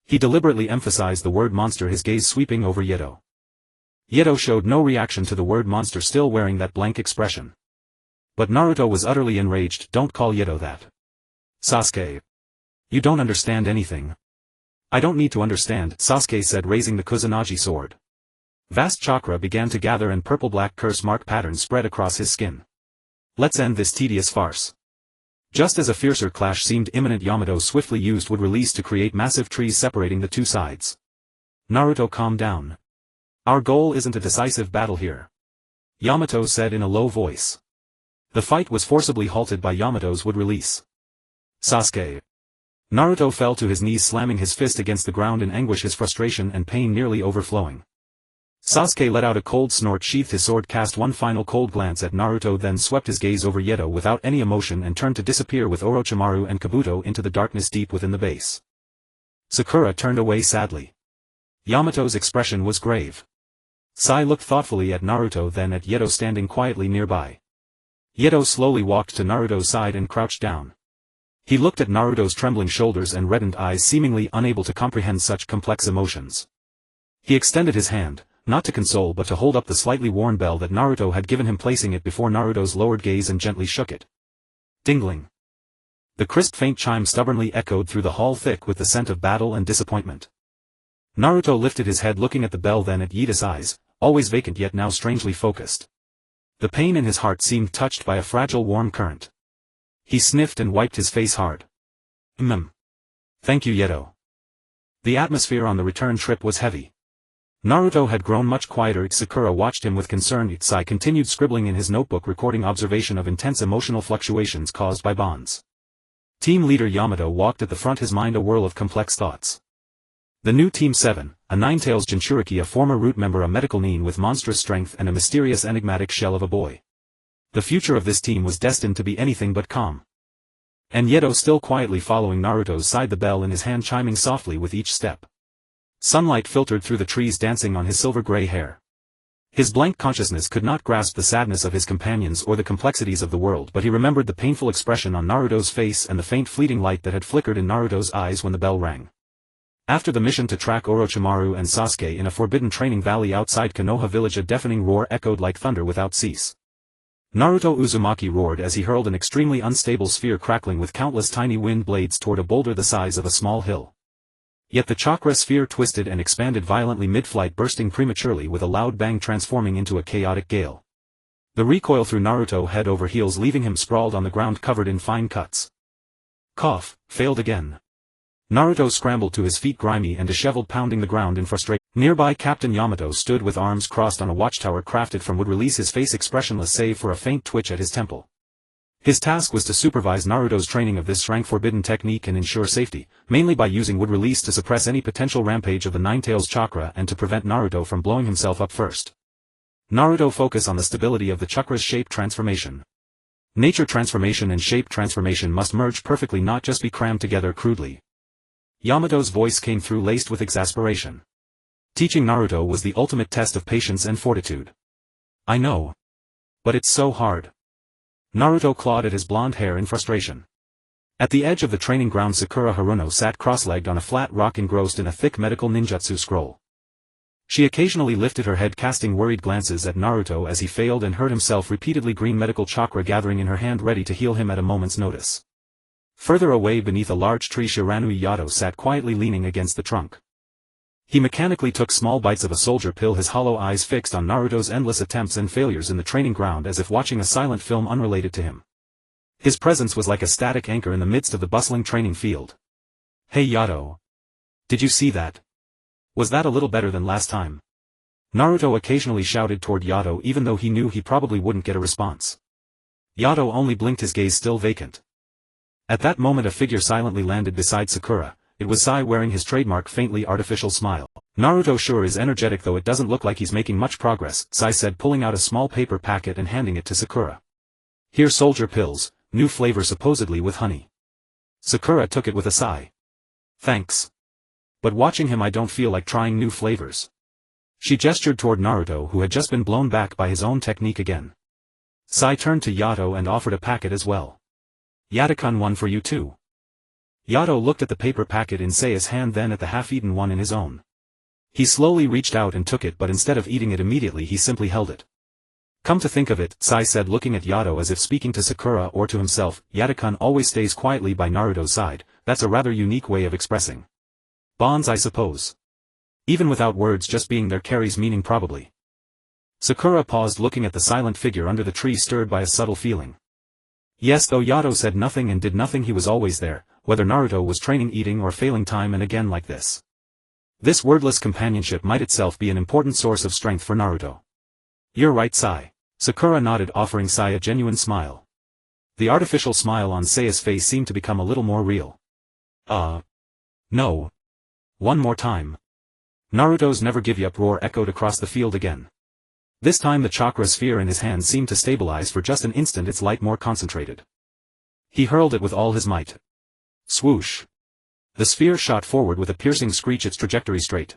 He deliberately emphasized the word monster, his gaze sweeping over Yato. Yato showed no reaction to the word monster, still wearing that blank expression. But Naruto was utterly enraged. Don't call Yato that. Sasuke. You don't understand anything. I don't need to understand, Sasuke said, raising the Kusanagi sword. Vast chakra began to gather and purple-black curse mark patterns spread across his skin. Let's end this tedious farce. Just as a fiercer clash seemed imminent, Yamato swiftly used wood release to create massive trees separating the two sides. Naruto, calm down. Our goal isn't a decisive battle here. Yamato said in a low voice. The fight was forcibly halted by Yamato's wood release. Sasuke. Naruto fell to his knees, slamming his fist against the ground in anguish, his frustration and pain nearly overflowing. Sasuke let out a cold snort, sheathed his sword, cast one final cold glance at Naruto, then swept his gaze over Yato without any emotion and turned to disappear with Orochimaru and Kabuto into the darkness deep within the base. Sakura turned away sadly. Yamato's expression was grave. Sai looked thoughtfully at Naruto, then at Yato standing quietly nearby. Yato slowly walked to Naruto's side and crouched down. He looked at Naruto's trembling shoulders and reddened eyes, seemingly unable to comprehend such complex emotions. He extended his hand, not to console but to hold up the slightly worn bell that Naruto had given him, placing it before Naruto's lowered gaze, and gently shook it. Dingling. The crisp faint chime stubbornly echoed through the hall thick with the scent of battle and disappointment. Naruto lifted his head looking at the bell then at Yita's eyes, always vacant yet now strangely focused. The pain in his heart seemed touched by a fragile warm current. He sniffed and wiped his face hard. Thank you Yato. The atmosphere on the return trip was heavy. Naruto had grown much quieter. Sakura watched him with concern. Sai continued scribbling in his notebook recording observation of intense emotional fluctuations caused by bonds. Team leader Yamato walked at the front, his mind a whirl of complex thoughts. The new Team 7, a Ninetales Jinchuriki, a former root member, a medical nin with monstrous strength and a mysterious enigmatic shell of a boy. The future of this team was destined to be anything but calm. And Yato still quietly following Naruto's side, the bell in his hand chiming softly with each step. Sunlight filtered through the trees dancing on his silver-gray hair. His blank consciousness could not grasp the sadness of his companions or the complexities of the world, but he remembered the painful expression on Naruto's face and the faint fleeting light that had flickered in Naruto's eyes when the bell rang. After the mission to track Orochimaru and Sasuke in a forbidden training valley outside Konoha village, a deafening roar echoed like thunder without cease. Naruto Uzumaki roared as he hurled an extremely unstable sphere crackling with countless tiny wind blades toward a boulder the size of a small hill. Yet the chakra sphere twisted and expanded violently mid-flight, bursting prematurely with a loud bang, transforming into a chaotic gale. The recoil threw Naruto head over heels, leaving him sprawled on the ground covered in fine cuts. Cough, failed again. Naruto scrambled to his feet, grimy and disheveled, pounding the ground in frustration. Nearby Captain Yamato stood with arms crossed on a watchtower crafted from wood, release his face expressionless save for a faint twitch at his temple. His task was to supervise Naruto's training of this rank forbidden technique and ensure safety, mainly by using wood release to suppress any potential rampage of the Ninetales chakra and to prevent Naruto from blowing himself up first. Naruto focus on the stability of the chakra's shape transformation. Nature transformation and shape transformation must merge perfectly, not just be crammed together crudely. Yamato's voice came through laced with exasperation. Teaching Naruto was the ultimate test of patience and fortitude. I know. But it's so hard. Naruto clawed at his blonde hair in frustration. At the edge of the training ground, Sakura Haruno sat cross-legged on a flat rock, engrossed in a thick medical ninjutsu scroll. She occasionally lifted her head, casting worried glances at Naruto as he failed and hurt himself repeatedly, green medical chakra gathering in her hand ready to heal him at a moment's notice. Further away beneath a large tree, Shiranui Yato sat quietly leaning against the trunk. He mechanically took small bites of a soldier pill, his hollow eyes fixed on Naruto's endless attempts and failures in the training ground, as if watching a silent film unrelated to him. His presence was like a static anchor in the midst of the bustling training field. Hey Yato. Did you see that? Was that a little better than last time? Naruto occasionally shouted toward Yato, even though he knew he probably wouldn't get a response. Yato only blinked, his gaze still vacant. At that moment a figure silently landed beside Sakura. It was Sai, wearing his trademark faintly artificial smile. Naruto sure is energetic, though it doesn't look like he's making much progress, Sai said, pulling out a small paper packet and handing it to Sakura. Here, soldier pills, new flavor supposedly with honey. Sakura took it with a sigh. Thanks. But watching him I don't feel like trying new flavors. She gestured toward Naruto, who had just been blown back by his own technique again. Sai turned to Yato and offered a packet as well. Yato-kun, one for you too. Yato looked at the paper packet in Seiya's hand, then at the half-eaten one in his own. He slowly reached out and took it, but instead of eating it immediately he simply held it. Come to think of it, Sai said, looking at Yato as if speaking to Sakura or to himself, Yato-kun always stays quietly by Naruto's side. That's a rather unique way of expressing bonds, I suppose. Even without words, just being there carries meaning probably. Sakura paused, looking at the silent figure under the tree, stirred by a subtle feeling. Yes, though Yato said nothing and did nothing, he was always there, whether Naruto was training, eating, or failing time and again like this. This wordless companionship might itself be an important source of strength for Naruto. You're right, Sai. Sakura nodded, offering Sai a genuine smile. The artificial smile on Seiya's face seemed to become a little more real. No. One more time. Naruto's never give up roar echoed across the field again. This time the chakra sphere in his hand seemed to stabilize for just an instant, its light more concentrated. He hurled it with all his might. Swoosh. The sphere shot forward with a piercing screech, its trajectory straight.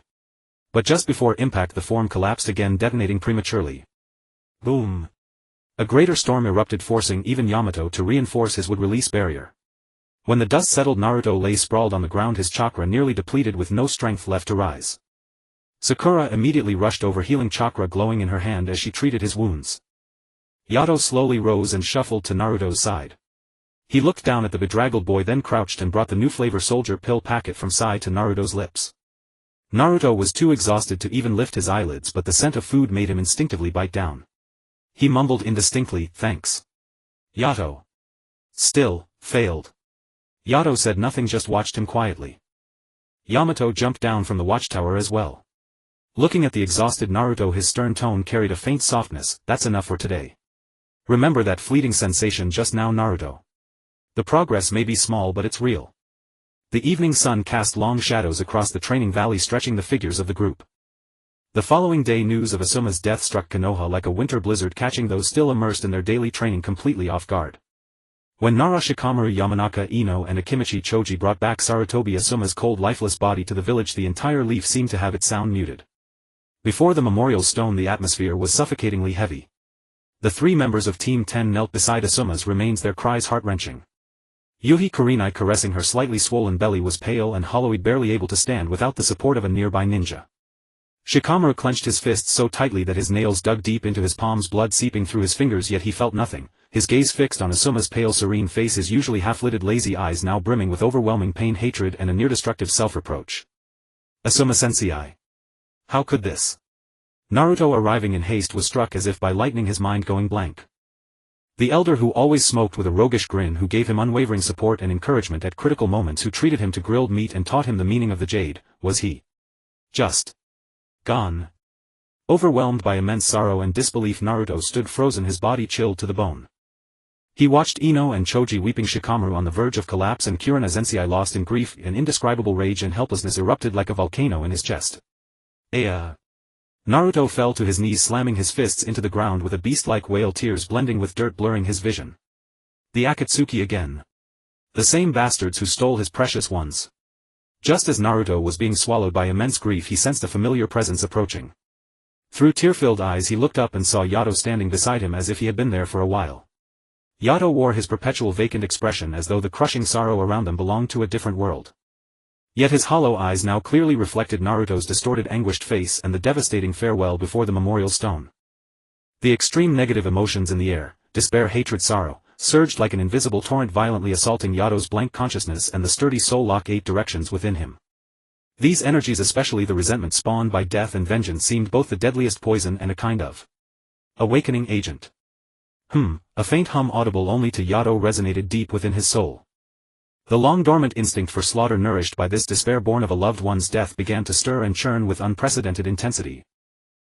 But just before impact the form collapsed again, detonating prematurely. Boom. A greater storm erupted, forcing even Yamato to reinforce his wood-release barrier. When the dust settled, Naruto lay sprawled on the ground, his chakra nearly depleted with no strength left to rise. Sakura immediately rushed over, healing chakra glowing in her hand as she treated his wounds. Yato slowly rose and shuffled to Naruto's side. He looked down at the bedraggled boy, then crouched and brought the new flavor soldier pill packet from side to Naruto's lips. Naruto was too exhausted to even lift his eyelids, but the scent of food made him instinctively bite down. He mumbled indistinctly, "Thanks. Yato." Still, failed. Yato said nothing, just watched him quietly. Yamato jumped down from the watchtower as well. Looking at the exhausted Naruto, his stern tone carried a faint softness. "That's enough for today. Remember that fleeting sensation just now, Naruto. The progress may be small, but it's real." The evening sun cast long shadows across the training valley, stretching the figures of the group. The following day, news of Asuma's death struck Konoha like a winter blizzard, catching those still immersed in their daily training completely off guard. When Nara Shikamaru, Yamanaka Ino and Akimichi Choji brought back Sarutobi Asuma's cold lifeless body to the village, the entire leaf seemed to have its sound muted. Before the memorial stone, the atmosphere was suffocatingly heavy. The three members of Team 10 knelt beside Asuma's remains, their cries heart-wrenching. Yuhi Kurenai, caressing her slightly swollen belly, was pale and hollow, barely able to stand without the support of a nearby ninja. Shikamaru clenched his fists so tightly that his nails dug deep into his palms, blood seeping through his fingers, yet he felt nothing, his gaze fixed on Asuma's pale serene face, his usually half-lidded lazy eyes now brimming with overwhelming pain, hatred and a near-destructive self-reproach. "Asuma-sensei. How could this?" Naruto, arriving in haste, was struck as if by lightning, his mind going blank. The elder, who always smoked with a roguish grin, who gave him unwavering support and encouragement at critical moments, who treated him to grilled meat and taught him the meaning of the jade, was he just gone? Overwhelmed by immense sorrow and disbelief, Naruto stood frozen, his body chilled to the bone. He watched Ino and Choji weeping, Shikamaru on the verge of collapse, and Kurenai lost in grief. An indescribable rage and helplessness erupted like a volcano in his chest. Naruto fell to his knees, slamming his fists into the ground with a beast-like wail, tears blending with dirt blurring his vision. The Akatsuki again. The same bastards who stole his precious ones. Just as Naruto was being swallowed by immense grief, he sensed a familiar presence approaching. Through tear-filled eyes he looked up and saw Yato standing beside him, as if he had been there for a while. Yato wore his perpetual vacant expression, as though the crushing sorrow around them belonged to a different world. Yet his hollow eyes now clearly reflected Naruto's distorted, anguished face and the devastating farewell before the memorial stone. The extreme negative emotions in the air, despair, hatred, sorrow, surged like an invisible torrent, violently assaulting Yato's blank consciousness and the sturdy soul lock 8 directions within him. These energies, especially the resentment spawned by death and vengeance, seemed both the deadliest poison and a kind of awakening agent. A faint hum audible only to Yato resonated deep within his soul. The long-dormant instinct for slaughter, nourished by this despair born of a loved one's death, began to stir and churn with unprecedented intensity.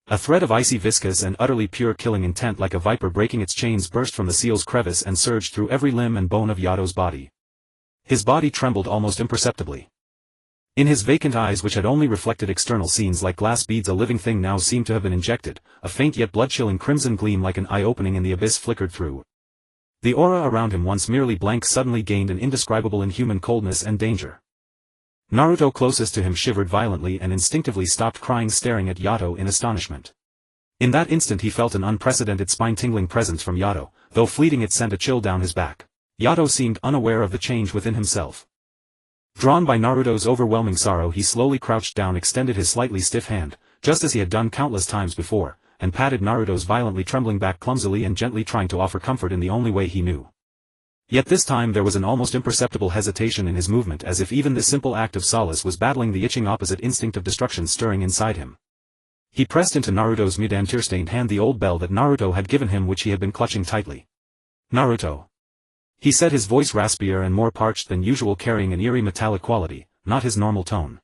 A thread of icy, viscous and utterly pure killing intent, like a viper breaking its chains, burst from the seal's crevice and surged through every limb and bone of Yato's body. His body trembled almost imperceptibly. In his vacant eyes, which had only reflected external scenes like glass beads, a living thing now seemed to have been injected. A faint yet blood-chilling crimson gleam like an eye opening in the abyss flickered through. The aura around him, once merely blank, suddenly gained an indescribable inhuman coldness and danger. Naruto, closest to him, shivered violently and instinctively stopped crying, staring at Yato in astonishment. In that instant he felt an unprecedented spine-tingling presence from Yato, though fleeting it sent a chill down his back. Yato seemed unaware of the change within himself. Drawn by Naruto's overwhelming sorrow, he slowly crouched down, extended his slightly stiff hand, just as he had done countless times before, and patted Naruto's violently trembling back clumsily and gently, trying to offer comfort in the only way he knew. Yet this time there was an almost imperceptible hesitation in his movement, as if even this simple act of solace was battling the itching opposite instinct of destruction stirring inside him. He pressed into Naruto's mudan tear-stained hand the old bell that Naruto had given him, which he had been clutching tightly. "Naruto," he said, his voice raspier and more parched than usual, carrying an eerie metallic quality, not his normal tone.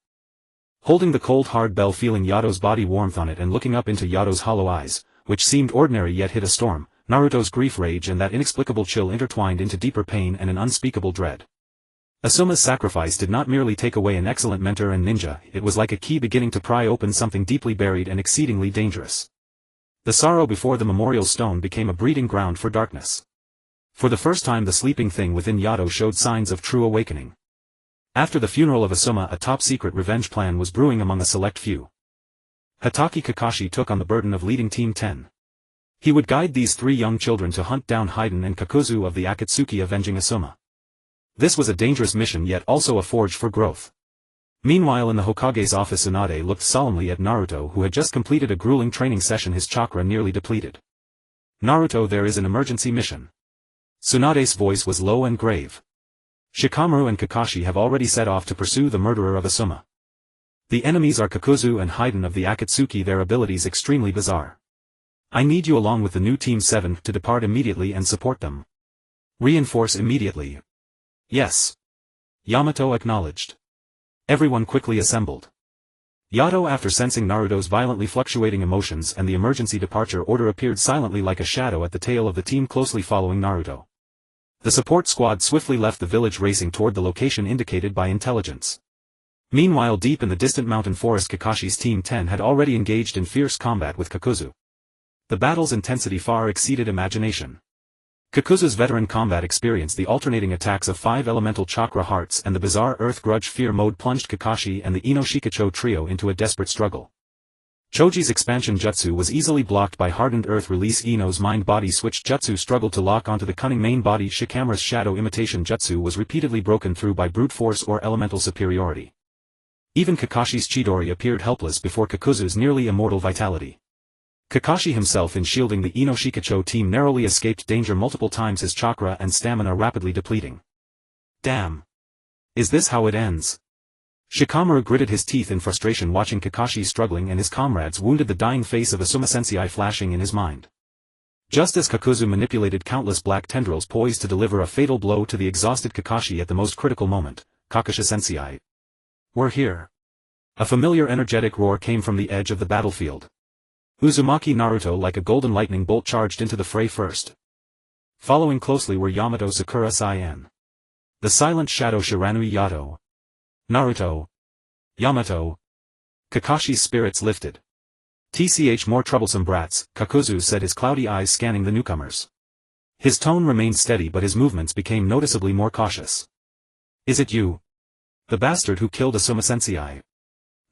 Holding the cold hard bell, feeling Yato's body warmth on it and looking up into Yato's hollow eyes, which seemed ordinary yet hid a storm, Naruto's grief, rage and that inexplicable chill intertwined into deeper pain and an unspeakable dread. Asuma's sacrifice did not merely take away an excellent mentor and ninja, it was like a key beginning to pry open something deeply buried and exceedingly dangerous. The sorrow before the memorial stone became a breeding ground for darkness. For the first time the sleeping thing within Yato showed signs of true awakening. After the funeral of Asuma, a top-secret revenge plan was brewing among a select few. Hatake Kakashi took on the burden of leading Team 10. He would guide these 3 young children to hunt down Haiden and Kakuzu of the Akatsuki, avenging Asuma. This was a dangerous mission, yet also a forge for growth. Meanwhile, in the Hokage's office, Tsunade looked solemnly at Naruto, who had just completed a grueling training session, his chakra nearly depleted. "Naruto, there is an emergency mission. Tsunade's voice was low and grave. Shikamaru and Kakashi have already set off to pursue the murderer of Asuma. The enemies are Kakuzu and Haiden of the Akatsuki, their abilities extremely bizarre. I need you along with the new Team 7 to depart immediately and support them. Reinforce immediately. Yes. Yamato acknowledged. Everyone quickly assembled. Yato, after sensing Naruto's violently fluctuating emotions and the emergency departure order, appeared silently like a shadow at the tail of the team closely following Naruto. The support squad swiftly left the village, racing toward the location indicated by intelligence. Meanwhile, deep in the distant mountain forest, Kakashi's Team 10 had already engaged in fierce combat with Kakuzu. The battle's intensity far exceeded imagination. Kakuzu's veteran combat experience, the alternating attacks of 5 elemental chakra hearts and the bizarre Earth Grudge Fear mode plunged Kakashi and the Ino Shikacho trio into a desperate struggle. Choji's expansion jutsu was easily blocked by hardened Earth Release. Ino's mind-body switch jutsu struggled to lock onto the cunning main body. Shikamaru's shadow imitation jutsu was repeatedly broken through by brute force or elemental superiority. Even Kakashi's Chidori appeared helpless before Kakuzu's nearly immortal vitality. Kakashi himself, in shielding the Ino Shikacho team, narrowly escaped danger multiple times, his chakra and stamina rapidly depleting. Damn. Is this how it ends? Shikamaru gritted his teeth in frustration, watching Kakashi struggling and his comrades wounded, the dying face of Asuma Sensei flashing in his mind. Just as Kakuzu manipulated countless black tendrils poised to deliver a fatal blow to the exhausted Kakashi at the most critical moment, Kakashi Sensei. We're here. A familiar energetic roar came from the edge of the battlefield. Uzumaki Naruto, like a golden lightning bolt, charged into the fray first. Following closely were Yamato, Sakura, Cyan. The silent shadow Shiranui Yato. Naruto. Yamato. Kakashi's spirits lifted. "Tch, more troublesome brats," Kakuzu said, his cloudy eyes scanning the newcomers. His tone remained steady, but his movements became noticeably more cautious. "Is it you? The bastard who killed Asuma Sensei?"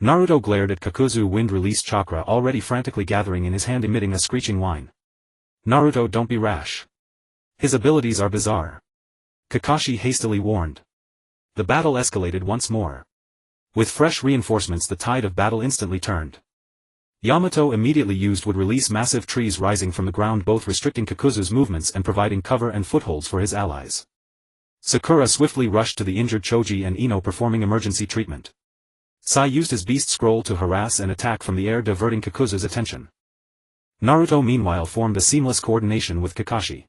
Naruto glared at Kakuzu, wind release chakra already frantically gathering in his hand, emitting a screeching whine. "Naruto, don't be rash. His abilities are bizarre," Kakashi hastily warned. The battle escalated once more. With fresh reinforcements, the tide of battle instantly turned. Yamato immediately used would release massive trees rising from the ground, both restricting Kakuzu's movements and providing cover and footholds for his allies. Sakura swiftly rushed to the injured Choji and Ino, performing emergency treatment. Sai used his beast scroll to harass and attack from the air, diverting Kakuzu's attention. Naruto meanwhile formed a seamless coordination with Kakashi.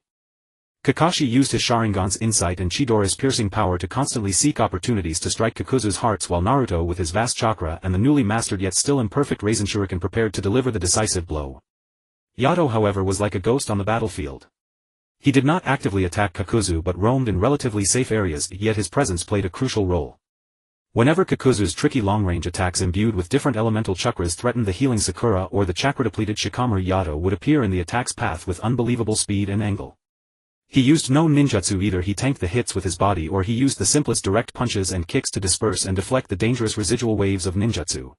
Kakashi used his Sharingan's insight and Chidori's piercing power to constantly seek opportunities to strike Kakuzu's hearts, while Naruto, with his vast chakra and the newly mastered yet still imperfect Raisin Shuriken, prepared to deliver the decisive blow. Yato, however, was like a ghost on the battlefield. He did not actively attack Kakuzu but roamed in relatively safe areas, yet his presence played a crucial role. Whenever Kakuzu's tricky long-range attacks imbued with different elemental chakras threatened the healing Sakura, or the chakra-depleted Shikamaru, Yato would appear in the attack's path with unbelievable speed and angle. He used no ninjutsu: either he tanked the hits with his body or he used the simplest direct punches and kicks to disperse and deflect the dangerous residual waves of ninjutsu.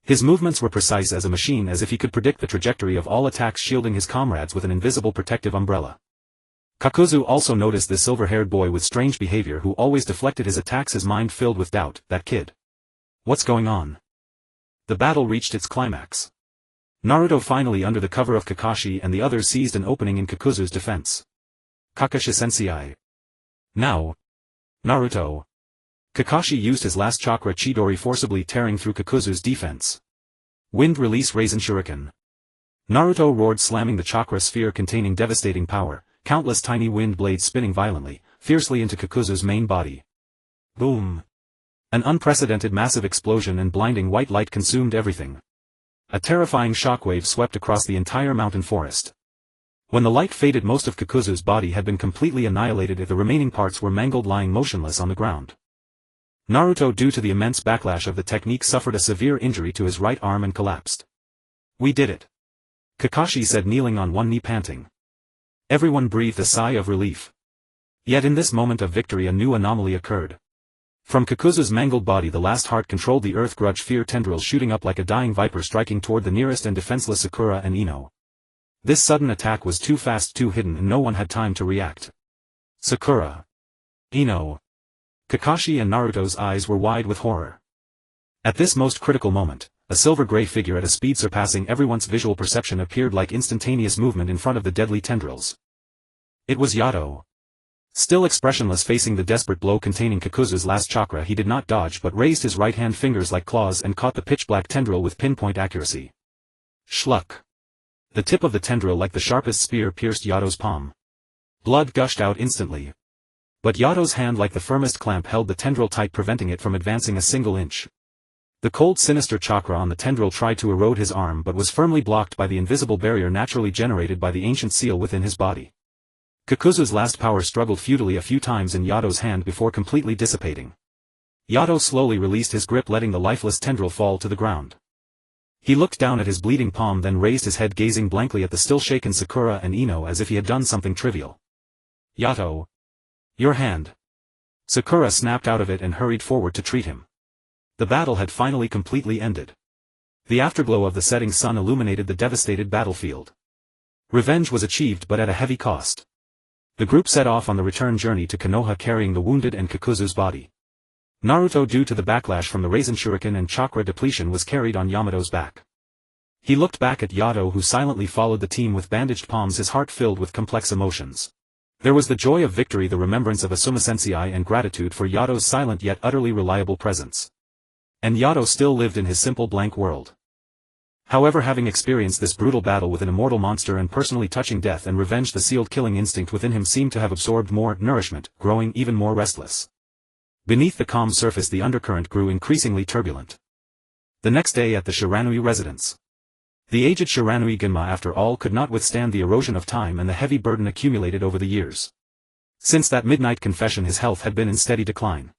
His movements were precise as a machine, as if he could predict the trajectory of all attacks, shielding his comrades with an invisible protective umbrella. Kakuzu also noticed this silver-haired boy with strange behavior who always deflected his attacks, his mind filled with doubt. That kid. What's going on? The battle reached its climax. Naruto, finally under the cover of Kakashi and the others, seized an opening in Kakuzu's defense. Kakashi Sensei. Now. Naruto. Kakashi used his last chakra Chidori, forcibly tearing through Kakuzu's defense. Wind release Raisin Shuriken. Naruto roared, slamming the chakra sphere containing devastating power, countless tiny wind blades spinning violently, fiercely into Kakuzu's main body. Boom. An unprecedented massive explosion and blinding white light consumed everything. A terrifying shockwave swept across the entire mountain forest. When the light faded, most of Kakuzu's body had been completely annihilated, if the remaining parts were mangled, lying motionless on the ground. Naruto, due to the immense backlash of the technique, suffered a severe injury to his right arm and collapsed. "We did it," Kakashi said, kneeling on one knee, panting. Everyone breathed a sigh of relief. Yet in this moment of victory a new anomaly occurred. From Kakuzu's mangled body the last heart controlled the Earth Grudge Fear tendrils, shooting up like a dying viper, striking toward the nearest and defenseless Sakura and Ino. This sudden attack was too fast, too hidden, and no one had time to react. Sakura. Ino. Kakashi and Naruto's eyes were wide with horror. At this most critical moment, a silver-gray figure at a speed surpassing everyone's visual perception appeared like instantaneous movement in front of the deadly tendrils. It was Yato. Still expressionless facing the desperate blow containing Kakuzu's last chakra, he did not dodge but raised his right hand fingers like claws and caught the pitch-black tendril with pinpoint accuracy. Schluck. The tip of the tendril like the sharpest spear pierced Yato's palm. Blood gushed out instantly. But Yato's hand like the firmest clamp held the tendril tight, preventing it from advancing a single inch. The cold sinister chakra on the tendril tried to erode his arm but was firmly blocked by the invisible barrier naturally generated by the ancient seal within his body. Kakuzu's last power struggled futilely a few times in Yato's hand before completely dissipating. Yato slowly released his grip, letting the lifeless tendril fall to the ground. He looked down at his bleeding palm, then raised his head, gazing blankly at the still shaken Sakura and Ino as if he had done something trivial. "Yato. Your hand." Sakura snapped out of it and hurried forward to treat him. The battle had finally completely ended. The afterglow of the setting sun illuminated the devastated battlefield. Revenge was achieved, but at a heavy cost. The group set off on the return journey to Konoha carrying the wounded and Kakuzu's body. Naruto, due to the backlash from the Raisin Shuriken and chakra depletion, was carried on Yamato's back. He looked back at Yato, who silently followed the team with bandaged palms, his heart filled with complex emotions. There was the joy of victory, the remembrance of Asuma Sensei, and gratitude for Yato's silent yet utterly reliable presence. And Yato still lived in his simple blank world. However, having experienced this brutal battle with an immortal monster and personally touching death and revenge, the sealed killing instinct within him seemed to have absorbed more nourishment, growing even more restless. Beneath the calm surface the undercurrent grew increasingly turbulent. The next day at the Shiranui residence. The aged Shiranui Ginma, after all, could not withstand the erosion of time and the heavy burden accumulated over the years. Since that midnight confession his health had been in steady decline.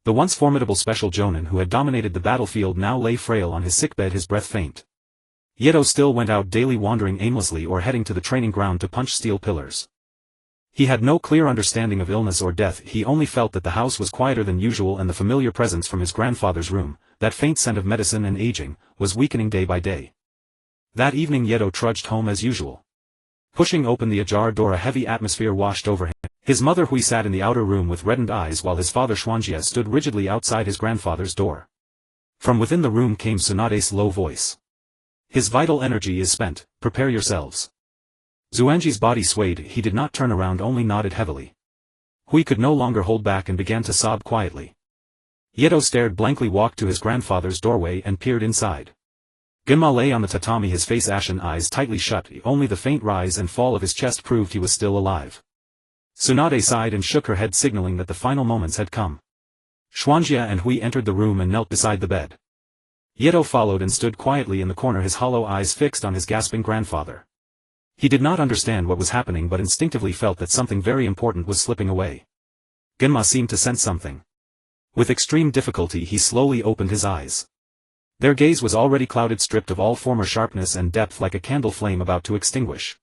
The once formidable special jonin who had dominated the battlefield now lay frail on his sickbed, his breath faint. Yato still went out daily, wandering aimlessly or heading to the training ground to punch steel pillars. He had no clear understanding of illness or death, he only felt that the house was quieter than usual and the familiar presence from his grandfather's room, that faint scent of medicine and aging, was weakening day by day. That evening Yato trudged home as usual. Pushing open the ajar door, a heavy atmosphere washed over him. His mother Hui sat in the outer room with reddened eyes while his father Xuanjia stood rigidly outside his grandfather's door. From within the room came Tsunade's low voice. "His vital energy is spent, prepare yourselves." Xuanji's body swayed, he did not turn around, only nodded heavily. Hui could no longer hold back and began to sob quietly. Yato stared blankly, walked to his grandfather's doorway and peered inside. Ginma lay on the tatami, his face ashen, eyes tightly shut, only the faint rise and fall of his chest proved he was still alive. Tsunade sighed and shook her head, signaling that the final moments had come. Xuanjia and Hui entered the room and knelt beside the bed. Yato followed and stood quietly in the corner, his hollow eyes fixed on his gasping grandfather. He did not understand what was happening but instinctively felt that something very important was slipping away. Ginma seemed to sense something. With extreme difficulty he slowly opened his eyes. Their gaze was already clouded, stripped of all former sharpness and depth, like a candle flame about to extinguish.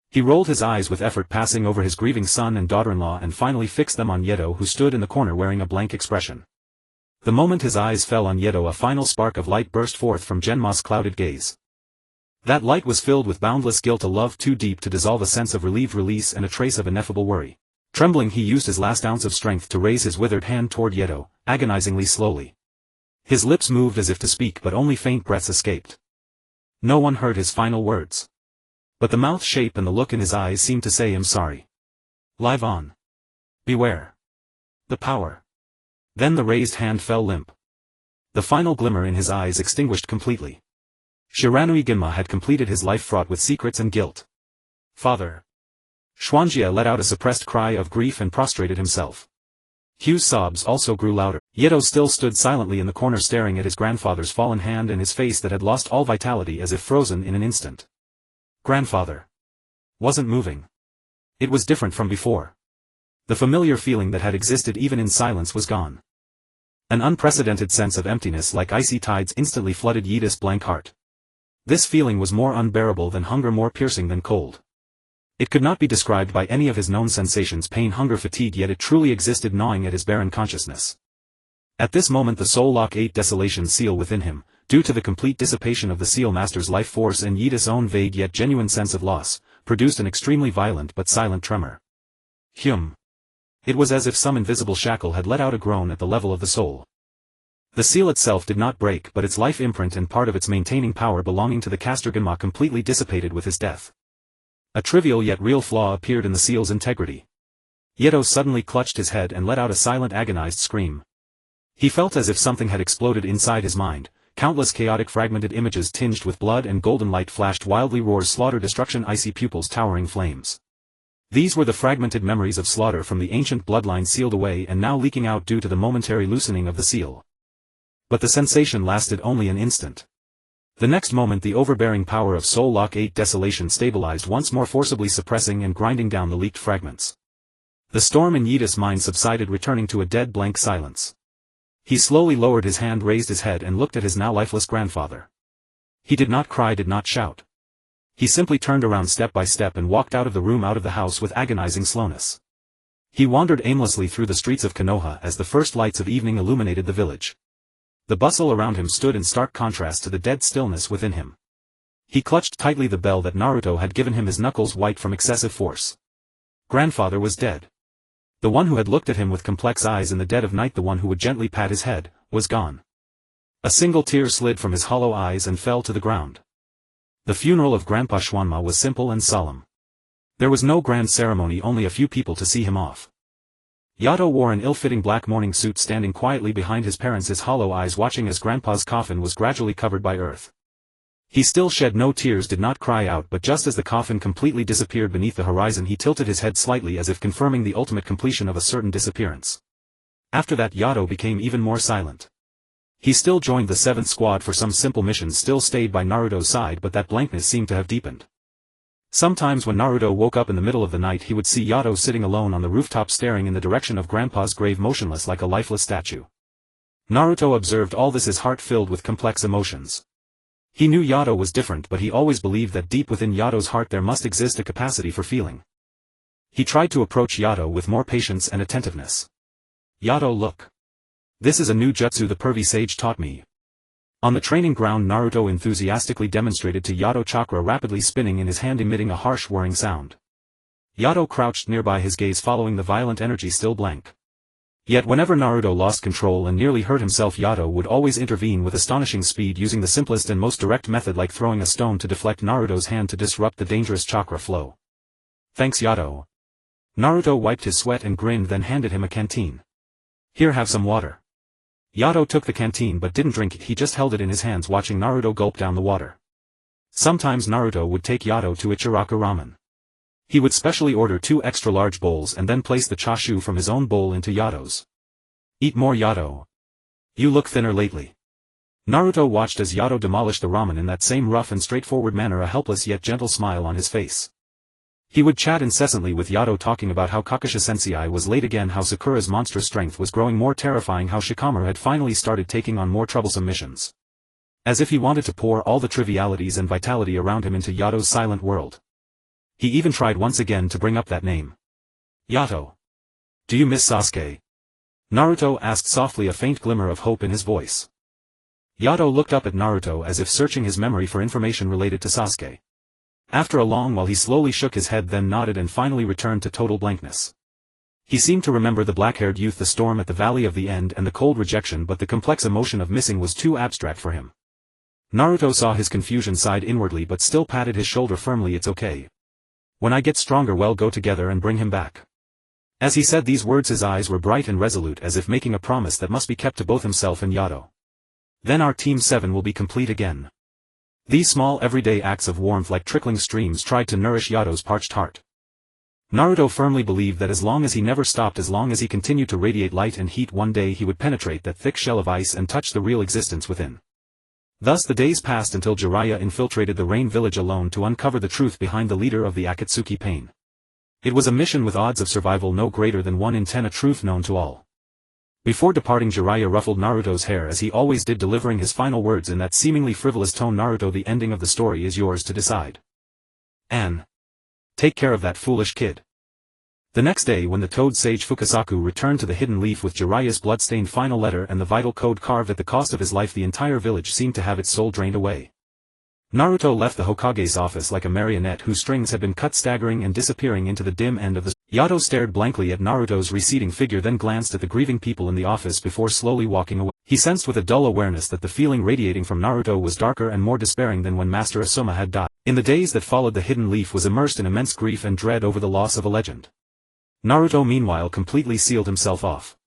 He rolled his eyes with effort, passing over his grieving son and daughter-in-law, and finally fixed them on Yato, who stood in the corner wearing a blank expression. The moment his eyes fell on Yato, a final spark of light burst forth from Genma's clouded gaze. That light was filled with boundless guilt, a love too deep to dissolve, a sense of relieved release and a trace of ineffable worry. Trembling, he used his last ounce of strength to raise his withered hand toward Yato, agonizingly slowly. His lips moved as if to speak, but only faint breaths escaped. No one heard his final words. But the mouth shape and the look in his eyes seemed to say, "I'm sorry. Live on. Beware. The power." Then the raised hand fell limp. The final glimmer in his eyes extinguished completely. Shiranui Ginma had completed his life fraught with secrets and guilt. "Father." Xuanjia let out a suppressed cry of grief and prostrated himself. Hugh's sobs also grew louder. Yato still stood silently in the corner, staring at his grandfather's fallen hand and his face that had lost all vitality, as if frozen in an instant. Grandfather wasn't moving. It was different from before. The familiar feeling that had existed even in silence was gone. An unprecedented sense of emptiness like icy tides instantly flooded Yida's blank heart. This feeling was more unbearable than hunger, more piercing than cold. It could not be described by any of his known sensations, pain, hunger, fatigue, yet it truly existed, gnawing at his barren consciousness. At this moment the soul lock 8 desolation seal within him, due to the complete dissipation of the seal master's life force and Yida's own vague yet genuine sense of loss, produced an extremely violent but silent tremor. It was as if some invisible shackle had let out a groan at the level of the soul. The seal itself did not break, but its life imprint and part of its maintaining power belonging to the caster Ginma completely dissipated with his death. A trivial yet real flaw appeared in the seal's integrity. Yato suddenly clutched his head and let out a silent agonized scream. He felt as if something had exploded inside his mind. Countless chaotic fragmented images tinged with blood and golden light flashed wildly, roars, slaughter, destruction, icy pupils, towering flames. These were the fragmented memories of slaughter from the ancient bloodline, sealed away and now leaking out due to the momentary loosening of the seal. But the sensation lasted only an instant. The next moment the overbearing power of Soul Lock 8 Desolation stabilized once more, forcibly suppressing and grinding down the leaked fragments. The storm in Yita's mind subsided, returning to a dead blank silence. He slowly lowered his hand, raised his head and looked at his now lifeless grandfather. He did not cry, did not shout. He simply turned around step by step and walked out of the room, out of the house with agonizing slowness. He wandered aimlessly through the streets of Konoha as the first lights of evening illuminated the village. The bustle around him stood in stark contrast to the dead stillness within him. He clutched tightly the bell that Naruto had given him, his knuckles white from excessive force. Grandfather was dead. The one who had looked at him with complex eyes in the dead of night, the one who would gently pat his head, was gone. A single tear slid from his hollow eyes and fell to the ground. The funeral of Grandpa Schwanma was simple and solemn. There was no grand ceremony, only a few people to see him off. Yato wore an ill-fitting black mourning suit, standing quietly behind his parents, his hollow eyes watching as Grandpa's coffin was gradually covered by earth. He still shed no tears, did not cry out, but just as the coffin completely disappeared beneath the horizon, he tilted his head slightly as if confirming the ultimate completion of a certain disappearance. After that Yato became even more silent. He still joined the 7th squad for some simple missions, still stayed by Naruto's side, but that blankness seemed to have deepened. Sometimes when Naruto woke up in the middle of the night, he would see Yato sitting alone on the rooftop, staring in the direction of Grandpa's grave, motionless like a lifeless statue. Naruto observed all this, his heart filled with complex emotions. He knew Yato was different, but he always believed that deep within Yato's heart there must exist a capacity for feeling. He tried to approach Yato with more patience and attentiveness. Yato, look. This is a new jutsu the pervy sage taught me. On the training ground, Naruto enthusiastically demonstrated to Yato, chakra rapidly spinning in his hand, emitting a harsh whirring sound. Yato crouched nearby, his gaze following the violent energy, still blank. Yet whenever Naruto lost control and nearly hurt himself, Yato would always intervene with astonishing speed, using the simplest and most direct method, like throwing a stone to deflect Naruto's hand to disrupt the dangerous chakra flow. Thanks, Yato. Naruto wiped his sweat and grinned, then handed him a canteen. Here, have some water. Yato took the canteen but didn't drink it, he just held it in his hands, watching Naruto gulp down the water. Sometimes Naruto would take Yato to Ichiraku ramen. He would specially order 2 extra large bowls and then place the chashu from his own bowl into Yato's. Eat more, Yato. You look thinner lately. Naruto watched as Yato demolished the ramen in that same rough and straightforward manner, a helpless yet gentle smile on his face. He would chat incessantly with Yato, talking about how Kakashi Sensei was late again, how Sakura's monstrous strength was growing more terrifying, how Shikamaru had finally started taking on more troublesome missions. As if he wanted to pour all the trivialities and vitality around him into Yato's silent world. He even tried once again to bring up that name. Yato. Do you miss Sasuke? Naruto asked softly, a faint glimmer of hope in his voice. Yato looked up at Naruto as if searching his memory for information related to Sasuke. After a long while he slowly shook his head, then nodded and finally returned to total blankness. He seemed to remember the black-haired youth, the storm at the Valley of the End and the cold rejection, but the complex emotion of missing was too abstract for him. Naruto saw his confusion, sighed inwardly but still patted his shoulder firmly. It's okay. When I get stronger we'll go together and bring him back. As he said these words his eyes were bright and resolute, as if making a promise that must be kept to both himself and Yato. Then our Team 7 will be complete again. These small everyday acts of warmth like trickling streams tried to nourish Yato's parched heart. Naruto firmly believed that as long as he never stopped, as long as he continued to radiate light and heat, one day he would penetrate that thick shell of ice and touch the real existence within. Thus the days passed until Jiraiya infiltrated the Rain Village alone to uncover the truth behind the leader of the Akatsuki pain. It was a mission with odds of survival no greater than 1 in 10, a truth known to all. Before departing, Jiraiya ruffled Naruto's hair as he always did, delivering his final words in that seemingly frivolous tone. Naruto, the ending of the story is yours to decide. And take care of that foolish kid. The next day, when the Toad Sage Fukasaku returned to the Hidden Leaf with Jiraiya's blood-stained final letter and the vital code carved at the cost of his life, the entire village seemed to have its soul drained away. Naruto left the Hokage's office like a marionette whose strings had been cut, staggering and disappearing into the dim end of the. Yato stared blankly at Naruto's receding figure, then glanced at the grieving people in the office before slowly walking away. He sensed with a dull awareness that the feeling radiating from Naruto was darker and more despairing than when Master Asuma had died. In the days that followed, the Hidden Leaf was immersed in immense grief and dread over the loss of a legend. Naruto meanwhile completely sealed himself off.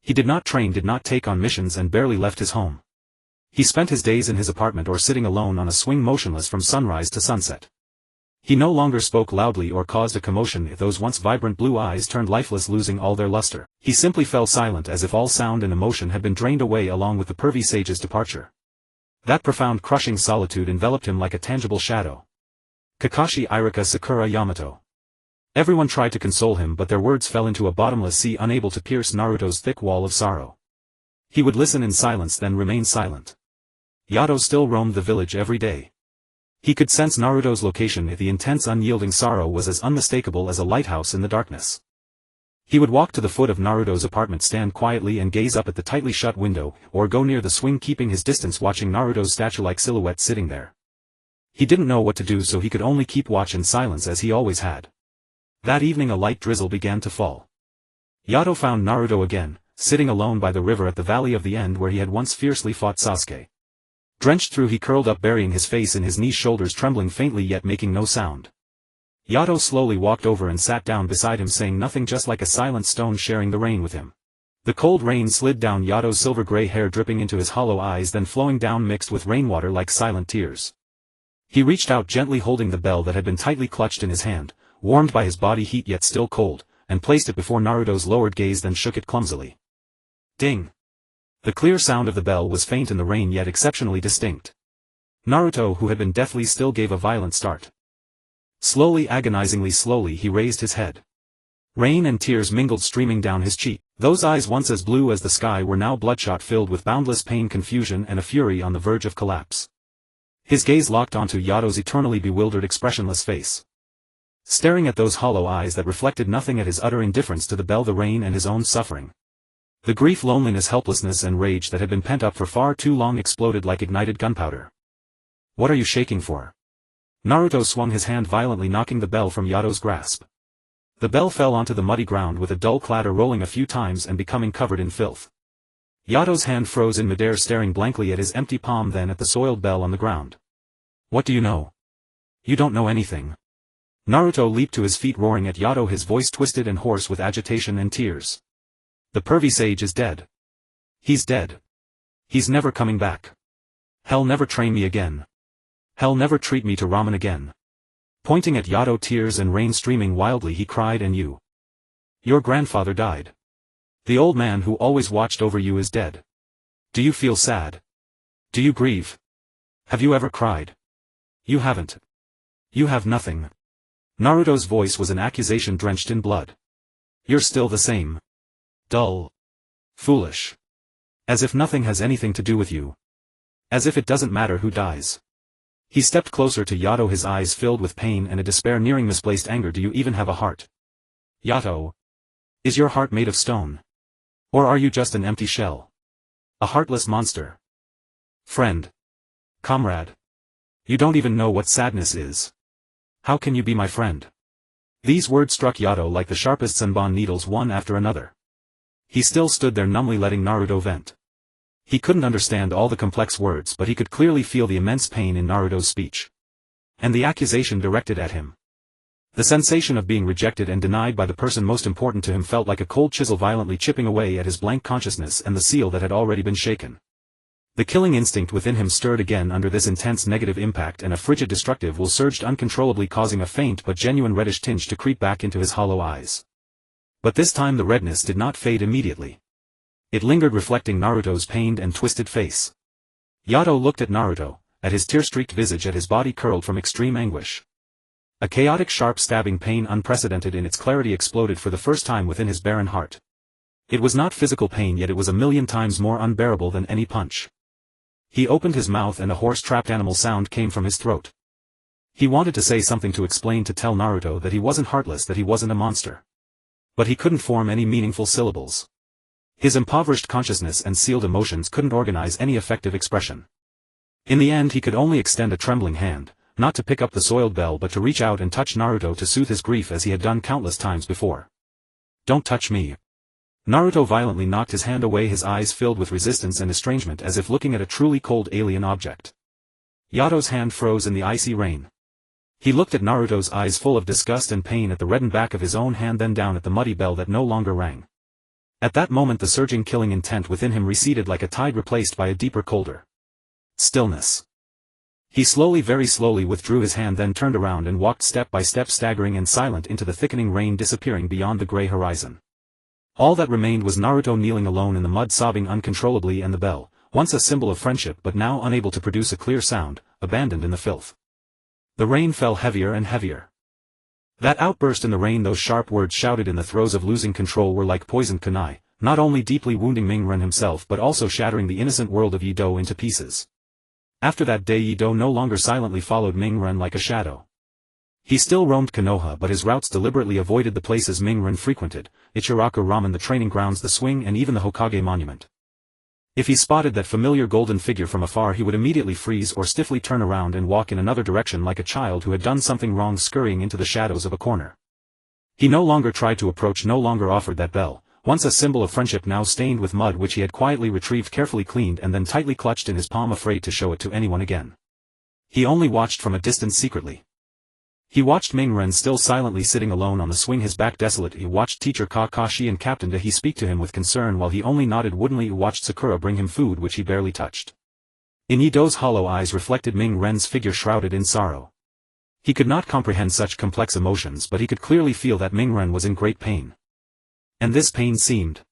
He did not train, did not take on missions, and barely left his home. He spent his days in his apartment or sitting alone on a swing motionless from sunrise to sunset. He no longer spoke loudly or caused a commotion if those once vibrant blue eyes turned lifeless, losing all their luster. He simply fell silent as if all sound and emotion had been drained away along with the pervy sage's departure. That profound crushing solitude enveloped him like a tangible shadow. Kakashi Irika Sakura Yamato. Everyone tried to console him, but their words fell into a bottomless sea, unable to pierce Naruto's thick wall of sorrow. He would listen in silence, then remain silent. Yato still roamed the village every day. He could sense Naruto's location if the intense unyielding sorrow was as unmistakable as a lighthouse in the darkness. He would walk to the foot of Naruto's apartment, stand quietly and gaze up at the tightly shut window, or go near the swing keeping his distance, watching Naruto's statue-like silhouette sitting there. He didn't know what to do, so he could only keep watch in silence as he always had. That evening a light drizzle began to fall. Yato found Naruto again, sitting alone by the river at the Valley of the End where he had once fiercely fought Sasuke. Drenched through, he curled up, burying his face in his knees, shoulders trembling faintly yet making no sound. Yato slowly walked over and sat down beside him, saying nothing, just like a silent stone sharing the rain with him. The cold rain slid down Yato's silver-gray hair, dripping into his hollow eyes, then flowing down mixed with rainwater like silent tears. He reached out, gently holding the bell that had been tightly clutched in his hand, warmed by his body heat yet still cold, and placed it before Naruto's lowered gaze, then shook it clumsily. Ding! The clear sound of the bell was faint in the rain yet exceptionally distinct. Naruto, who had been deathly still, gave a violent start. Slowly, agonizingly slowly, he raised his head. Rain and tears mingled, streaming down his cheek. Those eyes, once as blue as the sky, were now bloodshot, filled with boundless pain, confusion, and a fury on the verge of collapse. His gaze locked onto Yato's eternally bewildered, expressionless face. Staring at those hollow eyes that reflected nothing, at his utter indifference to the bell, the rain, and his own suffering. The grief, loneliness, helplessness, and rage that had been pent up for far too long exploded like ignited gunpowder. What are you shaking for? Naruto swung his hand violently, knocking the bell from Yato's grasp. The bell fell onto the muddy ground with a dull clatter, rolling a few times and becoming covered in filth. Yato's hand froze in midair, staring blankly at his empty palm, then at the soiled bell on the ground. What do you know? You don't know anything. Naruto leaped to his feet, roaring at Yato, his voice twisted and hoarse with agitation and tears. The pervy sage is dead. He's dead. He's never coming back. Hell never train me again. Hell never treat me to ramen again. Pointing at Yato, tears and rain streaming wildly, he cried, and you? Your grandfather died. The old man who always watched over you is dead. Do you feel sad? Do you grieve? Have you ever cried? You haven't. You have nothing. Naruto's voice was an accusation drenched in blood. You're still the same. Dull. Foolish. As if nothing has anything to do with you. As if it doesn't matter who dies. He stepped closer to Yato, his eyes filled with pain and a despair nearing misplaced anger. Do you even have a heart? Yato. Is your heart made of stone? Or are you just an empty shell? A heartless monster. Friend. Comrade. You don't even know what sadness is. How can you be my friend? These words struck Yato like the sharpest senbon needles, one after another. He still stood there, numbly letting Naruto vent. He couldn't understand all the complex words, but he could clearly feel the immense pain in Naruto's speech. And the accusation directed at him. The sensation of being rejected and denied by the person most important to him felt like a cold chisel violently chipping away at his blank consciousness and the seal that had already been shaken. The killing instinct within him stirred again under this intense negative impact, and a frigid destructive will surged uncontrollably, causing a faint but genuine reddish tinge to creep back into his hollow eyes. But this time the redness did not fade immediately. It lingered, reflecting Naruto's pained and twisted face. Yato looked at Naruto, at his tear-streaked visage, at his body curled from extreme anguish. A chaotic, sharp, stabbing pain, unprecedented in its clarity, exploded for the first time within his barren heart. It was not physical pain, yet it was a million times more unbearable than any punch. He opened his mouth and a hoarse, trapped animal sound came from his throat. He wanted to say something, to explain, to tell Naruto that he wasn't heartless, that he wasn't a monster. But he couldn't form any meaningful syllables. His impoverished consciousness and sealed emotions couldn't organize any effective expression. In the end he could only extend a trembling hand, not to pick up the soiled bell but to reach out and touch Naruto to soothe his grief as he had done countless times before. Don't touch me. Naruto violently knocked his hand away, his eyes filled with resistance and estrangement, as if looking at a truly cold alien object. Yato's hand froze in the icy rain. He looked at Naruto's eyes full of disgust and pain at the reddened back of his own hand, then down at the muddy bell that no longer rang. At that moment the surging killing intent within him receded like a tide replaced by a deeper colder stillness. He slowly, very slowly withdrew his hand, then turned around and walked step by step, staggering and silent, into the thickening rain, disappearing beyond the gray horizon. All that remained was Naruto kneeling alone in the mud, sobbing uncontrollably, and the bell, once a symbol of friendship but now unable to produce a clear sound, abandoned in the filth. The rain fell heavier and heavier. That outburst in the rain, those sharp words shouted in the throes of losing control, were like poisoned kunai, not only deeply wounding Ming-ren himself but also shattering the innocent world of Yido into pieces. After that day Yido no longer silently followed Ming-ren like a shadow. He still roamed Konoha, but his routes deliberately avoided the places Ming-ren frequented, Ichiraku Ramen, the training grounds, the swing, and even the Hokage monument. If he spotted that familiar golden figure from afar, he would immediately freeze or stiffly turn around and walk in another direction like a child who had done something wrong, scurrying into the shadows of a corner. He no longer tried to approach, no longer offered that bell, once a symbol of friendship, now stained with mud, which he had quietly retrieved, carefully cleaned, and then tightly clutched in his palm, afraid to show it to anyone again. He only watched from a distance secretly. He watched Ming-ren still silently sitting alone on the swing, his back desolate. He watched teacher Kakashi and Captain He speak to him with concern while he only nodded woodenly. He watched Sakura bring him food which he barely touched. In Yido's hollow eyes reflected Ming-ren's figure shrouded in sorrow. He could not comprehend such complex emotions, but he could clearly feel that Ming-ren was in great pain. And this pain seemed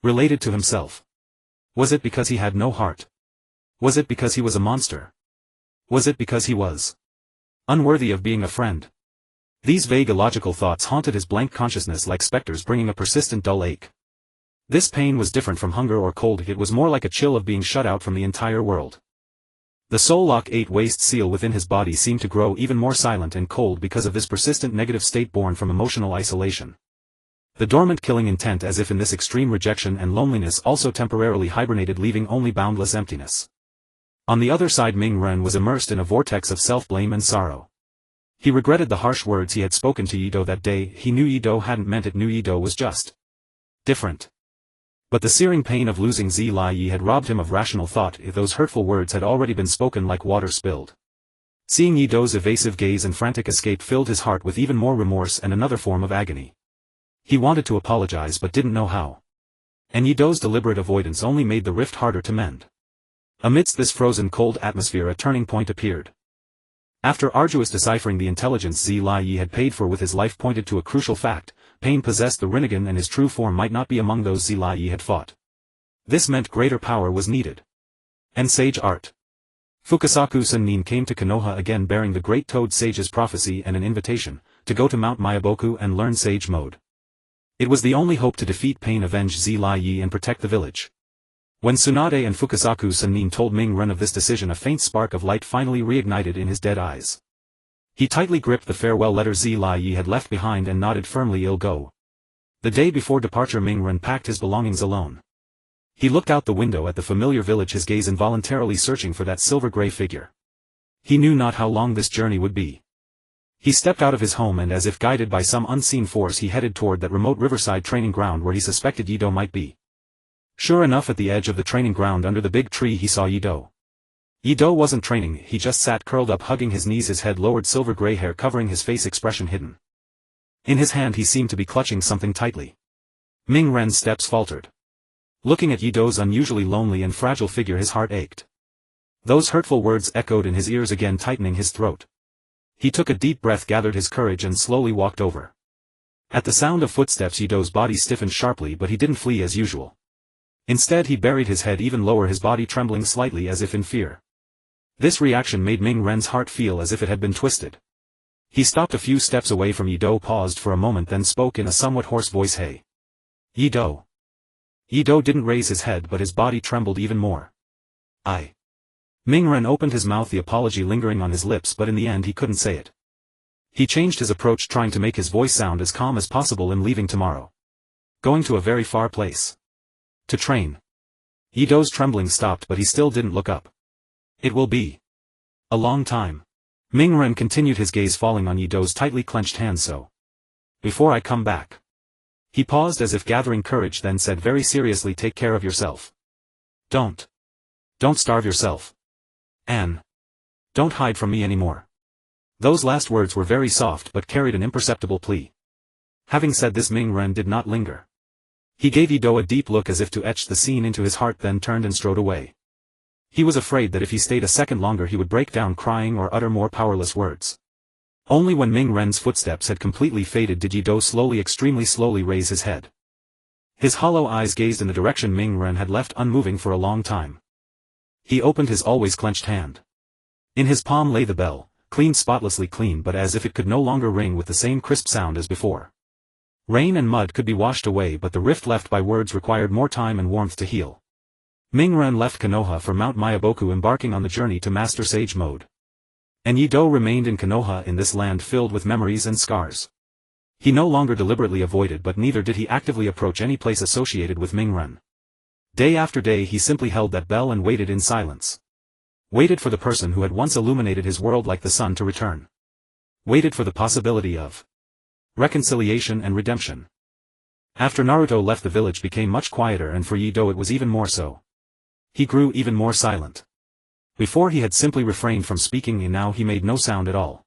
related to himself. Was it because he had no heart? Was it because he was a monster? Was it because he was unworthy of being a friend? These vague illogical thoughts haunted his blank consciousness like specters, bringing a persistent dull ache. This pain was different from hunger or cold, it was more like a chill of being shut out from the entire world. The soul lock 8 waste seal within his body seemed to grow even more silent and cold because of this persistent negative state born from emotional isolation. The dormant killing intent, as if in this extreme rejection and loneliness, also temporarily hibernated, leaving only boundless emptiness. On the other side, Ming-ren was immersed in a vortex of self-blame and sorrow. He regretted the harsh words he had spoken to Yido that day. He knew Yido hadn't meant it, knew Yido was just different. But the searing pain of losing Zai had robbed him of rational thought. If those hurtful words had already been spoken like water spilled. Seeing Yido's evasive gaze and frantic escape filled his heart with even more remorse and another form of agony. He wanted to apologize but didn't know how. And Yido's deliberate avoidance only made the rift harder to mend. Amidst this frozen cold atmosphere a turning point appeared. After arduous deciphering, the intelligence Zai had paid for with his life pointed to a crucial fact: pain possessed the Rinnegan and his true form might not be among those Zai had fought. This meant greater power was needed. And sage art. Fukasaku Sennin came to Konoha again bearing the great Toad Sage's prophecy and an invitation to go to Mount Myaboku and learn Sage Mode. It was the only hope to defeat pain, avenge Zai and protect the village. When Tsunade and Fukasaku Sennin told Ming-ren of this decision, a faint spark of light finally reignited in his dead eyes. He tightly gripped the farewell letter Zai had left behind and nodded firmly. "I'll go." The day before departure, Ming-ren packed his belongings alone. He looked out the window at the familiar village, his gaze involuntarily searching for that silver-gray figure. He knew not how long this journey would be. He stepped out of his home and, as if guided by some unseen force, he headed toward that remote riverside training ground where he suspected Yido might be. Sure enough, at the edge of the training ground under the big tree he saw Yido. Yido wasn't training, he just sat curled up hugging his knees, his head lowered, silver-gray hair covering his face, expression hidden. In his hand he seemed to be clutching something tightly. Ming-ren's steps faltered. Looking at Yido's unusually lonely and fragile figure, his heart ached. Those hurtful words echoed in his ears again, tightening his throat. He took a deep breath, gathered his courage and slowly walked over. At the sound of footsteps Yido's body stiffened sharply, but he didn't flee as usual. Instead he buried his head even lower, his body trembling slightly as if in fear. This reaction made Ming-ren's heart feel as if it had been twisted. He stopped a few steps away from Yido, paused for a moment, then spoke in a somewhat hoarse voice, "Hey. Yido." Yido didn't raise his head, but his body trembled even more. "I." Ming-ren opened his mouth, the apology lingering on his lips, but in the end he couldn't say it. He changed his approach, trying to make his voice sound as calm as possible. "I'm leaving tomorrow. Going to a very far place. To train." Yido's trembling stopped, but he still didn't look up. "It will be a long time." Ming-ren continued, his gaze falling on Yido's tightly clenched hand. "So. Before I come back." He paused as if gathering courage, then said very seriously, "Take care of yourself. Don't starve yourself. And don't hide from me anymore." Those last words were very soft but carried an imperceptible plea. Having said this, Ming Ren did not linger. He gave Ido a deep look as if to etch the scene into his heart, then turned and strode away. He was afraid that if he stayed a second longer he would break down crying or utter more powerless words. Only when Ming Ren's footsteps had completely faded did Ido extremely slowly raise his head. His hollow eyes gazed in the direction Ming Ren had left unmoving for a long time. He opened his always clenched hand. In his palm lay the bell, spotlessly clean, but as if it could no longer ring with the same crisp sound as before. Rain and mud could be washed away, but the rift left by words required more time and warmth to heal. Ming Ren left Konoha for Mount Myaboku, embarking on the journey to Master Sage Mode. And Ido remained in Konoha, in this land filled with memories and scars. He no longer deliberately avoided, but neither did he actively approach any place associated with Ming Ren. Day after day he simply held that bell and waited in silence. Waited for the person who had once illuminated his world like the sun to return. Waited for the possibility of reconciliation and redemption. After Naruto left, the village became much quieter, and for Ido it was even more so. He grew even more silent. Before he had simply refrained from speaking, and now he made no sound at all.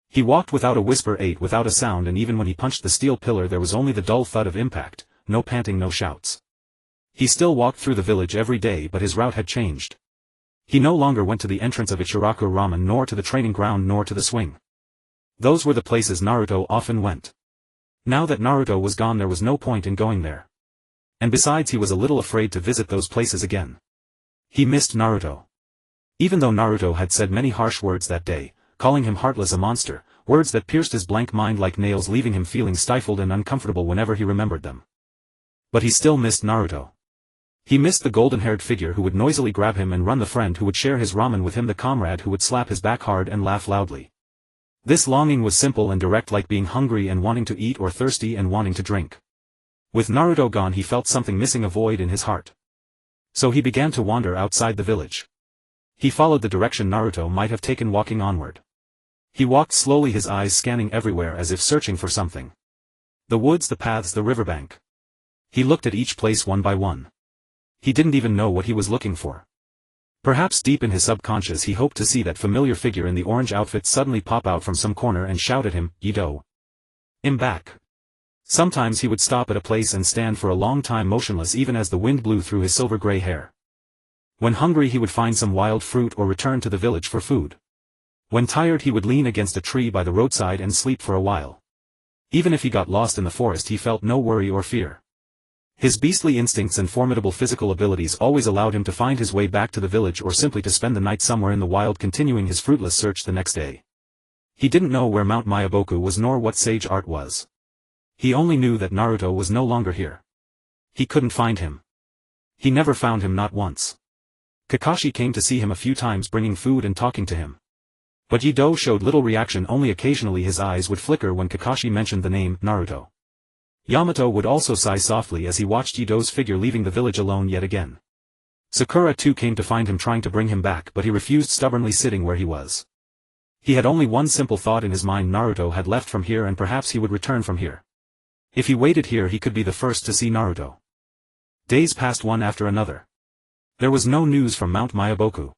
He walked without a whisper, ate without a sound, and even when he punched the steel pillar there was only the dull thud of impact, no panting, no shouts. He still walked through the village every day, but his route had changed. He no longer went to the entrance of Ichiraku Ramen, nor to the training ground, nor to the swing. Those were the places Naruto often went. Now that Naruto was gone there was no point in going there. And besides, he was a little afraid to visit those places again. He missed Naruto. Even though Naruto had said many harsh words that day, calling him heartless, a monster, words that pierced his blank mind like nails, leaving him feeling stifled and uncomfortable whenever he remembered them. But he still missed Naruto. He missed the golden-haired figure who would noisily grab him and run, the friend who would share his ramen with him, the comrade who would slap his back hard and laugh loudly. This longing was simple and direct, like being hungry and wanting to eat, or thirsty and wanting to drink. With Naruto gone he felt something missing, a void in his heart. So he began to wander outside the village. He followed the direction Naruto might have taken, walking onward. He walked slowly, his eyes scanning everywhere as if searching for something. The woods, the paths, the riverbank. He looked at each place one by one. He didn't even know what he was looking for. Perhaps deep in his subconscious he hoped to see that familiar figure in the orange outfit suddenly pop out from some corner and shout at him, "Ido! I'm back!" Sometimes he would stop at a place and stand for a long time motionless, even as the wind blew through his silver-gray hair. When hungry he would find some wild fruit or return to the village for food. When tired he would lean against a tree by the roadside and sleep for a while. Even if he got lost in the forest he felt no worry or fear. His beastly instincts and formidable physical abilities always allowed him to find his way back to the village, or simply to spend the night somewhere in the wild, continuing his fruitless search the next day. He didn't know where Mount Myaboku was, nor what sage art was. He only knew that Naruto was no longer here. He couldn't find him. He never found him, not once. Kakashi came to see him a few times, bringing food and talking to him. But Ido showed little reaction, only occasionally his eyes would flicker when Kakashi mentioned the name Naruto. Yamato would also sigh softly as he watched Ido's figure leaving the village alone yet again. Sakura too came to find him, trying to bring him back, but he refused, stubbornly sitting where he was. He had only one simple thought in his mind: Naruto had left from here, and perhaps he would return from here. If he waited here he could be the first to see Naruto. Days passed one after another. There was no news from Mount Myaboku.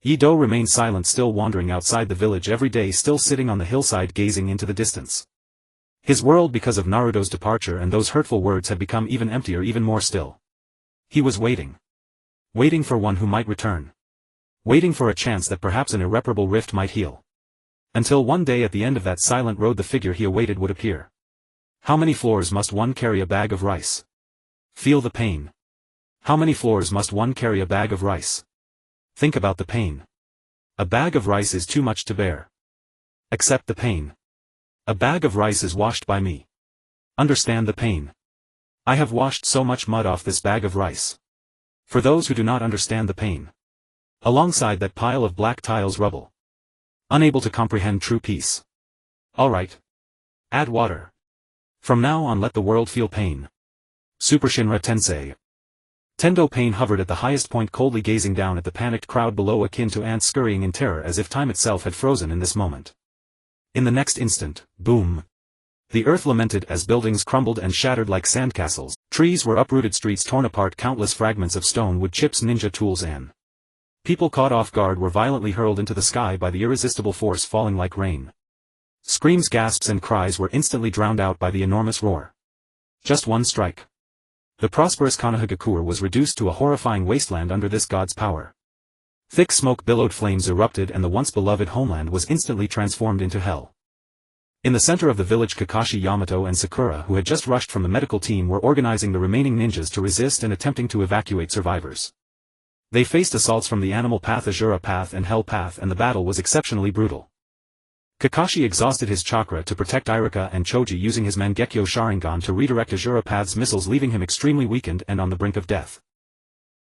Ido remained silent, still wandering outside the village every day, still sitting on the hillside gazing into the distance. His world, because of Naruto's departure and those hurtful words, had become even emptier, even more still. He was waiting. Waiting for one who might return. Waiting for a chance that perhaps an irreparable rift might heal. Until one day at the end of that silent road the figure he awaited would appear. How many floors must one carry a bag of rice? Feel the pain. How many floors must one carry a bag of rice? Think about the pain. A bag of rice is too much to bear. Accept the pain. A bag of rice is washed by me. Understand the pain. I have washed so much mud off this bag of rice. For those who do not understand the pain. Alongside that pile of black tiles, rubble. Unable to comprehend true peace. Alright. Add water. From now on let the world feel pain. Super Shinra Tensei. Tendo Pain hovered at the highest point, coldly gazing down at the panicked crowd below, akin to ants scurrying in terror, as if time itself had frozen in this moment. In the next instant, boom. The earth lamented as buildings crumbled and shattered like sandcastles, trees were uprooted, streets torn apart, countless fragments of stone, wood chips, ninja tools and People caught off guard were violently hurled into the sky by the irresistible force falling like rain. Screams, gasps and cries were instantly drowned out by the enormous roar. Just one strike. The prosperous Konoha was reduced to a horrifying wasteland under this god's power. Thick smoke billowed, flames erupted, and the once beloved homeland was instantly transformed into hell. In the center of the village, Kakashi, Yamato and Sakura, who had just rushed from the medical team, were organizing the remaining ninjas to resist and attempting to evacuate survivors. They faced assaults from the Animal Path, Azura Path and Hell Path, and the battle was exceptionally brutal. Kakashi exhausted his chakra to protect Iruka and Choji, using his Mangekyo Sharingan to redirect Azura Path's missiles, leaving him extremely weakened and on the brink of death.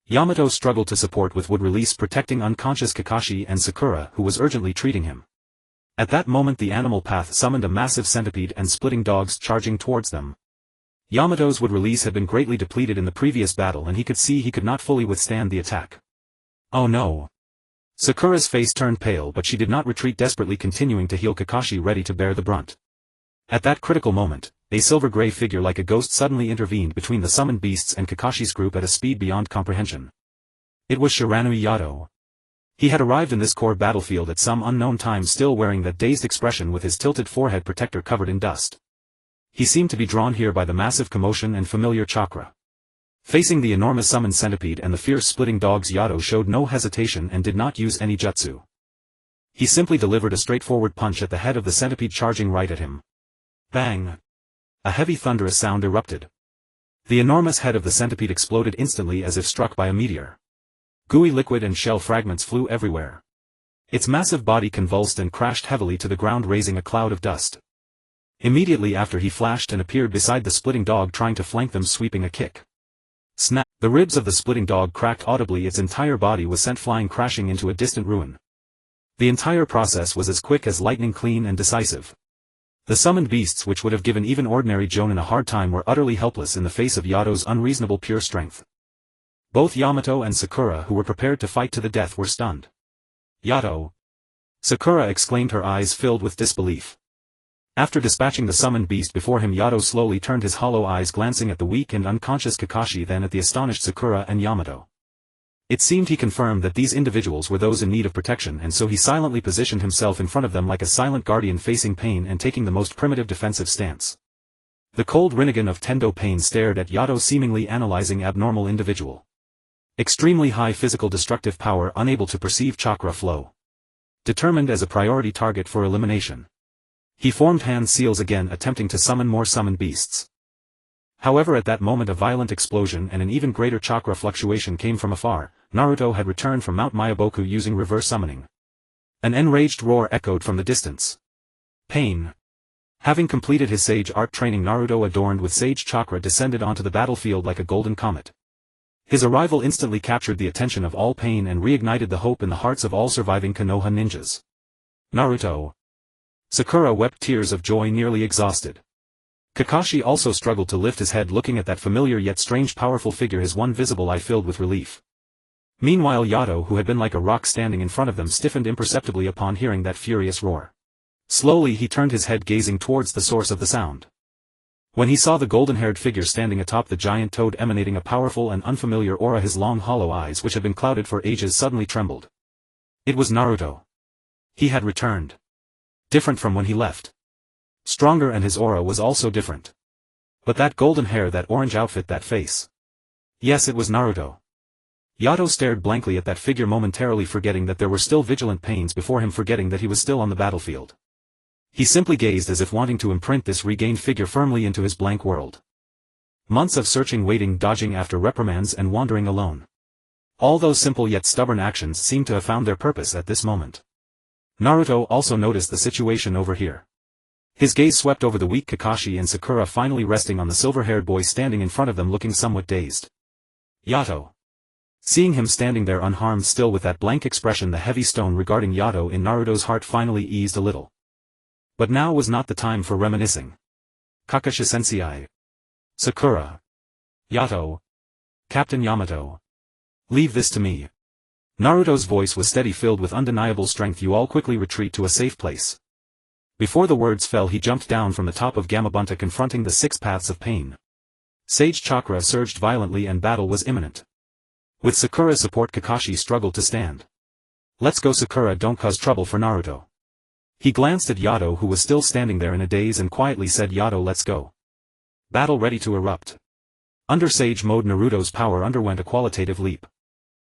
Yamato struggled to support with wood release, protecting unconscious Kakashi and Sakura, who was urgently treating him. At that moment the Animal Path summoned a massive centipede and splitting dogs charging towards them. Yamato's wood release had been greatly depleted in the previous battle, and he could see he could not fully withstand the attack. Oh no! Sakura's face turned pale, but she did not retreat, desperately continuing to heal Kakashi, ready to bear the brunt. At that critical moment, a silver-gray figure like a ghost suddenly intervened between the summoned beasts and Kakashi's group at a speed beyond comprehension. It was Shiranui Yato. He had arrived in this core battlefield at some unknown time, still wearing that dazed expression with his tilted forehead protector covered in dust. He seemed to be drawn here by the massive commotion and familiar chakra. Facing the enormous summoned centipede and the fierce splitting dogs, Yato showed no hesitation and did not use any jutsu. He simply delivered a straightforward punch at the head of the centipede, charging right at him. Bang! A heavy thunderous sound erupted. The enormous head of the centipede exploded instantly as if struck by a meteor. Gooey liquid and shell fragments flew everywhere. Its massive body convulsed and crashed heavily to the ground, raising a cloud of dust. Immediately after, he flashed and appeared beside the splitting dog, trying to flank them, sweeping a kick. Snap! The ribs of the splitting dog cracked audibly, its entire body was sent flying, crashing into a distant ruin. The entire process was as quick as lightning, clean and decisive. The summoned beasts, which would have given even ordinary Jonin a hard time, were utterly helpless in the face of Yato's unreasonable pure strength. Both Yamato and Sakura, who were prepared to fight to the death, were stunned. Yato! Sakura exclaimed, her eyes filled with disbelief. After dispatching the summoned beast before him, Yato slowly turned his hollow eyes, glancing at the weak and unconscious Kakashi, then at the astonished Sakura and Yamato. It seemed he confirmed that these individuals were those in need of protection, and so he silently positioned himself in front of them like a silent guardian, facing pain and taking the most primitive defensive stance. The cold Rinnegan of Tendo Pain stared at Yato, seemingly analyzing abnormal individual. Extremely high physical destructive power, unable to perceive chakra flow. Determined as a priority target for elimination. He formed hand seals again, attempting to summon more summoned beasts. However, at that moment a violent explosion and an even greater chakra fluctuation came from afar. Naruto had returned from Mount Myaboku using reverse summoning. An enraged roar echoed from the distance. Pain. Having completed his sage art training, Naruto, adorned with sage chakra, descended onto the battlefield like a golden comet. His arrival instantly captured the attention of all Pain and reignited the hope in the hearts of all surviving Konoha ninjas. Naruto. Sakura wept tears of joy, nearly exhausted. Kakashi also struggled to lift his head, looking at that familiar yet strange powerful figure, his one visible eye filled with relief. Meanwhile Yato, who had been like a rock standing in front of them, stiffened imperceptibly upon hearing that furious roar. Slowly he turned his head, gazing towards the source of the sound. When he saw the golden-haired figure standing atop the giant toad, emanating a powerful and unfamiliar aura, his long hollow eyes, which had been clouded for ages, suddenly trembled. It was Naruto. He had returned. Different from when he left. Stronger, and his aura was also different. But that golden hair, that orange outfit, that face. Yes, it was Naruto. Yato stared blankly at that figure, momentarily forgetting that there were still vigilant Pains before him, forgetting that he was still on the battlefield. He simply gazed as if wanting to imprint this regained figure firmly into his blank world. Months of searching, waiting, dodging after reprimands and wandering alone. All those simple yet stubborn actions seemed to have found their purpose at this moment. Naruto also noticed the situation over here. His gaze swept over the weak Kakashi and Sakura, finally resting on the silver-haired boy standing in front of them, looking somewhat dazed. Yato. Seeing him standing there unharmed, still with that blank expression, the heavy stone regarding Yato in Naruto's heart finally eased a little. But now was not the time for reminiscing. Kakashi-sensei. Sakura. Yato. Captain Yamato. Leave this to me. Naruto's voice was steady, filled with undeniable strength. You all quickly retreat to a safe place. Before the words fell, he jumped down from the top of Gamabunta, confronting the 6 paths of pain. Sage chakra surged violently and battle was imminent. With Sakura's support, Kakashi struggled to stand. Let's go Sakura, don't cause trouble for Naruto. He glanced at Yato who was still standing there in a daze and quietly said Yato, let's go. Battle ready to erupt. Under Sage Mode Naruto's power underwent a qualitative leap.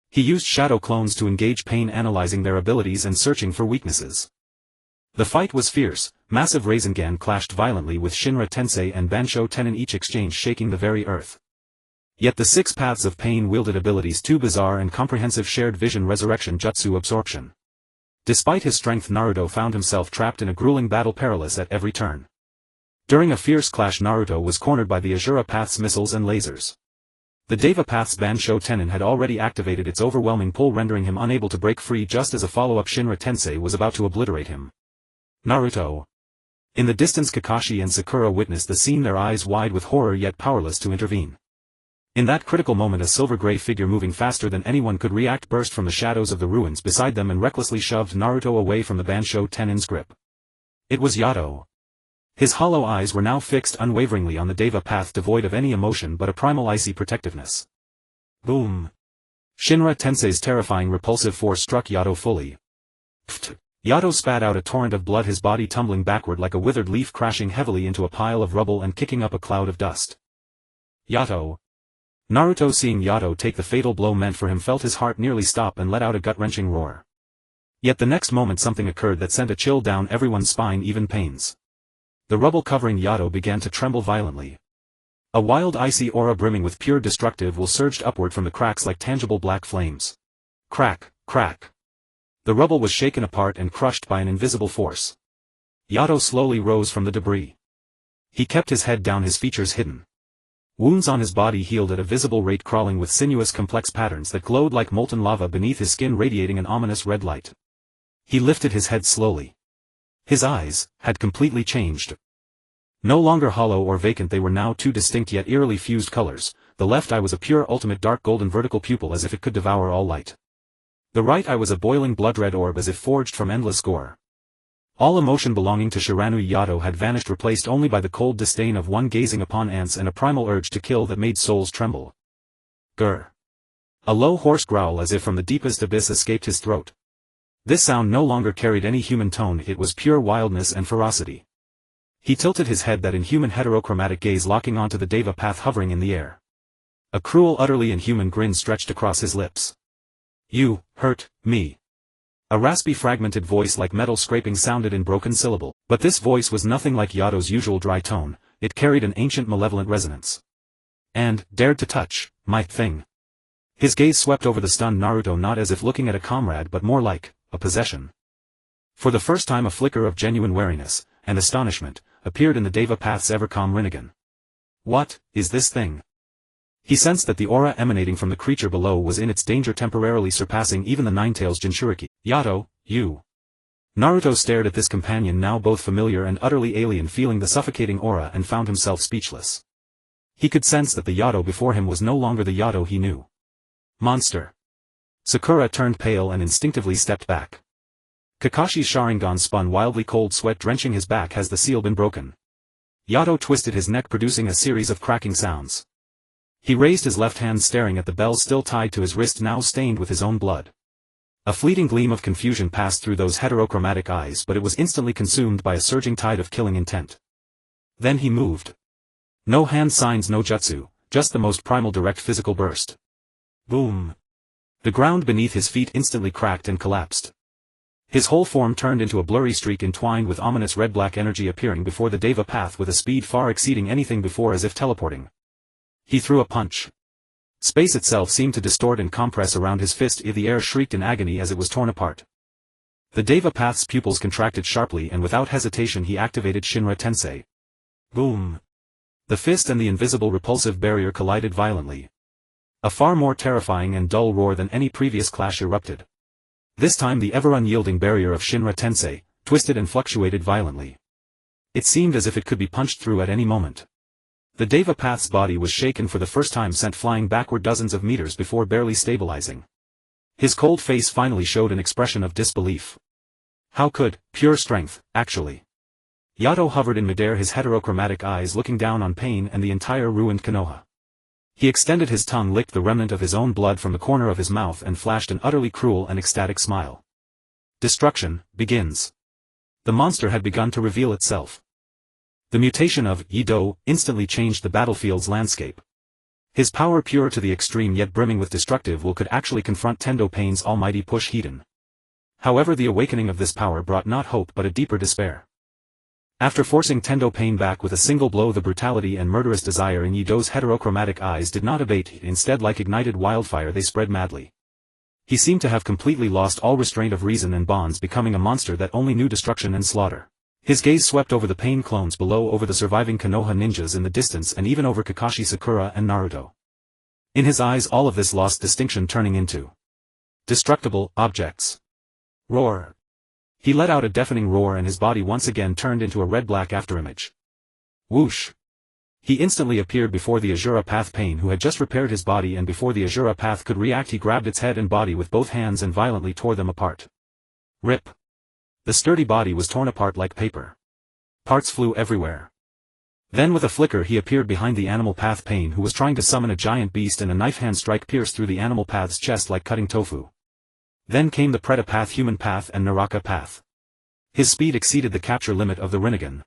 He used shadow clones to engage pain, analyzing their abilities and searching for weaknesses. The fight was fierce. Massive Rasengan clashed violently with Shinra Tensei and Bansho Tenin, each exchange shaking the very earth. Yet the six paths of pain wielded abilities too bizarre and comprehensive: shared vision, resurrection, jutsu, absorption. Despite his strength, Naruto found himself trapped in a grueling battle, perilous at every turn. During a fierce clash, Naruto was cornered by the Azura Path's missiles and lasers. The Deva Path's Bansho Tenin had already activated its overwhelming pull, rendering him unable to break free just as a follow-up Shinra Tensei was about to obliterate him. Naruto. In the distance, Kakashi and Sakura witnessed the scene, their eyes wide with horror yet powerless to intervene. In that critical moment, a silver-gray figure moving faster than anyone could react burst from the shadows of the ruins beside them and recklessly shoved Naruto away from the Bansho Tenin's grip. It was Yato. His hollow eyes were now fixed unwaveringly on the Deva Path, devoid of any emotion but a primal icy protectiveness. Boom! Shinra Tensei's terrifying repulsive force struck Yato fully. Pfft! Yato spat out a torrent of blood, his body tumbling backward like a withered leaf, crashing heavily into a pile of rubble and kicking up a cloud of dust. Yato. Naruto, seeing Yato take the fatal blow meant for him, felt his heart nearly stop and let out a gut-wrenching roar. Yet the next moment something occurred that sent a chill down everyone's spine, even Pain's. The rubble covering Yato began to tremble violently. A wild icy aura brimming with pure destructive will surged upward from the cracks like tangible black flames. Crack, crack. The rubble was shaken apart and crushed by an invisible force. Yato slowly rose from the debris. He kept his head down, his features hidden. Wounds on his body healed at a visible rate, crawling with sinuous complex patterns that glowed like molten lava beneath his skin, radiating an ominous red light. He lifted his head slowly. His eyes had completely changed. No longer hollow or vacant, they were now two distinct yet eerily fused colors. The left eye was a pure ultimate dark golden vertical pupil, as if it could devour all light. The right eye was a boiling blood-red orb, as if forged from endless gore. All emotion belonging to Shiranui Yato had vanished, replaced only by the cold disdain of one gazing upon ants and a primal urge to kill that made souls tremble. Grr. A low hoarse growl as if from the deepest abyss escaped his throat. This sound no longer carried any human tone, it was pure wildness and ferocity. He tilted his head, that inhuman heterochromatic gaze locking onto the Deva Path hovering in the air. A cruel, utterly inhuman grin stretched across his lips. You hurt me. A raspy, fragmented voice like metal scraping sounded in broken syllable, but this voice was nothing like Yato's usual dry tone. It carried an ancient malevolent resonance. And, dared to touch my thing. His gaze swept over the stunned Naruto, not as if looking at a comrade but more like a possession. For the first time a flicker of genuine wariness and astonishment appeared in the Deva Path's ever-calm Rinnegan. What is this thing? He sensed that the aura emanating from the creature below was in its danger, temporarily surpassing even the Ninetales Jinchuriki. Yato, you. Naruto stared at this companion, now both familiar and utterly alien, feeling the suffocating aura, and found himself speechless. He could sense that the Yato before him was no longer the Yato he knew. Monster. Sakura turned pale and instinctively stepped back. Kakashi's Sharingan spun wildly, cold sweat drenching his back. Has the seal been broken? Yato twisted his neck, producing a series of cracking sounds. He raised his left hand, staring at the bells still tied to his wrist, now stained with his own blood. A fleeting gleam of confusion passed through those heterochromatic eyes, but it was instantly consumed by a surging tide of killing intent. Then he moved. No hand signs, no jutsu, just the most primal direct physical burst. Boom. The ground beneath his feet instantly cracked and collapsed. His whole form turned into a blurry streak entwined with ominous red-black energy, appearing before the Deva Path with a speed far exceeding anything before, as if teleporting. He threw a punch. Space itself seemed to distort and compress around his fist. The air shrieked in agony as it was torn apart. The Deva Path's pupils contracted sharply, and without hesitation he activated Shinra Tensei. Boom. The fist and the invisible repulsive barrier collided violently. A far more terrifying and dull roar than any previous clash erupted. This time the ever-unyielding barrier of Shinra Tensei twisted and fluctuated violently. It seemed as if it could be punched through at any moment. The Deva Path's body was shaken for the first time, sent flying backward dozens of meters before barely stabilizing. His cold face finally showed an expression of disbelief. How could pure strength, actually? Yato hovered in midair, his heterochromatic eyes looking down on Pain and the entire ruined Konoha. He extended his tongue, licked the remnant of his own blood from the corner of his mouth, and flashed an utterly cruel and ecstatic smile. Destruction begins. The monster had begun to reveal itself. The mutation of Yato instantly changed the battlefield's landscape. His power, pure to the extreme yet brimming with destructive will, could actually confront Tendo Pain's almighty push Hiden. However, the awakening of this power brought not hope but a deeper despair. After forcing Tendo Pain back with a single blow, the brutality and murderous desire in Yato's heterochromatic eyes did not abate, instead like ignited wildfire they spread madly. He seemed to have completely lost all restraint of reason and bonds, becoming a monster that only knew destruction and slaughter. His gaze swept over the Pain clones below, over the surviving Konoha ninjas in the distance, and even over Kakashi, Sakura and Naruto. In his eyes all of this lost distinction, turning into destructible objects. Roar. He let out a deafening roar and his body once again turned into a red-black afterimage. Whoosh. He instantly appeared before the Azura Path Pain, who had just repaired his body, and before the Azura Path could react he grabbed its head and body with both hands and violently tore them apart. Rip. The sturdy body was torn apart like paper. Parts flew everywhere. Then with a flicker he appeared behind the Animal Path Pain, who was trying to summon a giant beast, and a knife hand strike pierced through the Animal Path's chest like cutting tofu. Then came the Preta Path, Human Path and Naraka Path. His speed exceeded the capture limit of the Rinnegan.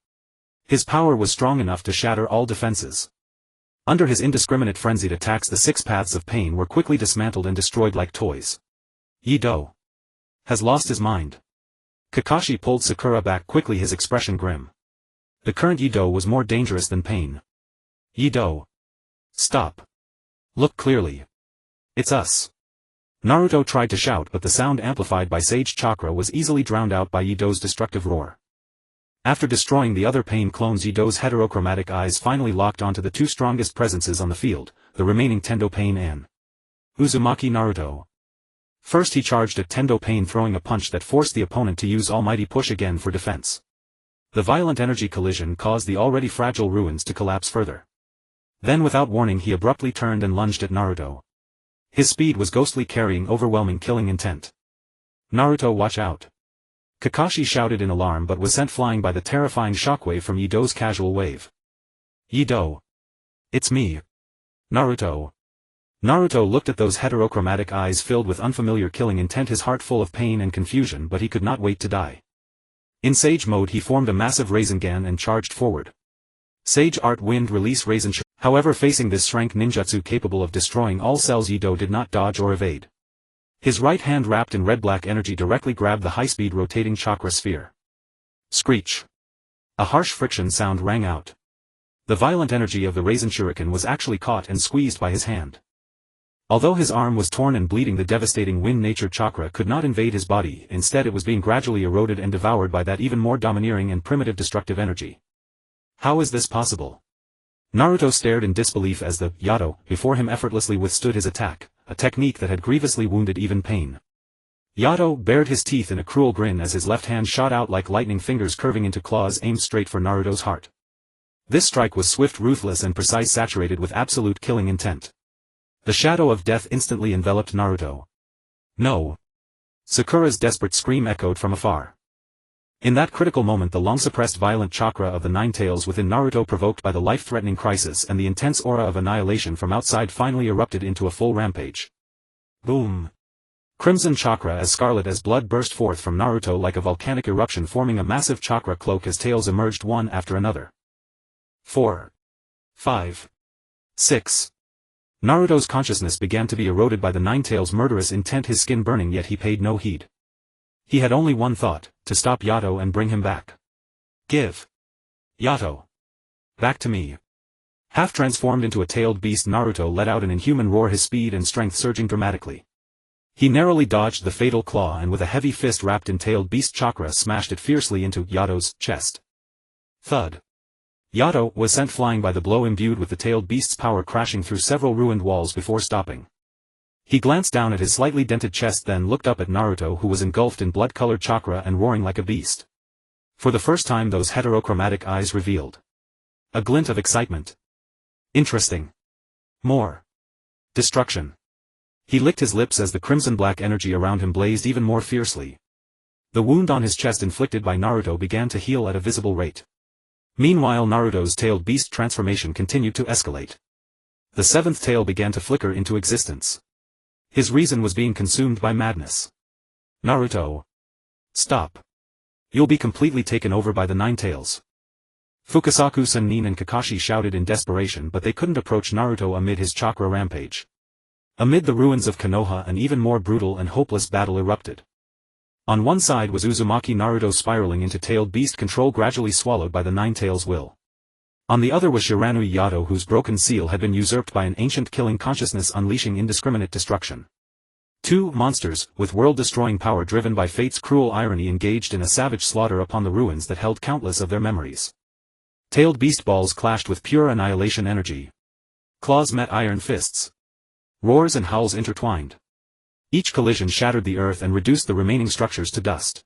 His power was strong enough to shatter all defenses. Under his indiscriminate frenzied attacks the 6 paths of pain were quickly dismantled and destroyed like toys. Yato has lost his mind. Kakashi pulled Sakura back quickly, his expression grim. The current Yato was more dangerous than Pain. Yato. Stop. Look clearly. It's us. Naruto tried to shout, but the sound, amplified by Sage Chakra, was easily drowned out by Yato's destructive roar. After destroying the other Pain clones, Yato's heterochromatic eyes finally locked onto the 2 strongest presences on the field, the remaining Tendo Pain and Uzumaki Naruto. First he charged at Tendo Pain, throwing a punch that forced the opponent to use almighty push again for defense. The violent energy collision caused the already fragile ruins to collapse further. Then without warning he abruptly turned and lunged at Naruto. His speed was ghostly, carrying overwhelming killing intent. Naruto, watch out. Kakashi shouted in alarm, but was sent flying by the terrifying shockwave from Yato's casual wave. Yato. It's me. Naruto. Naruto looked at those heterochromatic eyes filled with unfamiliar killing intent, his heart full of pain and confusion, but he could not wait to die. In Sage mode he formed a massive Rasengan and charged forward. Sage Art Wind Release Rasen. However, facing this shrank ninjutsu capable of destroying all cells, Yato did not dodge or evade. His right hand, wrapped in red-black energy, directly grabbed the high-speed rotating chakra sphere. Screech. A harsh friction sound rang out. The violent energy of the Rasen Shuriken was actually caught and squeezed by his hand. Although his arm was torn and bleeding, the devastating wind nature chakra could not invade his body, instead it was being gradually eroded and devoured by that even more domineering and primitive destructive energy. How is this possible? Naruto stared in disbelief as the Yato before him effortlessly withstood his attack, a technique that had grievously wounded even Pain. Yato bared his teeth in a cruel grin as his left hand shot out like lightning, fingers curving into claws aimed straight for Naruto's heart. This strike was swift, ruthless and precise, saturated with absolute killing intent. The shadow of death instantly enveloped Naruto. No! Sakura's desperate scream echoed from afar. In that critical moment the long-suppressed violent chakra of the 9 tails within Naruto, provoked by the life-threatening crisis and the intense aura of annihilation from outside, finally erupted into a full rampage. Boom! Crimson chakra as scarlet as blood burst forth from Naruto like a volcanic eruption, forming a massive chakra cloak as tails emerged one after another. 4. 5. 6. Naruto's consciousness began to be eroded by the 9 tails' murderous intent, his skin burning, yet he paid no heed. He had only one thought: to stop Yato and bring him back. Give Yato back to me. Half transformed into a tailed beast, Naruto let out an inhuman roar, his speed and strength surging dramatically. He narrowly dodged the fatal claw and with a heavy fist wrapped in tailed beast chakra smashed it fiercely into Yato's chest. Thud. Yato was sent flying by the blow, imbued with the tailed beast's power, crashing through several ruined walls before stopping. He glanced down at his slightly dented chest, then looked up at Naruto, who was engulfed in blood-colored chakra and roaring like a beast. For the first time those heterochromatic eyes revealed a glint of excitement. Interesting. More. Destruction. He licked his lips as the crimson-black energy around him blazed even more fiercely. The wound on his chest inflicted by Naruto began to heal at a visible rate. Meanwhile Naruto's tailed beast transformation continued to escalate. The 7th tail began to flicker into existence. His reason was being consumed by madness. Naruto. Stop. You'll be completely taken over by the Nine Tails. Fukasaku Sennin and Kakashi shouted in desperation, but they couldn't approach Naruto amid his chakra rampage. Amid the ruins of Konoha, an even more brutal and hopeless battle erupted. On one side was Uzumaki Naruto spiraling into tailed beast control, gradually swallowed by the Nine Tails' will. On the other was Shiranui Yato, whose broken seal had been usurped by an ancient killing consciousness, unleashing indiscriminate destruction. Two monsters, with world-destroying power driven by fate's cruel irony, engaged in a savage slaughter upon the ruins that held countless of their memories. Tailed beast balls clashed with pure annihilation energy. Claws met iron fists. Roars and howls intertwined. Each collision shattered the earth and reduced the remaining structures to dust.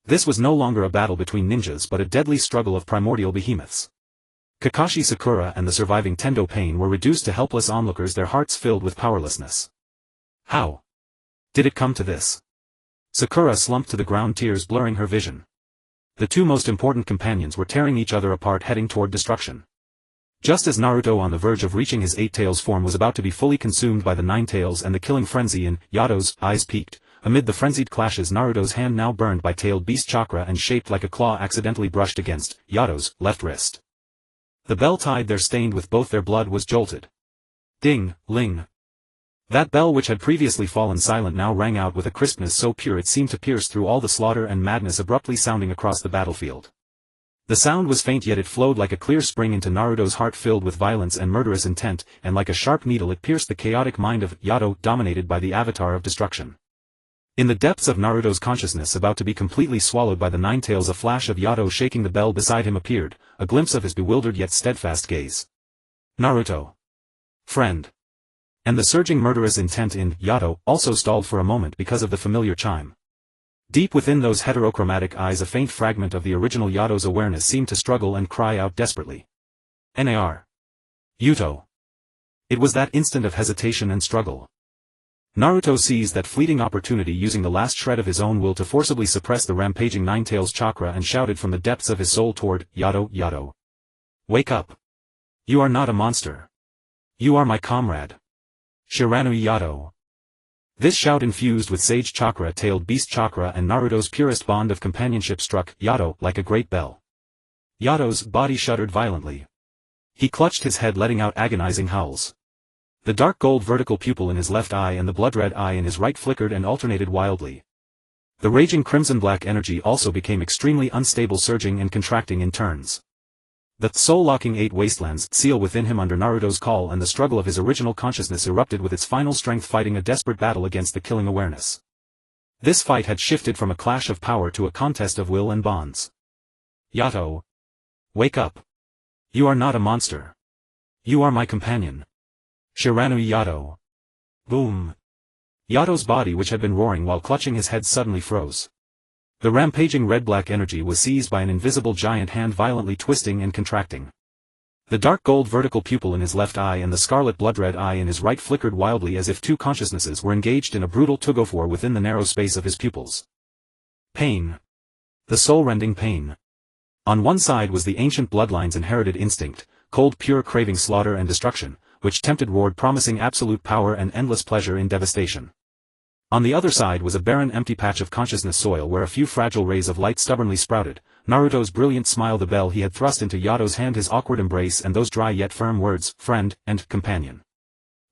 This was no longer a battle between ninjas, but a deadly struggle of primordial behemoths. Kakashi Sakura and the surviving Tendo Pain were reduced to helpless onlookers, their hearts filled with powerlessness. How did it come to this? Sakura slumped to the ground, tears blurring her vision. The two most important companions were tearing each other apart, heading toward destruction. Just as Naruto, on the verge of reaching his Eight Tails form, was about to be fully consumed by the Nine Tails and the killing frenzy in Yato's eyes peaked. Amid the frenzied clashes, Naruto's hand, now burned by tailed beast chakra and shaped like a claw, accidentally brushed against Yato's left wrist. The bell tied there, stained with both their blood, was jolted. Ding, ling. That bell, which had previously fallen silent, now rang out with a crispness so pure it seemed to pierce through all the slaughter and madness, abruptly sounding across the battlefield. The sound was faint, yet it flowed like a clear spring into Naruto's heart, filled with violence and murderous intent, and like a sharp needle it pierced the chaotic mind of Yato, dominated by the avatar of destruction. In the depths of Naruto's consciousness, about to be completely swallowed by the Nine Tails, a flash of Yato shaking the bell beside him appeared, a glimpse of his bewildered yet steadfast gaze. Naruto. Friend. And the surging murderous intent in Yato also stalled for a moment because of the familiar chime. Deep within those heterochromatic eyes, a faint fragment of the original Yato's awareness seemed to struggle and cry out desperately. Nar. Yuto. It was that instant of hesitation and struggle. Naruto seized that fleeting opportunity, using the last shred of his own will to forcibly suppress the rampaging Nine Tails chakra, and shouted from the depths of his soul toward Yato. Yato. Wake up. You are not a monster. You are my comrade. Shiranui Yato. This shout, infused with sage chakra, tailed beast chakra, and Naruto's purest bond of companionship, struck Yato like a great bell. Yato's body shuddered violently. He clutched his head, letting out agonizing howls. The dark gold vertical pupil in his left eye and the blood-red eye in his right flickered and alternated wildly. The raging crimson-black energy also became extremely unstable, surging and contracting in turns. The soul-locking Eight Wastelands seal within him under Naruto's call, and the struggle of his original consciousness erupted with its final strength, fighting a desperate battle against the killing awareness. This fight had shifted from a clash of power to a contest of will and bonds. Yato. Wake up. You are not a monster. You are my companion. Shiranui Yato. Boom. Yato's body, which had been roaring while clutching his head, suddenly froze. The rampaging red-black energy was seized by an invisible giant hand, violently twisting and contracting. The dark gold vertical pupil in his left eye and the scarlet blood-red eye in his right flickered wildly, as if two consciousnesses were engaged in a brutal tug-of-war within the narrow space of his pupils. Pain. The soul-rending pain. On one side was the ancient bloodline's inherited instinct, cold, pure, craving slaughter and destruction, which tempted Ward, promising absolute power and endless pleasure in devastation. On the other side was a barren, empty patch of consciousness soil where a few fragile rays of light stubbornly sprouted. Naruto's brilliant smile, the bell he had thrust into Yato's hand, his awkward embrace, and those dry yet firm words, friend and companion.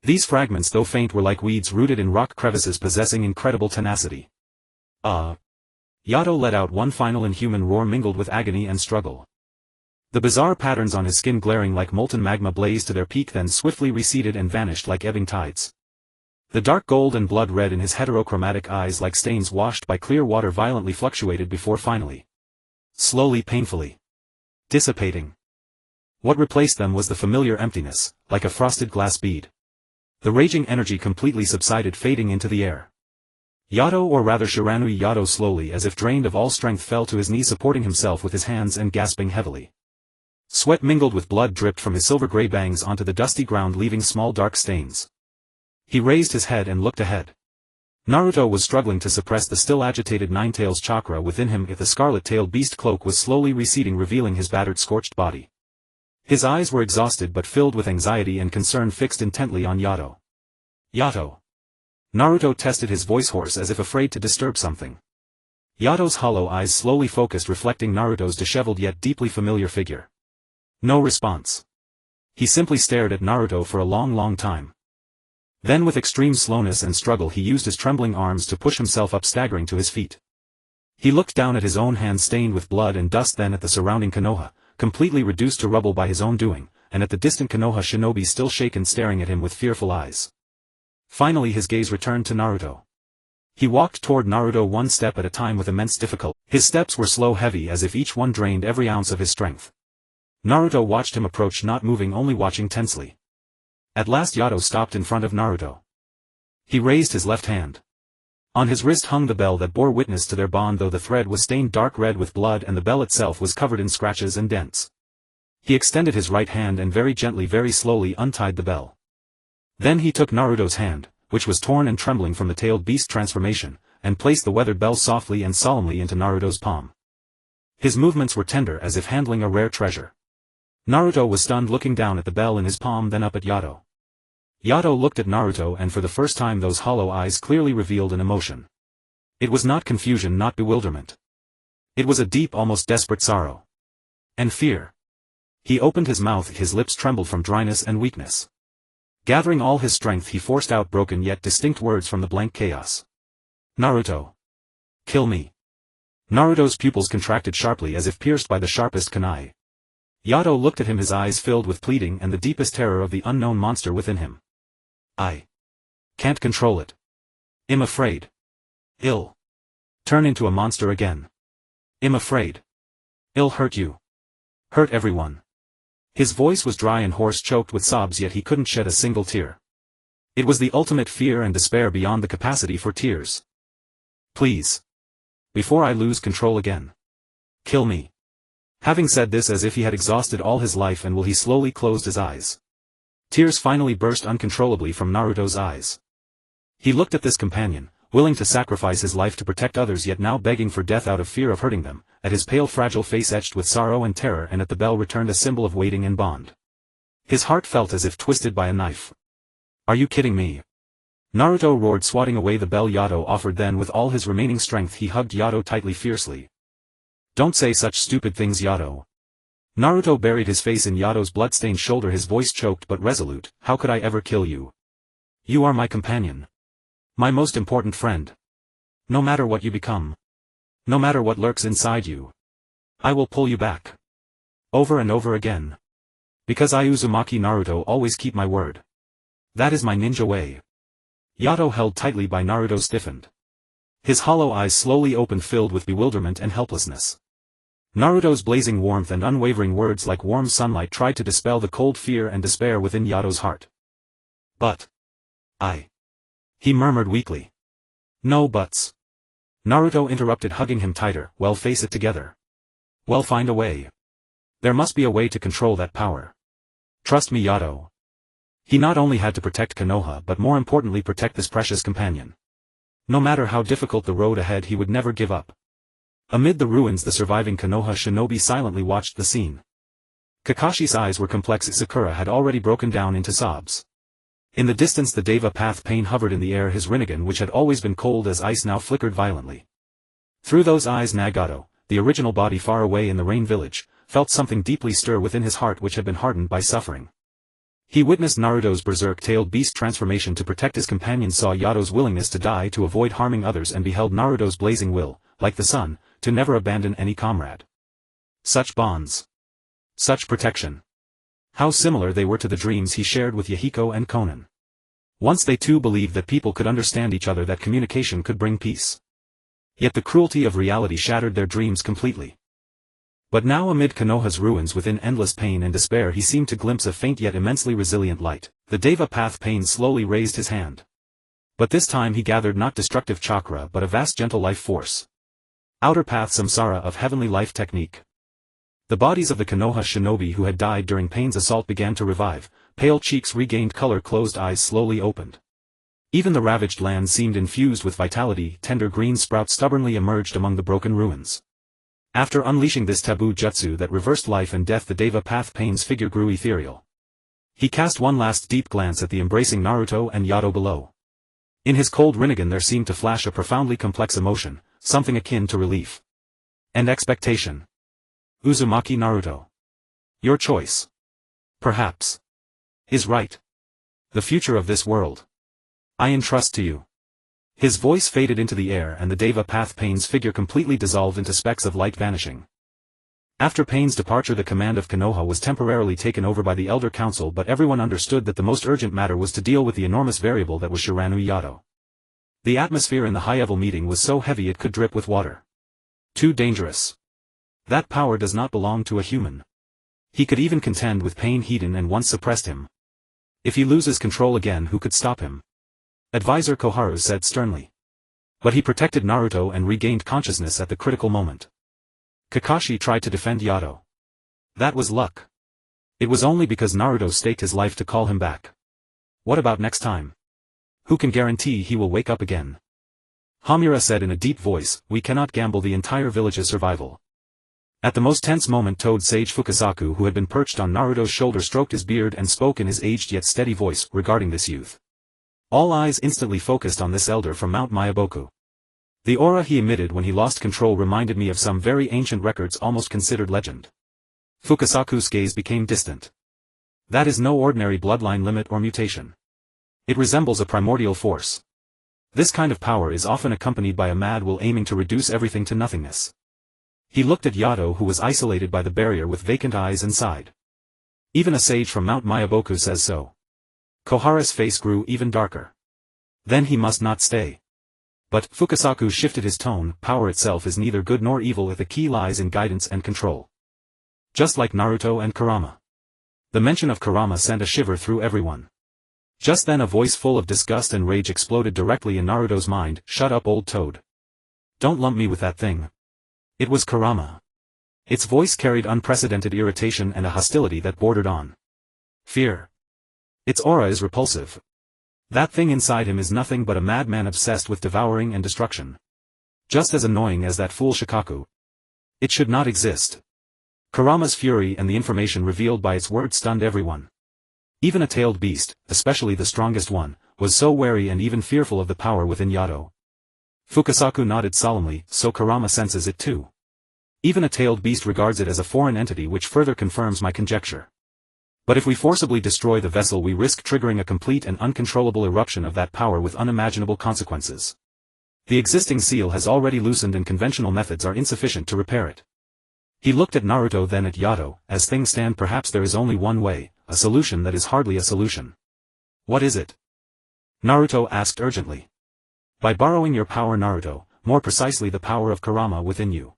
These fragments, though faint, were like weeds rooted in rock crevices, possessing incredible tenacity. Yato let out one final inhuman roar, mingled with agony and struggle. The bizarre patterns on his skin, glaring like molten magma, blazed to their peak, then swiftly receded and vanished like ebbing tides. The dark gold and blood red in his heterochromatic eyes, like stains washed by clear water, violently fluctuated before finally, slowly, painfully, dissipating. What replaced them was the familiar emptiness, like a frosted glass bead. The raging energy completely subsided, fading into the air. Yato, or rather Shiranui Yato, slowly, as if drained of all strength, fell to his knees, supporting himself with his hands and gasping heavily. Sweat mingled with blood dripped from his silver-gray bangs onto the dusty ground, leaving small dark stains. He raised his head and looked ahead. Naruto was struggling to suppress the still agitated Nine Tails chakra within him, if the scarlet-tailed beast cloak was slowly receding, revealing his battered, scorched body. His eyes were exhausted but filled with anxiety and concern, fixed intently on Yato. Yato. Naruto tested his voice, hoarse as if afraid to disturb something. Yato's hollow eyes slowly focused, reflecting Naruto's disheveled yet deeply familiar figure. No response. He simply stared at Naruto for a long time. Then with extreme slowness and struggle he used his trembling arms to push himself up, staggering to his feet. He looked down at his own hands stained with blood and dust, then at the surrounding Konoha, completely reduced to rubble by his own doing, and at the distant Konoha shinobi still shaken, staring at him with fearful eyes. Finally his gaze returned to Naruto. He walked toward Naruto one step at a time with immense difficulty. His steps were slow, heavy, as if each one drained every ounce of his strength. Naruto watched him approach, not moving, only watching tensely. At last Yato stopped in front of Naruto. He raised his left hand. On his wrist hung the bell that bore witness to their bond, though the thread was stained dark red with blood and the bell itself was covered in scratches and dents. He extended his right hand and very gently, very slowly untied the bell. Then he took Naruto's hand, which was torn and trembling from the tailed beast transformation, and placed the weathered bell softly and solemnly into Naruto's palm. His movements were tender, as if handling a rare treasure. Naruto was stunned, looking down at the bell in his palm, then up at Yato. Yato looked at Naruto, and for the first time those hollow eyes clearly revealed an emotion. It was not confusion, not bewilderment. It was a deep, almost desperate sorrow. And fear. He opened his mouth, his lips trembled from dryness and weakness. Gathering all his strength he forced out broken yet distinct words from the blank chaos. Naruto. Kill me. Naruto's pupils contracted sharply, as if pierced by the sharpest kunai. Yato looked at him, his eyes filled with pleading and the deepest terror of the unknown monster within him. I can't control it. I'm afraid. I'll turn into a monster again. I'm afraid. I'll hurt you. Hurt everyone. His voice was dry and hoarse, choked with sobs, yet he couldn't shed a single tear. It was the ultimate fear and despair beyond the capacity for tears. Please. Before I lose control again. Kill me. Having said this as if he had exhausted all his life, and he slowly closed his eyes. Tears finally burst uncontrollably from Naruto's eyes. He looked at this companion, willing to sacrifice his life to protect others, yet now begging for death out of fear of hurting them, at his pale fragile face etched with sorrow and terror, and at the bell returned a symbol of waiting and bond. His heart felt as if twisted by a knife. Are you kidding me? Naruto roared, swatting away the bell Yato offered. Then with all his remaining strength he hugged Yato tightly, fiercely. Don't say such stupid things, Yato. Naruto buried his face in Yato's blood-stained shoulder, his voice choked but resolute. How could I ever kill you? You are my companion. My most important friend. No matter what you become. No matter what lurks inside you. I will pull you back. Over and over again. Because I, Uzumaki Naruto, always keep my word. That is my ninja way. Yato, held tightly by Naruto, stiffened. His hollow eyes slowly opened, filled with bewilderment and helplessness. Naruto's blazing warmth and unwavering words like warm sunlight tried to dispel the cold fear and despair within Yato's heart. But he murmured weakly. No buts. Naruto interrupted, hugging him tighter. Well, face it together. Well, find a way. There must be a way to control that power. Trust me, Yato. He not only had to protect Konoha but more importantly protect this precious companion. No matter how difficult the road ahead, he would never give up. Amid the ruins the surviving Konoha shinobi silently watched the scene. Kakashi's eyes were complex. Sakura had already broken down into sobs. In the distance the Deva Path Pain hovered in the air, his Rinnegan, which had always been cold as ice, now flickered violently. Through those eyes Nagato, the original body far away in the Rain Village, felt something deeply stir within his heart which had been hardened by suffering. He witnessed Naruto's berserk-tailed beast transformation to protect his companion, saw Yato's willingness to die to avoid harming others, and beheld Naruto's blazing will, like the sun, to never abandon any comrade. Such bonds. Such protection. How similar they were to the dreams he shared with Yahiko and Konan. Once they too believed that people could understand each other, that communication could bring peace. Yet the cruelty of reality shattered their dreams completely. But now amid Konoha's ruins, within endless pain and despair, he seemed to glimpse a faint yet immensely resilient light. The Deva Path Pain slowly raised his hand. But this time he gathered not destructive chakra but a vast gentle life force. Outer Path Samsara of heavenly life technique. The bodies of the Konoha shinobi who had died during Pain's assault began to revive, pale cheeks regained color, closed eyes slowly opened. Even the ravaged land seemed infused with vitality, tender green sprouts stubbornly emerged among the broken ruins. After unleashing this taboo jutsu that reversed life and death, the Deva Path Pain's figure grew ethereal. He cast one last deep glance at the embracing Naruto and Yato below. In his cold Rinnegan there seemed to flash a profoundly complex emotion, something akin to relief. And expectation. Uzumaki Naruto. Your choice. Perhaps. Is right. The future of this world. I entrust to you. His voice faded into the air and the Deva Path Pain's figure completely dissolved into specks of light vanishing. After Pain's departure the command of Konoha was temporarily taken over by the Elder Council, but everyone understood that the most urgent matter was to deal with the enormous variable that was Shiranui Yato. The atmosphere in the high-level meeting was so heavy it could drip with water. Too dangerous. That power does not belong to a human. He could even contend with Pain Hedon and once suppressed him. If he loses control again, who could stop him? Advisor Koharu said sternly. But he protected Naruto and regained consciousness at the critical moment. Kakashi tried to defend Yato. That was luck. It was only because Naruto staked his life to call him back. What about next time? Who can guarantee he will wake up again? Hamura said in a deep voice, we cannot gamble the entire village's survival. At the most tense moment Toad Sage Fukasaku, who had been perched on Naruto's shoulder, stroked his beard and spoke in his aged yet steady voice regarding this youth. All eyes instantly focused on this elder from Mount Myaboku. The aura he emitted when he lost control reminded me of some very ancient records almost considered legend. Fukasaku's gaze became distant. That is no ordinary bloodline limit or mutation. It resembles a primordial force. This kind of power is often accompanied by a mad will aiming to reduce everything to nothingness. He looked at Yato, who was isolated by the barrier, with vacant eyes, and sighed. Even a sage from Mount Myaboku says so. Kohara's face grew even darker. Then he must not stay. But, Fukasaku shifted his tone, power itself is neither good nor evil if the key lies in guidance and control. Just like Naruto and Kurama. The mention of Kurama sent a shiver through everyone. Just then a voice full of disgust and rage exploded directly in Naruto's mind, shut up old toad. Don't lump me with that thing. It was Kurama. Its voice carried unprecedented irritation and a hostility that bordered on fear. Its aura is repulsive. That thing inside him is nothing but a madman obsessed with devouring and destruction. Just as annoying as that fool Shikaku. It should not exist. Kurama's fury and the information revealed by its words stunned everyone. Even a tailed beast, especially the strongest one, was so wary and even fearful of the power within Yato. Fukasaku nodded solemnly, so Kurama senses it too. Even a tailed beast regards it as a foreign entity, which further confirms my conjecture. But if we forcibly destroy the vessel, we risk triggering a complete and uncontrollable eruption of that power with unimaginable consequences. The existing seal has already loosened and conventional methods are insufficient to repair it. He looked at Naruto, then at Yato. As things stand, perhaps there is only one way, a solution that is hardly a solution. What is it? Naruto asked urgently. By borrowing your power, Naruto, more precisely the power of Kurama within you.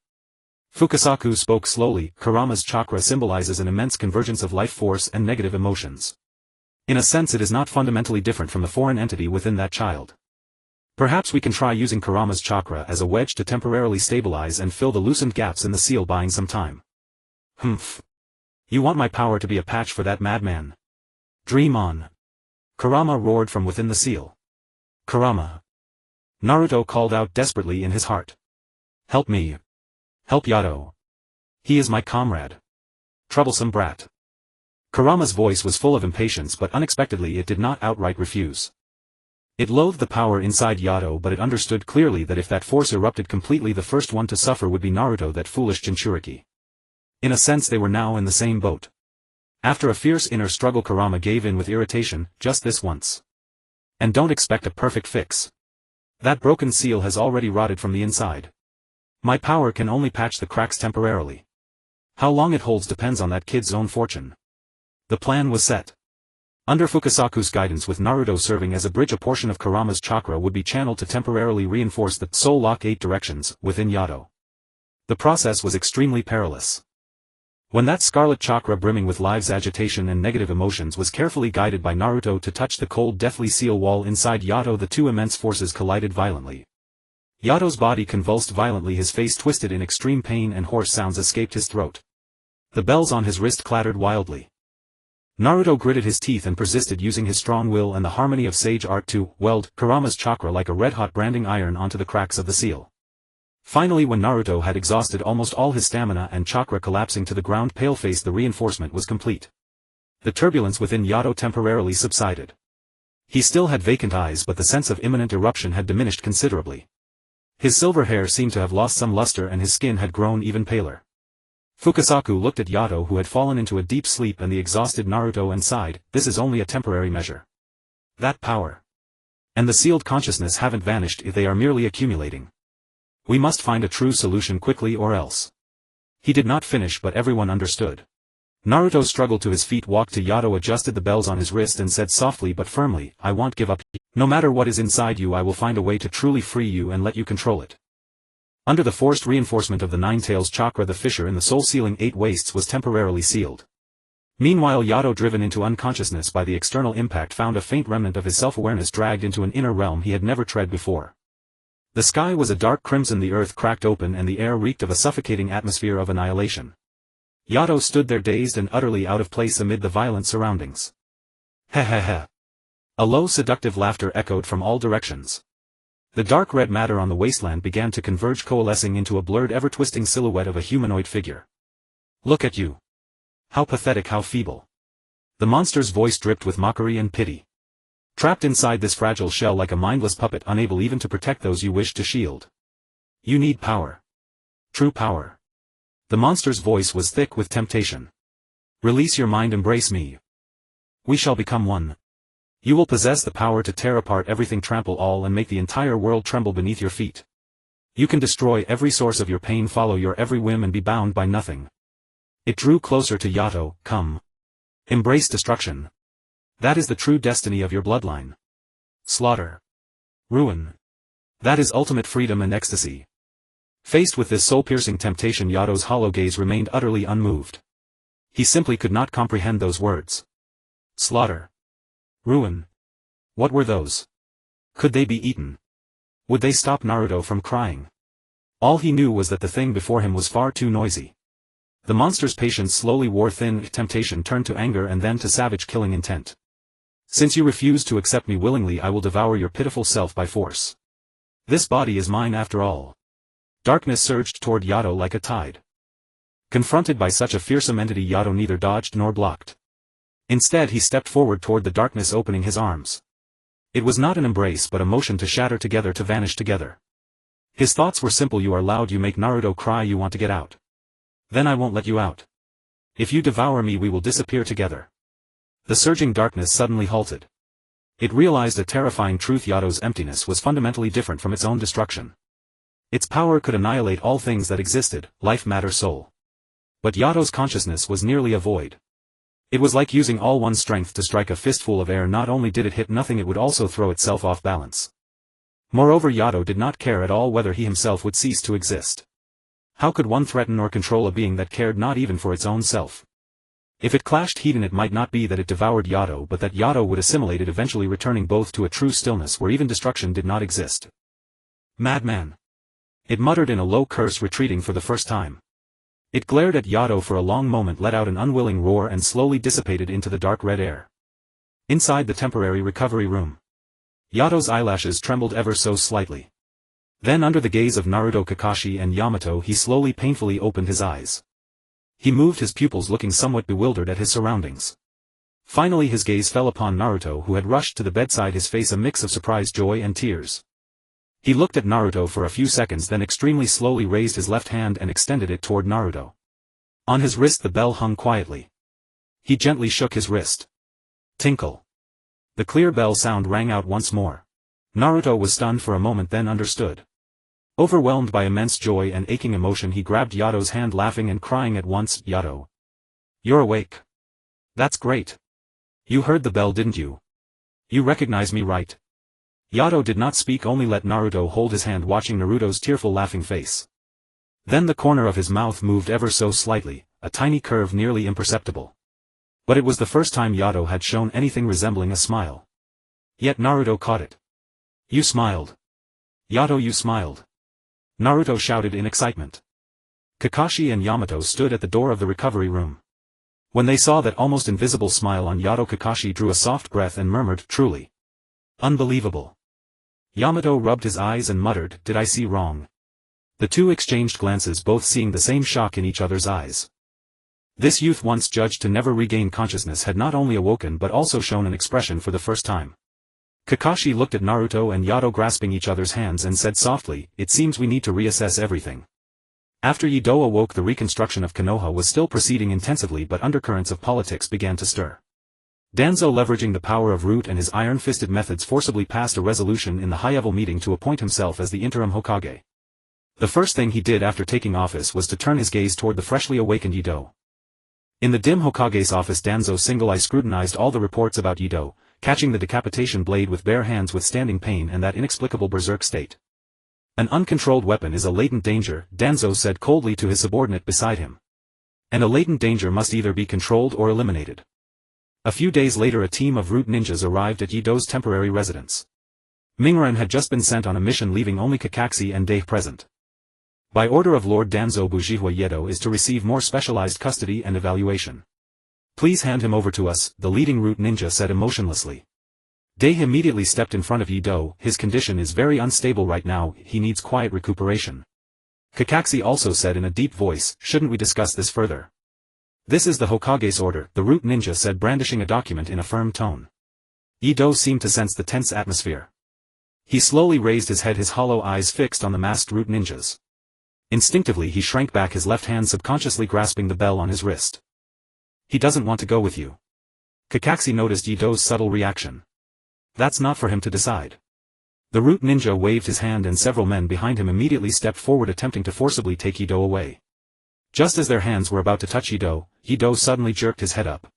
Fukasaku spoke slowly. Kurama's chakra symbolizes an immense convergence of life force and negative emotions. In a sense, it is not fundamentally different from the foreign entity within that child. Perhaps we can try using Kurama's chakra as a wedge to temporarily stabilize and fill the loosened gaps in the seal, buying some time. Humph. You want my power to be a patch for that madman? Dream on. Kurama roared from within the seal. Kurama. Naruto called out desperately in his heart. Help me. Help Yato. He is my comrade. Troublesome brat. Kurama's voice was full of impatience, but unexpectedly it did not outright refuse. It loathed the power inside Yato, but it understood clearly that if that force erupted completely, the first one to suffer would be Naruto, that foolish Jinchuriki. In a sense, they were now in the same boat. After a fierce inner struggle, Kurama gave in with irritation, just this once. And don't expect a perfect fix. That broken seal has already rotted from the inside. My power can only patch the cracks temporarily. How long it holds depends on that kid's own fortune. The plan was set. Under Fukasaku's guidance, with Naruto serving as a bridge, a portion of Kurama's chakra would be channeled to temporarily reinforce the Soul Lock 8 directions within Yato. The process was extremely perilous. When that scarlet chakra brimming with lives, agitation and negative emotions was carefully guided by Naruto to touch the cold deathly seal wall inside Yato, the two immense forces collided violently. Yato's body convulsed violently, his face twisted in extreme pain, and hoarse sounds escaped his throat. The bells on his wrist clattered wildly. Naruto gritted his teeth and persisted, using his strong will and the harmony of sage art to weld Kurama's chakra like a red-hot branding iron onto the cracks of the seal. Finally, when Naruto had exhausted almost all his stamina and chakra collapsing to the ground, pale-faced, the reinforcement was complete. The turbulence within Yato temporarily subsided. He still had vacant eyes, but the sense of imminent eruption had diminished considerably. His silver hair seemed to have lost some luster and his skin had grown even paler. Fukasaku looked at Yato who had fallen into a deep sleep and the exhausted Naruto and sighed, this is only a temporary measure. That power and the sealed consciousness haven't vanished if they are merely accumulating. We must find a true solution quickly or else. He did not finish but everyone understood. Naruto struggled to his feet, walked to Yato, adjusted the bells on his wrist and said softly but firmly, I won't give up. No matter what is inside you, I will find a way to truly free you and let you control it. Under the forced reinforcement of the Nine Tails chakra, the fissure in the soul-sealing 8 wastes was temporarily sealed. Meanwhile, Yato, driven into unconsciousness by the external impact, found a faint remnant of his self-awareness dragged into an inner realm he had never tread before. The sky was a dark crimson, the earth cracked open and the air reeked of a suffocating atmosphere of annihilation. Yato stood there dazed and utterly out of place amid the violent surroundings. Heh heh heh. A low seductive laughter echoed from all directions. The dark red matter on the wasteland began to converge, coalescing into a blurred, ever-twisting silhouette of a humanoid figure. Look at you. How pathetic, how feeble. The monster's voice dripped with mockery and pity. Trapped inside this fragile shell like a mindless puppet, unable even to protect those you wish to shield. You need power. True power. The monster's voice was thick with temptation. Release your mind, embrace me. We shall become one. You will possess the power to tear apart everything, trample all and make the entire world tremble beneath your feet. You can destroy every source of your pain, follow your every whim and be bound by nothing. It drew closer to Yato, come. Embrace destruction. That is the true destiny of your bloodline. Slaughter. Ruin. That is ultimate freedom and ecstasy. Faced with this soul-piercing temptation, Yato's hollow gaze remained utterly unmoved. He simply could not comprehend those words. Slaughter. Ruin. What were those? Could they be eaten? Would they stop Naruto from crying? All he knew was that the thing before him was far too noisy. The monster's patience slowly wore thin, temptation turned to anger and then to savage killing intent. Since you refuse to accept me willingly, I will devour your pitiful self by force. This body is mine after all. Darkness surged toward Yato like a tide. Confronted by such a fearsome entity, Yato neither dodged nor blocked. Instead he stepped forward toward the darkness, opening his arms. It was not an embrace but a motion to shatter together, to vanish together. His thoughts were simple, you are loud, you make Naruto cry, you want to get out. Then I won't let you out. If you devour me, we will disappear together. The surging darkness suddenly halted. It realized a terrifying truth: Yato's emptiness was fundamentally different from its own destruction. Its power could annihilate all things that existed, life, matter, soul. But Yato's consciousness was nearly a void. It was like using all one's strength to strike a fistful of air. Not only did it hit nothing, it would also throw itself off balance. Moreover, Yato did not care at all whether he himself would cease to exist. How could one threaten or control a being that cared not even for its own self? If it clashed Hedon, it might not be that it devoured Yato, but that Yato would assimilate it, eventually returning both to a true stillness where even destruction did not exist. Madman! It muttered in a low curse, retreating for the first time. It glared at Yato for a long moment, let out an unwilling roar and slowly dissipated into the dark red air. Inside the temporary recovery room, Yato's eyelashes trembled ever so slightly. Then, under the gaze of Naruto, Kakashi and Yamato, he slowly, painfully opened his eyes. He moved his pupils, looking somewhat bewildered at his surroundings. Finally his gaze fell upon Naruto, who had rushed to the bedside, his face a mix of surprise, joy and tears. He looked at Naruto for a few seconds, then extremely slowly raised his left hand and extended it toward Naruto. On his wrist the bell hung quietly. He gently shook his wrist. Tinkle. The clear bell sound rang out once more. Naruto was stunned for a moment, then understood. Overwhelmed by immense joy and aching emotion, he grabbed Yato's hand, laughing and crying at once, Yato. You're awake. That's great. You heard the bell, didn't you? You recognize me, right? Yato did not speak, only let Naruto hold his hand, watching Naruto's tearful, laughing face. Then the corner of his mouth moved ever so slightly, a tiny curve nearly imperceptible. But it was the first time Yato had shown anything resembling a smile. Yet Naruto caught it. You smiled. Yato, you smiled. Naruto shouted in excitement. Kakashi and Yamato stood at the door of the recovery room. When they saw that almost invisible smile on Yato, Kakashi drew a soft breath and murmured, truly unbelievable. Yamato rubbed his eyes and muttered, did I see wrong? The two exchanged glances, both seeing the same shock in each other's eyes. This youth, once judged to never regain consciousness, had not only awoken but also shown an expression for the first time. Kakashi looked at Naruto and Yato grasping each other's hands and said softly, "It seems we need to reassess everything." After Yido awoke, the reconstruction of Konoha was still proceeding intensively, but undercurrents of politics began to stir. Danzo, leveraging the power of Root and his iron-fisted methods, forcibly passed a resolution in the high-level meeting to appoint himself as the interim Hokage. The first thing he did after taking office was to turn his gaze toward the freshly awakened Yido. In the dim Hokage's office, Danzo single-eye scrutinized all the reports about Yido, catching the decapitation blade with bare hands, withstanding pain and that inexplicable berserk state. "An uncontrolled weapon is a latent danger," Danzo said coldly to his subordinate beside him. "And a latent danger must either be controlled or eliminated." A few days later, a team of Root ninjas arrived at Yido's temporary residence. Mingren had just been sent on a mission, leaving only Kakashi and Dei present. By order of Lord Danzo, Shiranui Yato is to receive more specialized custody and evaluation. "Please hand him over to us," the leading Root ninja said emotionlessly. Dei immediately stepped in front of Yido. "His condition is very unstable right now, he needs quiet recuperation." Kakashi also said in a deep voice, "Shouldn't we discuss this further?" "This is the Hokage's order," the Root ninja said, brandishing a document in a firm tone. Yido seemed to sense the tense atmosphere. He slowly raised his head, his hollow eyes fixed on the masked Root ninjas. Instinctively he shrank back, his left hand subconsciously grasping the bell on his wrist. "He doesn't want to go with you." Kakashi noticed Yido's subtle reaction. "That's not for him to decide." The Root ninja waved his hand and several men behind him immediately stepped forward, attempting to forcibly take Yido away. Just as their hands were about to touch Yido, Yido suddenly jerked his head up.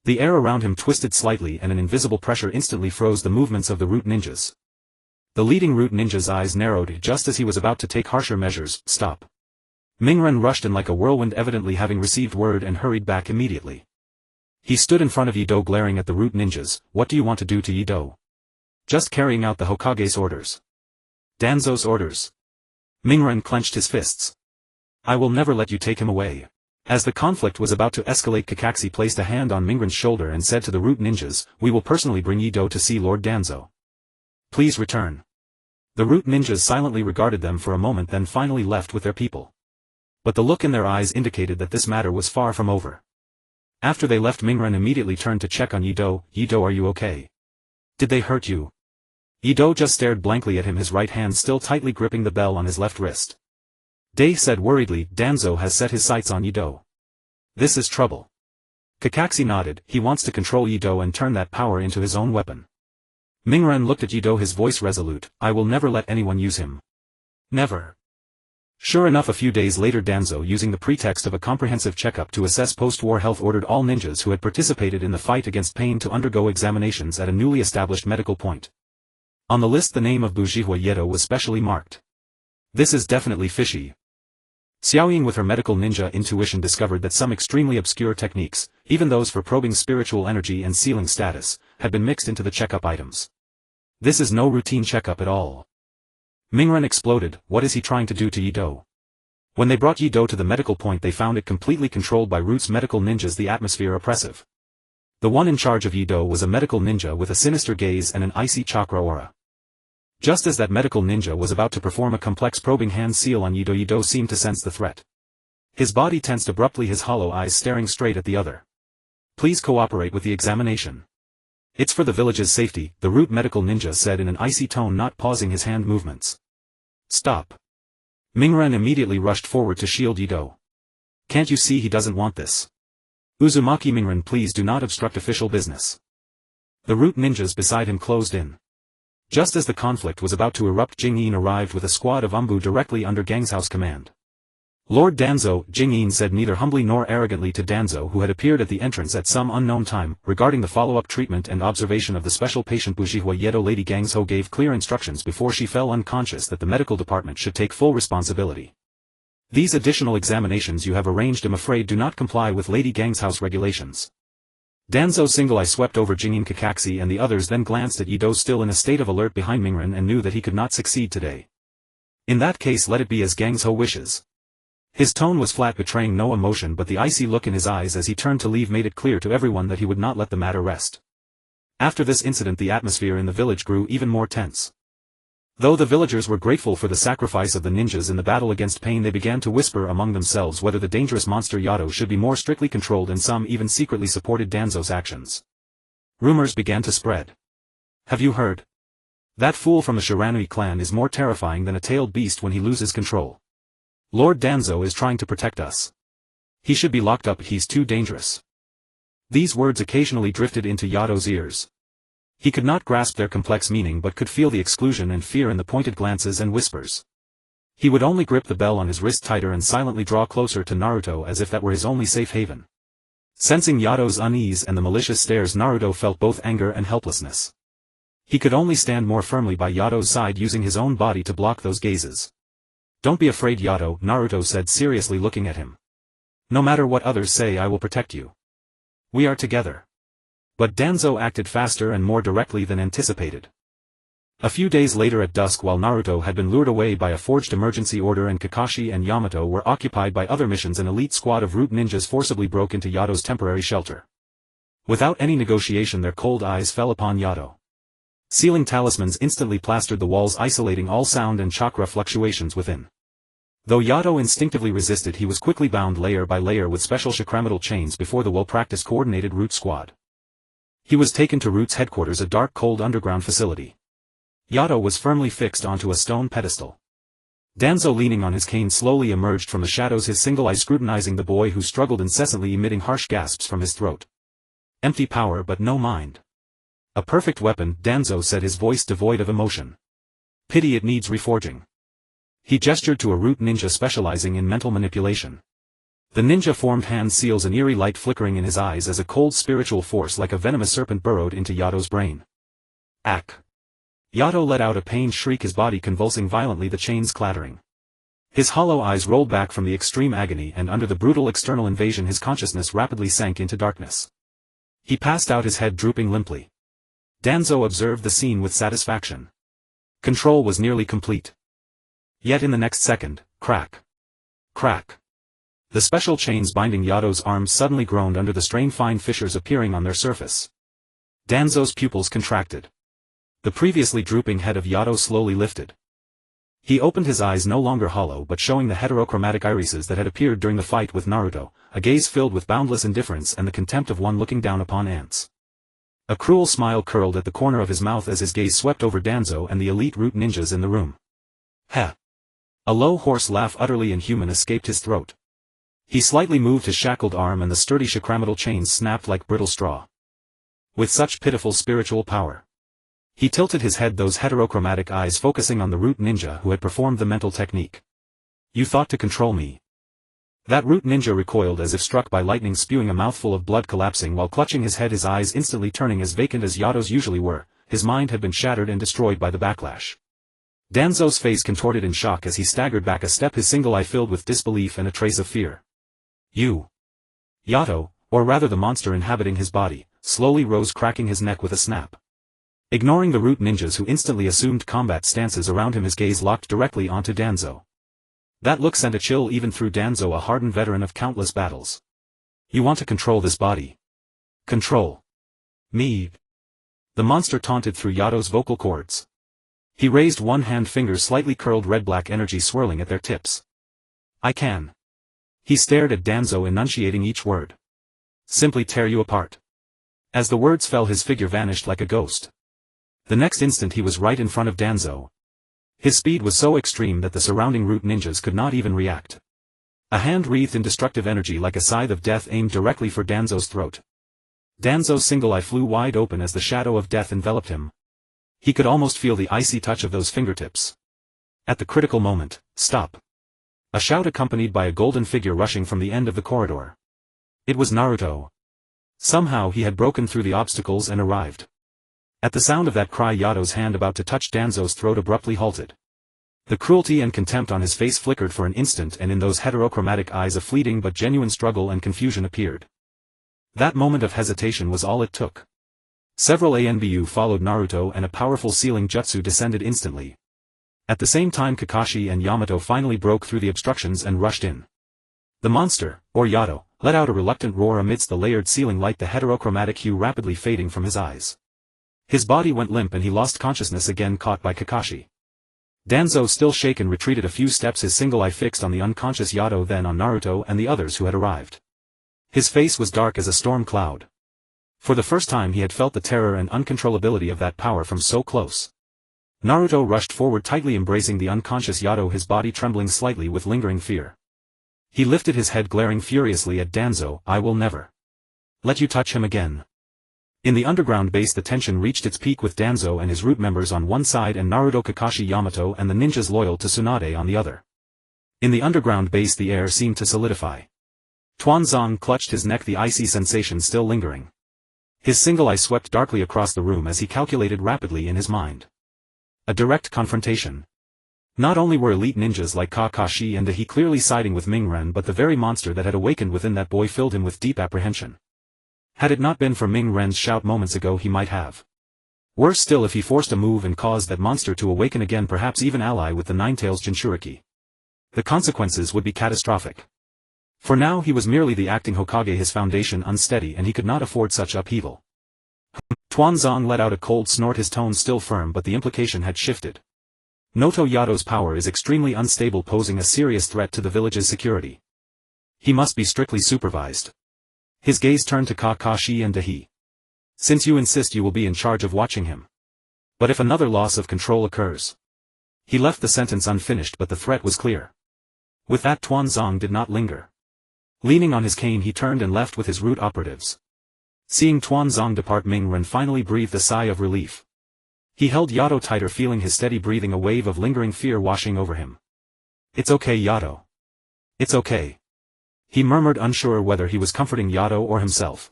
The air around him twisted slightly and an invisible pressure instantly froze the movements of the Root ninjas. The leading Root ninja's eyes narrowed just as he was about to take harsher measures. "Stop." Mingren rushed in like a whirlwind, evidently having received word, and hurried back immediately. He stood in front of Yido glaring at the Root ninjas. "What do you want to do to Yido?" "Just carrying out the Hokage's orders." "Danzo's orders?" Mingren clenched his fists. "I will never let you take him away." As the conflict was about to escalate, Kakashi placed a hand on Mingren's shoulder and said to the Root ninjas, "We will personally bring Yido to see Lord Danzo. Please return." The Root ninjas silently regarded them for a moment, then finally left with their people. But the look in their eyes indicated that this matter was far from over. After they left, Mingren immediately turned to check on Yido. "Yido, are you okay? Did they hurt you?" Yido just stared blankly at him, his right hand still tightly gripping the bell on his left wrist. Dei said worriedly, "Danzo has set his sights on Yido. This is trouble." Kakashi nodded. "He wants to control Yido and turn that power into his own weapon." Mingren looked at Yido, his voice resolute. "I will never let anyone use him. Never." Sure enough, a few days later, Danzo, using the pretext of a comprehensive checkup to assess post-war health, ordered all ninjas who had participated in the fight against pain to undergo examinations at a newly established medical point. On the list, the name of Shiranui Yato was specially marked. "This is definitely fishy." Xiaoying, with her medical ninja intuition, discovered that some extremely obscure techniques, even those for probing spiritual energy and sealing status, had been mixed into the checkup items. "This is no routine checkup at all." Mingren exploded. "What is he trying to do to Yido?" When they brought Yido to the medical point, they found it completely controlled by Root's medical ninjas, the atmosphere oppressive. The one in charge of Yido was a medical ninja with a sinister gaze and an icy chakra aura. Just as that medical ninja was about to perform a complex probing hand seal on Yido, Yido seemed to sense the threat. His body tensed abruptly, his hollow eyes staring straight at the other. "Please cooperate with the examination. It's for the village's safety," the Root medical ninja said in an icy tone, not pausing his hand movements. "Stop." Mingren immediately rushed forward to shield Yido. "Can't you see he doesn't want this?" "Uzumaki Mingren, please do not obstruct official business." The Root ninjas beside him closed in. Just as the conflict was about to erupt, Jing-in arrived with a squad of Umbu directly under Gang's command. "Lord Danzo," Jing-in said neither humbly nor arrogantly to Danzo, who had appeared at the entrance at some unknown time, regarding the follow-up treatment and observation of the special patient Shiranui Yato. Lady Gang's gave clear instructions before she fell unconscious that the medical department should take full responsibility. "These additional examinations you have arranged, I'm afraid, do not comply with Lady Gang's regulations." Danzo's single eye swept over Jing-in, Kakashi and the others, then glanced at Yido, still in a state of alert behind Mingren, and knew that he could not succeed today. "In that case, let it be as Gang's wishes." His tone was flat, betraying no emotion, but the icy look in his eyes as he turned to leave made it clear to everyone that he would not let the matter rest. After this incident, the atmosphere in the village grew even more tense. Though the villagers were grateful for the sacrifice of the ninjas in the battle against pain, they began to whisper among themselves whether the dangerous monster Yato should be more strictly controlled, and some even secretly supported Danzo's actions. Rumors began to spread. Have you heard? That fool from the Shiranui clan is more terrifying than a tailed beast when he loses control. Lord Danzo is trying to protect us. He should be locked up, he's too dangerous. These words occasionally drifted into Yato's ears. He could not grasp their complex meaning but could feel the exclusion and fear in the pointed glances and whispers. He would only grip the bell on his wrist tighter and silently draw closer to Naruto as if that were his only safe haven. Sensing Yato's unease and the malicious stares, Naruto felt both anger and helplessness. He could only stand more firmly by Yato's side, using his own body to block those gazes. Don't be afraid, Yato, Naruto said seriously, looking at him. No matter what others say, I will protect you. We are together. But Danzo acted faster and more directly than anticipated. A few days later at dusk, while Naruto had been lured away by a forged emergency order and Kakashi and Yamato were occupied by other missions, an elite squad of root ninjas forcibly broke into Yato's temporary shelter. Without any negotiation, their cold eyes fell upon Yato. Sealing talismans instantly plastered the walls, isolating all sound and chakra fluctuations within. Though Yato instinctively resisted, he was quickly bound layer by layer with special chakramental chains before the well-practiced coordinated Root squad. He was taken to Root's headquarters, a dark, cold underground facility. Yato was firmly fixed onto a stone pedestal. Danzo, leaning on his cane, slowly emerged from the shadows, his single eye scrutinizing the boy who struggled incessantly, emitting harsh gasps from his throat. Empty power but no mind. A perfect weapon, Danzo said, his voice devoid of emotion. Pity it needs reforging. He gestured to a root ninja specializing in mental manipulation. The ninja formed hand seals, an eerie light flickering in his eyes as a cold spiritual force like a venomous serpent burrowed into Yato's brain. Ack! Yato let out a pained shriek, his body convulsing violently, the chains clattering. His hollow eyes rolled back from the extreme agony, and under the brutal external invasion his consciousness rapidly sank into darkness. He passed out, his head drooping limply. Danzo observed the scene with satisfaction. Control was nearly complete. Yet in the next second, crack. Crack. The special chains binding Yato's arms suddenly groaned under the strain, fine fissures appearing on their surface. Danzo's pupils contracted. The previously drooping head of Yato slowly lifted. He opened his eyes, no longer hollow but showing the heterochromatic irises that had appeared during the fight with Naruto, a gaze filled with boundless indifference and the contempt of one looking down upon ants. A cruel smile curled at the corner of his mouth as his gaze swept over Danzo and the elite root ninjas in the room. Heh! A low hoarse laugh, utterly inhuman, escaped his throat. He slightly moved his shackled arm and the sturdy chakramental chains snapped like brittle straw. With such pitiful spiritual power. He tilted his head, those heterochromatic eyes focusing on the root ninja who had performed the mental technique. You thought to control me. That root ninja recoiled as if struck by lightning, spewing a mouthful of blood, collapsing while clutching his head, his eyes instantly turning as vacant as Yato's usually were. His mind had been shattered and destroyed by the backlash. Danzo's face contorted in shock as he staggered back a step, his single eye filled with disbelief and a trace of fear. You. Yato, or rather the monster inhabiting his body, slowly rose, cracking his neck with a snap. Ignoring the root ninjas who instantly assumed combat stances around him, his gaze locked directly onto Danzo. That look sent a chill even through Danzo, a hardened veteran of countless battles. You want to control this body? Control me? The monster taunted through Yato's vocal cords. He raised one hand, fingers slightly curled, red-black energy swirling at their tips. I can. He stared at Danzo, enunciating each word. Simply tear you apart. As the words fell, his figure vanished like a ghost. The next instant he was right in front of Danzo. His speed was so extreme that the surrounding root ninjas could not even react. A hand wreathed in destructive energy like a scythe of death aimed directly for Danzo's throat. Danzo's single eye flew wide open as the shadow of death enveloped him. He could almost feel the icy touch of those fingertips. At the critical moment, stop! A shout accompanied by a golden figure rushing from the end of the corridor. It was Naruto. Somehow he had broken through the obstacles and arrived. At the sound of that cry, Yato's hand about to touch Danzo's throat abruptly halted. The cruelty and contempt on his face flickered for an instant, and in those heterochromatic eyes a fleeting but genuine struggle and confusion appeared. That moment of hesitation was all it took. Several ANBU followed Naruto and a powerful sealing jutsu descended instantly. At the same time, Kakashi and Yamato finally broke through the obstructions and rushed in. The monster, or Yato, let out a reluctant roar amidst the layered ceiling light, the heterochromatic hue rapidly fading from his eyes. His body went limp and he lost consciousness again, caught by Kakashi. Danzo, still shaken, retreated a few steps, his single eye fixed on the unconscious Yato, then on Naruto and the others who had arrived. His face was dark as a storm cloud. For the first time he had felt the terror and uncontrollability of that power from so close. Naruto rushed forward, tightly embracing the unconscious Yato, his body trembling slightly with lingering fear. He lifted his head, glaring furiously at Danzo. "I will never let you touch him again." In the underground base the tension reached its peak, with Danzo and his root members on one side and Naruto, Kakashi, Yamato and the ninjas loyal to Tsunade on the other. In the underground base the air seemed to solidify. Tuanzang clutched his neck, the icy sensation still lingering. His single eye swept darkly across the room as he calculated rapidly in his mind. A direct confrontation. Not only were elite ninjas like Kakashi and He clearly siding with Mingren, but the very monster that had awakened within that boy filled him with deep apprehension. Had it not been for Mingren's shout moments ago, he might have. Worse still, if he forced a move and caused that monster to awaken again, perhaps even ally with the Ninetales Jinchuriki. The consequences would be catastrophic. For now he was merely the acting Hokage, his foundation unsteady, and he could not afford such upheaval. Tuanzang let out a cold snort, his tone still firm, but the implication had shifted. Noto Yato's power is extremely unstable, posing a serious threat to the village's security. He must be strictly supervised. His gaze turned to Kakashi and Dahi. "Since you insist, you will be in charge of watching him. But if another loss of control occurs..." He left the sentence unfinished, but the threat was clear. With that, Tuanzang did not linger. Leaning on his cane he turned and left with his root operatives. Seeing Tuanzang depart, Mingren finally breathed a sigh of relief. He held Yato tighter, feeling his steady breathing, a wave of lingering fear washing over him. "It's okay, Yato. It's okay," he murmured, unsure whether he was comforting Yato or himself.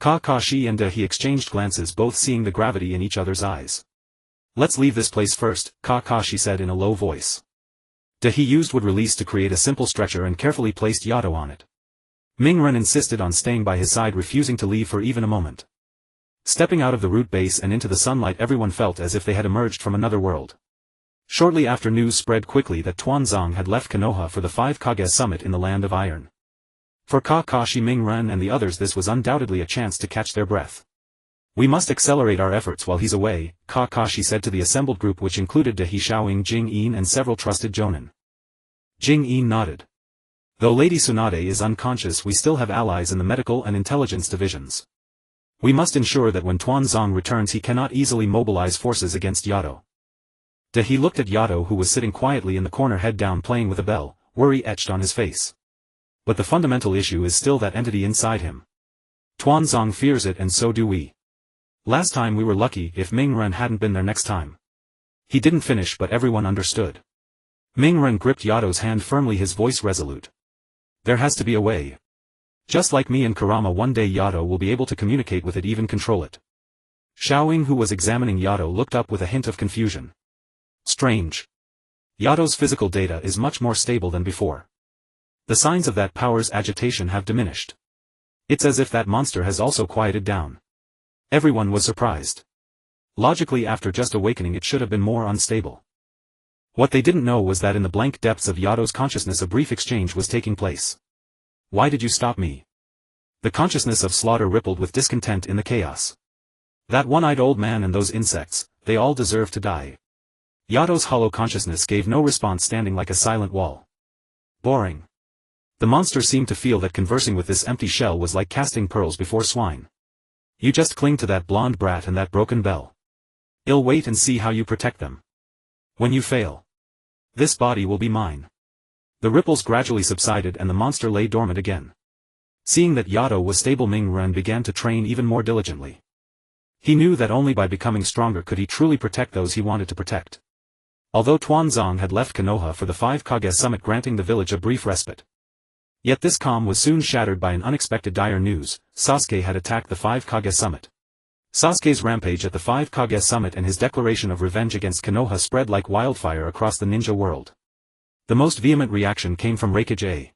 Kakashi and Dahi exchanged glances, both seeing the gravity in each other's eyes. "Let's leave this place first," Kakashi said in a low voice. Dahi used wood release to create a simple stretcher and carefully placed Yato on it. Mingren insisted on staying by his side, refusing to leave for even a moment. Stepping out of the root base and into the sunlight, everyone felt as if they had emerged from another world. Shortly after, news spread quickly that Tuanzang had left Konoha for the 5 Kage summit in the Land of Iron. For Kakashi, Mingren and the others, this was undoubtedly a chance to catch their breath. "We must accelerate our efforts while he's away," Kakashi said to the assembled group, which included Dahi, Xiaoying, Jing-in and several trusted jonin. Jing-in nodded. "Though Lady Tsunade is unconscious, we still have allies in the medical and intelligence divisions. We must ensure that when Tuanzang returns he cannot easily mobilize forces against Yato." Dahi looked at Yato, who was sitting quietly in the corner, head down, playing with a bell, worry etched on his face. "But the fundamental issue is still that entity inside him. Tuanzang fears it, and so do we. Last time we were lucky if Mingren hadn't been there next time." He didn't finish, but everyone understood. Mingren gripped Yato's hand firmly, his voice resolute. "There has to be a way. Just like me and Kurama, one day Yato will be able to communicate with it, even control it." Xiaoying, who was examining Yato, looked up with a hint of confusion. "Strange. Yato's physical data is much more stable than before. The signs of that power's agitation have diminished. It's as if that monster has also quieted down." Everyone was surprised. Logically, after just awakening, it should have been more unstable. What they didn't know was that in the blank depths of Yato's consciousness a brief exchange was taking place. "Why did you stop me?" The consciousness of slaughter rippled with discontent in the chaos. "That one-eyed old man and those insects, they all deserve to die." Yato's hollow consciousness gave no response, standing like a silent wall. Boring. The monster seemed to feel that conversing with this empty shell was like casting pearls before swine. "You just cling to that blonde brat and that broken bell. I'll wait and see how you protect them. When you fail, this body will be mine." The ripples gradually subsided and the monster lay dormant again. Seeing that Yato was stable, Mingren began to train even more diligently. He knew that only by becoming stronger could he truly protect those he wanted to protect. Although Tuanzang had left Konoha for the 5 Kage summit, granting the village a brief respite. Yet this calm was soon shattered by an unexpected dire news: Sasuke had attacked the 5 Kage summit. Sasuke's rampage at the 5 Kage summit and his declaration of revenge against Konoha spread like wildfire across the ninja world. The most vehement reaction came from Raikage A.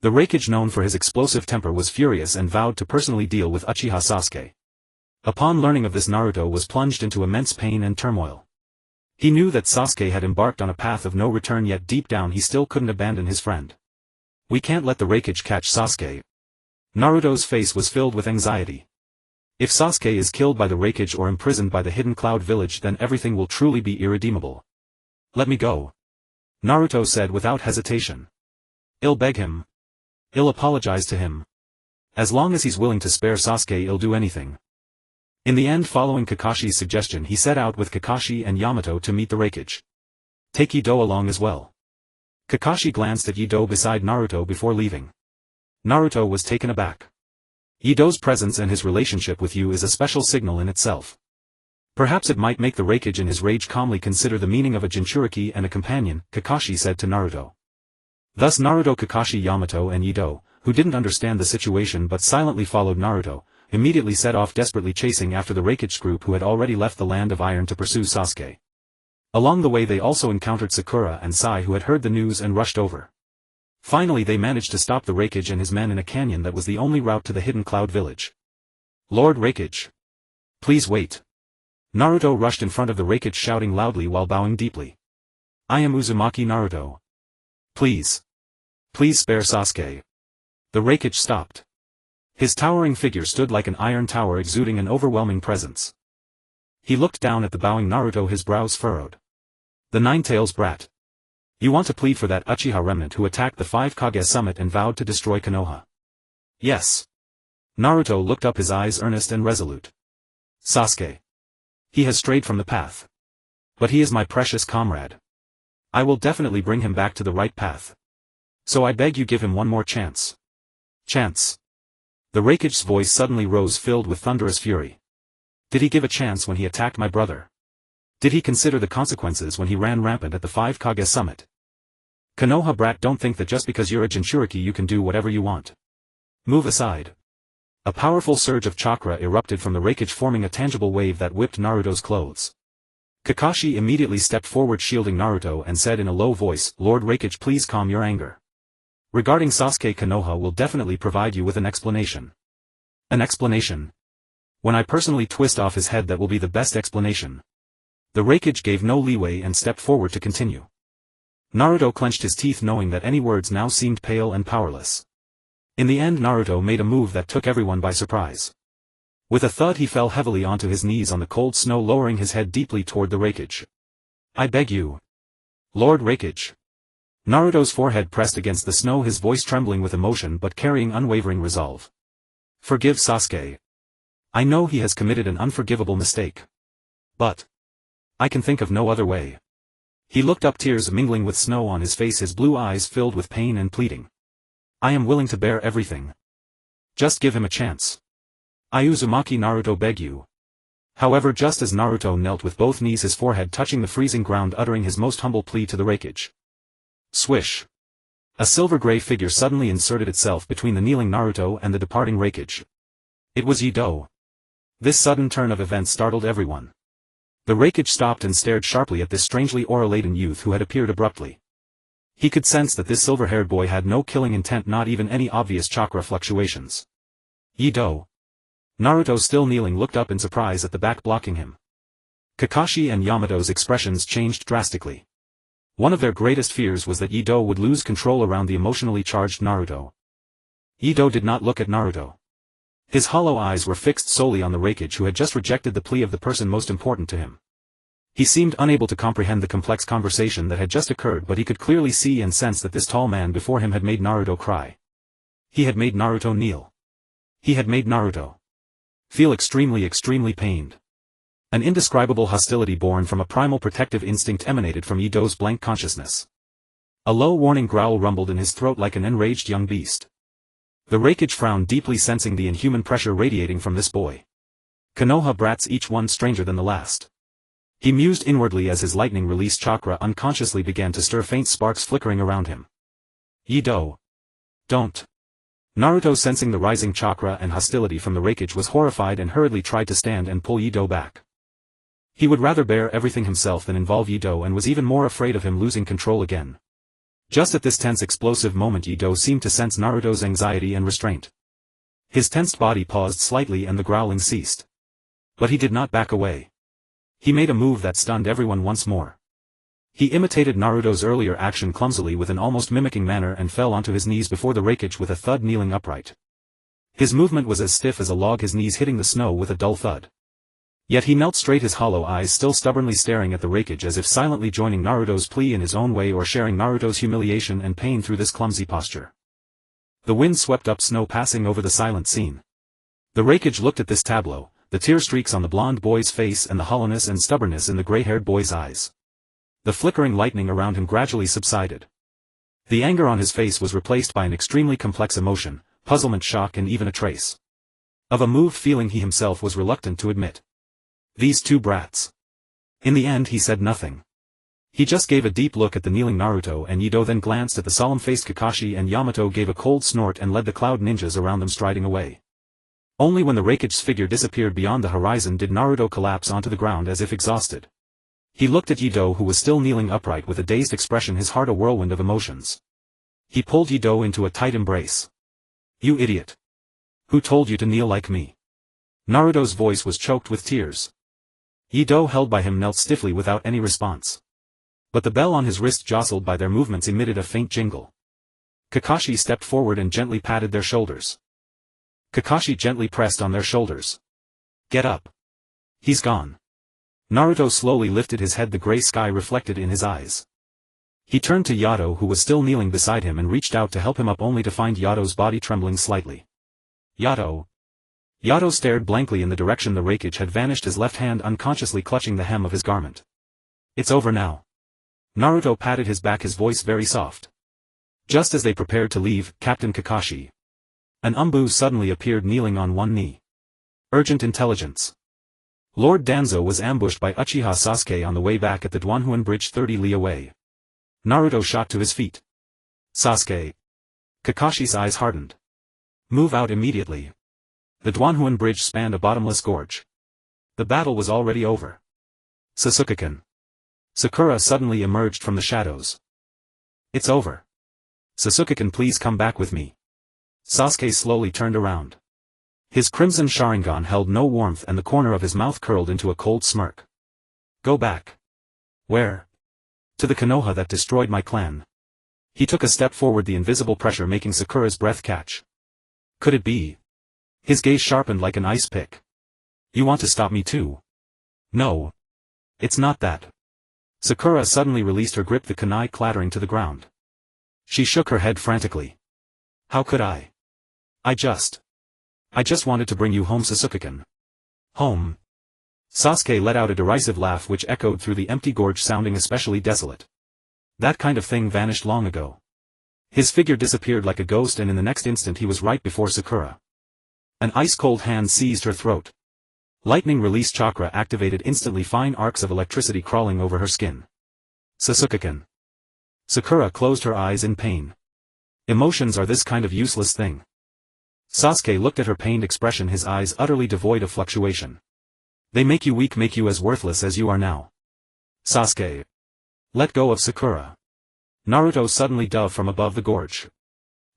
The Raikage, known for his explosive temper, was furious and vowed to personally deal with Uchiha Sasuke. Upon learning of this, Naruto was plunged into immense pain and turmoil. He knew that Sasuke had embarked on a path of no return, yet deep down he still couldn't abandon his friend. "We can't let the Raikage catch Sasuke." Naruto's face was filled with anxiety. "If Sasuke is killed by the Raikage or imprisoned by the Hidden Cloud Village, then everything will truly be irredeemable. Let me go," Naruto said without hesitation. "I'll beg him. I'll apologize to him. As long as he's willing to spare Sasuke, he'll do anything. In the end, following Kakashi's suggestion, he set out with Kakashi and Yamato to meet the Raikage. Take Ido along as well. Kakashi glanced at Ido beside Naruto before leaving. Naruto was taken aback. Ido's presence and his relationship with you is a special signal in itself. Perhaps it might make the Raikage in his rage calmly consider the meaning of a Jinchuriki and a companion, Kakashi said to Naruto. Thus Naruto, Kakashi, Yamato and Ido, who didn't understand the situation but silently followed Naruto, immediately set off desperately chasing after the Raikage group who had already left the Land of Iron to pursue Sasuke. Along the way they also encountered Sakura and Sai, who had heard the news and rushed over. Finally they managed to stop the Raikage and his men in a canyon that was the only route to the hidden cloud village. Lord Raikage. Please wait. Naruto rushed in front of the Raikage shouting loudly while bowing deeply. I am Uzumaki Naruto. Please. Please spare Sasuke. The Raikage stopped. His towering figure stood like an iron tower exuding an overwhelming presence. He looked down at the bowing Naruto, his brows furrowed. The Nine-Tails brat. You want to plead for that Uchiha remnant who attacked the 5 Kage summit and vowed to destroy Konoha? Yes. Naruto looked up, his eyes earnest and resolute. Sasuke. He has strayed from the path. But he is my precious comrade. I will definitely bring him back to the right path. So I beg you, give him one more chance. Chance. The Raikage's voice suddenly rose, filled with thunderous fury. Did he give a chance when he attacked my brother? Did he consider the consequences when he ran rampant at the 5 Kage summit? Konoha brat, don't think that just because you're a Jinchuriki you can do whatever you want. Move aside. A powerful surge of chakra erupted from the Raikage, forming a tangible wave that whipped Naruto's clothes. Kakashi immediately stepped forward, shielding Naruto, and said in a low voice, Lord Raikage, please calm your anger. Regarding Sasuke, Konoha will definitely provide you with an explanation. An explanation? When I personally twist off his head, that will be the best explanation. The Raikage gave no leeway and stepped forward to continue. Naruto clenched his teeth, knowing that any words now seemed pale and powerless. In the end Naruto made a move that took everyone by surprise. With a thud he fell heavily onto his knees on the cold snow, lowering his head deeply toward the Raikage. I beg you. Lord Raikage. Naruto's forehead pressed against the snow, his voice trembling with emotion but carrying unwavering resolve. Forgive Sasuke. I know he has committed an unforgivable mistake. But I can think of no other way. He looked up, tears mingling with snow on his face, his blue eyes filled with pain and pleading. I am willing to bear everything. Just give him a chance. I, Uzumaki Naruto, beg you. However, just as Naruto knelt with both knees, his forehead touching the freezing ground, uttering his most humble plea to the Raikage. Swish. A silver-gray figure suddenly inserted itself between the kneeling Naruto and the departing Raikage. It was Ido. This sudden turn of events startled everyone. The Raikage stopped and stared sharply at this strangely aura-laden youth who had appeared abruptly. He could sense that this silver-haired boy had no killing intent, not even any obvious chakra fluctuations. Ido. Naruto, still kneeling, looked up in surprise at the back blocking him. Kakashi and Yamato's expressions changed drastically. One of their greatest fears was that Ido would lose control around the emotionally charged Naruto. Ido did not look at Naruto. His hollow eyes were fixed solely on the Raikage, who had just rejected the plea of the person most important to him. He seemed unable to comprehend the complex conversation that had just occurred, but he could clearly see and sense that this tall man before him had made Naruto cry. He had made Naruto kneel. He had made Naruto feel extremely pained. An indescribable hostility born from a primal protective instinct emanated from Ido's blank consciousness. A low warning growl rumbled in his throat like an enraged young beast. The Raikage frowned deeply, sensing the inhuman pressure radiating from this boy. Konoha brats, each one stranger than the last. He mused inwardly as his lightning-released chakra unconsciously began to stir, faint sparks flickering around him. Ido. Don't. Naruto, sensing the rising chakra and hostility from the Raikage, was horrified and hurriedly tried to stand and pull Ido back. He would rather bear everything himself than involve Ido, and was even more afraid of him losing control again. Just at this tense, explosive moment, Ido seemed to sense Naruto's anxiety and restraint. His tensed body paused slightly and the growling ceased. But he did not back away. He made a move that stunned everyone once more. He imitated Naruto's earlier action clumsily with an almost mimicking manner and fell onto his knees before the Raikage with a thud, kneeling upright. His movement was as stiff as a log, his knees hitting the snow with a dull thud. Yet he knelt straight, his hollow eyes still stubbornly staring at the Raikage, as if silently joining Naruto's plea in his own way, or sharing Naruto's humiliation and pain through this clumsy posture. The wind swept up snow passing over the silent scene. The Raikage looked at this tableau, the tear streaks on the blond boy's face and the hollowness and stubbornness in the gray-haired boy's eyes. The flickering lightning around him gradually subsided. The anger on his face was replaced by an extremely complex emotion, puzzlement, shock, and even a trace of a moved feeling he himself was reluctant to admit. These two brats. In the end he said nothing. He just gave a deep look at the kneeling Naruto and Yido, then glanced at the solemn-faced Kakashi, and Yamato gave a cold snort and led the cloud ninjas around them striding away. Only when the Raikage's figure disappeared beyond the horizon did Naruto collapse onto the ground as if exhausted. He looked at Yido, who was still kneeling upright with a dazed expression, his heart a whirlwind of emotions. He pulled Yido into a tight embrace. "You idiot! Who told you to kneel like me?" Naruto's voice was choked with tears. Yido, held by him, knelt stiffly without any response. But the bell on his wrist, jostled by their movements, emitted a faint jingle. Kakashi stepped forward and gently patted their shoulders. Kakashi gently pressed on their shoulders. "Get up. He's gone." Naruto slowly lifted his head, the gray sky reflected in his eyes. He turned to Yato, who was still kneeling beside him, and reached out to help him up, only to find Yato's body trembling slightly. "Yato." Yato stared blankly in the direction the Raikage had vanished, his left hand unconsciously clutching the hem of his garment. "It's over now." Naruto patted his back, his voice very soft. Just as they prepared to leave, Captain Kakashi. An Umbu suddenly appeared, kneeling on one knee. Urgent intelligence. Lord Danzo was ambushed by Uchiha Sasuke on the way back at the Douanhuan Bridge 30 li away. Naruto shot to his feet. "Sasuke." Kakashi's eyes hardened. "Move out immediately." The Douanhuan Bridge spanned a bottomless gorge. The battle was already over. Sasuke-kun. Sakura suddenly emerged from the shadows. "It's over. Sasuke-kun, please come back with me." Sasuke slowly turned around. His crimson Sharingan held no warmth and the corner of his mouth curled into a cold smirk. "Go back." "Where?" "To the Konoha that destroyed my clan." He took a step forward, the invisible pressure making Sakura's breath catch. "Could it be?" His gaze sharpened like an ice pick. "You want to stop me too?" "No. It's not that." Sakura suddenly released her grip, the kunai clattering to the ground. She shook her head frantically. "How could I? I just wanted to bring you home, Sasuke-kun." "Home?" Sasuke let out a derisive laugh which echoed through the empty gorge, sounding especially desolate. "That kind of thing vanished long ago." His figure disappeared like a ghost, and in the next instant he was right before Sakura. An ice-cold hand seized her throat. Lightning release chakra activated instantly, fine arcs of electricity crawling over her skin. "Sasuke-kun." Sakura closed her eyes in pain. Emotions are this kind of useless thing. Sasuke looked at her pained expression, his eyes utterly devoid of fluctuation. "They make you weak, make you as worthless as you are now." "Sasuke." "Let go of Sakura." Naruto suddenly dove from above the gorge.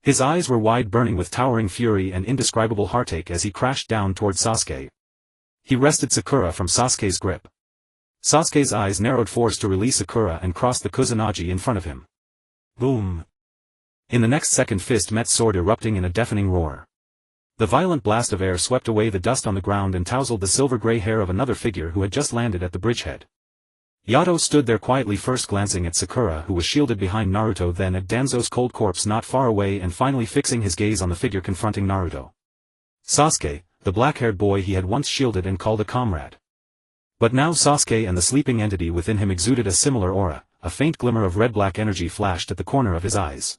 His eyes were wide, burning with towering fury and indescribable heartache as he crashed down toward Sasuke. He wrested Sakura from Sasuke's grip. Sasuke's eyes narrowed, forced to release Sakura, and crossed the Kusanagi in front of him. Boom! In the next second, fist met sword, erupting in a deafening roar. The violent blast of air swept away the dust on the ground and tousled the silver-gray hair of another figure who had just landed at the bridgehead. Yato stood there quietly, first glancing at Sakura, who was shielded behind Naruto, then at Danzo's cold corpse not far away, and finally fixing his gaze on the figure confronting Naruto. Sasuke, the black-haired boy he had once shielded and called a comrade. But now Sasuke and the sleeping entity within him exuded a similar aura. A faint glimmer of red-black energy flashed at the corner of his eyes.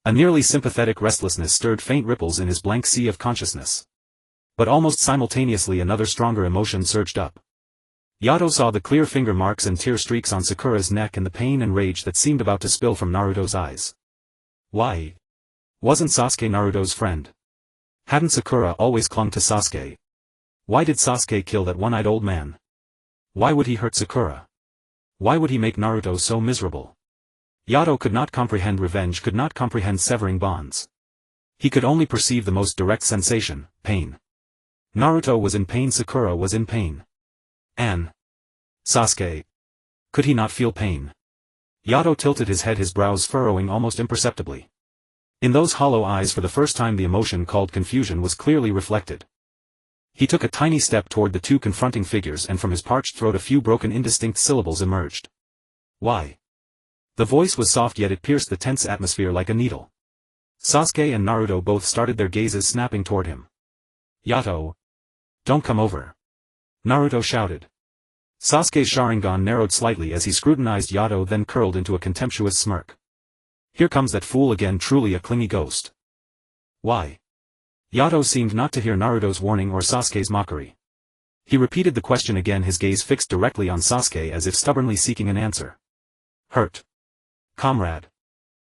A nearly sympathetic restlessness stirred faint ripples in his blank sea of consciousness. But almost simultaneously another stronger emotion surged up. Yato saw the clear finger marks and tear streaks on Sakura's neck and the pain and rage that seemed about to spill from Naruto's eyes. Why? Wasn't Sasuke Naruto's friend? Hadn't Sakura always clung to Sasuke? Why did Sasuke kill that one-eyed old man? Why would he hurt Sakura? Why would he make Naruto so miserable? Yato could not comprehend revenge, could not comprehend severing bonds. He could only perceive the most direct sensation, pain. Naruto was in pain, Sakura was in pain. And Sasuke. Could he not feel pain? Yato tilted his head, his brows furrowing almost imperceptibly. In those hollow eyes for the first time the emotion called confusion was clearly reflected. He took a tiny step toward the two confronting figures, and from his parched throat a few broken indistinct syllables emerged. Why? The voice was soft, yet it pierced the tense atmosphere like a needle. Sasuke and Naruto both started their gazes snapping toward him. Yato! Don't come over! Naruto shouted. Sasuke's Sharingan narrowed slightly as he scrutinized Yato, then curled into a contemptuous smirk. Here comes that fool again, truly a clingy ghost. Why? Yato seemed not to hear Naruto's warning or Sasuke's mockery. He repeated the question again, his gaze fixed directly on Sasuke as if stubbornly seeking an answer. Hurt. Comrade.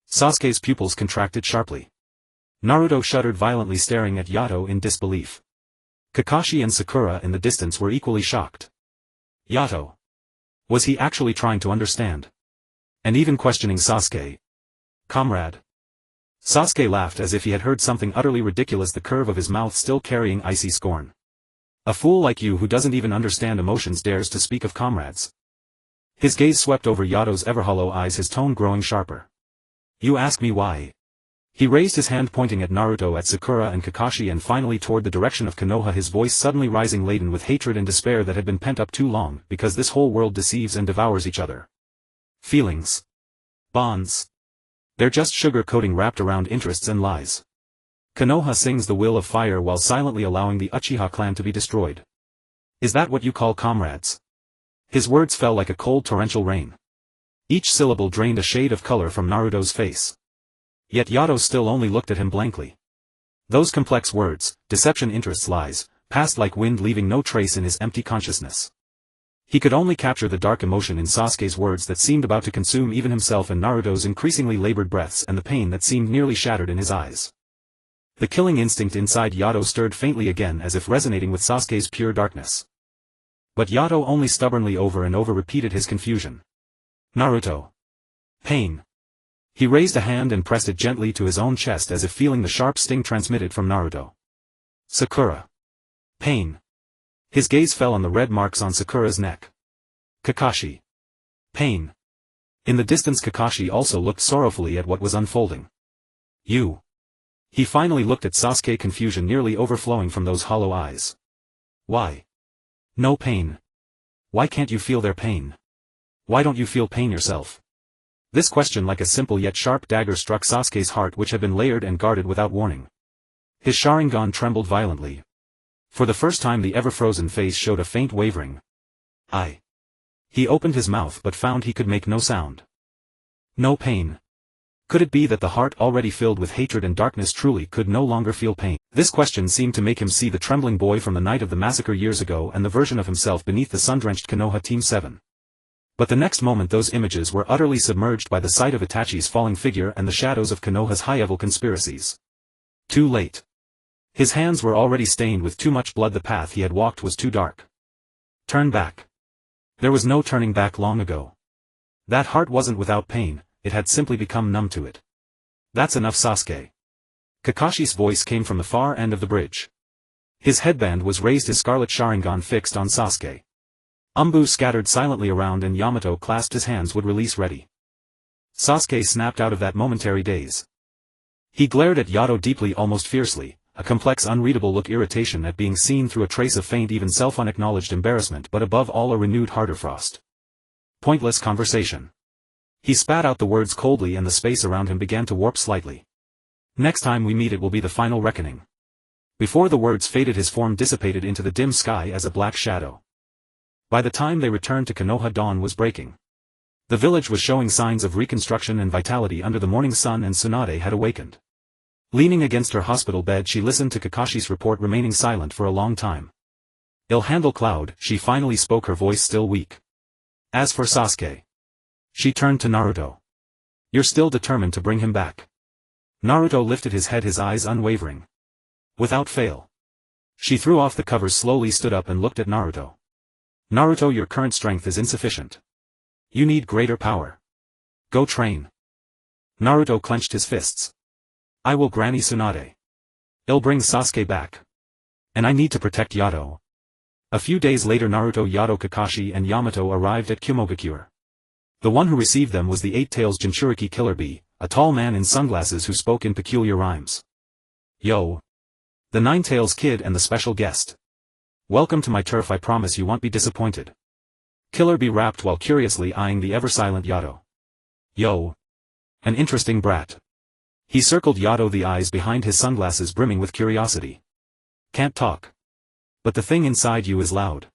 Sasuke's pupils contracted sharply. Naruto shuddered violently, staring at Yato in disbelief. Kakashi and Sakura in the distance were equally shocked. Yato. Was he actually trying to understand? And even questioning Sasuke? Comrade. Sasuke laughed as if he had heard something utterly ridiculous, the curve of his mouth still carrying icy scorn. A fool like you who doesn't even understand emotions dares to speak of comrades. His gaze swept over Yato's ever-hollow eyes, his tone growing sharper. You ask me why? He raised his hand, pointing at Naruto, at Sakura and Kakashi, and finally toward the direction of Konoha, his voice suddenly rising, laden with hatred and despair that had been pent up too long, because this whole world deceives and devours each other. Feelings. Bonds. They're just sugar coating wrapped around interests and lies. Konoha sings the will of fire while silently allowing the Uchiha clan to be destroyed. Is that what you call comrades? His words fell like a cold torrential rain. Each syllable drained a shade of color from Naruto's face. Yet Yato still only looked at him blankly. Those complex words, deception, interests, lies, passed like wind, leaving no trace in his empty consciousness. He could only capture the dark emotion in Sasuke's words that seemed about to consume even himself, and Naruto's increasingly labored breaths, and the pain that seemed nearly shattered in his eyes. The killing instinct inside Yato stirred faintly again, as if resonating with Sasuke's pure darkness. But Yato only stubbornly over and over repeated his confusion. Naruto. Pain. He raised a hand and pressed it gently to his own chest, as if feeling the sharp sting transmitted from Naruto. Sakura. Pain. His gaze fell on the red marks on Sakura's neck. Kakashi. Pain. In the distance Kakashi also looked sorrowfully at what was unfolding. You. He finally looked at Sasuke, confusion nearly overflowing from those hollow eyes. Why? No pain. Why can't you feel their pain? Why don't you feel pain yourself? This question, like a simple yet sharp dagger, struck Sasuke's heart, which had been layered and guarded without warning. His Sharingan trembled violently. For the first time the ever-frozen face showed a faint wavering. He opened his mouth but found he could make no sound. No pain. Could it be that the heart already filled with hatred and darkness truly could no longer feel pain? This question seemed to make him see the trembling boy from the night of the massacre years ago, and the version of himself beneath the sun-drenched Konoha Team 7. But the next moment those images were utterly submerged by the sight of Itachi's falling figure and the shadows of Konoha's high-level conspiracies. Too late. His hands were already stained with too much blood, the path he had walked was too dark. Turn back. There was no turning back long ago. That heart wasn't without pain, it had simply become numb to it. That's enough, Sasuke. Kakashi's voice came from the far end of the bridge. His headband was raised, his scarlet Sharingan fixed on Sasuke. Umbu scattered silently around and Yamato clasped his hands, would release ready. Sasuke snapped out of that momentary daze. He glared at Yato deeply, almost fiercely, a complex unreadable look, irritation at being seen through, a trace of faint, even self-unacknowledged embarrassment, but above all a renewed harder frost. Pointless conversation. He spat out the words coldly and the space around him began to warp slightly. Next time we meet it will be the final reckoning. Before the words faded his form dissipated into the dim sky as a black shadow. By the time they returned to Konoha, dawn was breaking. The village was showing signs of reconstruction and vitality under the morning sun, and Tsunade had awakened. Leaning against her hospital bed she listened to Kakashi's report, remaining silent for a long time. "I'll handle Cloud," she finally spoke, her voice still weak. "As for Sasuke." She turned to Naruto. "You're still determined to bring him back?" Naruto lifted his head, his eyes unwavering. "Without fail." She threw off the covers, slowly stood up and looked at Naruto. "Naruto, your current strength is insufficient. You need greater power. Go train." Naruto clenched his fists. "I will, Granny Tsunade. I'll bring Sasuke back. And I need to protect Yato." A few days later Naruto, Yato, Kakashi and Yamato arrived at Kumogakure. The one who received them was the Eight-Tails Jinchuriki Killer Bee, a tall man in sunglasses who spoke in peculiar rhymes. "Yo. The Nine-Tails Kid and the special guest. Welcome to my turf, I promise you won't be disappointed." Killer Bee rapped while curiously eyeing the ever-silent Yato. "Yo. An interesting brat. He circled Yato, the eyes behind his sunglasses brimming with curiosity. Can't talk. But the thing inside you is loud.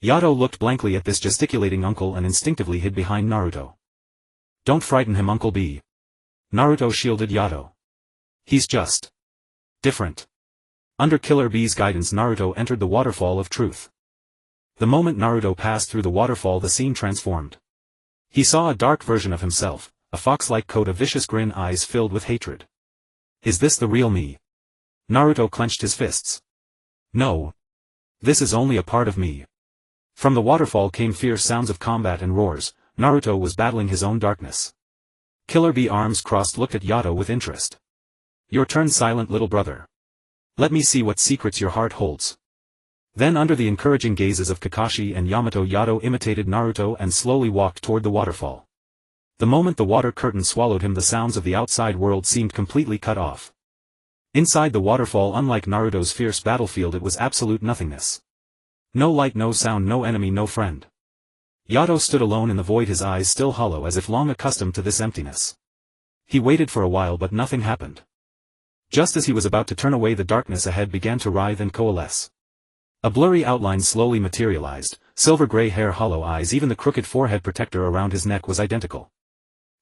Yato looked blankly at this gesticulating uncle and instinctively hid behind Naruto. Don't frighten him, Uncle B. Naruto shielded Yato. He's just different. Under Killer B's guidance, Naruto entered the waterfall of truth. The moment Naruto passed through the waterfall, the scene transformed. He saw a dark version of himself, a fox-like coat, a vicious grin, eyes filled with hatred. Is this the real me? Naruto clenched his fists. No. This is only a part of me. From the waterfall came fierce sounds of combat and roars. Naruto was battling his own darkness. Killer B, arms crossed, looked at Yato with interest. Your turn, silent little brother. Let me see what secrets your heart holds. Then, under the encouraging gazes of Kakashi and Yamato, Yato imitated Naruto and slowly walked toward the waterfall. The moment the water curtain swallowed him, the sounds of the outside world seemed completely cut off. Inside the waterfall, unlike Naruto's fierce battlefield, it was absolute nothingness. No light, no sound, no enemy, no friend. Yato stood alone in the void, his eyes still hollow as if long accustomed to this emptiness. He waited for a while, but nothing happened. Just as he was about to turn away, the darkness ahead began to writhe and coalesce. A blurry outline slowly materialized, silver-gray hair, hollow eyes, even the crooked forehead protector around his neck was identical.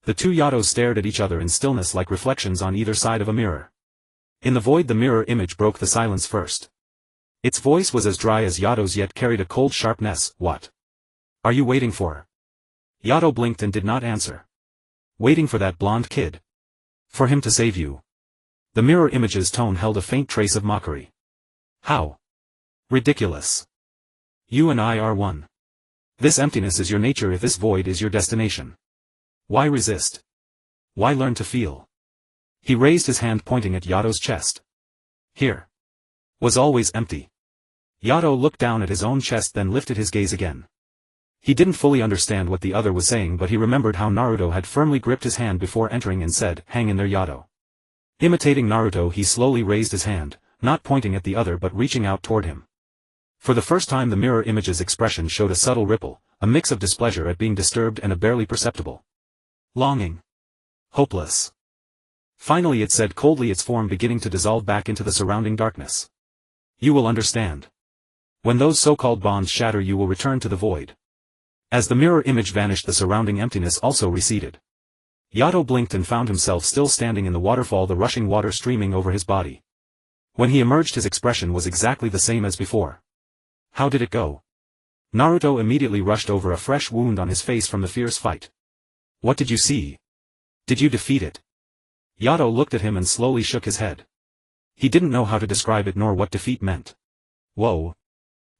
The two Yatos stared at each other in stillness like reflections on either side of a mirror. In the void, the mirror image broke the silence first. Its voice was as dry as Yato's, yet carried a cold sharpness. What are you waiting for? Yato blinked and did not answer. Waiting for that blonde kid? For him to save you? The mirror image's tone held a faint trace of mockery. How ridiculous. You and I are one. This emptiness is your nature, if this void is your destination. Why resist? Why learn to feel? He raised his hand, pointing at Yato's chest. Here. Was always empty. Yato looked down at his own chest, then lifted his gaze again. He didn't fully understand what the other was saying, but he remembered how Naruto had firmly gripped his hand before entering and said, "Hang in there, Yato." Imitating Naruto, he slowly raised his hand, not pointing at the other but reaching out toward him. For the first time, the mirror image's expression showed a subtle ripple, a mix of displeasure at being disturbed and a barely perceptible longing. Hopeless. Finally it said coldly, its form beginning to dissolve back into the surrounding darkness. You will understand. When those so-called bonds shatter, you will return to the void. As the mirror image vanished, the surrounding emptiness also receded. Yato blinked and found himself still standing in the waterfall, the rushing water streaming over his body. When he emerged, his expression was exactly the same as before. How did it go? Naruto immediately rushed over, a fresh wound on his face from the fierce fight. What did you see? Did you defeat it? Yato looked at him and slowly shook his head. He didn't know how to describe it nor what defeat meant. Whoa.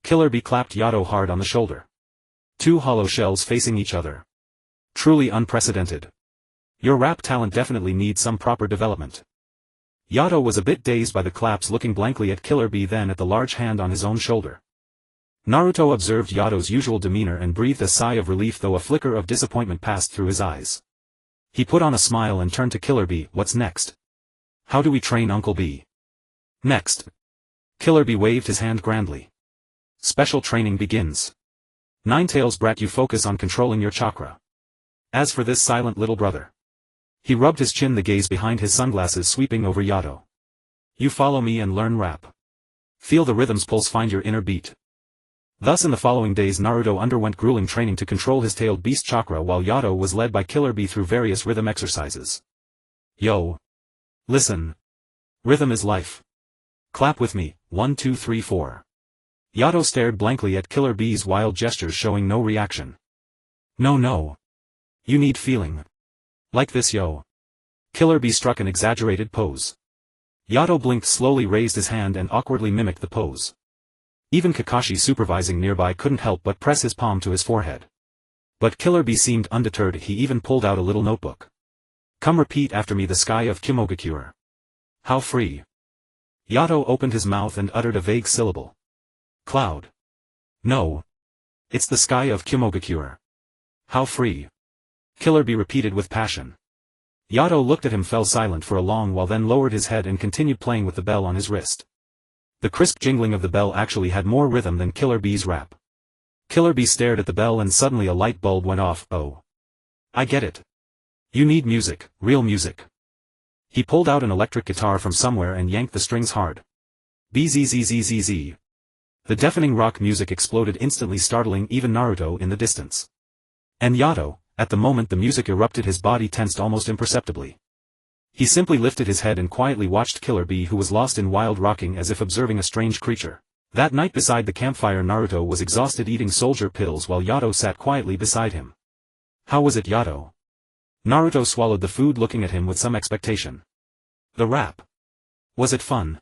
Killer B clapped Yato hard on the shoulder. Two hollow shells facing each other. Truly unprecedented. Your rap talent definitely needs some proper development. Yato was a bit dazed by the claps, looking blankly at Killer B, then at the large hand on his own shoulder. Naruto observed Yato's usual demeanor and breathed a sigh of relief, though a flicker of disappointment passed through his eyes. He put on a smile and turned to Killer B. What's next? How do we train Uncle B? Next. Killer B waved his hand grandly. Special training begins. Ninetales brat, you focus on controlling your chakra. As for this silent little brother. He rubbed his chin, the gaze behind his sunglasses sweeping over Yato. You follow me and learn rap. Feel the rhythm's pulse, find your inner beat. Thus in the following days, Naruto underwent grueling training to control his tailed beast chakra, while Yato was led by Killer B through various rhythm exercises. Yo. Listen. Rhythm is life. Clap with me, 1 2 3 4. Yato stared blankly at Killer B's wild gestures, showing no reaction. No. You need feeling. Like this, yo. Killer B struck an exaggerated pose. Yato blinked, slowly raised his hand and awkwardly mimicked the pose. Even Kakashi, supervising nearby, couldn't help but press his palm to his forehead. But Killer B seemed undeterred. He even pulled out a little notebook. Come, repeat after me, the sky of Kimogakure. How free. Yato opened his mouth and uttered a vague syllable. Cloud. No. It's the sky of Kimogakure. How free. Killer B repeated with passion. Yato looked at him, fell silent for a long while, then lowered his head and continued playing with the bell on his wrist. The crisp jingling of the bell actually had more rhythm than Killer B's rap. Killer B stared at the bell and suddenly a light bulb went off. Oh. I get it. You need music, real music. He pulled out an electric guitar from somewhere and yanked the strings hard. Bzzzzzzz. The deafening rock music exploded instantly, startling even Naruto in the distance. And Yato, at the moment the music erupted, his body tensed almost imperceptibly. He simply lifted his head and quietly watched Killer Bee, who was lost in wild rocking as if observing a strange creature. That night beside the campfire, Naruto was exhausted, eating soldier pills while Yato sat quietly beside him. How was it, Yato? Naruto swallowed the food, looking at him with some expectation. The rap. Was it fun?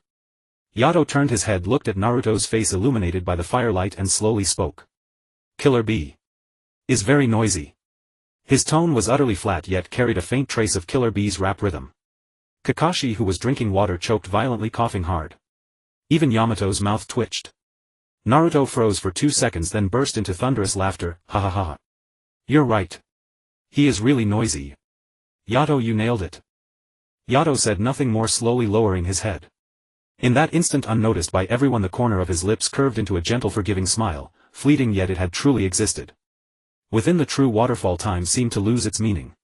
Yato turned his head, looked at Naruto's face illuminated by the firelight, and slowly spoke. Killer Bee is very noisy. His tone was utterly flat yet carried a faint trace of Killer Bee's rap rhythm. Kakashi, who was drinking water, choked violently, coughing hard. Even Yamato's mouth twitched. Naruto froze for 2 seconds, then burst into thunderous laughter. Ha ha ha. You're right. He is really noisy. Yato, you nailed it. Yato said nothing more, slowly lowering his head. In that instant, unnoticed by everyone, the corner of his lips curved into a gentle forgiving smile, fleeting yet it had truly existed. Within the true waterfall, time seemed to lose its meaning.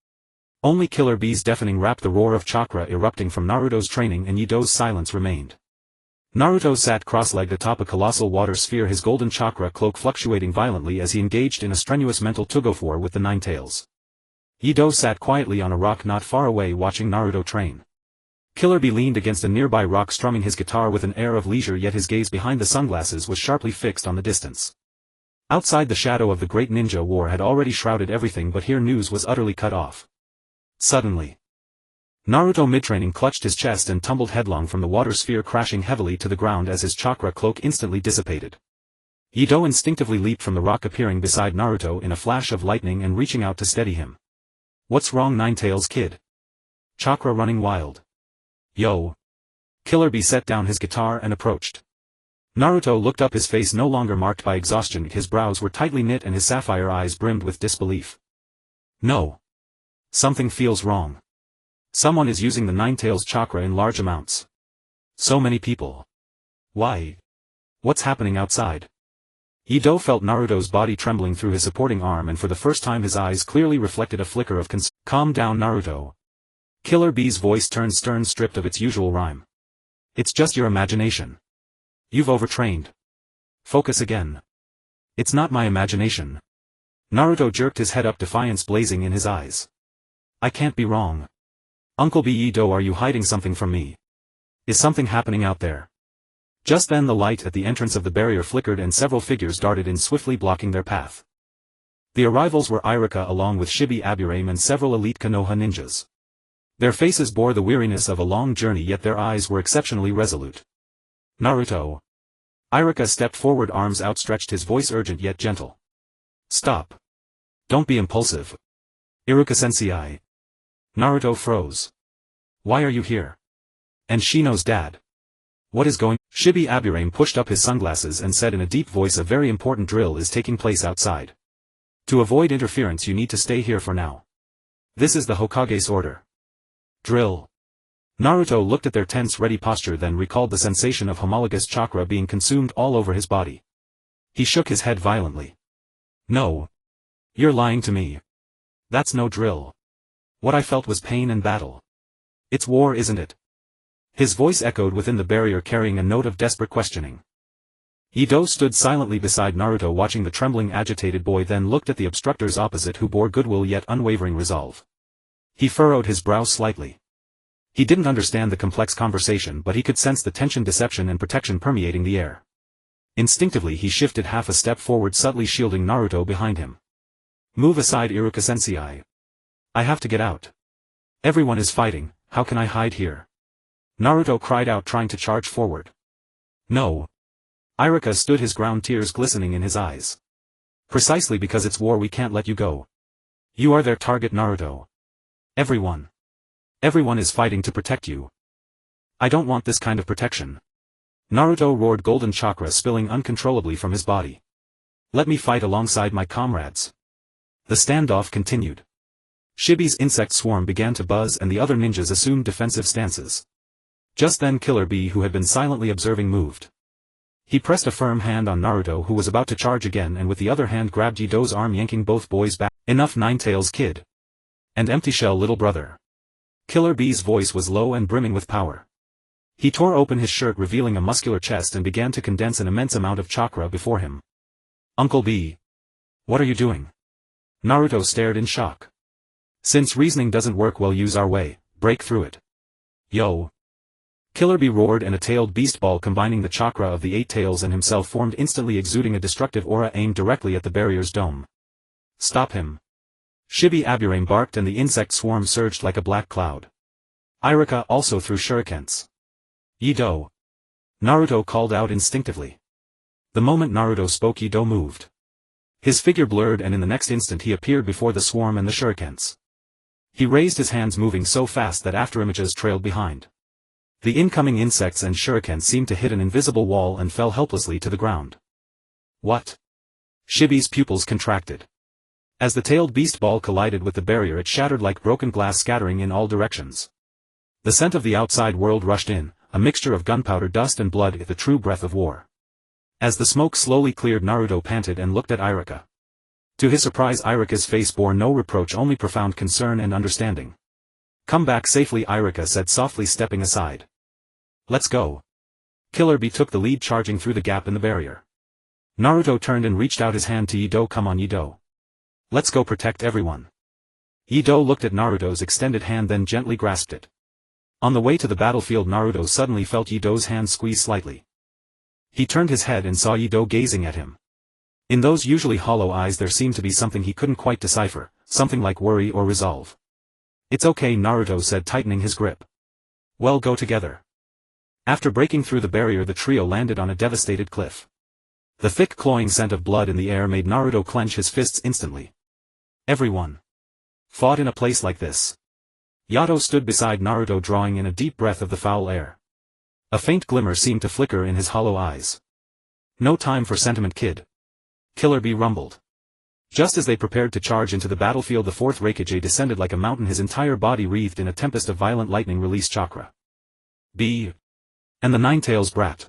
Only Killer Bee's deafening rap, the roar of chakra erupting from Naruto's training, and Yido's silence remained. Naruto sat cross-legged atop a colossal water sphere, his golden chakra cloak fluctuating violently as he engaged in a strenuous mental tug-of-war with the Nine Tails. Yido sat quietly on a rock not far away, watching Naruto train. Killer Bee leaned against a nearby rock, strumming his guitar with an air of leisure, yet his gaze behind the sunglasses was sharply fixed on the distance. Outside, the shadow of the great ninja war had already shrouded everything, but here news was utterly cut off. Suddenly, Naruto mid-training clutched his chest and tumbled headlong from the water sphere, crashing heavily to the ground as his chakra cloak instantly dissipated. Yido instinctively leaped from the rock, appearing beside Naruto in a flash of lightning and reaching out to steady him. What's wrong, Ninetales kid? Chakra running wild. Yo. Killer Bee set down his guitar and approached. Naruto looked up, his face no longer marked by exhaustion, his brows were tightly knit and his sapphire eyes brimmed with disbelief. No. Something feels wrong. Someone is using the Ninetales chakra in large amounts. So many people. Why? What's happening outside? Yido felt Naruto's body trembling through his supporting arm, and for the first time his eyes clearly reflected a flicker of concern. Calm down, Naruto. Killer Bee's voice turned stern, stripped of its usual rhyme. It's just your imagination. You've overtrained. Focus again. It's not my imagination. Naruto jerked his head up, defiance blazing in his eyes. I can't be wrong. Uncle B, Yido, are you hiding something from me? Is something happening out there? Just then the light at the entrance of the barrier flickered and several figures darted in, swiftly blocking their path. The arrivals were Irika along with Shibi Aburame and several elite Konoha ninjas. Their faces bore the weariness of a long journey, yet their eyes were exceptionally resolute. Naruto. Irika stepped forward, arms outstretched, his voice urgent yet gentle. Stop. Don't be impulsive. Iruka-sensei. Naruto froze. Why are you here? And Shino's dad. What is going? Shibi Aburame pushed up his sunglasses and said in a deep voice, a very important drill is taking place outside. To avoid interference you need to stay here for now. This is the Hokage's order. Drill. Naruto looked at their tense ready posture, then recalled the sensation of homologous chakra being consumed all over his body. He shook his head violently. No. You're lying to me. That's no drill. What I felt was pain and battle. It's war, isn't it? His voice echoed within the barrier, carrying a note of desperate questioning. Yido stood silently beside Naruto, watching the trembling, agitated boy, then looked at the obstructors opposite, who bore goodwill yet unwavering resolve. He furrowed his brow slightly. He didn't understand the complex conversation, but he could sense the tension, deception and protection permeating the air. Instinctively he shifted half a step forward, subtly shielding Naruto behind him. Move aside, Iruka-sensei. I have to get out. Everyone is fighting, how can I hide here? Naruto cried out, trying to charge forward. No. Irika stood his ground, tears glistening in his eyes. Precisely because it's war we can't let you go. You are their target, Naruto. Everyone. Everyone is fighting to protect you. I don't want this kind of protection. Naruto roared, golden chakra spilling uncontrollably from his body. Let me fight alongside my comrades. The standoff continued. Shibi's insect swarm began to buzz and the other ninjas assumed defensive stances. Just then Killer Bee, who had been silently observing, moved. He pressed a firm hand on Naruto, who was about to charge again, and with the other hand grabbed Yido's arm, yanking both boys back. Enough, Ninetales kid. And empty shell, little brother. Killer Bee's voice was low and brimming with power. He tore open his shirt revealing a muscular chest and began to condense an immense amount of chakra before him. Uncle B. What are you doing? Naruto stared in shock. Since reasoning doesn't work well, use our way, break through it. Yo. Killer Bee roared and a tailed beast ball combining the chakra of the 8 tails and himself formed instantly exuding a destructive aura aimed directly at the barrier's dome. Stop him. Shibi Aburame barked and the insect swarm surged like a black cloud. Irika also threw shurikens. Yido. Naruto called out instinctively. The moment Naruto spoke, Yido moved. His figure blurred and in the next instant he appeared before the swarm and the shurikens. He raised his hands moving so fast that afterimages trailed behind. The incoming insects and shurikens seemed to hit an invisible wall and fell helplessly to the ground. What? Shibi's pupils contracted. As the tailed beast ball collided with the barrier, it shattered like broken glass, scattering in all directions. The scent of the outside world rushed in, a mixture of gunpowder dust and blood, the true breath of war. As the smoke slowly cleared, Naruto panted and looked at Irika. To his surprise, Irika's face bore no reproach, only profound concern and understanding. Come back safely, Irika said softly, stepping aside. Let's go. Killer Bee took the lead, charging through the gap in the barrier. Naruto turned and reached out his hand to Yido. Come on, Yido. Let's go protect everyone. Yido looked at Naruto's extended hand, then gently grasped it. On the way to the battlefield, Naruto suddenly felt Yido's hand squeeze slightly. He turned his head and saw Yido gazing at him. In those usually hollow eyes there seemed to be something he couldn't quite decipher, something like worry or resolve. It's okay, Naruto said, tightening his grip. Well, go together. After breaking through the barrier, the trio landed on a devastated cliff. The thick cloying scent of blood in the air made Naruto clench his fists instantly. Everyone fought in a place like this. Yato stood beside Naruto, drawing in a deep breath of the foul air. A faint glimmer seemed to flicker in his hollow eyes. No time for sentiment, kid. Killer Bee rumbled. Just as they prepared to charge into the battlefield, the fourth Raikage descended like a mountain, his entire body wreathed in a tempest of violent lightning released chakra. B. And the Nine-Tails brat.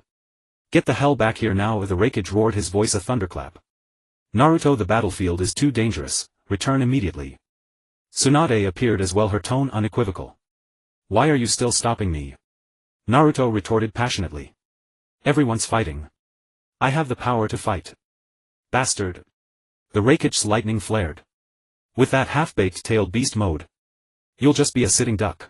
Get the hell back here now, the Raikage roared, his voice a thunderclap. Naruto, the battlefield is too dangerous, return immediately. Tsunade appeared as well, her tone unequivocal. Why are you still stopping me? Naruto retorted passionately. Everyone's fighting. I have the power to fight. Bastard. The Raikage's lightning flared. With that half-baked tailed beast mode, you'll just be a sitting duck.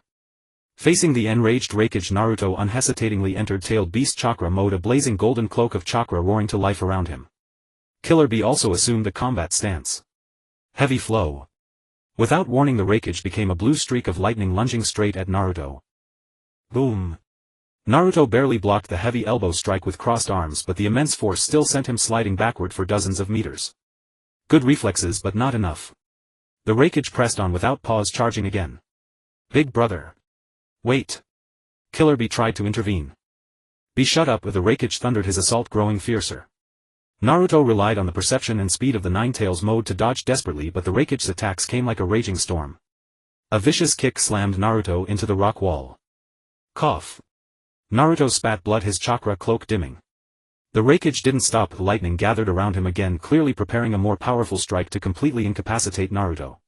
Facing the enraged Raikage, Naruto unhesitatingly entered tailed beast chakra mode, a blazing golden cloak of chakra roaring to life around him. Killer Bee also assumed a combat stance. Heavy flow. Without warning, the Raikage became a blue streak of lightning lunging straight at Naruto. Boom. Naruto barely blocked the heavy elbow strike with crossed arms, but the immense force still sent him sliding backward for dozens of meters. Good reflexes, but not enough. The Raikage pressed on without pause, charging again. Big brother. Wait. Killer Bee tried to intervene. Be shut up, the Raikage thundered, his assault growing fiercer. Naruto relied on the perception and speed of the Nine-Tails mode to dodge desperately, but the Raikage's attacks came like a raging storm. A vicious kick slammed Naruto into the rock wall. Cough. Naruto spat blood, his chakra cloak dimming. The Raikage didn't stop, the lightning gathered around him again, clearly preparing a more powerful strike to completely incapacitate Naruto.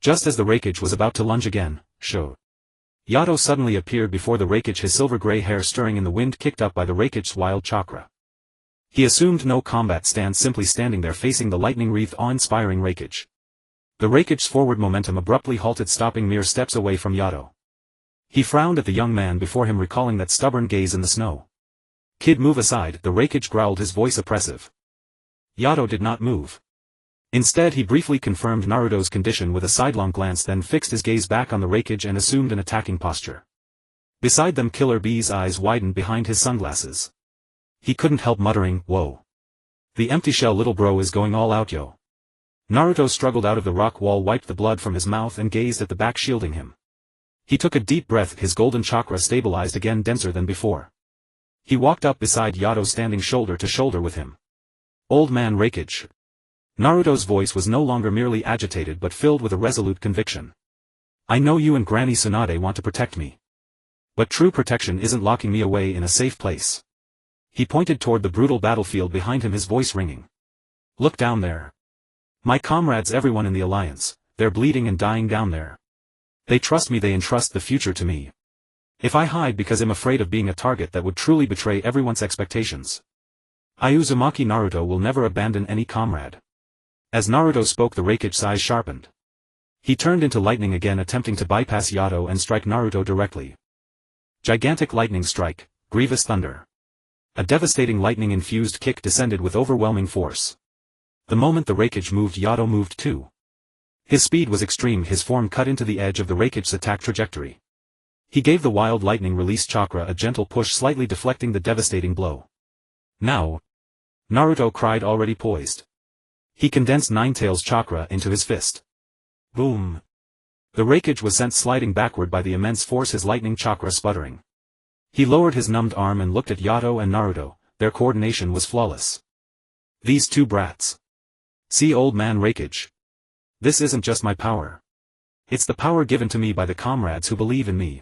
Just as the Raikage was about to lunge again, Yato suddenly appeared before the Raikage, his silver-gray hair stirring in the wind, kicked up by the Raikage's wild chakra. He assumed no combat stance, simply standing there facing the lightning-wreathed, awe-inspiring Raikage. The Raikage's forward momentum abruptly halted, stopping mere steps away from Yato. He frowned at the young man before him, recalling that stubborn gaze in the snow. Kid, move aside, the Raikage growled, his voice oppressive. Yato did not move. Instead, he briefly confirmed Naruto's condition with a sidelong glance, then fixed his gaze back on the Raikage and assumed an attacking posture. Beside them, Killer Bee's eyes widened behind his sunglasses. He couldn't help muttering, whoa. The empty shell little bro is going all out, yo. Naruto struggled out of the rock wall, wiped the blood from his mouth and gazed at the back shielding him. He took a deep breath, his golden chakra stabilized again, denser than before. He walked up beside Yato, standing shoulder to shoulder with him. Old man Raikage. Naruto's voice was no longer merely agitated but filled with a resolute conviction. I know you and Granny Tsunade want to protect me. But true protection isn't locking me away in a safe place. He pointed toward the brutal battlefield behind him, his voice ringing. Look down there. My comrades, everyone in the Alliance, they're bleeding and dying down there. They trust me, they entrust the future to me. If I hide because I'm afraid of being a target, that would truly betray everyone's expectations. Uzumaki Naruto will never abandon any comrade. As Naruto spoke, the Rakige's eyes sharpened. He turned into lightning again, attempting to bypass Yato and strike Naruto directly. Gigantic lightning strike, grievous thunder. A devastating lightning-infused kick descended with overwhelming force. The moment the Rakige moved, Yato moved too. His speed was extreme, his form cut into the edge of the Rakige's attack trajectory. He gave the wild lightning release chakra a gentle push, slightly deflecting the devastating blow. Now! Naruto cried, already poised. He condensed Ninetales chakra into his fist. Boom! The Rakige was sent sliding backward by the immense force, his lightning chakra sputtering. He lowered his numbed arm and looked at Yato and Naruto. Their coordination was flawless. These two brats. See, old man Rakige. This isn't just my power. It's the power given to me by the comrades who believe in me.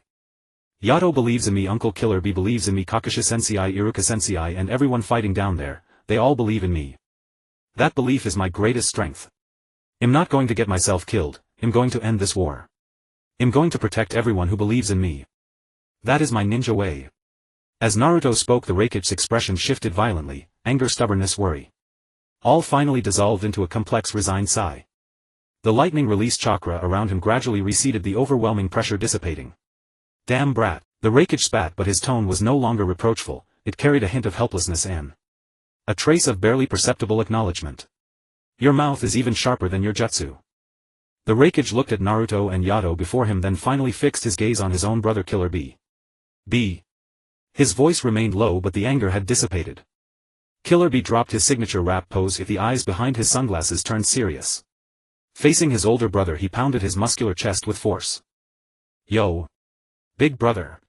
Yato believes in me, Uncle Killer Bee believes in me, Kakashi Sensei, Iruka Sensei, and everyone fighting down there, they all believe in me. That belief is my greatest strength. I'm not going to get myself killed, I'm going to end this war. I'm going to protect everyone who believes in me. That is my ninja way. As Naruto spoke, the Rakige's expression shifted violently, anger, stubbornness, worry. All finally dissolved into a complex, resigned sigh. The lightning release chakra around him gradually receded, the overwhelming pressure dissipating. Damn brat, the Rakige spat, but his tone was no longer reproachful, it carried a hint of helplessness and a trace of barely perceptible acknowledgement. Your mouth is even sharper than your jutsu. The Rakige looked at Naruto and Yato before him, then finally fixed his gaze on his own brother Killer Bee. His voice remained low, but the anger had dissipated. Killer Bee dropped his signature rap pose, if the eyes behind his sunglasses turned serious. Facing his older brother, he pounded his muscular chest with force. Yo! Big brother!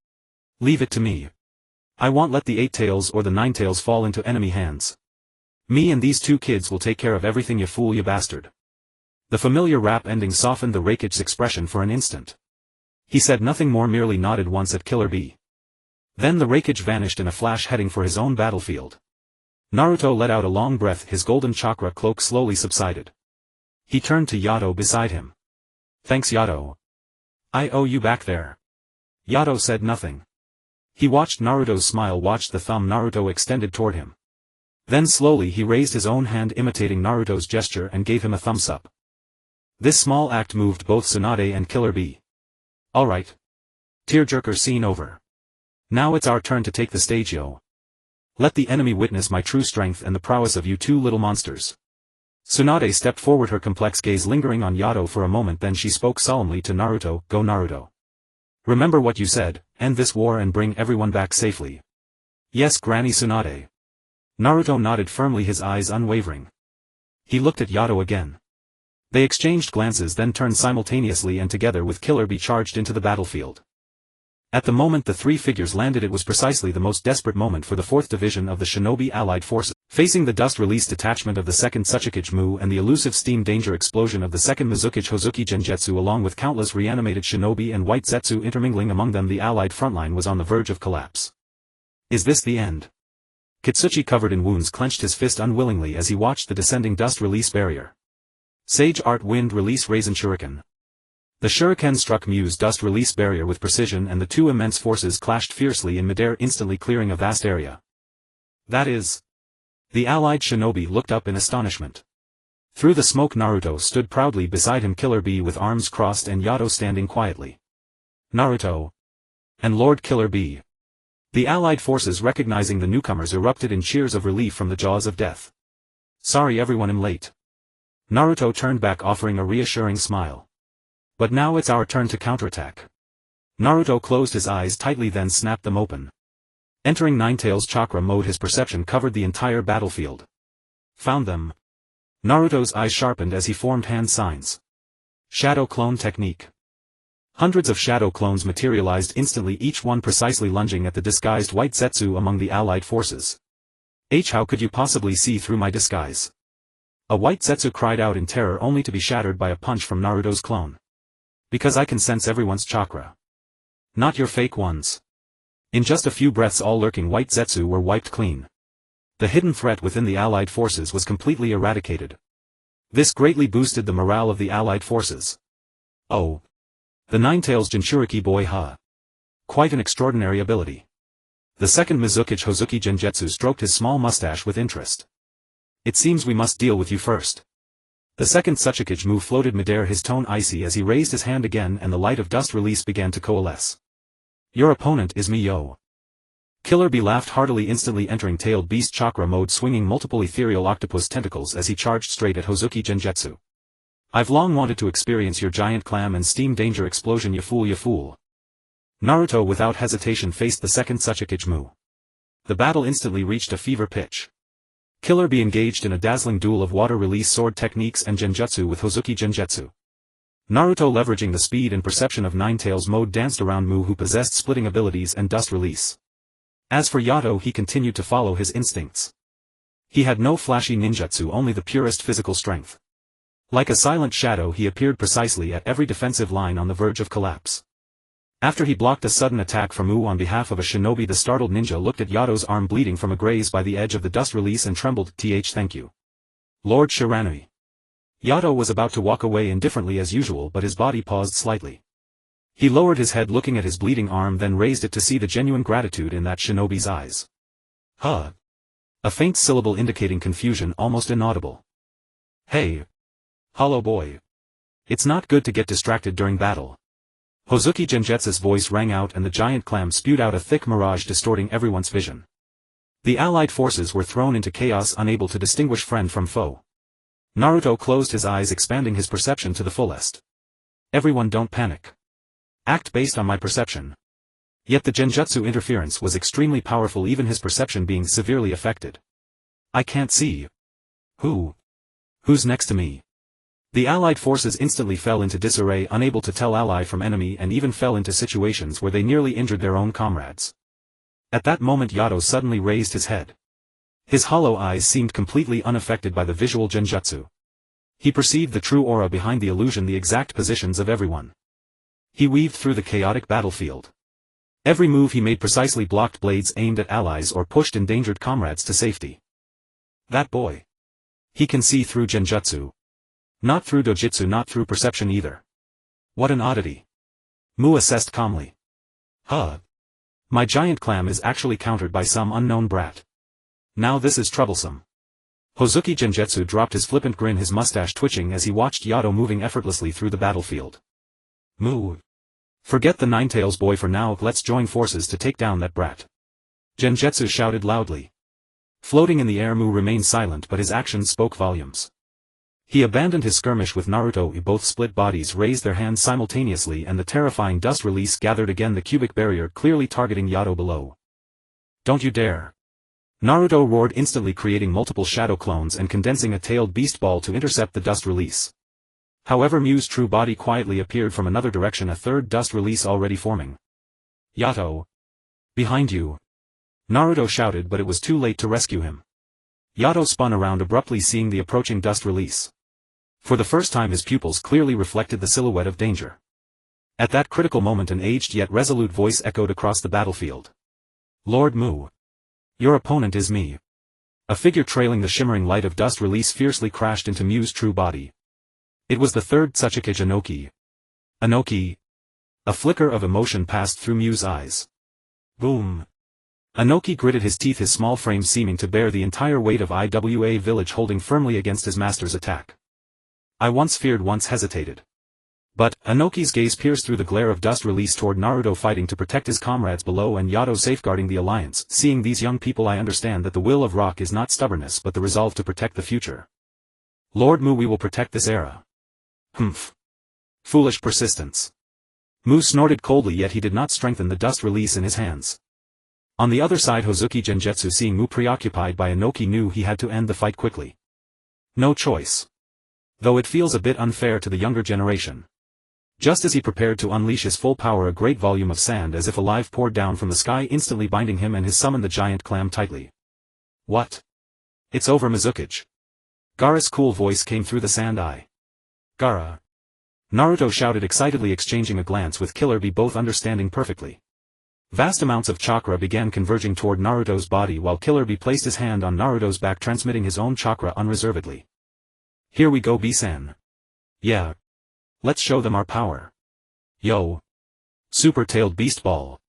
Leave it to me. I won't let the 8 tails or the 9 tails fall into enemy hands. Me and these 2 kids will take care of everything, you fool, you bastard. The familiar rap ending softened the Rakige's expression for an instant. He said nothing more, merely nodded once at Killer Bee. Then the Rakige vanished in a flash, heading for his own battlefield. Naruto let out a long breath, his golden chakra cloak slowly subsided. He turned to Yato beside him. Thanks, Yato. I owe you back there. Yato said nothing. He watched Naruto's smile, watched the thumb Naruto extended toward him. Then slowly he raised his own hand, imitating Naruto's gesture, and gave him a thumbs up. This small act moved both Tsunade and Killer Bee. Alright. Tearjerker scene over. Now it's our turn to take the stage, yo. Let the enemy witness my true strength and the prowess of you 2 little monsters. Tsunade stepped forward, her complex gaze lingering on Yato for a moment, then she spoke solemnly to Naruto. Go, Naruto. Remember what you said, end this war and bring everyone back safely. Yes, Granny Tsunade. Naruto nodded firmly, his eyes unwavering. He looked at Yato again. They exchanged glances, then turned simultaneously and together with Killer Bee charged into the battlefield. At the moment the 3 figures landed, it was precisely the most desperate moment for the 4th Division of the Shinobi Allied Forces. Facing the dust-release detachment of the 2nd Tsuchikage Mu and the elusive steam danger explosion of the 2nd Mizukage Hozuki Genjutsu, along with countless reanimated shinobi and white zetsu intermingling among them, the Allied frontline was on the verge of collapse. Is this the end? Kitsuchi, covered in wounds, clenched his fist unwillingly as he watched the descending dust-release barrier. Sage Art Wind Release Raisin Shuriken. The shuriken struck Mu's dust-release barrier with precision, and the 2 immense forces clashed fiercely in midair, instantly clearing a vast area. That is... The allied shinobi looked up in astonishment. Through the smoke, Naruto stood proudly beside him, Killer Bee with arms crossed, and Yato standing quietly. Naruto. And Lord Killer Bee. The allied forces, recognizing the newcomers, erupted in cheers of relief from the jaws of death. Sorry everyone, I'm late. Naruto turned back, offering a reassuring smile. But now it's our turn to counterattack. Naruto closed his eyes tightly, then snapped them open. Entering Ninetales chakra mode, his perception covered the entire battlefield. Found them. Naruto's eyes sharpened as he formed hand signs. Shadow clone technique. Hundreds of shadow clones materialized instantly, each one precisely lunging at the disguised white zetsu among the allied forces. How could you possibly see through my disguise? A white zetsu cried out in terror, only to be shattered by a punch from Naruto's clone. Because I can sense everyone's chakra. Not your fake ones. In just a few breaths all lurking white zetsu were wiped clean. The hidden threat within the allied forces was completely eradicated. This greatly boosted the morale of the allied forces. Oh. The Nine-Tails Jinchuriki boy ha. Quite an extraordinary ability. The second Mizukichi Hozuki Genjutsu stroked his small mustache with interest. It seems we must deal with you first. The second Tsuchikage move floated midair, his tone icy as he raised his hand again and the light of dust release began to coalesce. Your opponent is me, yo. Killer Bee laughed heartily, instantly entering tailed beast chakra mode, swinging multiple ethereal octopus tentacles as he charged straight at Hozuki Genjutsu. I've long wanted to experience your giant clam and steam danger explosion, you fool, you fool. Naruto without hesitation faced the second Tsuchikage move. The battle instantly reached a fever pitch. Killer Bee engaged in a dazzling duel of water release sword techniques and genjutsu with Hozuki Genjutsu. Naruto, leveraging the speed and perception of Nine-Tails mode, danced around Mu, who possessed splitting abilities and dust release. As for Yato, he continued to follow his instincts. He had no flashy ninjutsu, only the purest physical strength. Like a silent shadow, he appeared precisely at every defensive line on the verge of collapse. After he blocked a sudden attack from Mu on behalf of a shinobi, the startled ninja looked at Yato's arm bleeding from a graze by the edge of the dust release and trembled. Thank you, Lord Shiranui. Yato was about to walk away indifferently as usual, but his body paused slightly. He lowered his head, looking at his bleeding arm, then raised it to see the genuine gratitude in that shinobi's eyes. Huh. A faint syllable indicating confusion, almost inaudible. Hey. Hollow boy. It's not good to get distracted during battle. Hozuki Genjutsu's voice rang out and the giant clam spewed out a thick mirage, distorting everyone's vision. The allied forces were thrown into chaos, unable to distinguish friend from foe. Naruto closed his eyes, expanding his perception to the fullest. Everyone, don't panic. Act based on my perception. Yet the genjutsu interference was extremely powerful, even his perception being severely affected. I can't see. Who's next to me? The allied forces instantly fell into disarray, unable to tell ally from enemy, and even fell into situations where they nearly injured their own comrades. At that moment Yato suddenly raised his head. His hollow eyes seemed completely unaffected by the visual genjutsu. He perceived the true aura behind the illusion, the exact positions of everyone. He weaved through the chaotic battlefield. Every move he made precisely blocked blades aimed at allies or pushed endangered comrades to safety. That boy. He can see through genjutsu. Not through dojutsu, not through perception either. What an oddity. Mu assessed calmly. My giant clam is actually countered by some unknown brat. Now this is troublesome. Hozuki Genjutsu dropped his flippant grin, his mustache twitching as he watched Yato moving effortlessly through the battlefield. Mu. Forget the Nine-Tails boy for now, let's join forces to take down that brat. Genjutsu shouted loudly. Floating in the air, Mu remained silent, but his actions spoke volumes. He abandoned his skirmish with Naruto. Both split bodies raised their hands simultaneously and the terrifying dust release gathered again, the cubic barrier clearly targeting Yato below. Don't you dare. Naruto roared, instantly creating multiple shadow clones and condensing a tailed beast ball to intercept the dust release. However, Mu's true body quietly appeared from another direction, a third dust release already forming. Yato. Behind you. Naruto shouted, but it was too late to rescue him. Yato spun around abruptly, seeing the approaching dust release. For the first time his pupils clearly reflected the silhouette of danger. At that critical moment an aged yet resolute voice echoed across the battlefield. Lord Mu. Your opponent is me. A figure trailing the shimmering light of dust release fiercely crashed into Mu's true body. It was the third Tsuchikage Inoki. Inoki. A flicker of emotion passed through Mu's eyes. Boom. Inoki gritted his teeth, his small frame seeming to bear the entire weight of Iwa village holding firmly against his master's attack. I once feared, once hesitated. But, Inoki's gaze pierced through the glare of dust release toward Naruto, fighting to protect his comrades below, and Yato safeguarding the alliance. Seeing these young people, I understand that the will of rock is not stubbornness but the resolve to protect the future. Lord Mu, we will protect this era. Humph. Foolish persistence. Mu snorted coldly, yet he did not strengthen the dust release in his hands. On the other side, Hozuki Genjutsu, seeing Mu preoccupied by Inoki, knew he had to end the fight quickly. No choice. Though it feels a bit unfair to the younger generation. Just as he prepared to unleash his full power, a great volume of sand as if alive poured down from the sky, instantly binding him and his summon, the giant clam, tightly. What? It's over, Mizukichi. Gaara's cool voice came through the sand. Gaara. Naruto shouted excitedly, exchanging a glance with Killer Bee, both understanding perfectly. Vast amounts of chakra began converging toward Naruto's body while Killer Bee placed his hand on Naruto's back, transmitting his own chakra unreservedly. Here we go, B-san. Yeah. Let's show them our power. Yo! Super-tailed beast ball.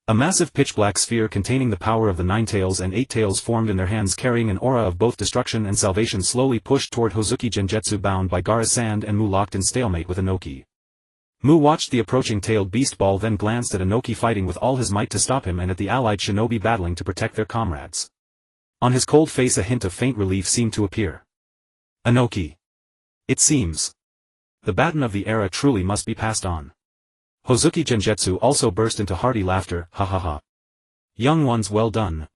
A massive pitch-black sphere containing the power of the Nine Tails and Eight Tails formed in their hands, carrying an aura of both destruction and salvation, slowly pushed toward Hozuki Genjutsu, bound by Gaara's sand and Mu locked in stalemate with Inoki. Mu watched the approaching tailed beast ball, then glanced at Inoki fighting with all his might to stop him and at the allied shinobi battling to protect their comrades. On his cold face a hint of faint relief seemed to appear. Inoki. It seems. The baton of the era truly must be passed on. Hozuki Genjutsu also burst into hearty laughter, ha ha ha. Young ones, well done.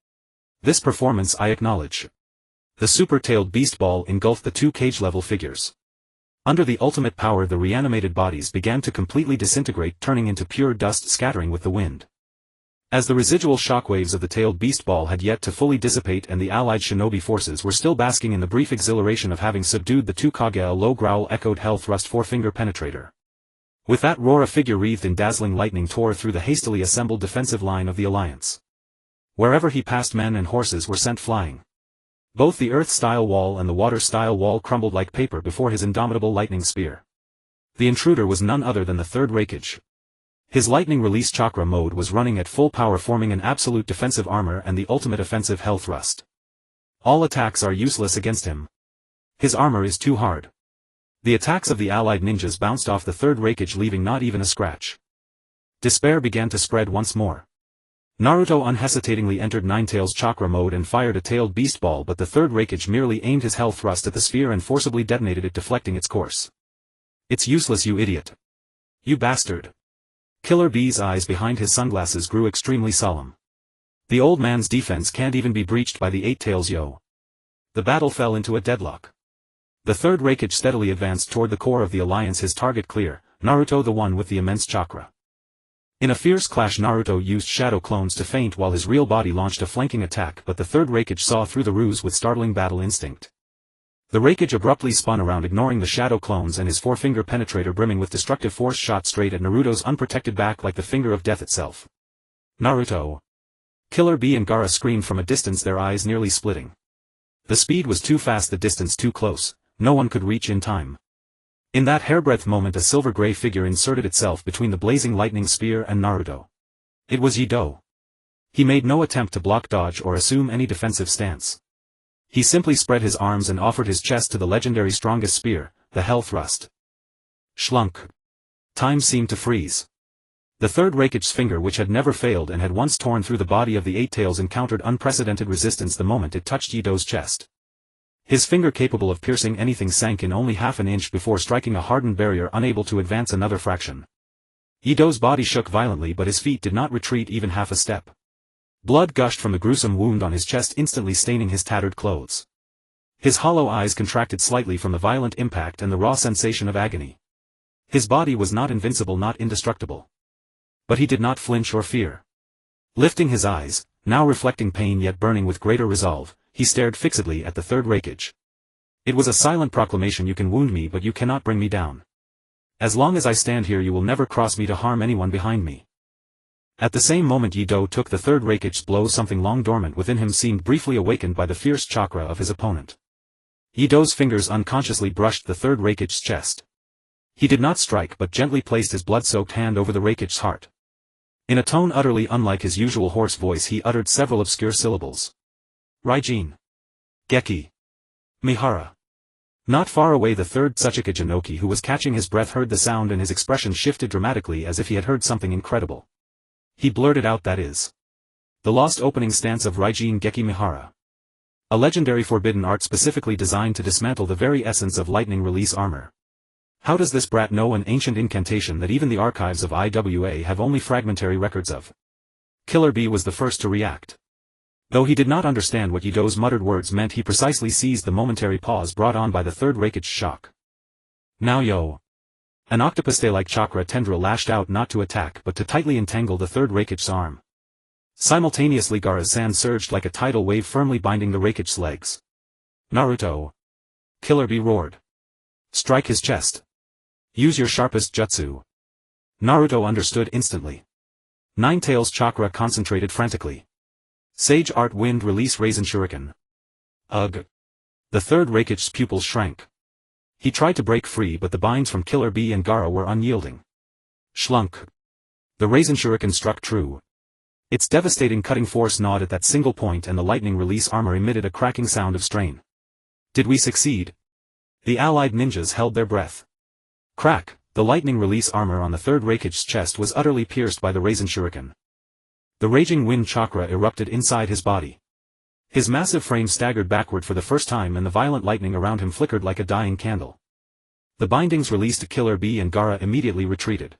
This performance I acknowledge. The super-tailed beast ball engulfed the two cage-level figures. Under the ultimate power the reanimated bodies began to completely disintegrate, turning into pure dust scattering with the wind. As the residual shockwaves of the tailed beast ball had yet to fully dissipate and the allied shinobi forces were still basking in the brief exhilaration of having subdued the two Kage, a low growl echoed hell thrust four-finger penetrator. With that roar a figure wreathed in dazzling lightning tore through the hastily assembled defensive line of the alliance. Wherever he passed men and horses were sent flying. Both the earth-style wall and the water-style wall crumbled like paper before his indomitable lightning spear. The intruder was none other than the third Raikage. His lightning release chakra mode was running at full power, forming an absolute defensive armor and the ultimate offensive hell thrust. All attacks are useless against him. His armor is too hard. The attacks of the allied ninjas bounced off the third Raikage, leaving not even a scratch. Despair began to spread once more. Naruto unhesitatingly entered Ninetail's chakra mode and fired a tailed beast ball, but the third Raikage merely aimed his hell thrust at the sphere and forcibly detonated it, deflecting its course. It's useless, you idiot. You bastard. Killer Bee's eyes behind his sunglasses grew extremely solemn. The old man's defense can't even be breached by the Eight Tails, yo. The battle fell into a deadlock. The third Raikage steadily advanced toward the core of the alliance, his target clear, Naruto the one with the immense chakra. In a fierce clash Naruto used shadow clones to feint while his real body launched a flanking attack, but the third Raikage saw through the ruse with startling battle instinct. The Raikage abruptly spun around, ignoring the shadow clones, and his four-finger penetrator brimming with destructive force shot straight at Naruto's unprotected back like the finger of death itself. Naruto! Killer Bee and Gaara screamed from a distance, their eyes nearly splitting. The speed was too fast, the distance too close. No one could reach in time. In that hairbreadth moment a silver-gray figure inserted itself between the blazing lightning spear and Naruto. It was Yido. He made no attempt to block, dodge, or assume any defensive stance. He simply spread his arms and offered his chest to the legendary strongest spear, the Hell Thrust. Schlunk. Time seemed to freeze. The third Raikage's finger, which had never failed and had once torn through the body of the Eight Tails, encountered unprecedented resistance the moment it touched Yido's chest. His finger, capable of piercing anything, sank in only half an inch before striking a hardened barrier, unable to advance another fraction. Yido's body shook violently, but his feet did not retreat even half a step. Blood gushed from the gruesome wound on his chest, instantly staining his tattered clothes. His hollow eyes contracted slightly from the violent impact and the raw sensation of agony. His body was not invincible, not indestructible. But he did not flinch or fear. Lifting his eyes, now reflecting pain yet burning with greater resolve, he stared fixedly at the third Raikage. It was a silent proclamation: you can wound me, but you cannot bring me down. As long as I stand here you will never cross me to harm anyone behind me. At the same moment Yido took the third Raikage's blow. Something long dormant within him seemed briefly awakened by the fierce chakra of his opponent. Yido's fingers unconsciously brushed the third Raikage's chest. He did not strike, but gently placed his blood-soaked hand over the Raikage's heart. In a tone utterly unlike his usual hoarse voice he uttered several obscure syllables. Raijin. Geki. Mihara. Not far away the third Tsuchika Jinoki, who was catching his breath, heard the sound and his expression shifted dramatically as if he had heard something incredible. He blurted out, that is the lost opening stance of Raijin Geki Mihara. A legendary forbidden art specifically designed to dismantle the very essence of lightning release armor. How does this brat know an ancient incantation that even the archives of IWA have only fragmentary records of? Killer Bee was the first to react. Though he did not understand what Yido's muttered words meant, he precisely seized the momentary pause brought on by the third Raikage's shock. Now yo! An octopus-like chakra tendril lashed out, not to attack but to tightly entangle the third Raikage's arm. Simultaneously Gaara's sand surged like a tidal wave, firmly binding the Raikage's legs. Naruto! Killer Bee roared. Strike his chest. Use your sharpest jutsu. Naruto understood instantly. Ninetail's chakra concentrated frantically. Sage Art Wind Release Raisin Shuriken. Ugh. The third Raikage's pupils shrank. He tried to break free, but the binds from Killer Bee and Gaara were unyielding. Schlunk. The Raisin Shuriken struck true. Its devastating cutting force gnawed at that single point and the lightning release armor emitted a cracking sound of strain. Did we succeed? The allied ninjas held their breath. Crack, the lightning release armor on the third Raikage's chest was utterly pierced by the Raisin Shuriken. The raging wind chakra erupted inside his body. His massive frame staggered backward for the first time and the violent lightning around him flickered like a dying candle. The bindings released Killer Bee and Gaara immediately retreated.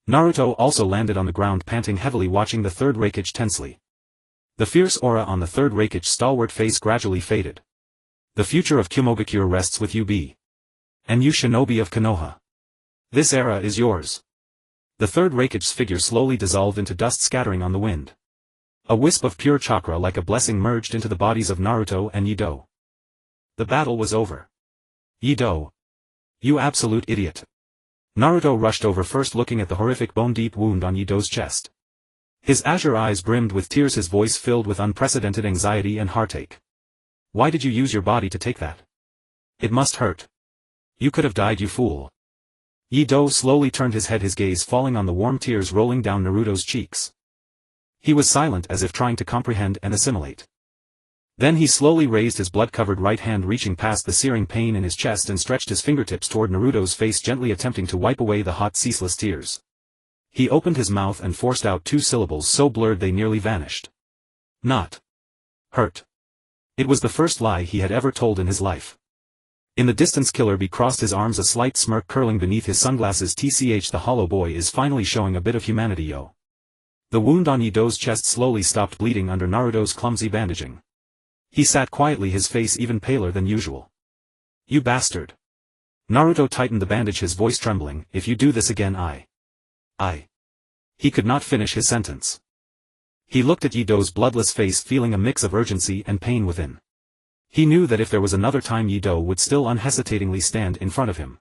Naruto also landed on the ground panting heavily watching the third Raikage tensely. The fierce aura on the third Raikage's stalwart face gradually faded. The future of Kumogakure rests with you B. And you shinobi of Konoha. This era is yours. The third Raikage's figure slowly dissolved into dust scattering on the wind. A wisp of pure chakra like a blessing merged into the bodies of Naruto and Yido. The battle was over. Yido. You absolute idiot. Naruto rushed over first looking at the horrific bone-deep wound on Yido's chest. His azure eyes brimmed with tears, his voice filled with unprecedented anxiety and heartache. Why did you use your body to take that? It must hurt. You could have died, you fool. Yido slowly turned his head, his gaze falling on the warm tears rolling down Naruto's cheeks. He was silent as if trying to comprehend and assimilate. Then he slowly raised his blood-covered right hand reaching past the searing pain in his chest and stretched his fingertips toward Naruto's face gently attempting to wipe away the hot ceaseless tears. He opened his mouth and forced out two syllables so blurred they nearly vanished. Not hurt. It was the first lie he had ever told in his life. In the distance Killer Bee crossed his arms, a slight smirk curling beneath his sunglasses. TCH, the hollow boy is finally showing a bit of humanity, yo. The wound on Yido's chest slowly stopped bleeding under Naruto's clumsy bandaging. He sat quietly, his face even paler than usual. You bastard. Naruto tightened the bandage, his voice trembling. If you do this again I. He could not finish his sentence. He looked at Yido's bloodless face feeling a mix of urgency and pain within. He knew that if there was another time Yido would still unhesitatingly stand in front of him.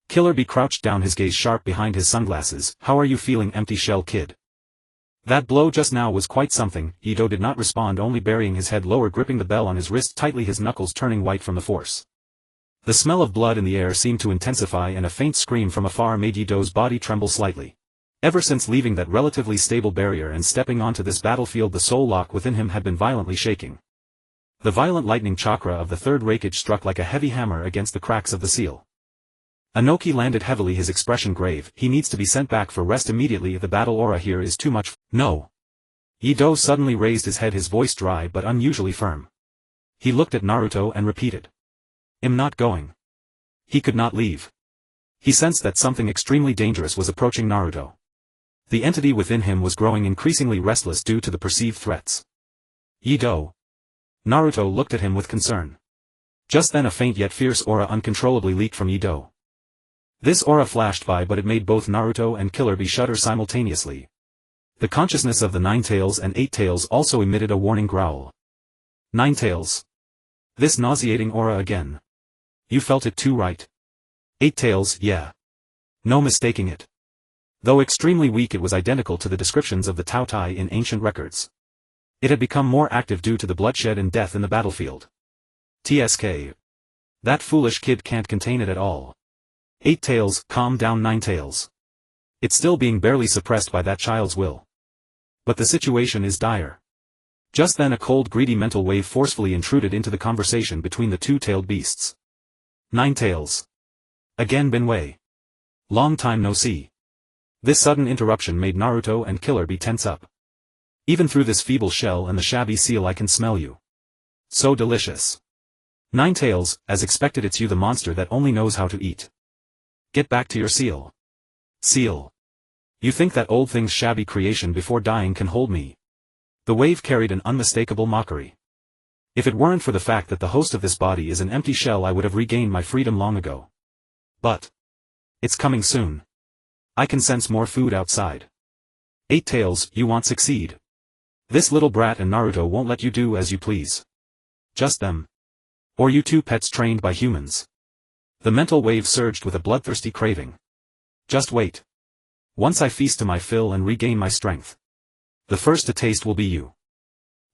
Killer Bee crouched down, his gaze sharp behind his sunglasses. How are you feeling, empty shell kid? That blow just now was quite something. Yido did not respond, only burying his head lower, gripping the bell on his wrist tightly, his knuckles turning white from the force. The smell of blood in the air seemed to intensify and a faint scream from afar made Yido's body tremble slightly. Ever since leaving that relatively stable barrier and stepping onto this battlefield, the soul lock within him had been violently shaking. The violent lightning chakra of the third Raikage struck like a heavy hammer against the cracks of the seal. Anoki landed heavily, his expression grave. He needs to be sent back for rest immediately. The battle aura here is too much. No. Yido suddenly raised his head, his voice dry but unusually firm. He looked at Naruto and repeated. I'm not going. He could not leave. He sensed that something extremely dangerous was approaching Naruto. The entity within him was growing increasingly restless due to the perceived threats. Yido. Naruto looked at him with concern. Just then a faint yet fierce aura uncontrollably leaked from Yido. This aura flashed by, but it made both Naruto and Killer Bee shudder simultaneously. The consciousness of the Nine Tails and Eight Tails also emitted a warning growl. Nine Tails. This nauseating aura again. You felt it too, right? Eight Tails, yeah. No mistaking it. Though extremely weak, it was identical to the descriptions of the Taotai in ancient records. It had become more active due to the bloodshed and death in the battlefield. TSK. That foolish kid can't contain it at all. Eight Tails, calm down, Nine Tails. It's still being barely suppressed by that child's will. But the situation is dire. Just then a cold, greedy mental wave forcefully intruded into the conversation between the two-tailed beasts. Nine Tails. Again, Binwei. Long time no see. This sudden interruption made Naruto and Killer Bee tense up. Even through this feeble shell and the shabby seal I can smell you. So delicious. Nine Tails, as expected, it's you, the monster that only knows how to eat. Get back to your seal. Seal. You think that old thing's shabby creation before dying can hold me? The wave carried an unmistakable mockery. If it weren't for the fact that the host of this body is an empty shell, I would have regained my freedom long ago. But it's coming soon. I can sense more food outside. Eight Tails, you won't succeed. This little brat and Naruto won't let you do as you please. Just them. Or you two pets trained by humans. The mental wave surged with a bloodthirsty craving. Just wait. Once I feast to my fill and regain my strength. The first to taste will be you.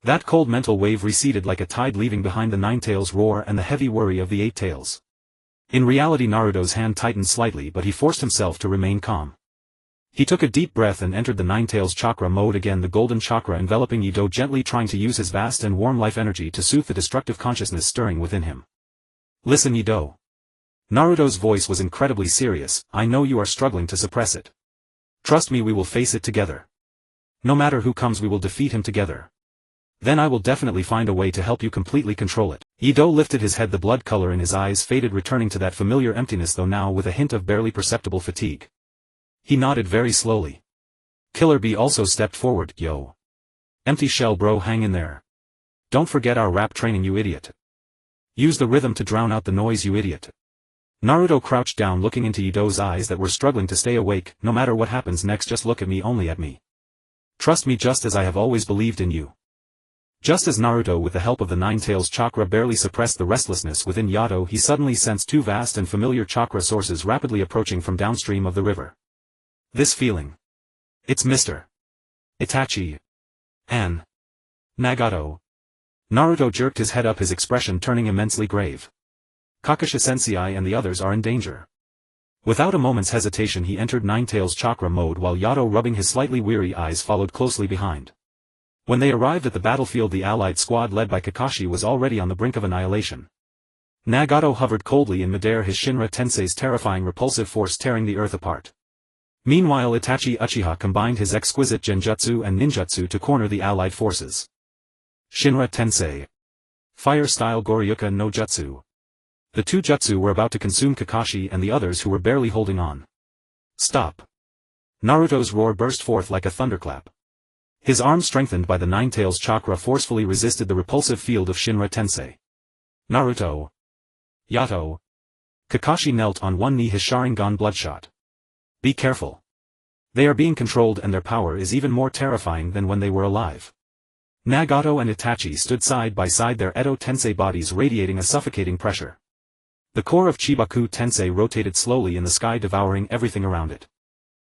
That cold mental wave receded like a tide, leaving behind the Nine Tails' roar and the heavy worry of the Eight Tails. In reality, Naruto's hand tightened slightly, but he forced himself to remain calm. He took a deep breath and entered the Nine-Tails chakra mode again, the golden chakra enveloping Yato, gently trying to use his vast and warm life energy to soothe the destructive consciousness stirring within him. Listen, Yato. Naruto's voice was incredibly serious. I know you are struggling to suppress it. Trust me, we will face it together. No matter who comes, we will defeat him together. Then I will definitely find a way to help you completely control it. Yato lifted his head, the blood color in his eyes faded, returning to that familiar emptiness, though now with a hint of barely perceptible fatigue. He nodded very slowly. Killer Bee also stepped forward. Yo. Empty shell bro, hang in there. Don't forget our rap training, you idiot. Use the rhythm to drown out the noise, you idiot. Naruto crouched down, looking into Yato's eyes that were struggling to stay awake. No matter what happens next, just look at me, only at me. Trust me, just as I have always believed in you. Just as Naruto, with the help of the Nine-Tails chakra, barely suppressed the restlessness within Yato, he suddenly sensed two vast and familiar chakra sources rapidly approaching from downstream of the river. This feeling. It's Mr. Itachi. And Nagato. Naruto jerked his head up, his expression turning immensely grave. Kakashi-sensei and the others are in danger. Without a moment's hesitation he entered Nine-Tails chakra mode, while Yato, rubbing his slightly weary eyes, followed closely behind. When they arrived at the battlefield, the allied squad led by Kakashi was already on the brink of annihilation. Nagato hovered coldly in midair, his Shinra Tensei's terrifying repulsive force tearing the earth apart. Meanwhile, Itachi Uchiha combined his exquisite genjutsu and ninjutsu to corner the allied forces. Shinra Tensei. Fire-style Goryuka no Jutsu. The two jutsu were about to consume Kakashi and the others, who were barely holding on. Stop! Naruto's roar burst forth like a thunderclap. His arm, strengthened by the Nine-Tails chakra, forcefully resisted the repulsive field of Shinra Tensei. Naruto. Yato. Kakashi knelt on one knee, his Sharingan bloodshot. Be careful. They are being controlled, and their power is even more terrifying than when they were alive. Nagato and Itachi stood side by side, their Edo Tensei bodies radiating a suffocating pressure. The core of Chibaku Tensei rotated slowly in the sky, devouring everything around it.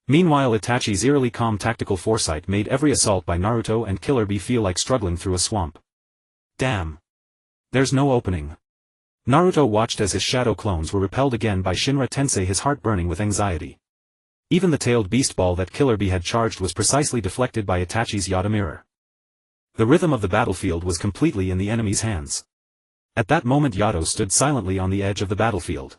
Meanwhile, Itachi's eerily calm tactical foresight made every assault by Naruto and Killer Bee feel like struggling through a swamp. Damn. There's no opening. Naruto watched as his shadow clones were repelled again by Shinra Tensei, his heart burning with anxiety. Even the tailed beast ball that Killer Bee had charged was precisely deflected by Itachi's Yato mirror. The rhythm of the battlefield was completely in the enemy's hands. At that moment Yato stood silently on the edge of the battlefield.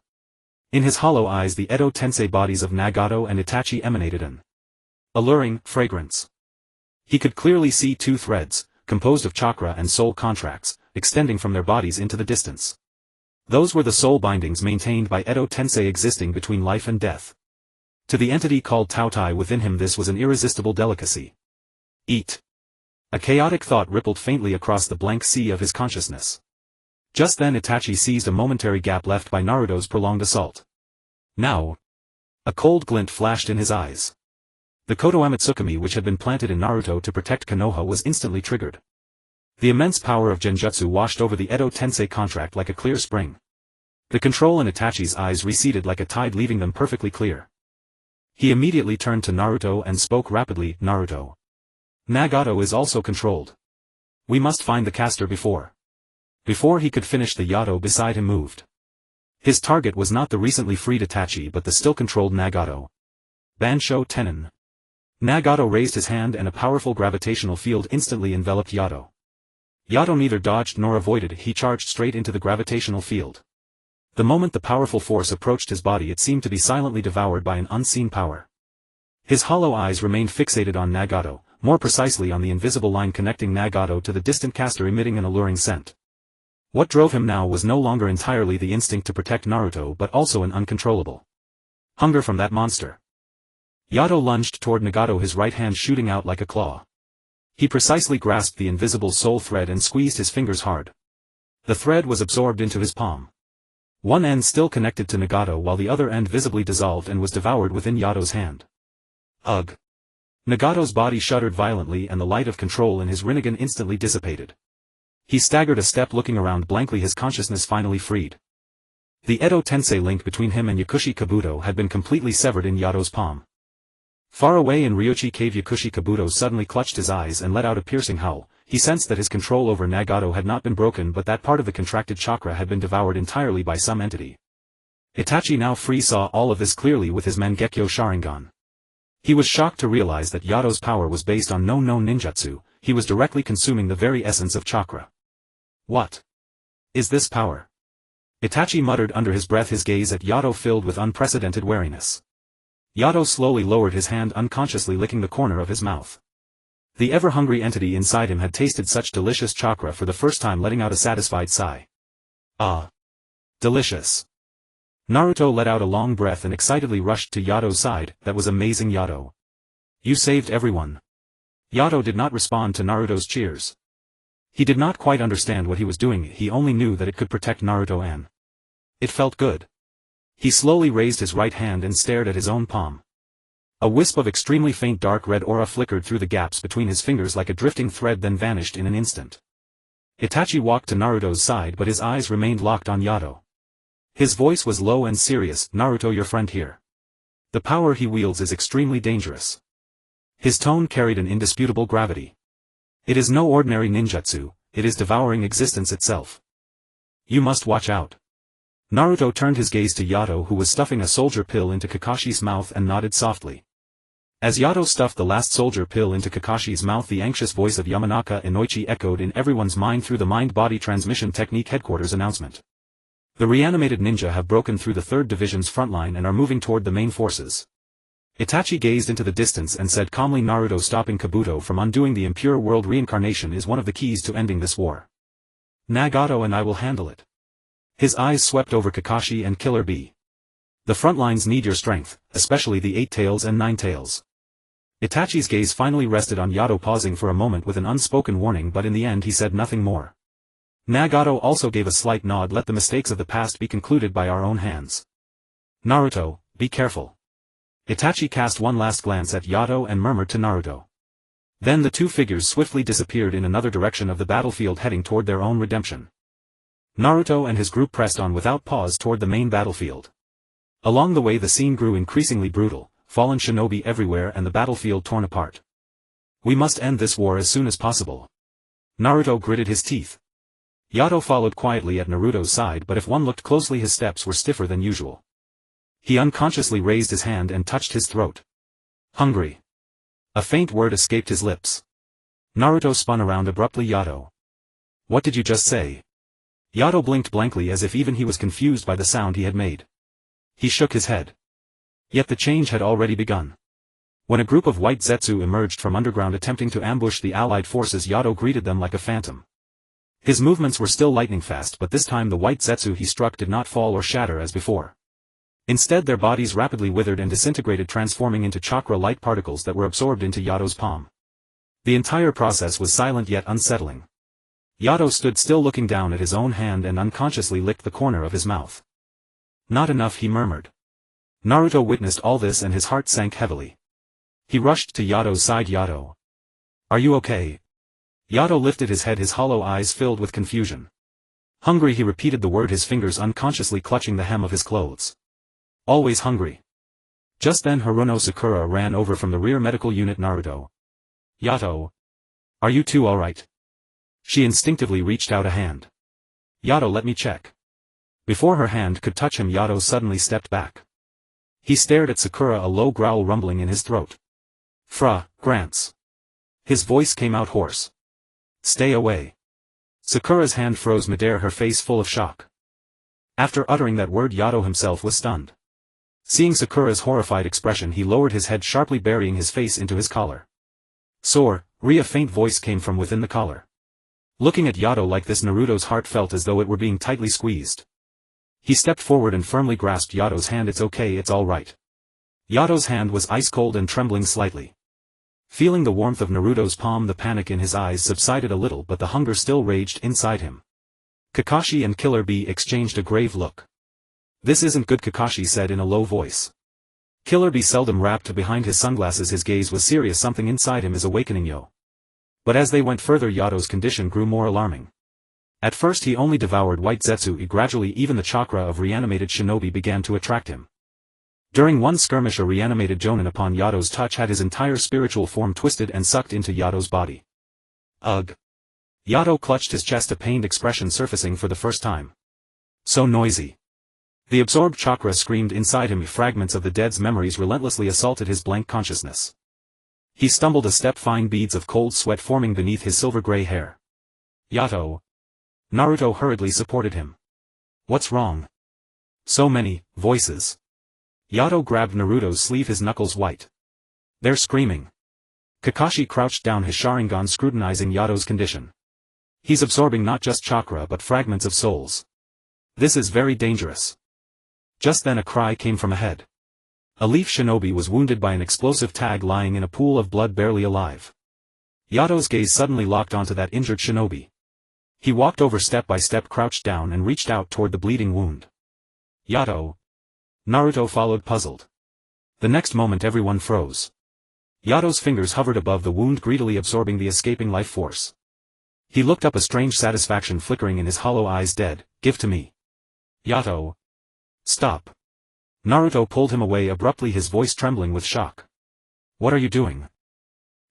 In his hollow eyes the Edo Tensei bodies of Nagato and Itachi emanated an alluring fragrance. He could clearly see two threads, composed of chakra and soul contracts, extending from their bodies into the distance. Those were the soul bindings maintained by Edo Tensei, existing between life and death. To the entity called Tautai within him, this was an irresistible delicacy. Eat. A chaotic thought rippled faintly across the blank sea of his consciousness. Just then Itachi seized a momentary gap left by Naruto's prolonged assault. Now. A cold glint flashed in his eyes. The Kotoa Mitsukami, which had been planted in Naruto to protect Konoha, was instantly triggered. The immense power of Genjutsu washed over the Edo Tensei contract like a clear spring. The control in Itachi's eyes receded like a tide, leaving them perfectly clear. He immediately turned to Naruto and spoke rapidly. Naruto. Nagato is also controlled. We must find the caster before. Before he could finish, the Yato beside him moved. His target was not the recently freed Itachi but the still controlled Nagato. Bansho Tenin. Nagato raised his hand and a powerful gravitational field instantly enveloped Yato. Yato neither dodged nor avoided, he charged straight into the gravitational field. The moment the powerful force approached his body, it seemed to be silently devoured by an unseen power. His hollow eyes remained fixated on Nagato, more precisely on the invisible line connecting Nagato to the distant caster, emitting an alluring scent. What drove him now was no longer entirely the instinct to protect Naruto but also an uncontrollable hunger from that monster. Yato lunged toward Nagato, his right hand shooting out like a claw. He precisely grasped the invisible soul thread and squeezed his fingers hard. The thread was absorbed into his palm. One end still connected to Nagato while the other end visibly dissolved and was devoured within Yato's hand. Ugh! Nagato's body shuddered violently and the light of control in his Rinnegan instantly dissipated. He staggered a step, looking around blankly, his consciousness finally freed. The Edo Tensei link between him and Yakushi Kabuto had been completely severed in Yato's palm. Far away in Ryochi Cave, Yakushi Kabuto suddenly clutched his eyes and let out a piercing howl. He sensed that his control over Nagato had not been broken, but that part of the contracted chakra had been devoured entirely by some entity. Itachi, now free, saw all of this clearly with his Mangekyo Sharingan. He was shocked to realize that Yato's power was based on no ninjutsu, he was directly consuming the very essence of chakra. What is this power? Itachi muttered under his breath, his gaze at Yato filled with unprecedented wariness. Yato slowly lowered his hand, unconsciously licking the corner of his mouth. The ever-hungry entity inside him had tasted such delicious chakra for the first time, letting out a satisfied sigh. Ah! Delicious! Naruto let out a long breath and excitedly rushed to Yato's side. That was amazing, Yato. You saved everyone. Yato did not respond to Naruto's cheers. He did not quite understand what he was doing, he only knew that it could protect Naruto and it felt good. He slowly raised his right hand and stared at his own palm. A wisp of extremely faint dark red aura flickered through the gaps between his fingers like a drifting thread, then vanished in an instant. Itachi walked to Naruto's side, but his eyes remained locked on Yato. His voice was low and serious. Naruto, your friend here. The power he wields is extremely dangerous. His tone carried an indisputable gravity. It is no ordinary ninjutsu, it is devouring existence itself. You must watch out. Naruto turned his gaze to Yato, who was stuffing a soldier pill into Kakashi's mouth, and nodded softly. As Yato stuffed the last soldier pill into Kakashi's mouth, the anxious voice of Yamanaka Inoichi echoed in everyone's mind through the mind-body transmission technique headquarters announcement. The reanimated ninja have broken through the 3rd Division's frontline and are moving toward the main forces. Itachi gazed into the distance and said calmly, Naruto, stopping Kabuto from undoing the impure world reincarnation is one of the keys to ending this war. Nagato and I will handle it. His eyes swept over Kakashi and Killer Bee. The front lines need your strength, especially the 8 tails and 9 tails. Itachi's gaze finally rested on Yato, pausing for a moment with an unspoken warning, but in the end he said nothing more. Nagato also gave a slight nod. Let the mistakes of the past be concluded by our own hands. Naruto, be careful. Itachi cast one last glance at Yato and murmured to Naruto. Then the two figures swiftly disappeared in another direction of the battlefield, heading toward their own redemption. Naruto and his group pressed on without pause toward the main battlefield. Along the way the scene grew increasingly brutal, fallen shinobi everywhere and the battlefield torn apart. We must end this war as soon as possible. Naruto gritted his teeth. Yato followed quietly at Naruto's side, but if one looked closely his steps were stiffer than usual. He unconsciously raised his hand and touched his throat. Hungry. A faint word escaped his lips. Naruto spun around abruptly. Yato. What did you just say? Yato blinked blankly as if even he was confused by the sound he had made. He shook his head. Yet the change had already begun. When a group of white Zetsu emerged from underground attempting to ambush the allied forces, Yato greeted them like a phantom. His movements were still lightning fast, but this time the white Zetsu he struck did not fall or shatter as before. Instead their bodies rapidly withered and disintegrated, transforming into chakra-light particles that were absorbed into Yato's palm. The entire process was silent yet unsettling. Yato stood still, looking down at his own hand and unconsciously licked the corner of his mouth. Not enough, he murmured. Naruto witnessed all this and his heart sank heavily. He rushed to Yato's side. Yato. Are you okay? Yato lifted his head, his hollow eyes filled with confusion. Hungry, he repeated the word, his fingers unconsciously clutching the hem of his clothes. Always hungry. Just then Haruno Sakura ran over from the rear medical unit. Naruto. Yato. Are you two alright? She instinctively reached out a hand. Yato, let me check. Before her hand could touch him, Yato suddenly stepped back. He stared at Sakura, a low growl rumbling in his throat. Grants. His voice came out hoarse. Stay away. Sakura's hand froze midair, her face full of shock. After uttering that word, Yato himself was stunned. Seeing Sakura's horrified expression, he lowered his head sharply, burying his face into his collar. A faint voice came from within the collar. Looking at Yato like this, Naruto's heart felt as though it were being tightly squeezed. He stepped forward and firmly grasped Yato's hand. It's okay, it's all right. Yato's hand was ice cold and trembling slightly. Feeling the warmth of Naruto's palm, the panic in his eyes subsided a little, but the hunger still raged inside him. Kakashi and Killer Bee exchanged a grave look. This isn't good, Kakashi said in a low voice. Killer Bee seldom rapped behind his sunglasses, his gaze was serious, something inside him is awakening, yo. But as they went further, Yato's condition grew more alarming. At first he only devoured white Zetsu, gradually even the chakra of reanimated shinobi began to attract him. During one skirmish, a reanimated Jonin upon Yato's touch had his entire spiritual form twisted and sucked into Yato's body. Ugh. Yato clutched his chest, a pained expression surfacing for the first time. So noisy. The absorbed chakra screamed inside him. Fragments of the dead's memories relentlessly assaulted his blank consciousness. He stumbled a step, fine beads of cold sweat forming beneath his silver-gray hair. Yato. Naruto hurriedly supported him. What's wrong? So many voices. Yato grabbed Naruto's sleeve, his knuckles white. They're screaming. Kakashi crouched down, his Sharingan scrutinizing Yato's condition. He's absorbing not just chakra but fragments of souls. This is very dangerous. Just then a cry came from ahead. A leaf shinobi was wounded by an explosive tag lying in a pool of blood, barely alive. Yato's gaze suddenly locked onto that injured shinobi. He walked over step by step, crouched down and reached out toward the bleeding wound. Yato. Naruto followed, puzzled. The next moment everyone froze. Yato's fingers hovered above the wound, greedily absorbing the escaping life force. He looked up, a strange satisfaction flickering in his hollow eyes. Dead, give to me. Yato. Stop. Naruto pulled him away abruptly, his voice trembling with shock. What are you doing?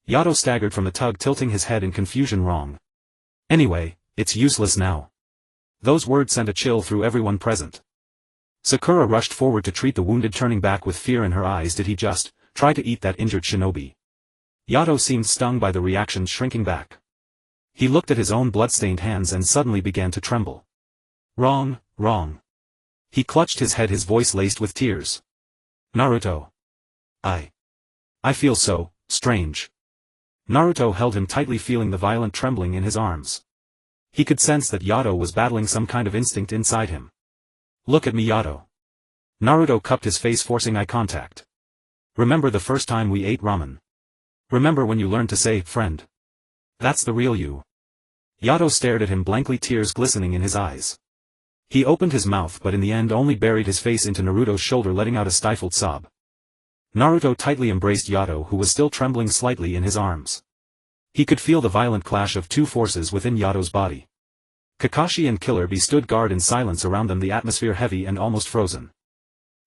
Yato staggered from the tug, tilting his head in confusion. Wrong. Anyway, it's useless now. Those words sent a chill through everyone present. Sakura rushed forward to treat the wounded, turning back with fear in her eyes. Did he just try to eat that injured shinobi? Yato seemed stung by the reaction, shrinking back. He looked at his own blood-stained hands and suddenly began to tremble. Wrong, wrong. He clutched his head, his voice laced with tears. Naruto. I feel so strange. Naruto held him tightly, feeling the violent trembling in his arms. He could sense that Yato was battling some kind of instinct inside him. Look at me, Yato. Naruto cupped his face, forcing eye contact. Remember the first time we ate ramen? Remember when you learned to say, friend? That's the real you. Yato stared at him blankly, tears glistening in his eyes. He opened his mouth but in the end only buried his face into Naruto's shoulder, letting out a stifled sob. Naruto tightly embraced Yato, who was still trembling slightly, in his arms. He could feel the violent clash of two forces within Yato's body. Kakashi and Killer Bee stood guard in silence around them, the atmosphere heavy and almost frozen.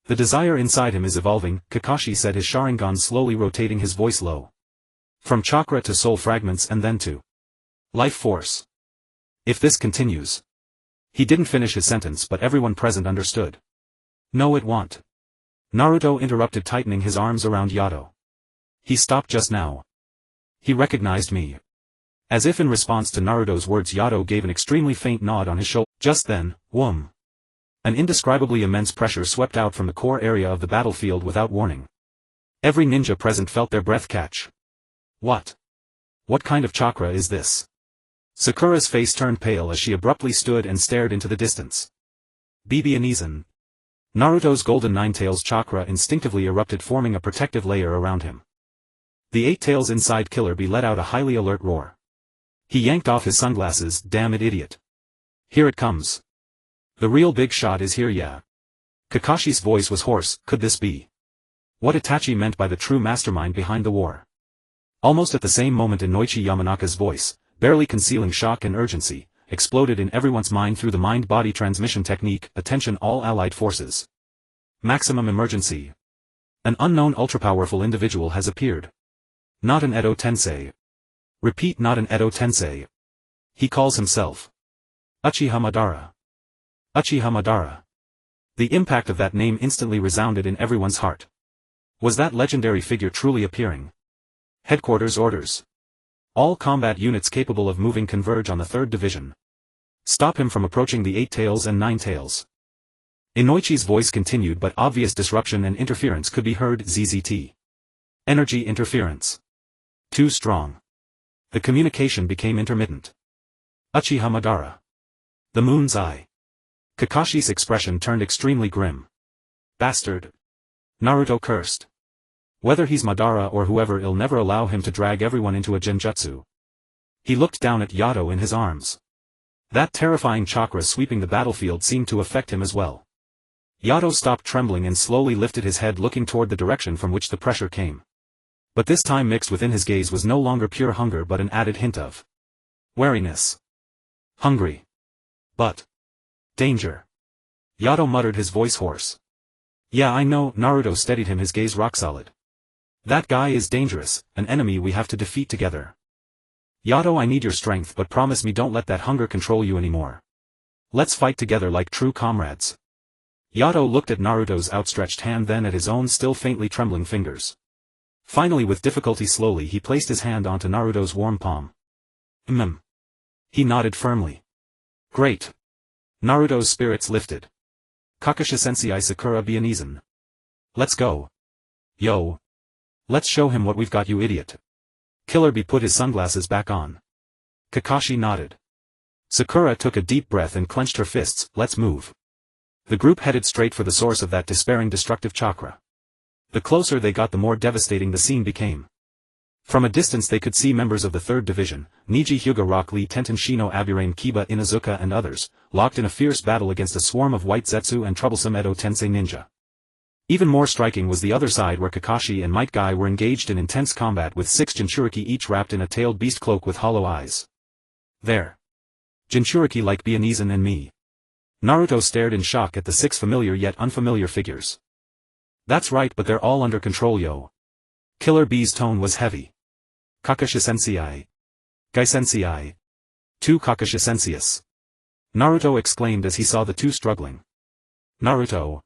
The desire inside him is evolving, Kakashi said, his Sharingan slowly rotating, his voice low. From chakra to soul fragments and then to life force. If this continues. He didn't finish his sentence, but everyone present understood. No, it won't. Naruto interrupted, tightening his arms around Yato. He stopped just now. He recognized me. As if in response to Naruto's words, Yato gave an extremely faint nod on his shoulder. Just then, whoom. An indescribably immense pressure swept out from the core area of the battlefield without warning. Every ninja present felt their breath catch. What? What kind of chakra is this? Sakura's face turned pale as she abruptly stood and stared into the distance. Bibianizan. Naruto's golden nine-tails chakra instinctively erupted, forming a protective layer around him. The 8 tails inside Killer Bee let out a highly alert roar. He yanked off his sunglasses. Damn it, idiot. Here it comes. The real big shot is here, yeah. Kakashi's voice was hoarse. Could this be what Itachi meant by the true mastermind behind the war? Almost at the same moment, Inoichi Yamanaka's voice, barely concealing shock and urgency, exploded in everyone's mind through the mind-body transmission technique. Attention all allied forces. Maximum emergency. An unknown ultrapowerful individual has appeared. Not an Edo Tensei. Repeat, not an Edo Tensei. He calls himself Uchiha Madara. Uchiha Madara. The impact of that name instantly resounded in everyone's heart. Was that legendary figure truly appearing? Headquarters orders. All combat units capable of moving converge on the 3rd Division. Stop him from approaching the 8 tails and 9 tails. Inoichi's voice continued, but obvious disruption and interference could be heard. ZZT. Energy interference. Too strong. The communication became intermittent. Uchiha Madara. The moon's eye. Kakashi's expression turned extremely grim. Bastard. Naruto cursed. Whether he's Madara or whoever, he'll never allow him to drag everyone into a genjutsu. He looked down at Yato in his arms. That terrifying chakra sweeping the battlefield seemed to affect him as well. Yato stopped trembling and slowly lifted his head, looking toward the direction from which the pressure came. But this time mixed within his gaze was no longer pure hunger but an added hint of wariness. Hungry. But danger. Yato muttered, his voice hoarse. Yeah, I know. Naruto steadied him, his gaze rock solid. That guy is dangerous, an enemy we have to defeat together. Yato, I need your strength, but promise me don't let that hunger control you anymore. Let's fight together like true comrades. Yato looked at Naruto's outstretched hand, then at his own still faintly trembling fingers. Finally, with difficulty, slowly he placed his hand onto Naruto's warm palm. He nodded firmly. Great. Naruto's spirits lifted. Kakashi-sensei Sakura Byakuzen. Let's go. Yo. Let's show him what we've got, you idiot. Killer Bee put his sunglasses back on. Kakashi nodded. Sakura took a deep breath and clenched her fists. Let's move. The group headed straight for the source of that despairing destructive chakra. The closer they got, the more devastating the scene became. From a distance they could see members of the 3rd Division, Niji Hyuga, Rock Lee, Tenten Shino, Aburame, Kiba, Inuzuka and others, locked in a fierce battle against a swarm of white Zetsu and troublesome Edo Tensei ninja. Even more striking was the other side, where Kakashi and Might Guy were engaged in intense combat with 6 Jinchuriki, each wrapped in a tailed beast cloak with hollow eyes. There. Jinchuriki like Byakuzen and me. Naruto stared in shock at the 6 familiar yet unfamiliar figures. That's right, but they're all under control, yo. Killer Bee's tone was heavy. Kakashi-sensei. Gai-sensei. 2 Kakashi-senseis. Naruto exclaimed as he saw the 2 struggling. Naruto.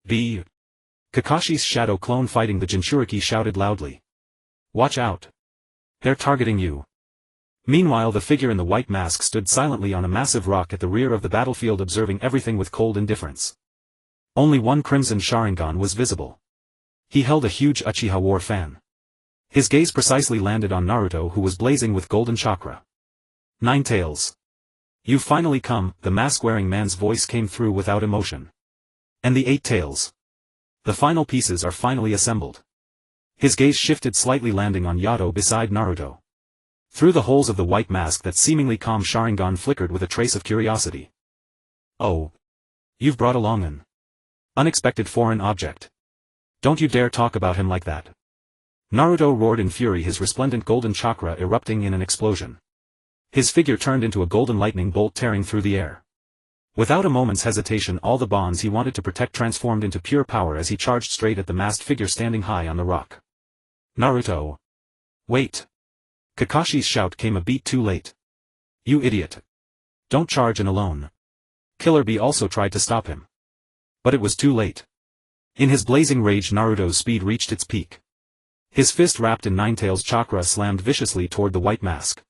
B. Kakashi's shadow clone fighting the Jinchuriki shouted loudly. Watch out. They're targeting you. Meanwhile, the figure in the white mask stood silently on a massive rock at the rear of the battlefield, observing everything with cold indifference. Only one crimson Sharingan was visible. He held a huge Uchiha war fan. His gaze precisely landed on Naruto, who was blazing with golden chakra. Nine Tails. You've finally come, the mask-wearing man's voice came through without emotion. And the 8 Tails. The final pieces are finally assembled. His gaze shifted slightly, landing on Yato beside Naruto. Through the holes of the white mask, that seemingly calm Sharingan flickered with a trace of curiosity. Oh. You've brought along an unexpected foreign object. Don't you dare talk about him like that. Naruto roared in fury, his resplendent golden chakra erupting in an explosion. His figure turned into a golden lightning bolt tearing through the air. Without a moment's hesitation, all the bonds he wanted to protect transformed into pure power as he charged straight at the masked figure standing high on the rock. Naruto. Wait. Kakashi's shout came a beat too late. You idiot. Don't charge in alone. Killer Bee also tried to stop him. But it was too late. In his blazing rage, Naruto's speed reached its peak. His fist wrapped in Ninetales chakra slammed viciously toward the white mask.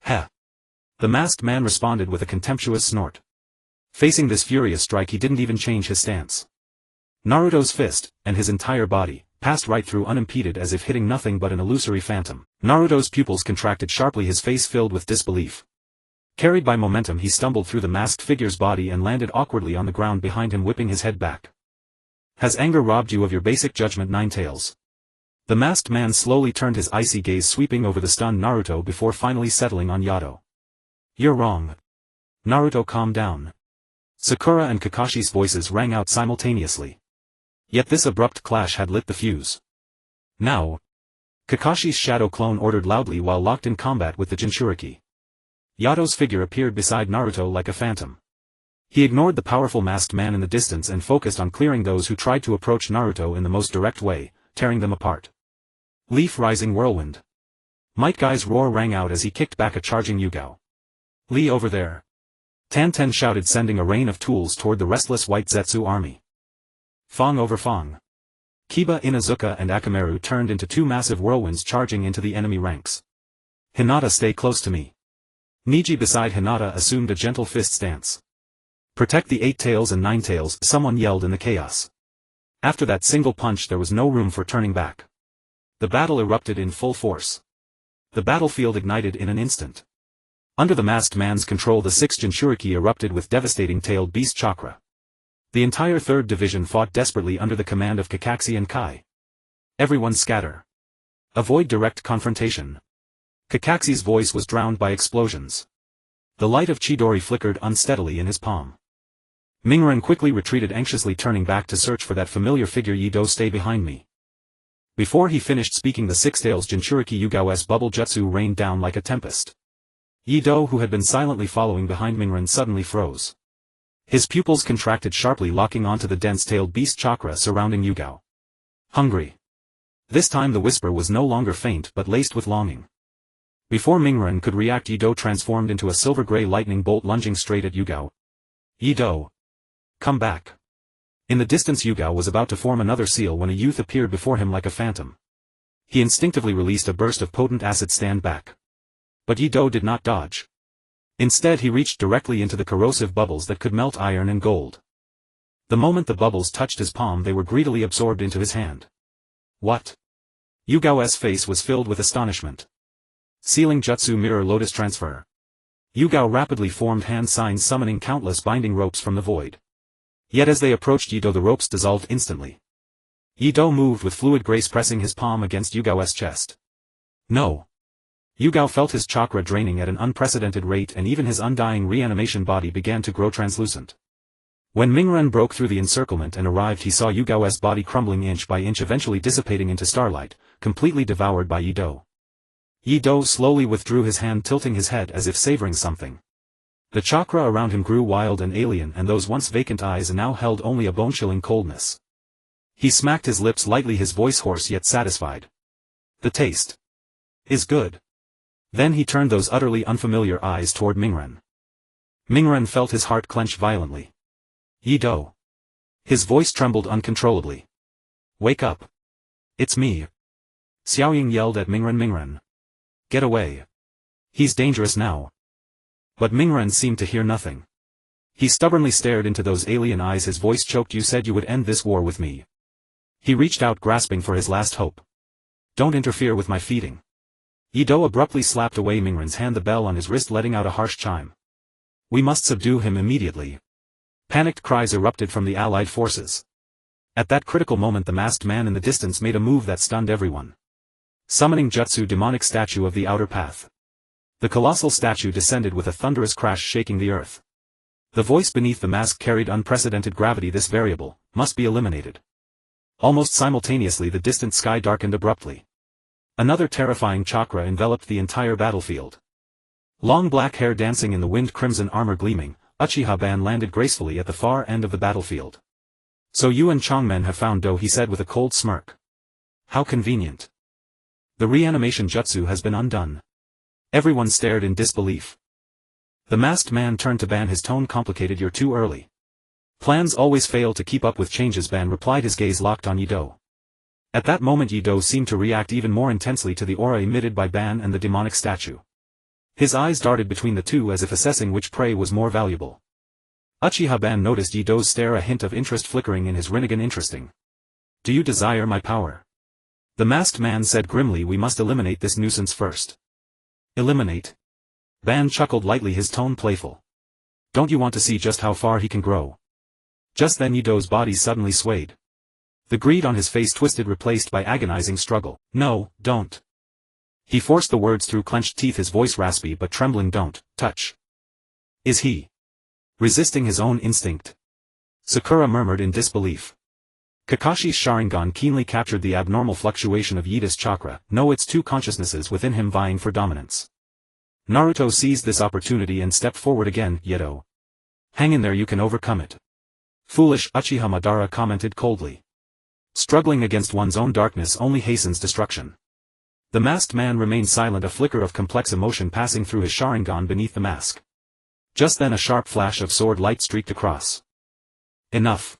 Heh. The masked man responded with a contemptuous snort. Facing this furious strike, he didn't even change his stance. Naruto's fist, and his entire body, passed right through unimpeded as if hitting nothing but an illusory phantom. Naruto's pupils contracted sharply, his face filled with disbelief. Carried by momentum, he stumbled through the masked figure's body and landed awkwardly on the ground behind him, whipping his head back. Has anger robbed you of your basic judgment, Ninetales? The masked man slowly turned, his icy gaze sweeping over the stunned Naruto before finally settling on Yato. You're wrong. Naruto, calm down. Sakura and Kakashi's voices rang out simultaneously. Yet this abrupt clash had lit the fuse. Now. Kakashi's shadow clone ordered loudly while locked in combat with the Jinchuriki. Yato's figure appeared beside Naruto like a phantom. He ignored the powerful masked man in the distance and focused on clearing those who tried to approach Naruto in the most direct way, tearing them apart. Leaf Rising Whirlwind. Might Guy's roar rang out as he kicked back a charging Yugao. Lee, over there. Tanten shouted, sending a rain of tools toward the restless white Zetsu army. Fong over Fong. Kiba, Inuzuka and Akamaru turned into 2 massive whirlwinds charging into the enemy ranks. Hinata, stay close to me. Niji beside Hinata assumed a gentle fist stance. Protect the 8 Tails and 9 Tails, someone yelled in the chaos. After that single punch, there was no room for turning back. The battle erupted in full force. The battlefield ignited in an instant. Under the masked man's control, the 6 Jinchuriki erupted with devastating tailed beast chakra. The entire 3rd Division fought desperately under the command of Kakashi and Kai. Everyone scatter. Avoid direct confrontation. Kakashi's voice was drowned by explosions. The light of Chidori flickered unsteadily in his palm. Mingren quickly retreated, anxiously turning back to search for that familiar figure. Yido, stay behind me. Before he finished speaking, the 6 Tails Jinchuriki Yugao's bubble jutsu rained down like a tempest. Yido, who had been silently following behind Mingren, suddenly froze. His pupils contracted sharply, locking onto the dense-tailed beast chakra surrounding Yugao. Hungry. This time the whisper was no longer faint but laced with longing. Before Mingren could react, Yido transformed into a silver-gray lightning bolt, lunging straight at Yugao. Yido. Come back. In the distance Yugao was about to form another seal when a youth appeared before him like a phantom. He instinctively released a burst of potent acid stand back. But Yido did not dodge. Instead he reached directly into the corrosive bubbles that could melt iron and gold. The moment the bubbles touched his palm they were greedily absorbed into his hand. What? Yugao's face was filled with astonishment. Sealing Jutsu Mirror Lotus Transfer. Yugao rapidly formed hand signs summoning countless binding ropes from the void. Yet as they approached Yido the ropes dissolved instantly. Yido moved with fluid grace pressing his palm against Yugao's chest. No. Yugao felt his chakra draining at an unprecedented rate and even his undying reanimation body began to grow translucent. When Mingren broke through the encirclement and arrived he saw Yugao's body crumbling inch by inch eventually dissipating into starlight, completely devoured by Yido. Yido slowly withdrew his hand tilting his head as if savoring something. The chakra around him grew wild and alien and those once vacant eyes now held only a bone-chilling coldness. He smacked his lips lightly his voice hoarse yet satisfied. The taste is good. Then he turned those utterly unfamiliar eyes toward Mingren. Mingren felt his heart clench violently. Yido. His voice trembled uncontrollably. Wake up. It's me. Xiaoying yelled at Mingren. Get away. He's dangerous now. But Mingren seemed to hear nothing. He stubbornly stared into those alien eyes his voice choked. You said you would end this war with me. He reached out grasping for his last hope. Don't interfere with my feeding. Yido abruptly slapped away Mingren's hand the bell on his wrist letting out a harsh chime. We must subdue him immediately. Panicked cries erupted from the allied forces. At that critical moment the masked man in the distance made a move that stunned everyone. Summoning Jutsu demonic statue of the outer path. The colossal statue descended with a thunderous crash shaking the earth. The voice beneath the mask carried unprecedented gravity. This variable must be eliminated. Almost simultaneously the distant sky darkened abruptly. Another terrifying chakra enveloped the entire battlefield. Long black hair dancing in the wind, crimson armor gleaming, Uchiha-ban landed gracefully at the far end of the battlefield. So you and Chongmen have found Do, he said with a cold smirk. How convenient. The reanimation jutsu has been undone. Everyone stared in disbelief. The masked man turned to Ban, his tone complicated. You're too early. Plans always fail to keep up with changes, Ban replied, his gaze locked on Yido. At that moment Yido seemed to react even more intensely to the aura emitted by Ban and the demonic statue. His eyes darted between the two as if assessing which prey was more valuable. Uchiha-ban noticed Yido's stare, a hint of interest flickering in his Rinnegan. Interesting. Do you desire my power? The masked man said grimly. We must eliminate this nuisance first. Eliminate? Ban chuckled lightly, his tone playful. Don't you want to see just how far he can grow? Just then Yido's body suddenly swayed. The greed on his face twisted, replaced by agonizing struggle. No, don't. He forced the words through clenched teeth, his voice raspy but trembling. Don't touch. Is he resisting his own instinct? Sakura murmured in disbelief. Kakashi's Sharingan keenly captured the abnormal fluctuation of Yida's chakra. No, it's two consciousnesses within him vying for dominance. Naruto seized this opportunity and stepped forward again. Yato. Hang in there, you can overcome it. Foolish, Uchiha Madara commented coldly. Struggling against one's own darkness only hastens destruction. The masked man remained silent, a flicker of complex emotion passing through his Sharingan beneath the mask. Just then a sharp flash of sword light streaked across. Enough.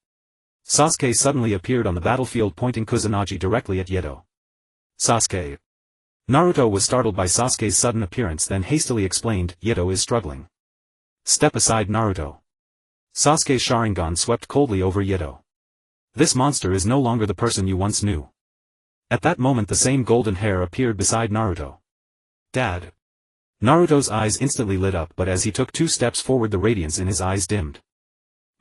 Sasuke suddenly appeared on the battlefield, pointing Kusanagi directly at Yato. Sasuke. Naruto was startled by Sasuke's sudden appearance, then hastily explained, Yato is struggling. Step aside, Naruto. Sasuke's Sharingan swept coldly over Yato. This monster is no longer the person you once knew. At that moment the same golden hair appeared beside Naruto. Dad. Naruto's eyes instantly lit up, but as he took 2 steps forward the radiance in his eyes dimmed.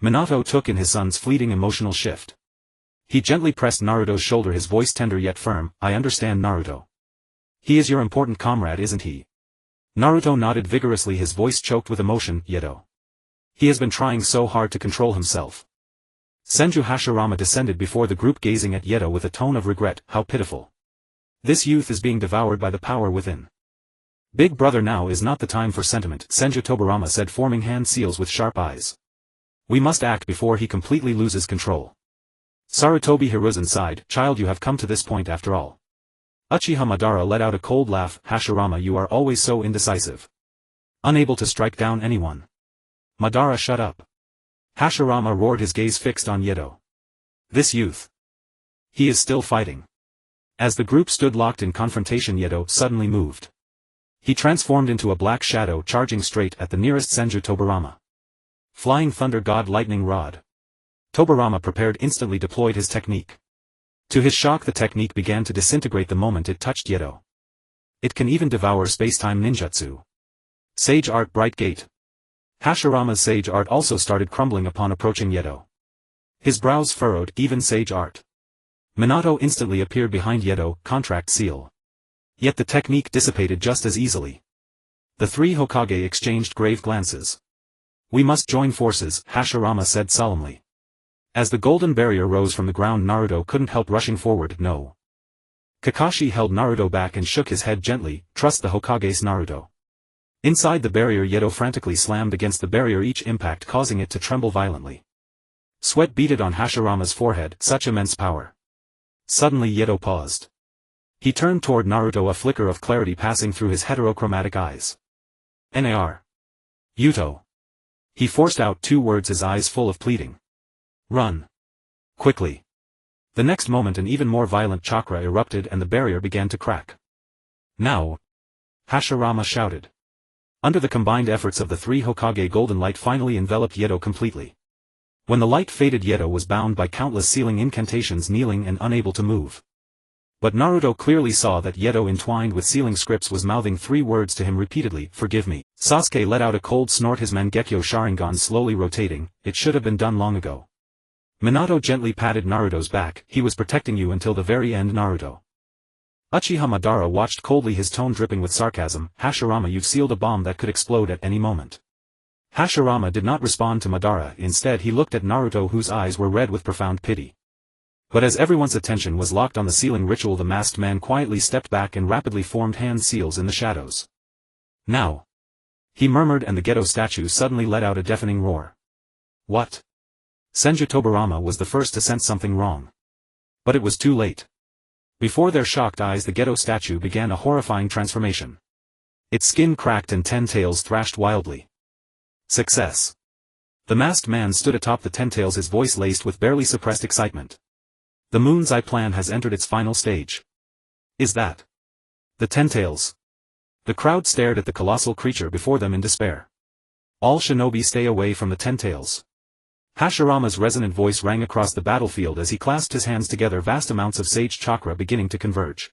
Minato took in his son's fleeting emotional shift. He gently pressed Naruto's shoulder, his voice tender yet firm. I understand, Naruto. He is your important comrade, isn't he? Naruto nodded vigorously, his voice choked with emotion. Yato. He has been trying so hard to control himself. Senju Hashirama descended before the group, gazing at Yato with a tone of regret. How pitiful. This youth is being devoured by the power within. Big brother, now is not the time for sentiment, Senju Tobarama said, forming hand seals with sharp eyes. We must act before he completely loses control. Sarutobi Hiruzen sighed. Child, you have come to this point after all. Uchiha Madara let out a cold laugh. Hashirama, you are always so indecisive. Unable to strike down anyone. Madara, shut up. Hashirama roared, his gaze fixed on Yato. This youth. He is still fighting. As the group stood locked in confrontation, Yato suddenly moved. He transformed into a black shadow, charging straight at the nearest Senju Tobirama. Flying Thunder God Lightning Rod. Tobirama prepared, instantly deployed his technique. To his shock, the technique began to disintegrate the moment it touched Yato. It can even devour space-time ninjutsu. Sage Art Bright Gate. Hashirama's Sage Art also started crumbling upon approaching Yato. His brows furrowed, even Sage Art. Minato instantly appeared behind Yato, contract seal. Yet the technique dissipated just as easily. The three Hokage exchanged grave glances. We must join forces, Hashirama said solemnly. As the golden barrier rose from the ground, Naruto couldn't help rushing forward. No. Kakashi held Naruto back and shook his head gently. Trust the Hokage's Naruto. Inside the barrier, Yato frantically slammed against the barrier, each impact causing it to tremble violently. Sweat beaded on Hashirama's forehead, such immense power. Suddenly Yato paused. He turned toward Naruto, a flicker of clarity passing through his heterochromatic eyes. Nar. Yuto. He forced out 2 words, his eyes full of pleading. Run. Quickly. The next moment an even more violent chakra erupted and the barrier began to crack. Now. Hashirama shouted. Under the combined efforts of the 3 Hokage, golden light finally enveloped Yato completely. When the light faded, Yato was bound by countless sealing incantations, kneeling and unable to move. But Naruto clearly saw that Yato, entwined with sealing scripts, was mouthing 3 words to him repeatedly. Forgive me. Sasuke let out a cold snort, his Mangekyo Sharingan slowly rotating. It should have been done long ago. Minato gently patted Naruto's back. He was protecting you until the very end, Naruto. Uchiha Madara watched coldly, his tone dripping with sarcasm. Hashirama, you've sealed a bomb that could explode at any moment. Hashirama did not respond to Madara, instead he looked at Naruto, whose eyes were red with profound pity. But as everyone's attention was locked on the sealing ritual, the masked man quietly stepped back and rapidly formed hand seals in the shadows. Now. He murmured, and the Geto statue suddenly let out a deafening roar. What? Senju Tobirama was the first to sense something wrong. But it was too late. Before their shocked eyes, the Geto statue began a horrifying transformation. Its skin cracked and 10 tails thrashed wildly. Success. The masked man stood atop the 10 tails, his voice laced with barely suppressed excitement. The Moon's Eye plan has entered its final stage. Is that the 10 tails? The crowd stared at the colossal creature before them in despair. All shinobi stay away from the 10 tails. Hashirama's resonant voice rang across the battlefield as he clasped his hands together, vast amounts of sage chakra beginning to converge.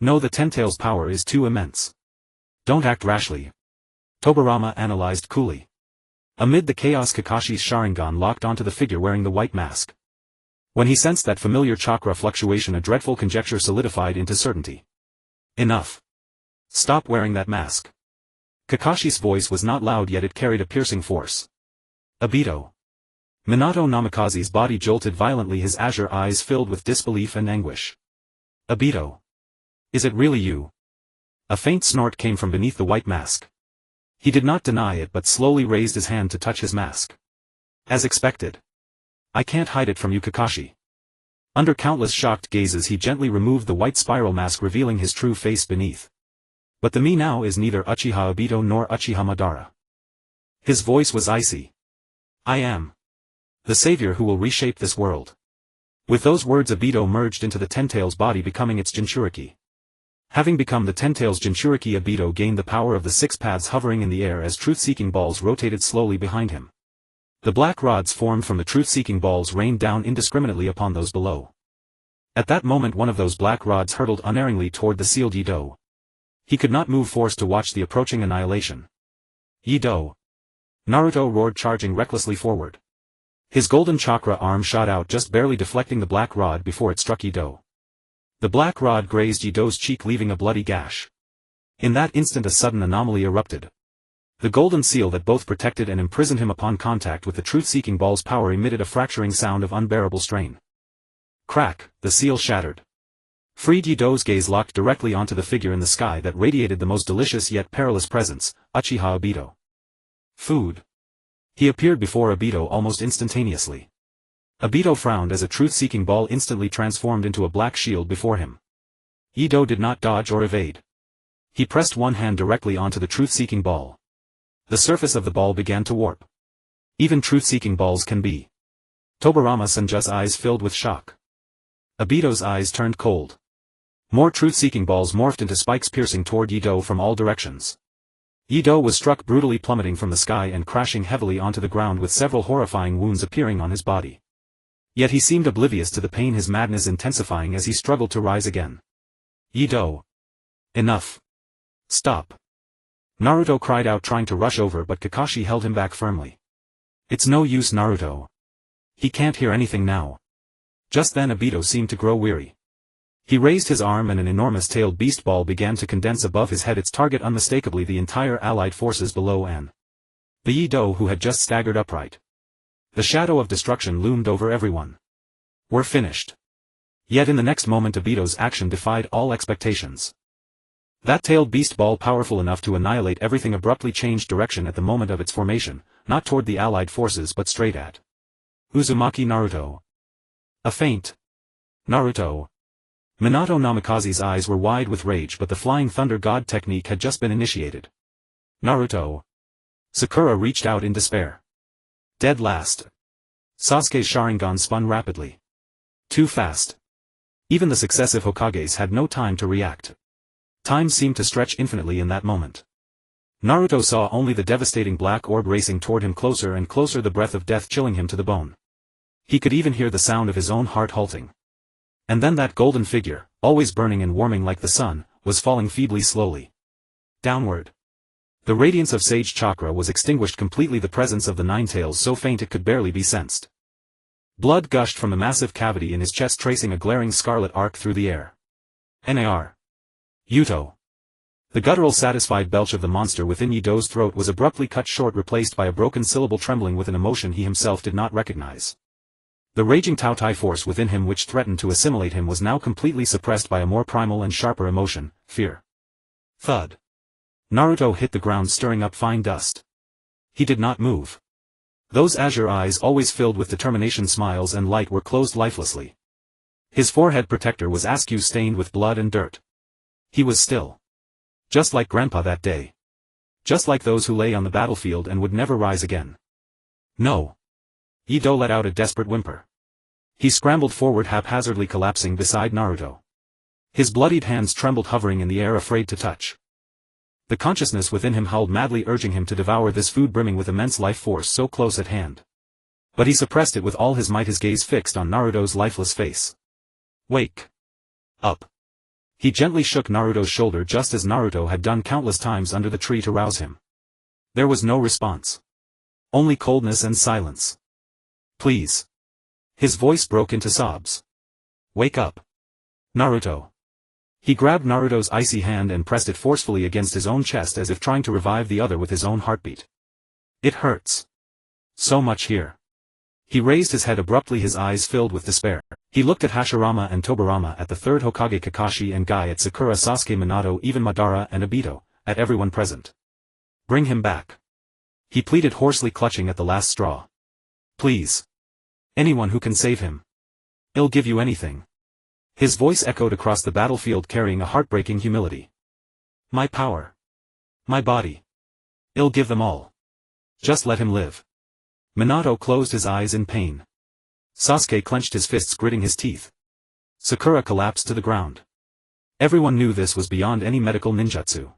No, the 10 tails' power is too immense. Don't act rashly. Tobirama analyzed coolly. Amid the chaos, Kakashi's Sharingan locked onto the figure wearing the white mask. When he sensed that familiar chakra fluctuation, a dreadful conjecture solidified into certainty. Enough. Stop wearing that mask. Kakashi's voice was not loud, yet it carried a piercing force. Obito. Minato Namikaze's body jolted violently, his azure eyes filled with disbelief and anguish. Obito. Is it really you? A faint snort came from beneath the white mask. He did not deny it, but slowly raised his hand to touch his mask. As expected. I can't hide it from you, Kakashi. Under countless shocked gazes, he gently removed the white spiral mask, revealing his true face beneath. But the me now is neither Uchiha Obito nor Uchiha Madara. His voice was icy. I am the savior who will reshape this world. With those words, Obito merged into the Ten-Tails body, becoming its Jinchuriki. Having become the Ten-Tails Jinchuriki, Obito gained the power of the 6 paths, hovering in the air as truth-seeking balls rotated slowly behind him. The black rods formed from the truth-seeking balls rained down indiscriminately upon those below. At that moment, one of those black rods hurtled unerringly toward the sealed Yido. He could not move, forced to watch the approaching annihilation. Yido! Naruto roared, charging recklessly forward. His golden chakra arm shot out, just barely deflecting the black rod before it struck Yido. The black rod grazed Yido's cheek, leaving a bloody gash. In that instant a sudden anomaly erupted. The golden seal that both protected and imprisoned him upon contact with the truth-seeking ball's power emitted a fracturing sound of unbearable strain. Crack, the seal shattered. Freed, Yido's gaze locked directly onto the figure in the sky that radiated the most delicious yet perilous presence, Uchiha Obito. Food. He appeared before Obito almost instantaneously. Obito frowned as a truth-seeking ball instantly transformed into a black shield before him. Yido did not dodge or evade. He pressed one hand directly onto the truth-seeking ball. The surface of the ball began to warp. Even truth-seeking balls can be Tobirama-sanja's eyes filled with shock. Obito's eyes turned cold. More truth-seeking balls morphed into spikes piercing toward Yido from all directions. Yido was struck brutally, plummeting from the sky and crashing heavily onto the ground with several horrifying wounds appearing on his body. Yet he seemed oblivious to the pain, his madness intensifying as he struggled to rise again. Yido. Enough. Stop. Naruto cried out, trying to rush over, but Kakashi held him back firmly. It's no use, Naruto. He can't hear anything now. Just then Obito seemed to grow weary. He raised his arm and an enormous tailed beast ball began to condense above his head, its target unmistakably the entire allied forces below and the Yido, who had just staggered upright. The shadow of destruction loomed over everyone. We're finished. Yet in the next moment Obito's action defied all expectations. That tailed beast ball, powerful enough to annihilate everything, abruptly changed direction at the moment of its formation, not toward the allied forces but straight at Uzumaki Naruto. A feint. Naruto. Minato Namikaze's eyes were wide with rage, but the Flying Thunder God technique had just been initiated. Naruto. Sakura reached out in despair. Dead last. Sasuke's Sharingan spun rapidly. Too fast. Even the successive Hokages had no time to react. Time seemed to stretch infinitely in that moment. Naruto saw only the devastating black orb racing toward him, closer and closer, the breath of death chilling him to the bone. He could even hear the sound of his own heart halting. And then that golden figure, always burning and warming like the sun, was falling feebly, slowly downward. The radiance of Sage Chakra was extinguished completely, the presence of the Nine Tails so faint it could barely be sensed. Blood gushed from the massive cavity in his chest, tracing a glaring scarlet arc through the air. Nar. Yuto. The guttural satisfied belch of the monster within Yido's throat was abruptly cut short, replaced by a broken syllable trembling with an emotion he himself did not recognize. The raging Tautai force within him, which threatened to assimilate him, was now completely suppressed by a more primal and sharper emotion, fear. Thud. Naruto hit the ground, stirring up fine dust. He did not move. Those azure eyes, always filled with determination, smiles and light, were closed lifelessly. His forehead protector was askew, stained with blood and dirt. He was still. Just like Grandpa that day. Just like those who lay on the battlefield and would never rise again. No. Yido let out a desperate whimper. He scrambled forward, haphazardly collapsing beside Naruto. His bloodied hands trembled, hovering in the air, afraid to touch. The consciousness within him howled madly, urging him to devour this food brimming with immense life force so close at hand. But he suppressed it with all his might, his gaze fixed on Naruto's lifeless face. Wake up. He gently shook Naruto's shoulder, just as Naruto had done countless times under the tree, to rouse him. There was no response. Only coldness and silence. Please. His voice broke into sobs. Wake up. Naruto. He grabbed Naruto's icy hand and pressed it forcefully against his own chest, as if trying to revive the other with his own heartbeat. It hurts. So much here. He raised his head abruptly, his eyes filled with despair. He looked at Hashirama and Tobirama, at the third Hokage Kakashi and Guy, at Sakura, Sasuke, Minato, even Madara and Obito, at everyone present. Bring him back. He pleaded hoarsely, clutching at the last straw. Please. Anyone who can save him. I'll give you anything. His voice echoed across the battlefield, carrying a heartbreaking humility. My power. My body. I'll give them all. Just let him live. Minato closed his eyes in pain. Sasuke clenched his fists, gritting his teeth. Sakura collapsed to the ground. Everyone knew this was beyond any medical ninjutsu.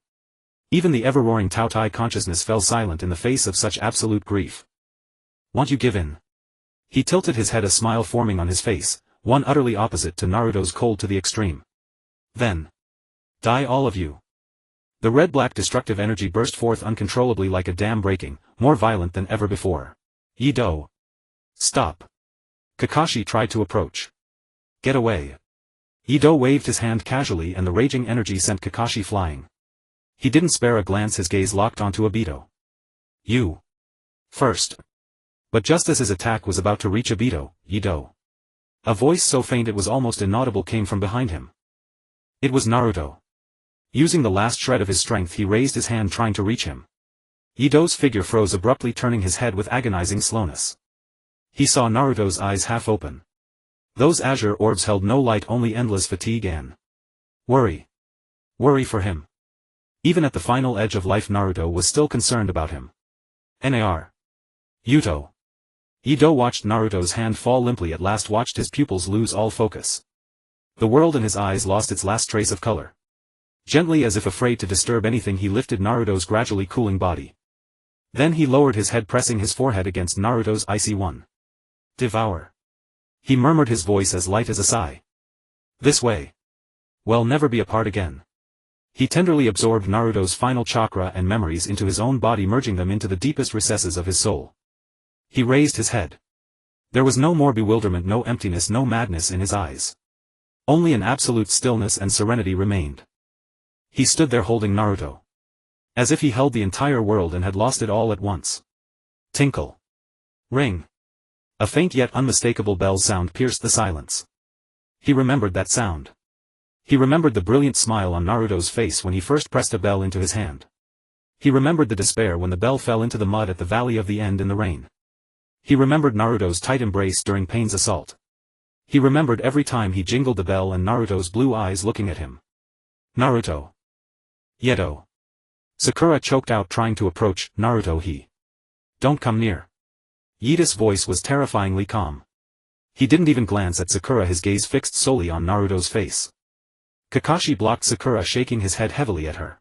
Even the ever-roaring Tautai consciousness fell silent in the face of such absolute grief. Won't you give in? He tilted his head, a smile forming on his face, one utterly opposite to Naruto's, cold to the extreme. Then. Die, all of you. The red-black destructive energy burst forth uncontrollably like a dam breaking, more violent than ever before. Yido. Stop. Kakashi tried to approach. Get away. Yido waved his hand casually, and the raging energy sent Kakashi flying. He didn't spare a glance, his gaze locked onto Obito. You. First. But just as his attack was about to reach Obito, Yido. A voice so faint it was almost inaudible came from behind him. It was Naruto. Using the last shred of his strength, he raised his hand, trying to reach him. Yido's figure froze, abruptly turning his head with agonizing slowness. He saw Naruto's eyes half open. Those azure orbs held no light, only endless fatigue and worry. Worry for him. Even at the final edge of life, Naruto was still concerned about him. Nar. Yuto. Ido watched Naruto's hand fall limply, at last watched his pupils lose all focus. The world in his eyes lost its last trace of color. Gently, as if afraid to disturb anything, he lifted Naruto's gradually cooling body. Then he lowered his head, pressing his forehead against Naruto's icy one. Devour. He murmured, his voice as light as a sigh. This way. We'll never be apart again. He tenderly absorbed Naruto's final chakra and memories into his own body, merging them into the deepest recesses of his soul. He raised his head. There was no more bewilderment, no emptiness, no madness in his eyes. Only an absolute stillness and serenity remained. He stood there holding Naruto. As if he held the entire world and had lost it all at once. Tinkle. Ring. A faint yet unmistakable bell sound pierced the silence. He remembered that sound. He remembered the brilliant smile on Naruto's face when he first pressed a bell into his hand. He remembered the despair when the bell fell into the mud at the Valley of the End in the rain. He remembered Naruto's tight embrace during Pain's assault. He remembered every time he jingled the bell and Naruto's blue eyes looking at him. Naruto. Yato. Sakura choked out, trying to approach. Naruto, he. Don't come near. Yita's voice was terrifyingly calm. He didn't even glance at Sakura, his gaze fixed solely on Naruto's face. Kakashi blocked Sakura, shaking his head heavily at her.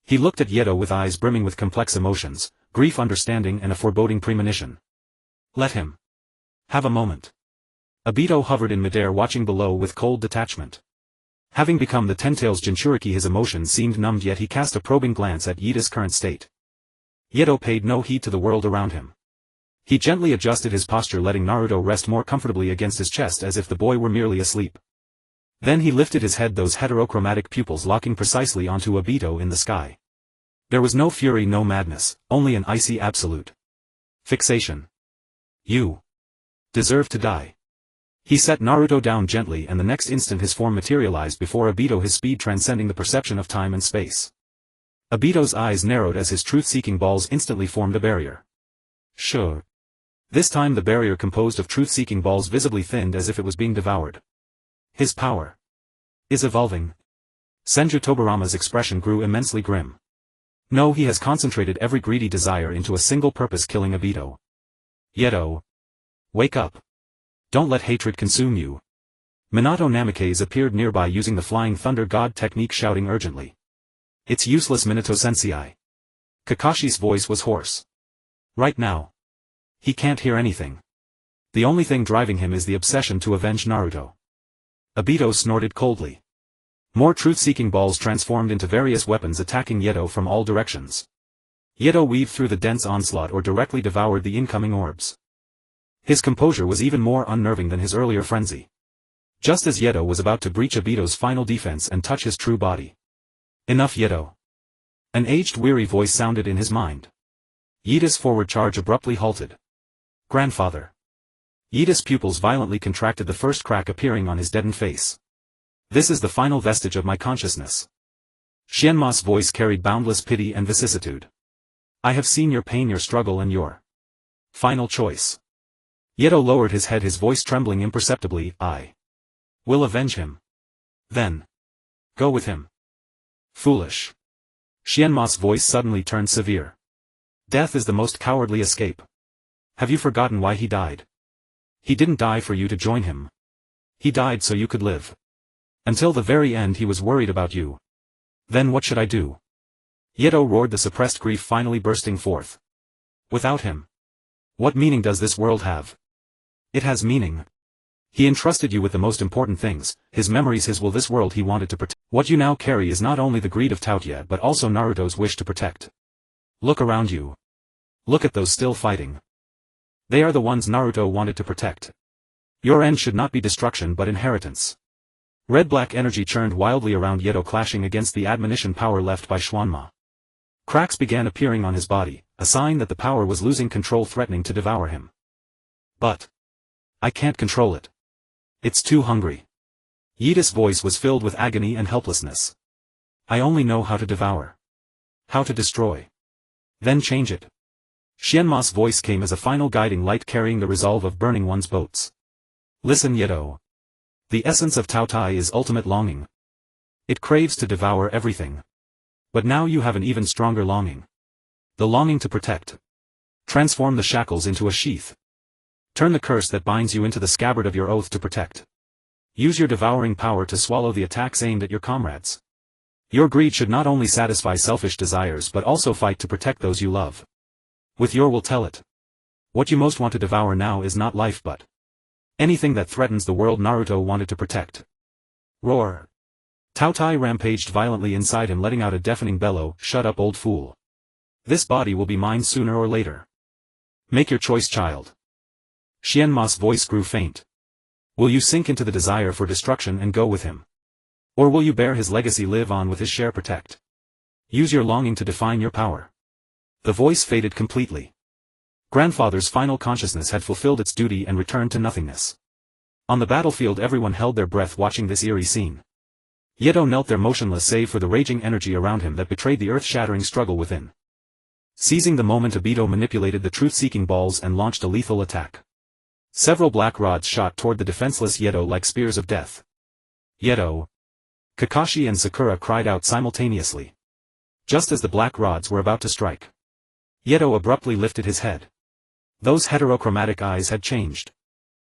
He looked at Yato with eyes brimming with complex emotions, grief, understanding, and a foreboding premonition. Let him have a moment. Obito hovered in midair, watching below with cold detachment. Having become the Ten-Tails Jinchuriki, his emotions seemed numbed, yet he cast a probing glance at Yita's current state. Yato paid no heed to the world around him. He gently adjusted his posture, letting Naruto rest more comfortably against his chest, as if the boy were merely asleep. Then he lifted his head, those heterochromatic pupils locking precisely onto Obito in the sky. There was no fury, no madness, only an icy absolute fixation. You deserve to die. He set Naruto down gently, and the next instant his form materialized before Obito, his speed transcending the perception of time and space. Obito's eyes narrowed as his truth-seeking balls instantly formed a barrier. Sure. This time the barrier, composed of truth-seeking balls, visibly thinned as if it was being devoured. His power is evolving. Senju Tobirama's expression grew immensely grim. No, he has concentrated every greedy desire into a single purpose: killing Obito. Yato. Wake up. Don't let hatred consume you. Minato Namikaze appeared nearby, using the Flying Thunder God technique, shouting urgently. It's useless, Minato-sensei. Kakashi's voice was hoarse. Right now. He can't hear anything. The only thing driving him is the obsession to avenge Naruto. Obito snorted coldly. More truth-seeking balls transformed into various weapons, attacking Yato from all directions. Yato weaved through the dense onslaught or directly devoured the incoming orbs. His composure was even more unnerving than his earlier frenzy. Just as Yato was about to breach Obito's final defense and touch his true body. Enough, Yato. An aged, weary voice sounded in his mind. Yita's forward charge abruptly halted. Grandfather. Yita's pupils violently contracted, the first crack appearing on his deadened face. This is the final vestige of my consciousness. Shenma's voice carried boundless pity and vicissitude. I have seen your pain, your struggle, and your final choice. Yato lowered his head, his voice trembling imperceptibly. I will avenge him. Then go with him. Foolish. Shenma's voice suddenly turned severe. Death is the most cowardly escape. Have you forgotten why he died? He didn't die for you to join him. He died so you could live. Until the very end he was worried about you. Then what should I do? Yato roared, the suppressed grief finally bursting forth. Without him. What meaning does this world have? It has meaning. He entrusted you with the most important things, his memories, his will, this world he wanted to protect. What you now carry is not only the greed of Tautya but also Naruto's wish to protect. Look around you. Look at those still fighting. They are the ones Naruto wanted to protect. Your end should not be destruction but inheritance. Red-black energy churned wildly around Yato, clashing against the admonition power left by Schwanma. Cracks began appearing on his body, a sign that the power was losing control, threatening to devour him. But I can't control it. It's too hungry. Yita's voice was filled with agony and helplessness. I only know how to devour. How to destroy. Then change it. Shenma's voice came as a final guiding light, carrying the resolve of burning one's boats. Listen, Yato. The essence of Tautai is ultimate longing. It craves to devour everything. But now you have an even stronger longing. The longing to protect. Transform the shackles into a sheath. Turn the curse that binds you into the scabbard of your oath to protect. Use your devouring power to swallow the attacks aimed at your comrades. Your greed should not only satisfy selfish desires but also fight to protect those you love. With your will tell it. What you most want to devour now is not life but anything that threatens the world Naruto wanted to protect. Roar. Tao-Tai rampaged violently inside him, letting out a deafening bellow, "Shut up, old fool. This body will be mine sooner or later. Make your choice, child." Xianma's voice grew faint. Will you sink into the desire for destruction and go with him? Or will you bear his legacy, live on with his share, protect? Use your longing to define your power. The voice faded completely. Grandfather's final consciousness had fulfilled its duty and returned to nothingness. On the battlefield everyone held their breath watching this eerie scene. Yato knelt there motionless save for the raging energy around him that betrayed the earth-shattering struggle within. Seizing the moment, Obito manipulated the truth-seeking balls and launched a lethal attack. Several black rods shot toward the defenseless Yato like spears of death. Yato! Kakashi and Sakura cried out simultaneously. Just as the black rods were about to strike, Yato abruptly lifted his head. Those heterochromatic eyes had changed.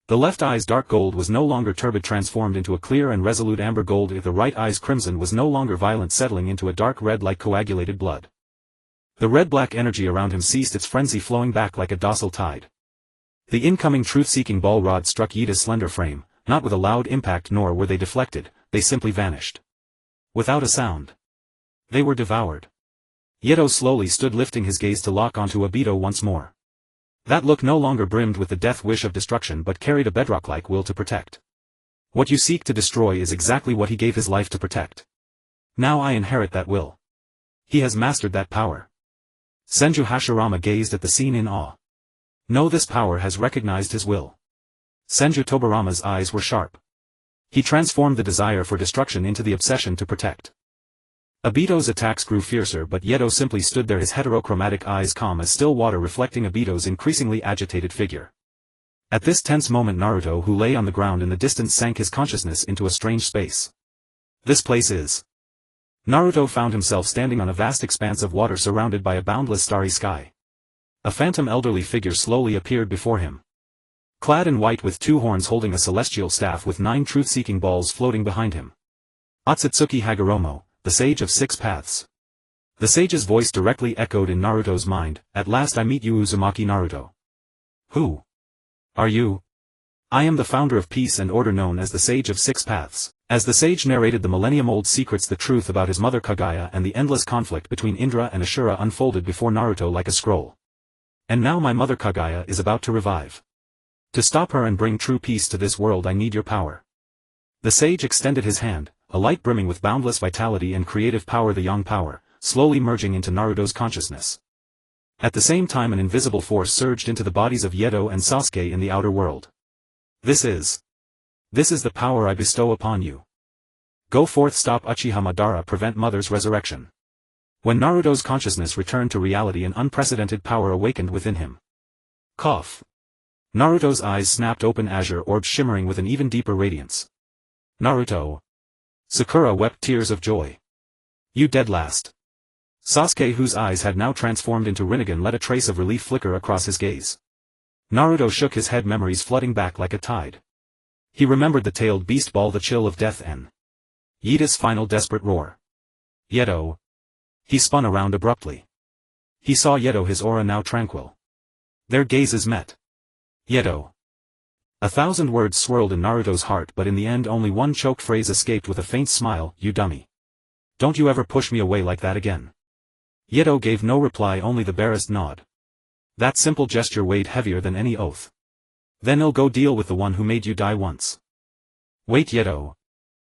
The left eye's dark gold was no longer turbid, transformed into a clear and resolute amber gold. The right eye's crimson was no longer violent, settling into a dark red like coagulated blood. The red-black energy around him ceased its frenzy, flowing back like a docile tide. The incoming truth-seeking ball rods struck Yita's slender frame, not with a loud impact nor were they deflected, they simply vanished. Without a sound. They were devoured. Yato slowly stood, lifting his gaze to lock onto Obito once more. That look no longer brimmed with the death wish of destruction but carried a bedrock-like will to protect. What you seek to destroy is exactly what he gave his life to protect. Now I inherit that will. He has mastered that power. Senju Hashirama gazed at the scene in awe. No, this power has recognized his will. Senju Tobirama's eyes were sharp. He transformed the desire for destruction into the obsession to protect. Obito's attacks grew fiercer, but Yato simply stood there, his heterochromatic eyes calm as still water, reflecting Obito's increasingly agitated figure. At this tense moment Naruto, who lay on the ground in the distance, sank his consciousness into a strange space. This place is... Naruto found himself standing on a vast expanse of water surrounded by a boundless starry sky. A phantom elderly figure slowly appeared before him. Clad in white with two horns, holding a celestial staff with 9 truth-seeking balls floating behind him. Otsutsuki Hagoromo, the Sage of Six Paths. The sage's voice directly echoed in Naruto's mind. At last I meet you, Uzumaki Naruto. Who are you? I am the founder of peace and order, known as the Sage of Six Paths. As the sage narrated the millennium-old secrets, the truth about his mother Kaguya and the endless conflict between Indra and Ashura unfolded before Naruto like a scroll. And now my mother Kaguya is about to revive. To stop her and bring true peace to this world I need your power. The sage extended his hand, a light brimming with boundless vitality and creative power, the Yang power, slowly merging into Naruto's consciousness. At the same time an invisible force surged into the bodies of Yato and Sasuke in the outer world. This is the power I bestow upon you. Go forth, stop Uchiha Madara, prevent Mother's resurrection. When Naruto's consciousness returned to reality, an unprecedented power awakened within him. Cough. Naruto's eyes snapped open, azure orbs shimmering with an even deeper radiance. Naruto. Sakura wept tears of joy. You dead last. Sasuke, whose eyes had now transformed into Rinnegan, let a trace of relief flicker across his gaze. Naruto shook his head, memories flooding back like a tide. He remembered the tailed beast ball, the chill of death, and Yita's final desperate roar. Yato. He spun around abruptly. He saw Yato, his aura now tranquil. Their gazes met. Yato. 1,000 words swirled in Naruto's heart, but in the end only one choked phrase escaped with a faint smile. You dummy. Don't you ever push me away like that again. Yato gave no reply, only the barest nod. That simple gesture weighed heavier than any oath. Then I'll go deal with the one who made you die once. Wait, Yato.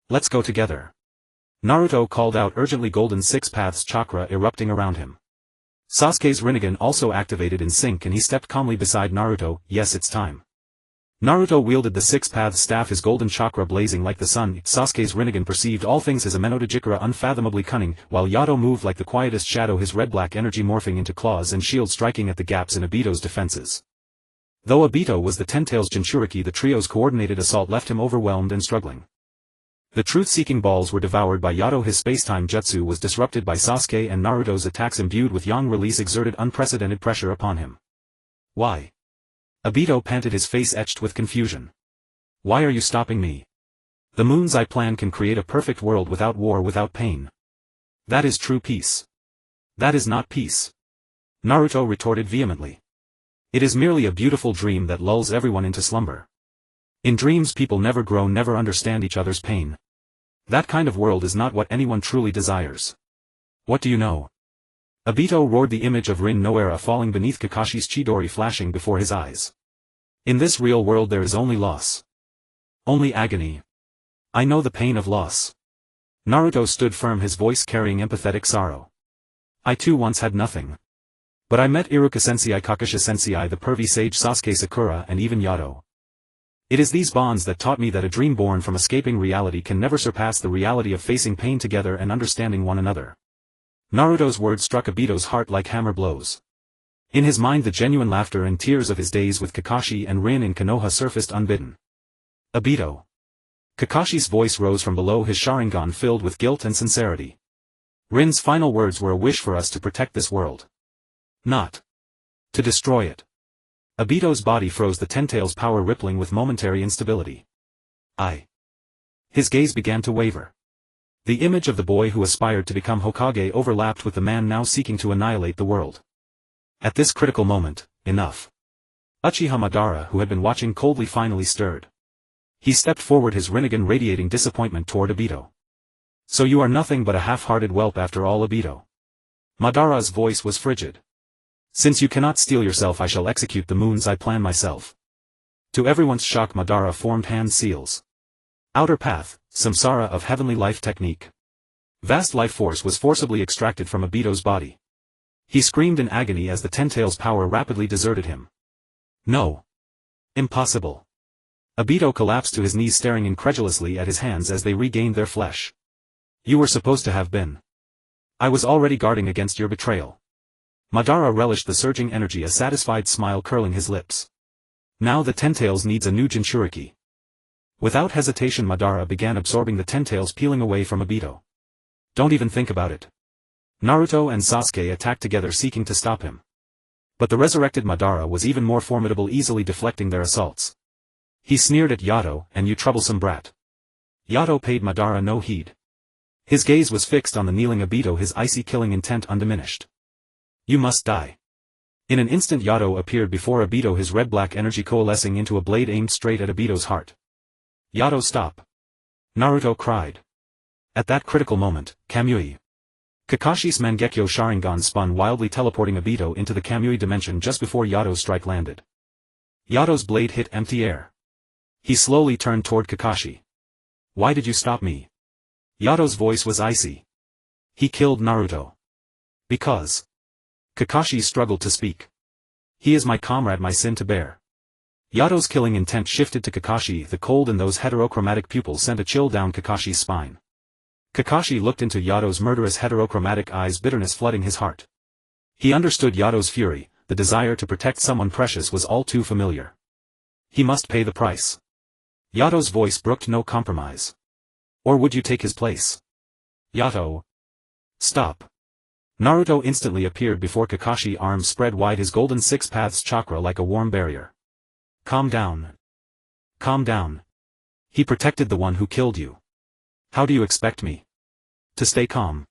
Let's go together. Naruto called out urgently, golden six paths chakra erupting around him. Sasuke's Rinnegan also activated in sync, and he stepped calmly beside Naruto. Yes, it's time. Naruto wielded the six paths staff, his golden chakra blazing like the sun. Sasuke's Rinnegan perceived all things as a Menotejikara, unfathomably cunning, while Yato moved like the quietest shadow, his red-black energy morphing into claws and shields striking at the gaps in Obito's defenses. Though Obito was the Ten-Tails Jinchuriki, the trio's coordinated assault left him overwhelmed and struggling. The truth-seeking balls were devoured by Yato, his space-time jutsu was disrupted by Sasuke, and Naruto's attacks imbued with yang release exerted unprecedented pressure upon him. Why? Obito panted, his face etched with confusion. Why are you stopping me? The moon's eye plan can create a perfect world without war, without pain. That is true peace. That is not peace. Naruto retorted vehemently. It is merely a beautiful dream that lulls everyone into slumber. In dreams people never grow, never understand each other's pain. That kind of world is not what anyone truly desires. What do you know? Obito roared, the image of Rin no Era falling beneath Kakashi's Chidori flashing before his eyes. In this real world there is only loss. Only agony. I know the pain of loss. Naruto stood firm, his voice carrying empathetic sorrow. I too once had nothing. But I met Iruka Sensei, Kakashi Sensei, the pervy sage Sasuke Sakura, and even Yato. It is these bonds that taught me that a dream born from escaping reality can never surpass the reality of facing pain together and understanding one another. Naruto's words struck Obito's heart like hammer blows. In his mind the genuine laughter and tears of his days with Kakashi and Rin in Konoha surfaced unbidden. Obito. Kakashi's voice rose from below, his Sharingan filled with guilt and sincerity. Rin's final words were a wish for us to protect this world. Not to destroy it. Obito's body froze, the Ten-Tail's power rippling with momentary instability. His gaze began to waver. The image of the boy who aspired to become Hokage overlapped with the man now seeking to annihilate the world. At this critical moment, enough. Uchiha Madara, who had been watching coldly, finally stirred. He stepped forward, his Rinnegan radiating disappointment toward Obito. So you are nothing but a half-hearted whelp after all, Obito. Madara's voice was frigid. Since you cannot steel yourself, I shall execute the moon's eye plan myself. To everyone's shock, Madara formed hand seals. Outer path, samsara of heavenly life technique. Vast life force was forcibly extracted from Obito's body. He screamed in agony as the Ten-Tail's power rapidly deserted him. No. Impossible. Obito collapsed to his knees, staring incredulously at his hands as they regained their flesh. You were supposed to have been. I was already guarding against your betrayal. Madara relished the surging energy, a satisfied smile curling his lips. Now the Ten-Tails needs a new Jinchuriki. Without hesitation Madara began absorbing the Ten-Tails, peeling away from Obito. Don't even think about it. Naruto and Sasuke attacked together, seeking to stop him. But the resurrected Madara was even more formidable, easily deflecting their assaults. He sneered at Yato, and you troublesome brat. Yato paid Madara no heed. His gaze was fixed on the kneeling Obito, his icy killing intent undiminished. You must die. In an instant Yato appeared before Obito, his red-black energy coalescing into a blade aimed straight at Obito's heart. Yato, stop. Naruto cried. At that critical moment, Kamui. Kakashi's Mangekyo Sharingan spun wildly, teleporting Obito into the Kamui dimension just before Yato's strike landed. Yato's blade hit empty air. He slowly turned toward Kakashi. Why did you stop me? Yato's voice was icy. He killed Naruto. Because. Kakashi struggled to speak. He is my comrade, my sin to bear. Yato's killing intent shifted to Kakashi. The cold in those heterochromatic pupils sent a chill down Kakashi's spine. Kakashi looked into Yato's murderous heterochromatic eyes, bitterness flooding his heart. He understood Yato's fury, the desire to protect someone precious was all too familiar. He must pay the price. Yato's voice brooked no compromise. Or would you take his place? Yato. Stop. Naruto instantly appeared before Kakashi, arms spread wide, his golden six paths chakra like a warm barrier. Calm down. Calm down. He protected the one who killed you. How do you expect me to stay calm?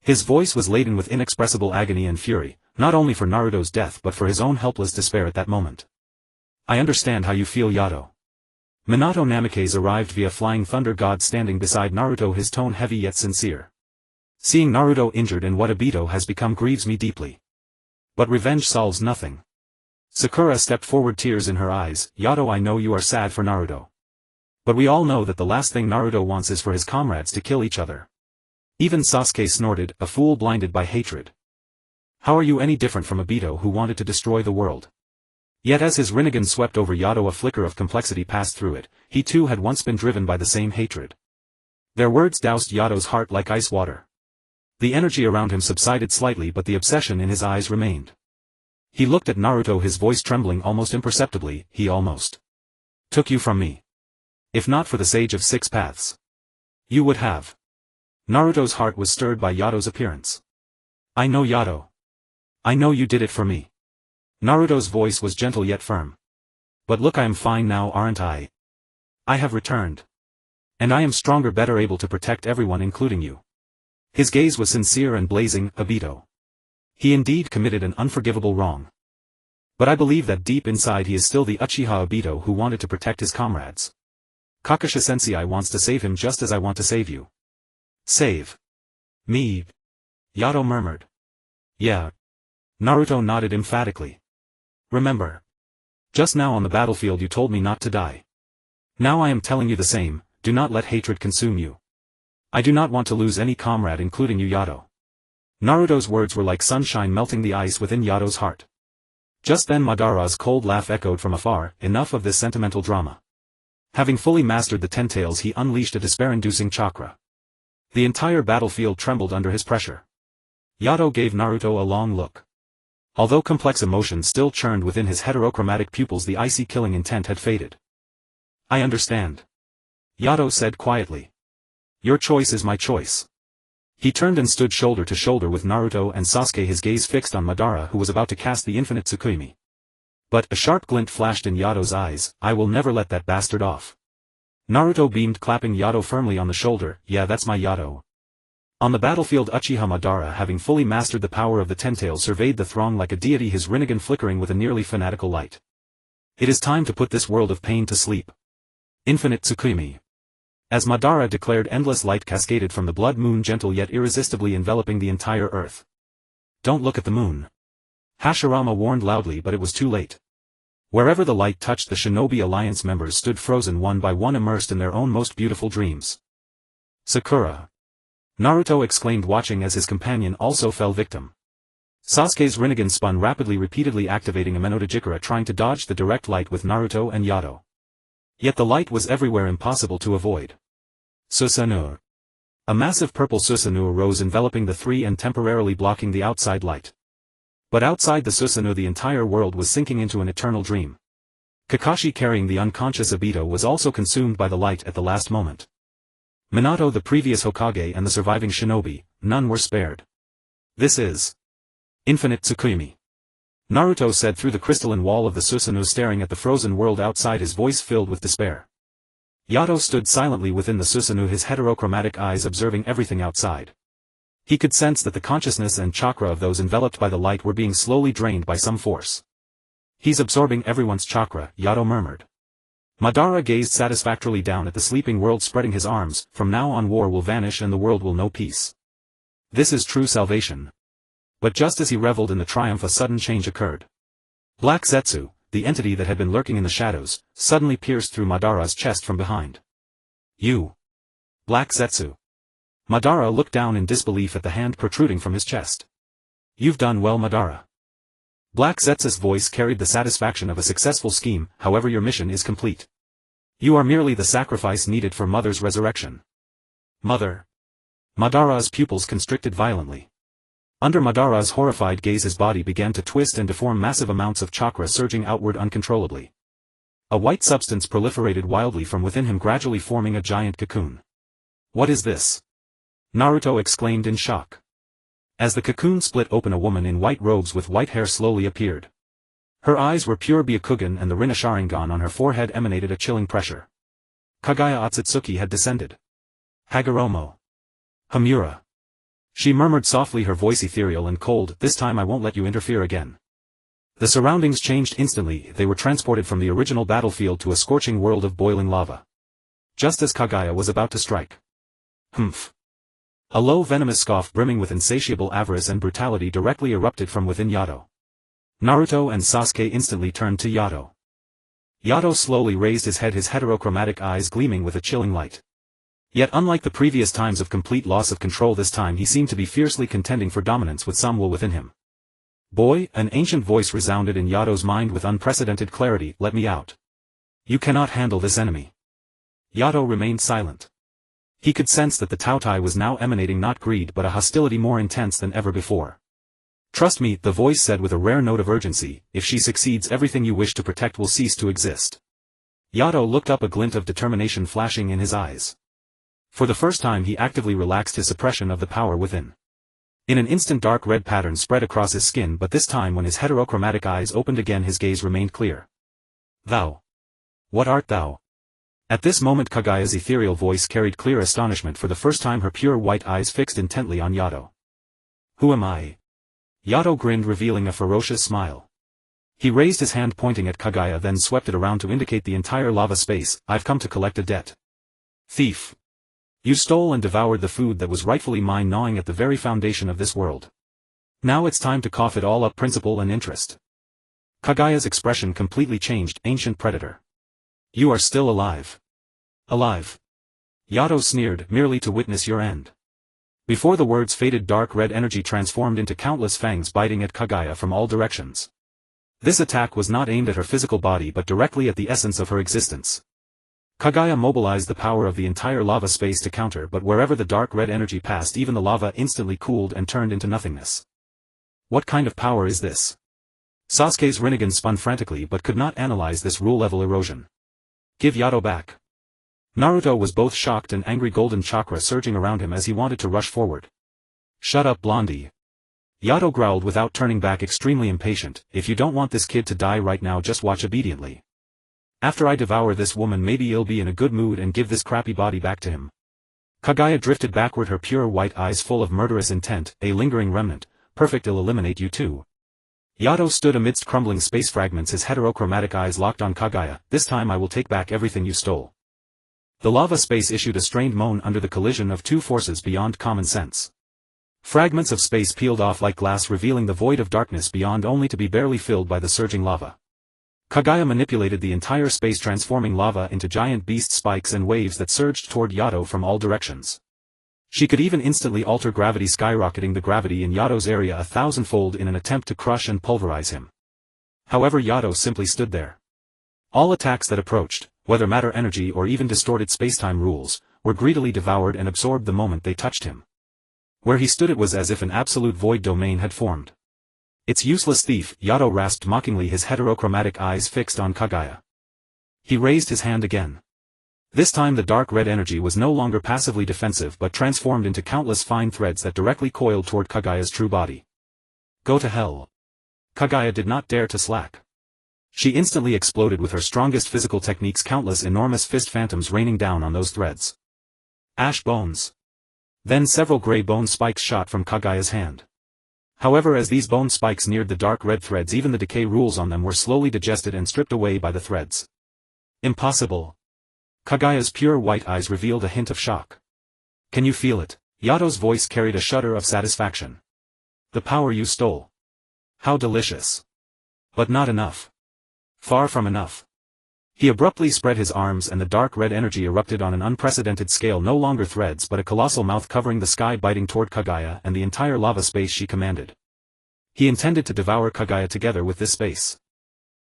His voice was laden with inexpressible agony and fury, not only for Naruto's death but for his own helpless despair at that moment. I understand how you feel, Yato. Minato Namikaze arrived via Flying Thunder God, standing beside Naruto, his tone heavy yet sincere. Seeing Naruto injured in what Obito has become grieves me deeply. But revenge solves nothing. Sakura stepped forward, tears in her eyes. Yato, I know you are sad for Naruto. But we all know that the last thing Naruto wants is for his comrades to kill each other. Even Sasuke snorted, a fool blinded by hatred. How are you any different from Obito, who wanted to destroy the world? Yet as his Rinnegan swept over Yato, a flicker of complexity passed through it. He too had once been driven by the same hatred. Their words doused Yato's heart like ice water. The energy around him subsided slightly, but the obsession in his eyes remained. He looked at Naruto, his voice trembling almost imperceptibly. He almost took you from me. If not for the Sage of Six Paths, you would have. Naruto's heart was stirred by Yato's appearance. I know, Yato. I know you did it for me. Naruto's voice was gentle yet firm. But look, I am fine now, aren't I? I have returned. And I am stronger, better able to protect everyone including you. His gaze was sincere and blazing. Obito. He indeed committed an unforgivable wrong. But I believe that deep inside he is still the Uchiha Obito who wanted to protect his comrades. Kakashi-sensei wants to save him just as I want to save you. Save me? Yato murmured. Yeah. Naruto nodded emphatically. Remember. Just now on the battlefield you told me not to die. Now I am telling you the same, do not let hatred consume you. I do not want to lose any comrade including you, Yato. Naruto's words were like sunshine melting the ice within Yato's heart. Just then Madara's cold laugh echoed from afar. Enough of this sentimental drama. Having fully mastered the Ten Tails, he unleashed a despair-inducing chakra. The entire battlefield trembled under his pressure. Yato gave Naruto a long look. Although complex emotions still churned within his heterochromatic pupils, the icy killing intent had faded. I understand. Yato said quietly. Your choice is my choice. He turned and stood shoulder to shoulder with Naruto and Sasuke, his gaze fixed on Madara, who was about to cast the infinite Tsukuyomi. But a sharp glint flashed in Yato's eyes. I will never let that bastard off. Naruto beamed, clapping Yato firmly on the shoulder. Yeah, that's my Yato. On the battlefield, Uchiha Madara, having fully mastered the power of the Ten Tails, surveyed the throng like a deity, his rinnegan flickering with a nearly fanatical light. It is time to put this world of pain to sleep. Infinite Tsukuyomi. As Madara declared, endless light cascaded from the blood moon, gentle yet irresistibly enveloping the entire earth. Don't look at the moon. Hashirama warned loudly, but it was too late. Wherever the light touched, the Shinobi Alliance members stood frozen, one by one, immersed in their own most beautiful dreams. Sakura. Naruto exclaimed, watching as his companion also fell victim. Sasuke's rinnegan spun rapidly, repeatedly activating a Menotajikara, trying to dodge the direct light with Naruto and Yato. Yet the light was everywhere, impossible to avoid. Susanoo. A massive purple Susanoo rose, enveloping the three and temporarily blocking the outside light. But outside the Susanoo, the entire world was sinking into an eternal dream. Kakashi, carrying the unconscious Obito, was also consumed by the light at the last moment. Minato, the previous Hokage, and the surviving shinobi, none were spared. This is Infinite Tsukuyomi. Naruto said through the crystalline wall of the Susanoo, staring at the frozen world outside, his voice filled with despair. Yato stood silently within the Susanoo, his heterochromatic eyes observing everything outside. He could sense that the consciousness and chakra of those enveloped by the light were being slowly drained by some force. He's absorbing everyone's chakra, Yato murmured. Madara gazed satisfactorily down at the sleeping world, spreading his arms. From now on, war will vanish and the world will know peace. This is true salvation. But just as he reveled in the triumph, a sudden change occurred. Black Zetsu, the entity that had been lurking in the shadows, suddenly pierced through Madara's chest from behind. You! Black Zetsu! Madara looked down in disbelief at the hand protruding from his chest. You've done well, Madara. Black Zetsu's voice carried the satisfaction of a successful scheme. However, your mission is complete. You are merely the sacrifice needed for Mother's resurrection. Mother! Madara's pupils constricted violently. Under Madara's horrified gaze, his body began to twist and deform, massive amounts of chakra surging outward uncontrollably. A white substance proliferated wildly from within him, gradually forming a giant cocoon. What is this? Naruto exclaimed in shock. As the cocoon split open, a woman in white robes with white hair slowly appeared. Her eyes were pure Byakugan, and the Rinna Sharingan on her forehead emanated a chilling pressure. Kagaya Otsutsuki had descended. Hagoromo. Hamura. She murmured softly, her voice ethereal and cold. This time I won't let you interfere again. The surroundings changed instantly. They were transported from the original battlefield to a scorching world of boiling lava. Just as Kagaya was about to strike. Humph. A low venomous scoff brimming with insatiable avarice and brutality directly erupted from within Yato. Naruto and Sasuke instantly turned to Yato. Yato slowly raised his head, his heterochromatic eyes gleaming with a chilling light. Yet unlike the previous times of complete loss of control, this time he seemed to be fiercely contending for dominance with some will within him. Boy, an ancient voice resounded in Yato's mind with unprecedented clarity. Let me out. You cannot handle this enemy. Yato remained silent. He could sense that the Tautai was now emanating not greed but a hostility more intense than ever before. Trust me, the voice said with a rare note of urgency, if she succeeds, everything you wish to protect will cease to exist. Yato looked up, a glint of determination flashing in his eyes. For the first time he actively relaxed his suppression of the power within. In an instant, dark red patterns spread across his skin, but this time when his heterochromatic eyes opened again, his gaze remained clear. Thou! What art thou? At this moment Kagaya's ethereal voice carried clear astonishment, for the first time her pure white eyes fixed intently on Yato. Who am I? Yato grinned, revealing a ferocious smile. He raised his hand pointing at Kagaya, then swept it around to indicate the entire lava space. I've come to collect a debt. Thief! You stole and devoured the food that was rightfully mine, gnawing at the very foundation of this world. Now it's time to cough it all up, principal and interest. Kagaya's expression completely changed. Ancient predator. You are still alive. Alive. Yato sneered, merely to witness your end. Before the words faded, dark red energy transformed into countless fangs biting at Kagaya from all directions. This attack was not aimed at her physical body but directly at the essence of her existence. Kagaya mobilized the power of the entire lava space to counter, but wherever the dark red energy passed, even the lava instantly cooled and turned into nothingness. What kind of power is this? Sasuke's Rinnegan spun frantically but could not analyze this rule-level erosion. Give Yato back. Naruto was both shocked and angry, golden chakra surging around him as he wanted to rush forward. Shut up, Blondie. Yato growled without turning back, extremely impatient. If you don't want this kid to die right now, just watch obediently. After I devour this woman, maybe you'll be in a good mood and give this crappy body back to him. Kagaya drifted backward, her pure white eyes full of murderous intent. A lingering remnant. Perfect, I'll eliminate you too. Yato stood amidst crumbling space fragments, his heterochromatic eyes locked on Kagaya. This time I will take back everything you stole. The lava space issued a strained moan under the collision of two forces beyond common sense. Fragments of space peeled off like glass, revealing the void of darkness beyond, only to be barely filled by the surging lava. Kagaya manipulated the entire space, transforming lava into giant beast spikes and waves that surged toward Yato from all directions. She could even instantly alter gravity, skyrocketing the gravity in Yato's area 1,000-fold in an attempt to crush and pulverize him. However, Yato simply stood there. All attacks that approached, whether matter, energy, or even distorted spacetime rules, were greedily devoured and absorbed the moment they touched him. Where he stood, it was as if an absolute void domain had formed. It's useless, thief, Yato rasped mockingly, his heterochromatic eyes fixed on Kagaya. He raised his hand again. This time the dark red energy was no longer passively defensive but transformed into countless fine threads that directly coiled toward Kagaya's true body. Go to hell. Kagaya did not dare to slack. She instantly exploded with her strongest physical techniques, countless enormous fist phantoms raining down on those threads. Ash bones. Then several gray bone spikes shot from Kagaya's hand. However, as these bone spikes neared the dark red threads, even the decay rules on them were slowly digested and stripped away by the threads. Impossible. Kagaya's pure white eyes revealed a hint of shock. Can you feel it? Yato's voice carried a shudder of satisfaction. The power you stole. How delicious. But not enough. Far from enough. He abruptly spread his arms and the dark red energy erupted on an unprecedented scale, no longer threads but a colossal mouth covering the sky, biting toward Kagaya and the entire lava space she commanded. He intended to devour Kagaya together with this space.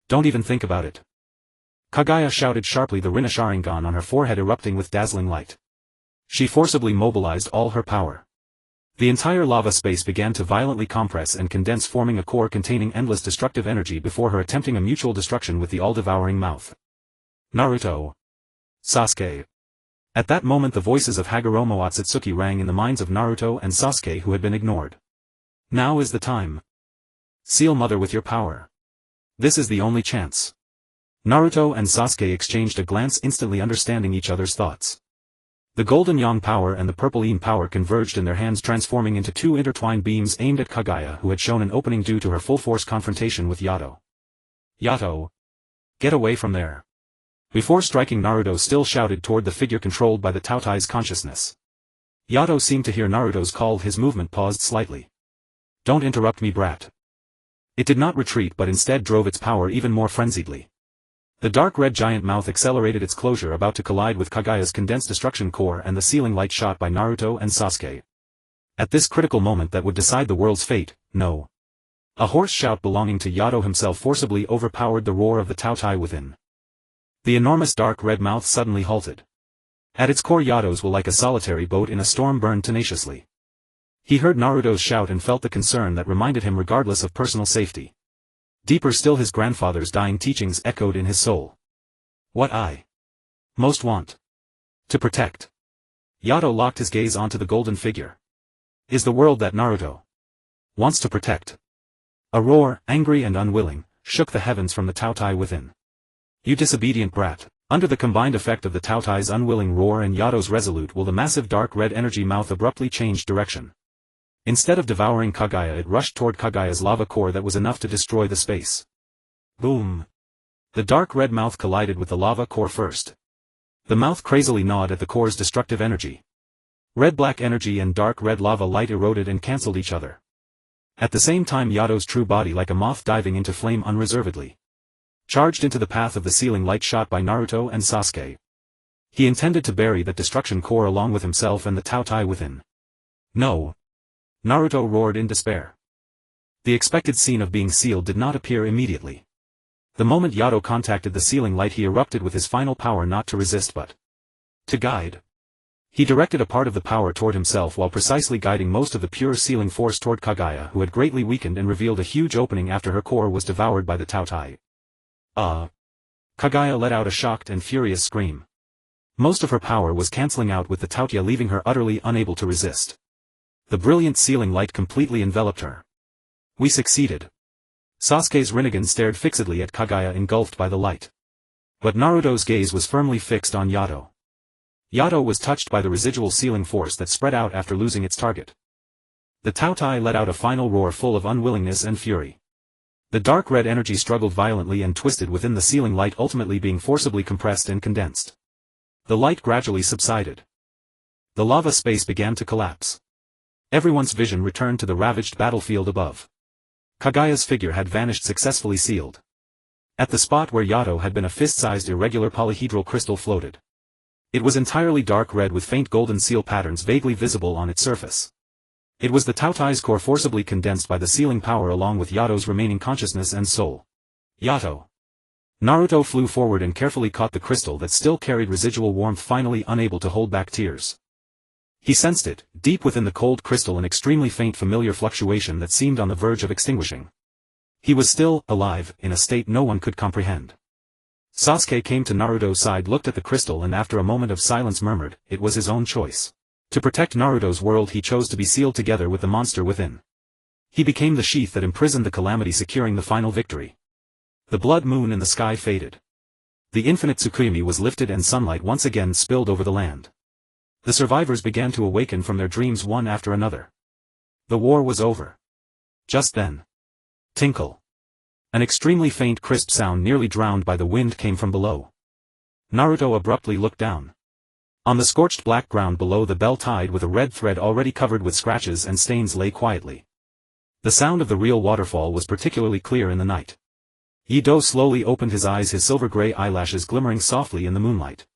Don't even think about it. Kagaya shouted sharply, the Rinne Sharingan on her forehead erupting with dazzling light. She forcibly mobilized all her power. The entire lava space began to violently compress and condense, forming a core containing endless destructive energy before her, attempting a mutual destruction with the all-devouring mouth. Naruto. Sasuke. At that moment the voices of Hagoromo Otsutsuki rang in the minds of Naruto and Sasuke, who had been ignored. Now is the time. Seal Mother with your power. This is the only chance. Naruto and Sasuke exchanged a glance, instantly understanding each other's thoughts. The golden yang power and the purple yin power converged in their hands, transforming into two intertwined beams aimed at Kagaya, who had shown an opening due to her full-force confrontation with Yato. Yato! Get away from there! Before striking, Naruto still shouted toward the figure controlled by the Tautai's consciousness. Yato seemed to hear Naruto's call, his movement paused slightly. Don't interrupt me, brat. It did not retreat but instead drove its power even more frenziedly. The dark red giant mouth accelerated its closure, about to collide with Kagaya's condensed destruction core and the sealing light shot by Naruto and Sasuke. At this critical moment that would decide the world's fate, no. A hoarse shout belonging to Yato himself forcibly overpowered the roar of the Tautai within. The enormous dark red mouth suddenly halted. At its core, Yato's will, like a solitary boat in a storm, burned tenaciously. He heard Naruto's shout and felt the concern that reminded him regardless of personal safety. Deeper still, his grandfather's dying teachings echoed in his soul. What I most want to protect. Yato locked his gaze onto the golden figure. Is the world that Naruto wants to protect. A roar, angry and unwilling, shook the heavens from the Tautai within. You disobedient brat. Under the combined effect of the Taotai's unwilling roar and Yato's resolute will, the massive dark red energy mouth abruptly changed direction. Instead of devouring Kaguya, it rushed toward Kaguya's lava core that was enough to destroy the space. Boom! The dark red mouth collided with the lava core first. The mouth crazily gnawed at the core's destructive energy. Red-black energy and dark red lava light eroded and cancelled each other. At the same time, Yato's true body, like a moth diving into flame unreservedly, charged into the path of the sealing light shot by Naruto and Sasuke. He intended to bury that destruction core along with himself and the Taotai within. No! Naruto roared in despair. The expected scene of being sealed did not appear immediately. The moment Yato contacted the sealing light, he erupted with his final power, not to resist but to guide. He directed a part of the power toward himself while precisely guiding most of the pure sealing force toward Kaguya, who had greatly weakened and revealed a huge opening after her core was devoured by the Taotai. Kaguya let out a shocked and furious scream. Most of her power was cancelling out with the Taotai, leaving her utterly unable to resist. The brilliant sealing light completely enveloped her. We succeeded. Sasuke's Rinnegan stared fixedly at Kaguya, engulfed by the light. But Naruto's gaze was firmly fixed on Yato. Yato was touched by the residual sealing force that spread out after losing its target. The Taotai let out a final roar full of unwillingness and fury. The dark red energy struggled violently and twisted within the sealing light, ultimately being forcibly compressed and condensed. The light gradually subsided. The lava space began to collapse. Everyone's vision returned to the ravaged battlefield above. Kaguya's figure had vanished, successfully sealed. At the spot where Yato had been, a fist-sized irregular polyhedral crystal floated. It was entirely dark red with faint golden seal patterns vaguely visible on its surface. It was the Taotai's core forcibly condensed by the sealing power along with Yato's remaining consciousness and soul. Yato! Naruto flew forward and carefully caught the crystal that still carried residual warmth, finally unable to hold back tears. He sensed it, deep within the cold crystal, an extremely faint familiar fluctuation that seemed on the verge of extinguishing. He was still alive, in a state no one could comprehend. Sasuke came to Naruto's side, looked at the crystal, and after a moment of silence murmured, it was his own choice. To protect Naruto's world, he chose to be sealed together with the monster within. He became the sheath that imprisoned the calamity, securing the final victory. The blood moon in the sky faded. The infinite Tsukuyomi was lifted and sunlight once again spilled over the land. The survivors began to awaken from their dreams one after another. The war was over. Just then. Tinkle. An extremely faint crisp sound, nearly drowned by the wind, came from below. Naruto abruptly looked down. On the scorched black ground below, the bell tied with a red thread already covered with scratches and stains lay quietly. The sound of the real waterfall was particularly clear in the night. Ido slowly opened his eyes, his silver-gray eyelashes glimmering softly in the moonlight.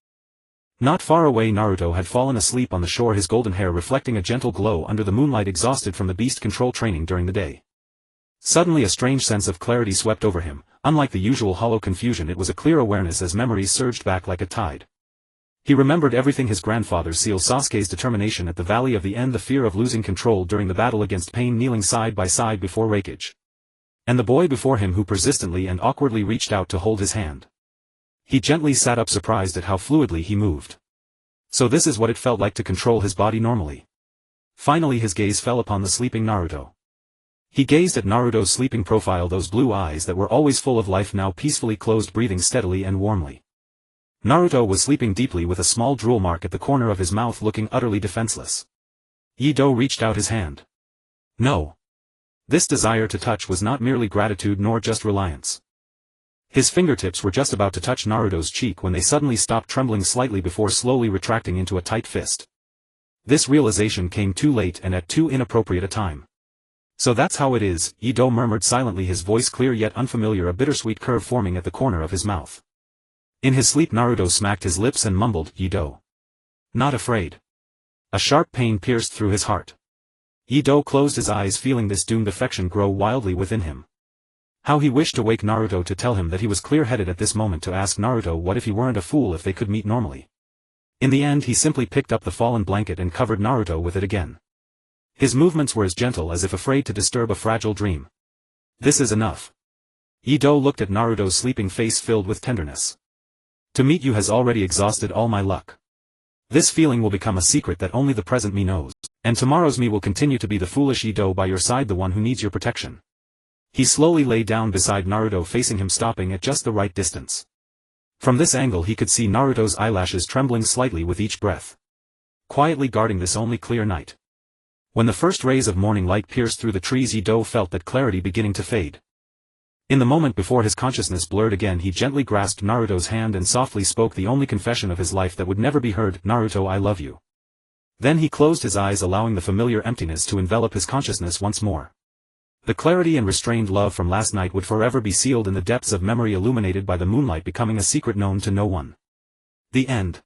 Not far away, Naruto had fallen asleep on the shore, his golden hair reflecting a gentle glow under the moonlight, exhausted from the beast control training during the day. Suddenly a strange sense of clarity swept over him. Unlike the usual hollow confusion, it was a clear awareness as memories surged back like a tide. He remembered everything: his grandfather's seal, Sasuke's determination at the Valley of the End, the fear of losing control during the battle against Pain, kneeling side by side before Raikage. And the boy before him who persistently and awkwardly reached out to hold his hand. He gently sat up, surprised at how fluidly he moved. So this is what it felt like to control his body normally. Finally his gaze fell upon the sleeping Naruto. He gazed at Naruto's sleeping profile, those blue eyes that were always full of life now peacefully closed, breathing steadily and warmly. Naruto was sleeping deeply with a small drool mark at the corner of his mouth, looking utterly defenseless. Ido reached out his hand. No. This desire to touch was not merely gratitude nor just reliance. His fingertips were just about to touch Naruto's cheek when they suddenly stopped, trembling slightly before slowly retracting into a tight fist. This realization came too late and at too inappropriate a time. So that's how it is, Ido murmured silently, his voice clear yet unfamiliar, a bittersweet curve forming at the corner of his mouth. In his sleep Naruto smacked his lips and mumbled, Ido. Not afraid. A sharp pain pierced through his heart. Ido closed his eyes, feeling this doomed affection grow wildly within him. How he wished to wake Naruto to tell him that he was clear-headed at this moment, to ask Naruto what if he weren't a fool, if they could meet normally. In the end he simply picked up the fallen blanket and covered Naruto with it again. His movements were as gentle as if afraid to disturb a fragile dream. This is enough. Ido looked at Naruto's sleeping face filled with tenderness. To meet you has already exhausted all my luck. This feeling will become a secret that only the present me knows, and tomorrow's me will continue to be the foolish Ido by your side, the one who needs your protection. He slowly lay down beside Naruto, facing him, stopping at just the right distance. From this angle he could see Naruto's eyelashes trembling slightly with each breath. Quietly guarding this only clear night. When the first rays of morning light pierced through the trees, Yato felt that clarity beginning to fade. In the moment before his consciousness blurred again, he gently grasped Naruto's hand and softly spoke the only confession of his life that would never be heard, "Naruto, I love you." Then he closed his eyes, allowing the familiar emptiness to envelop his consciousness once more. The clarity and restrained love from last night would forever be sealed in the depths of memory, illuminated by the moonlight, becoming a secret known to no one. The end.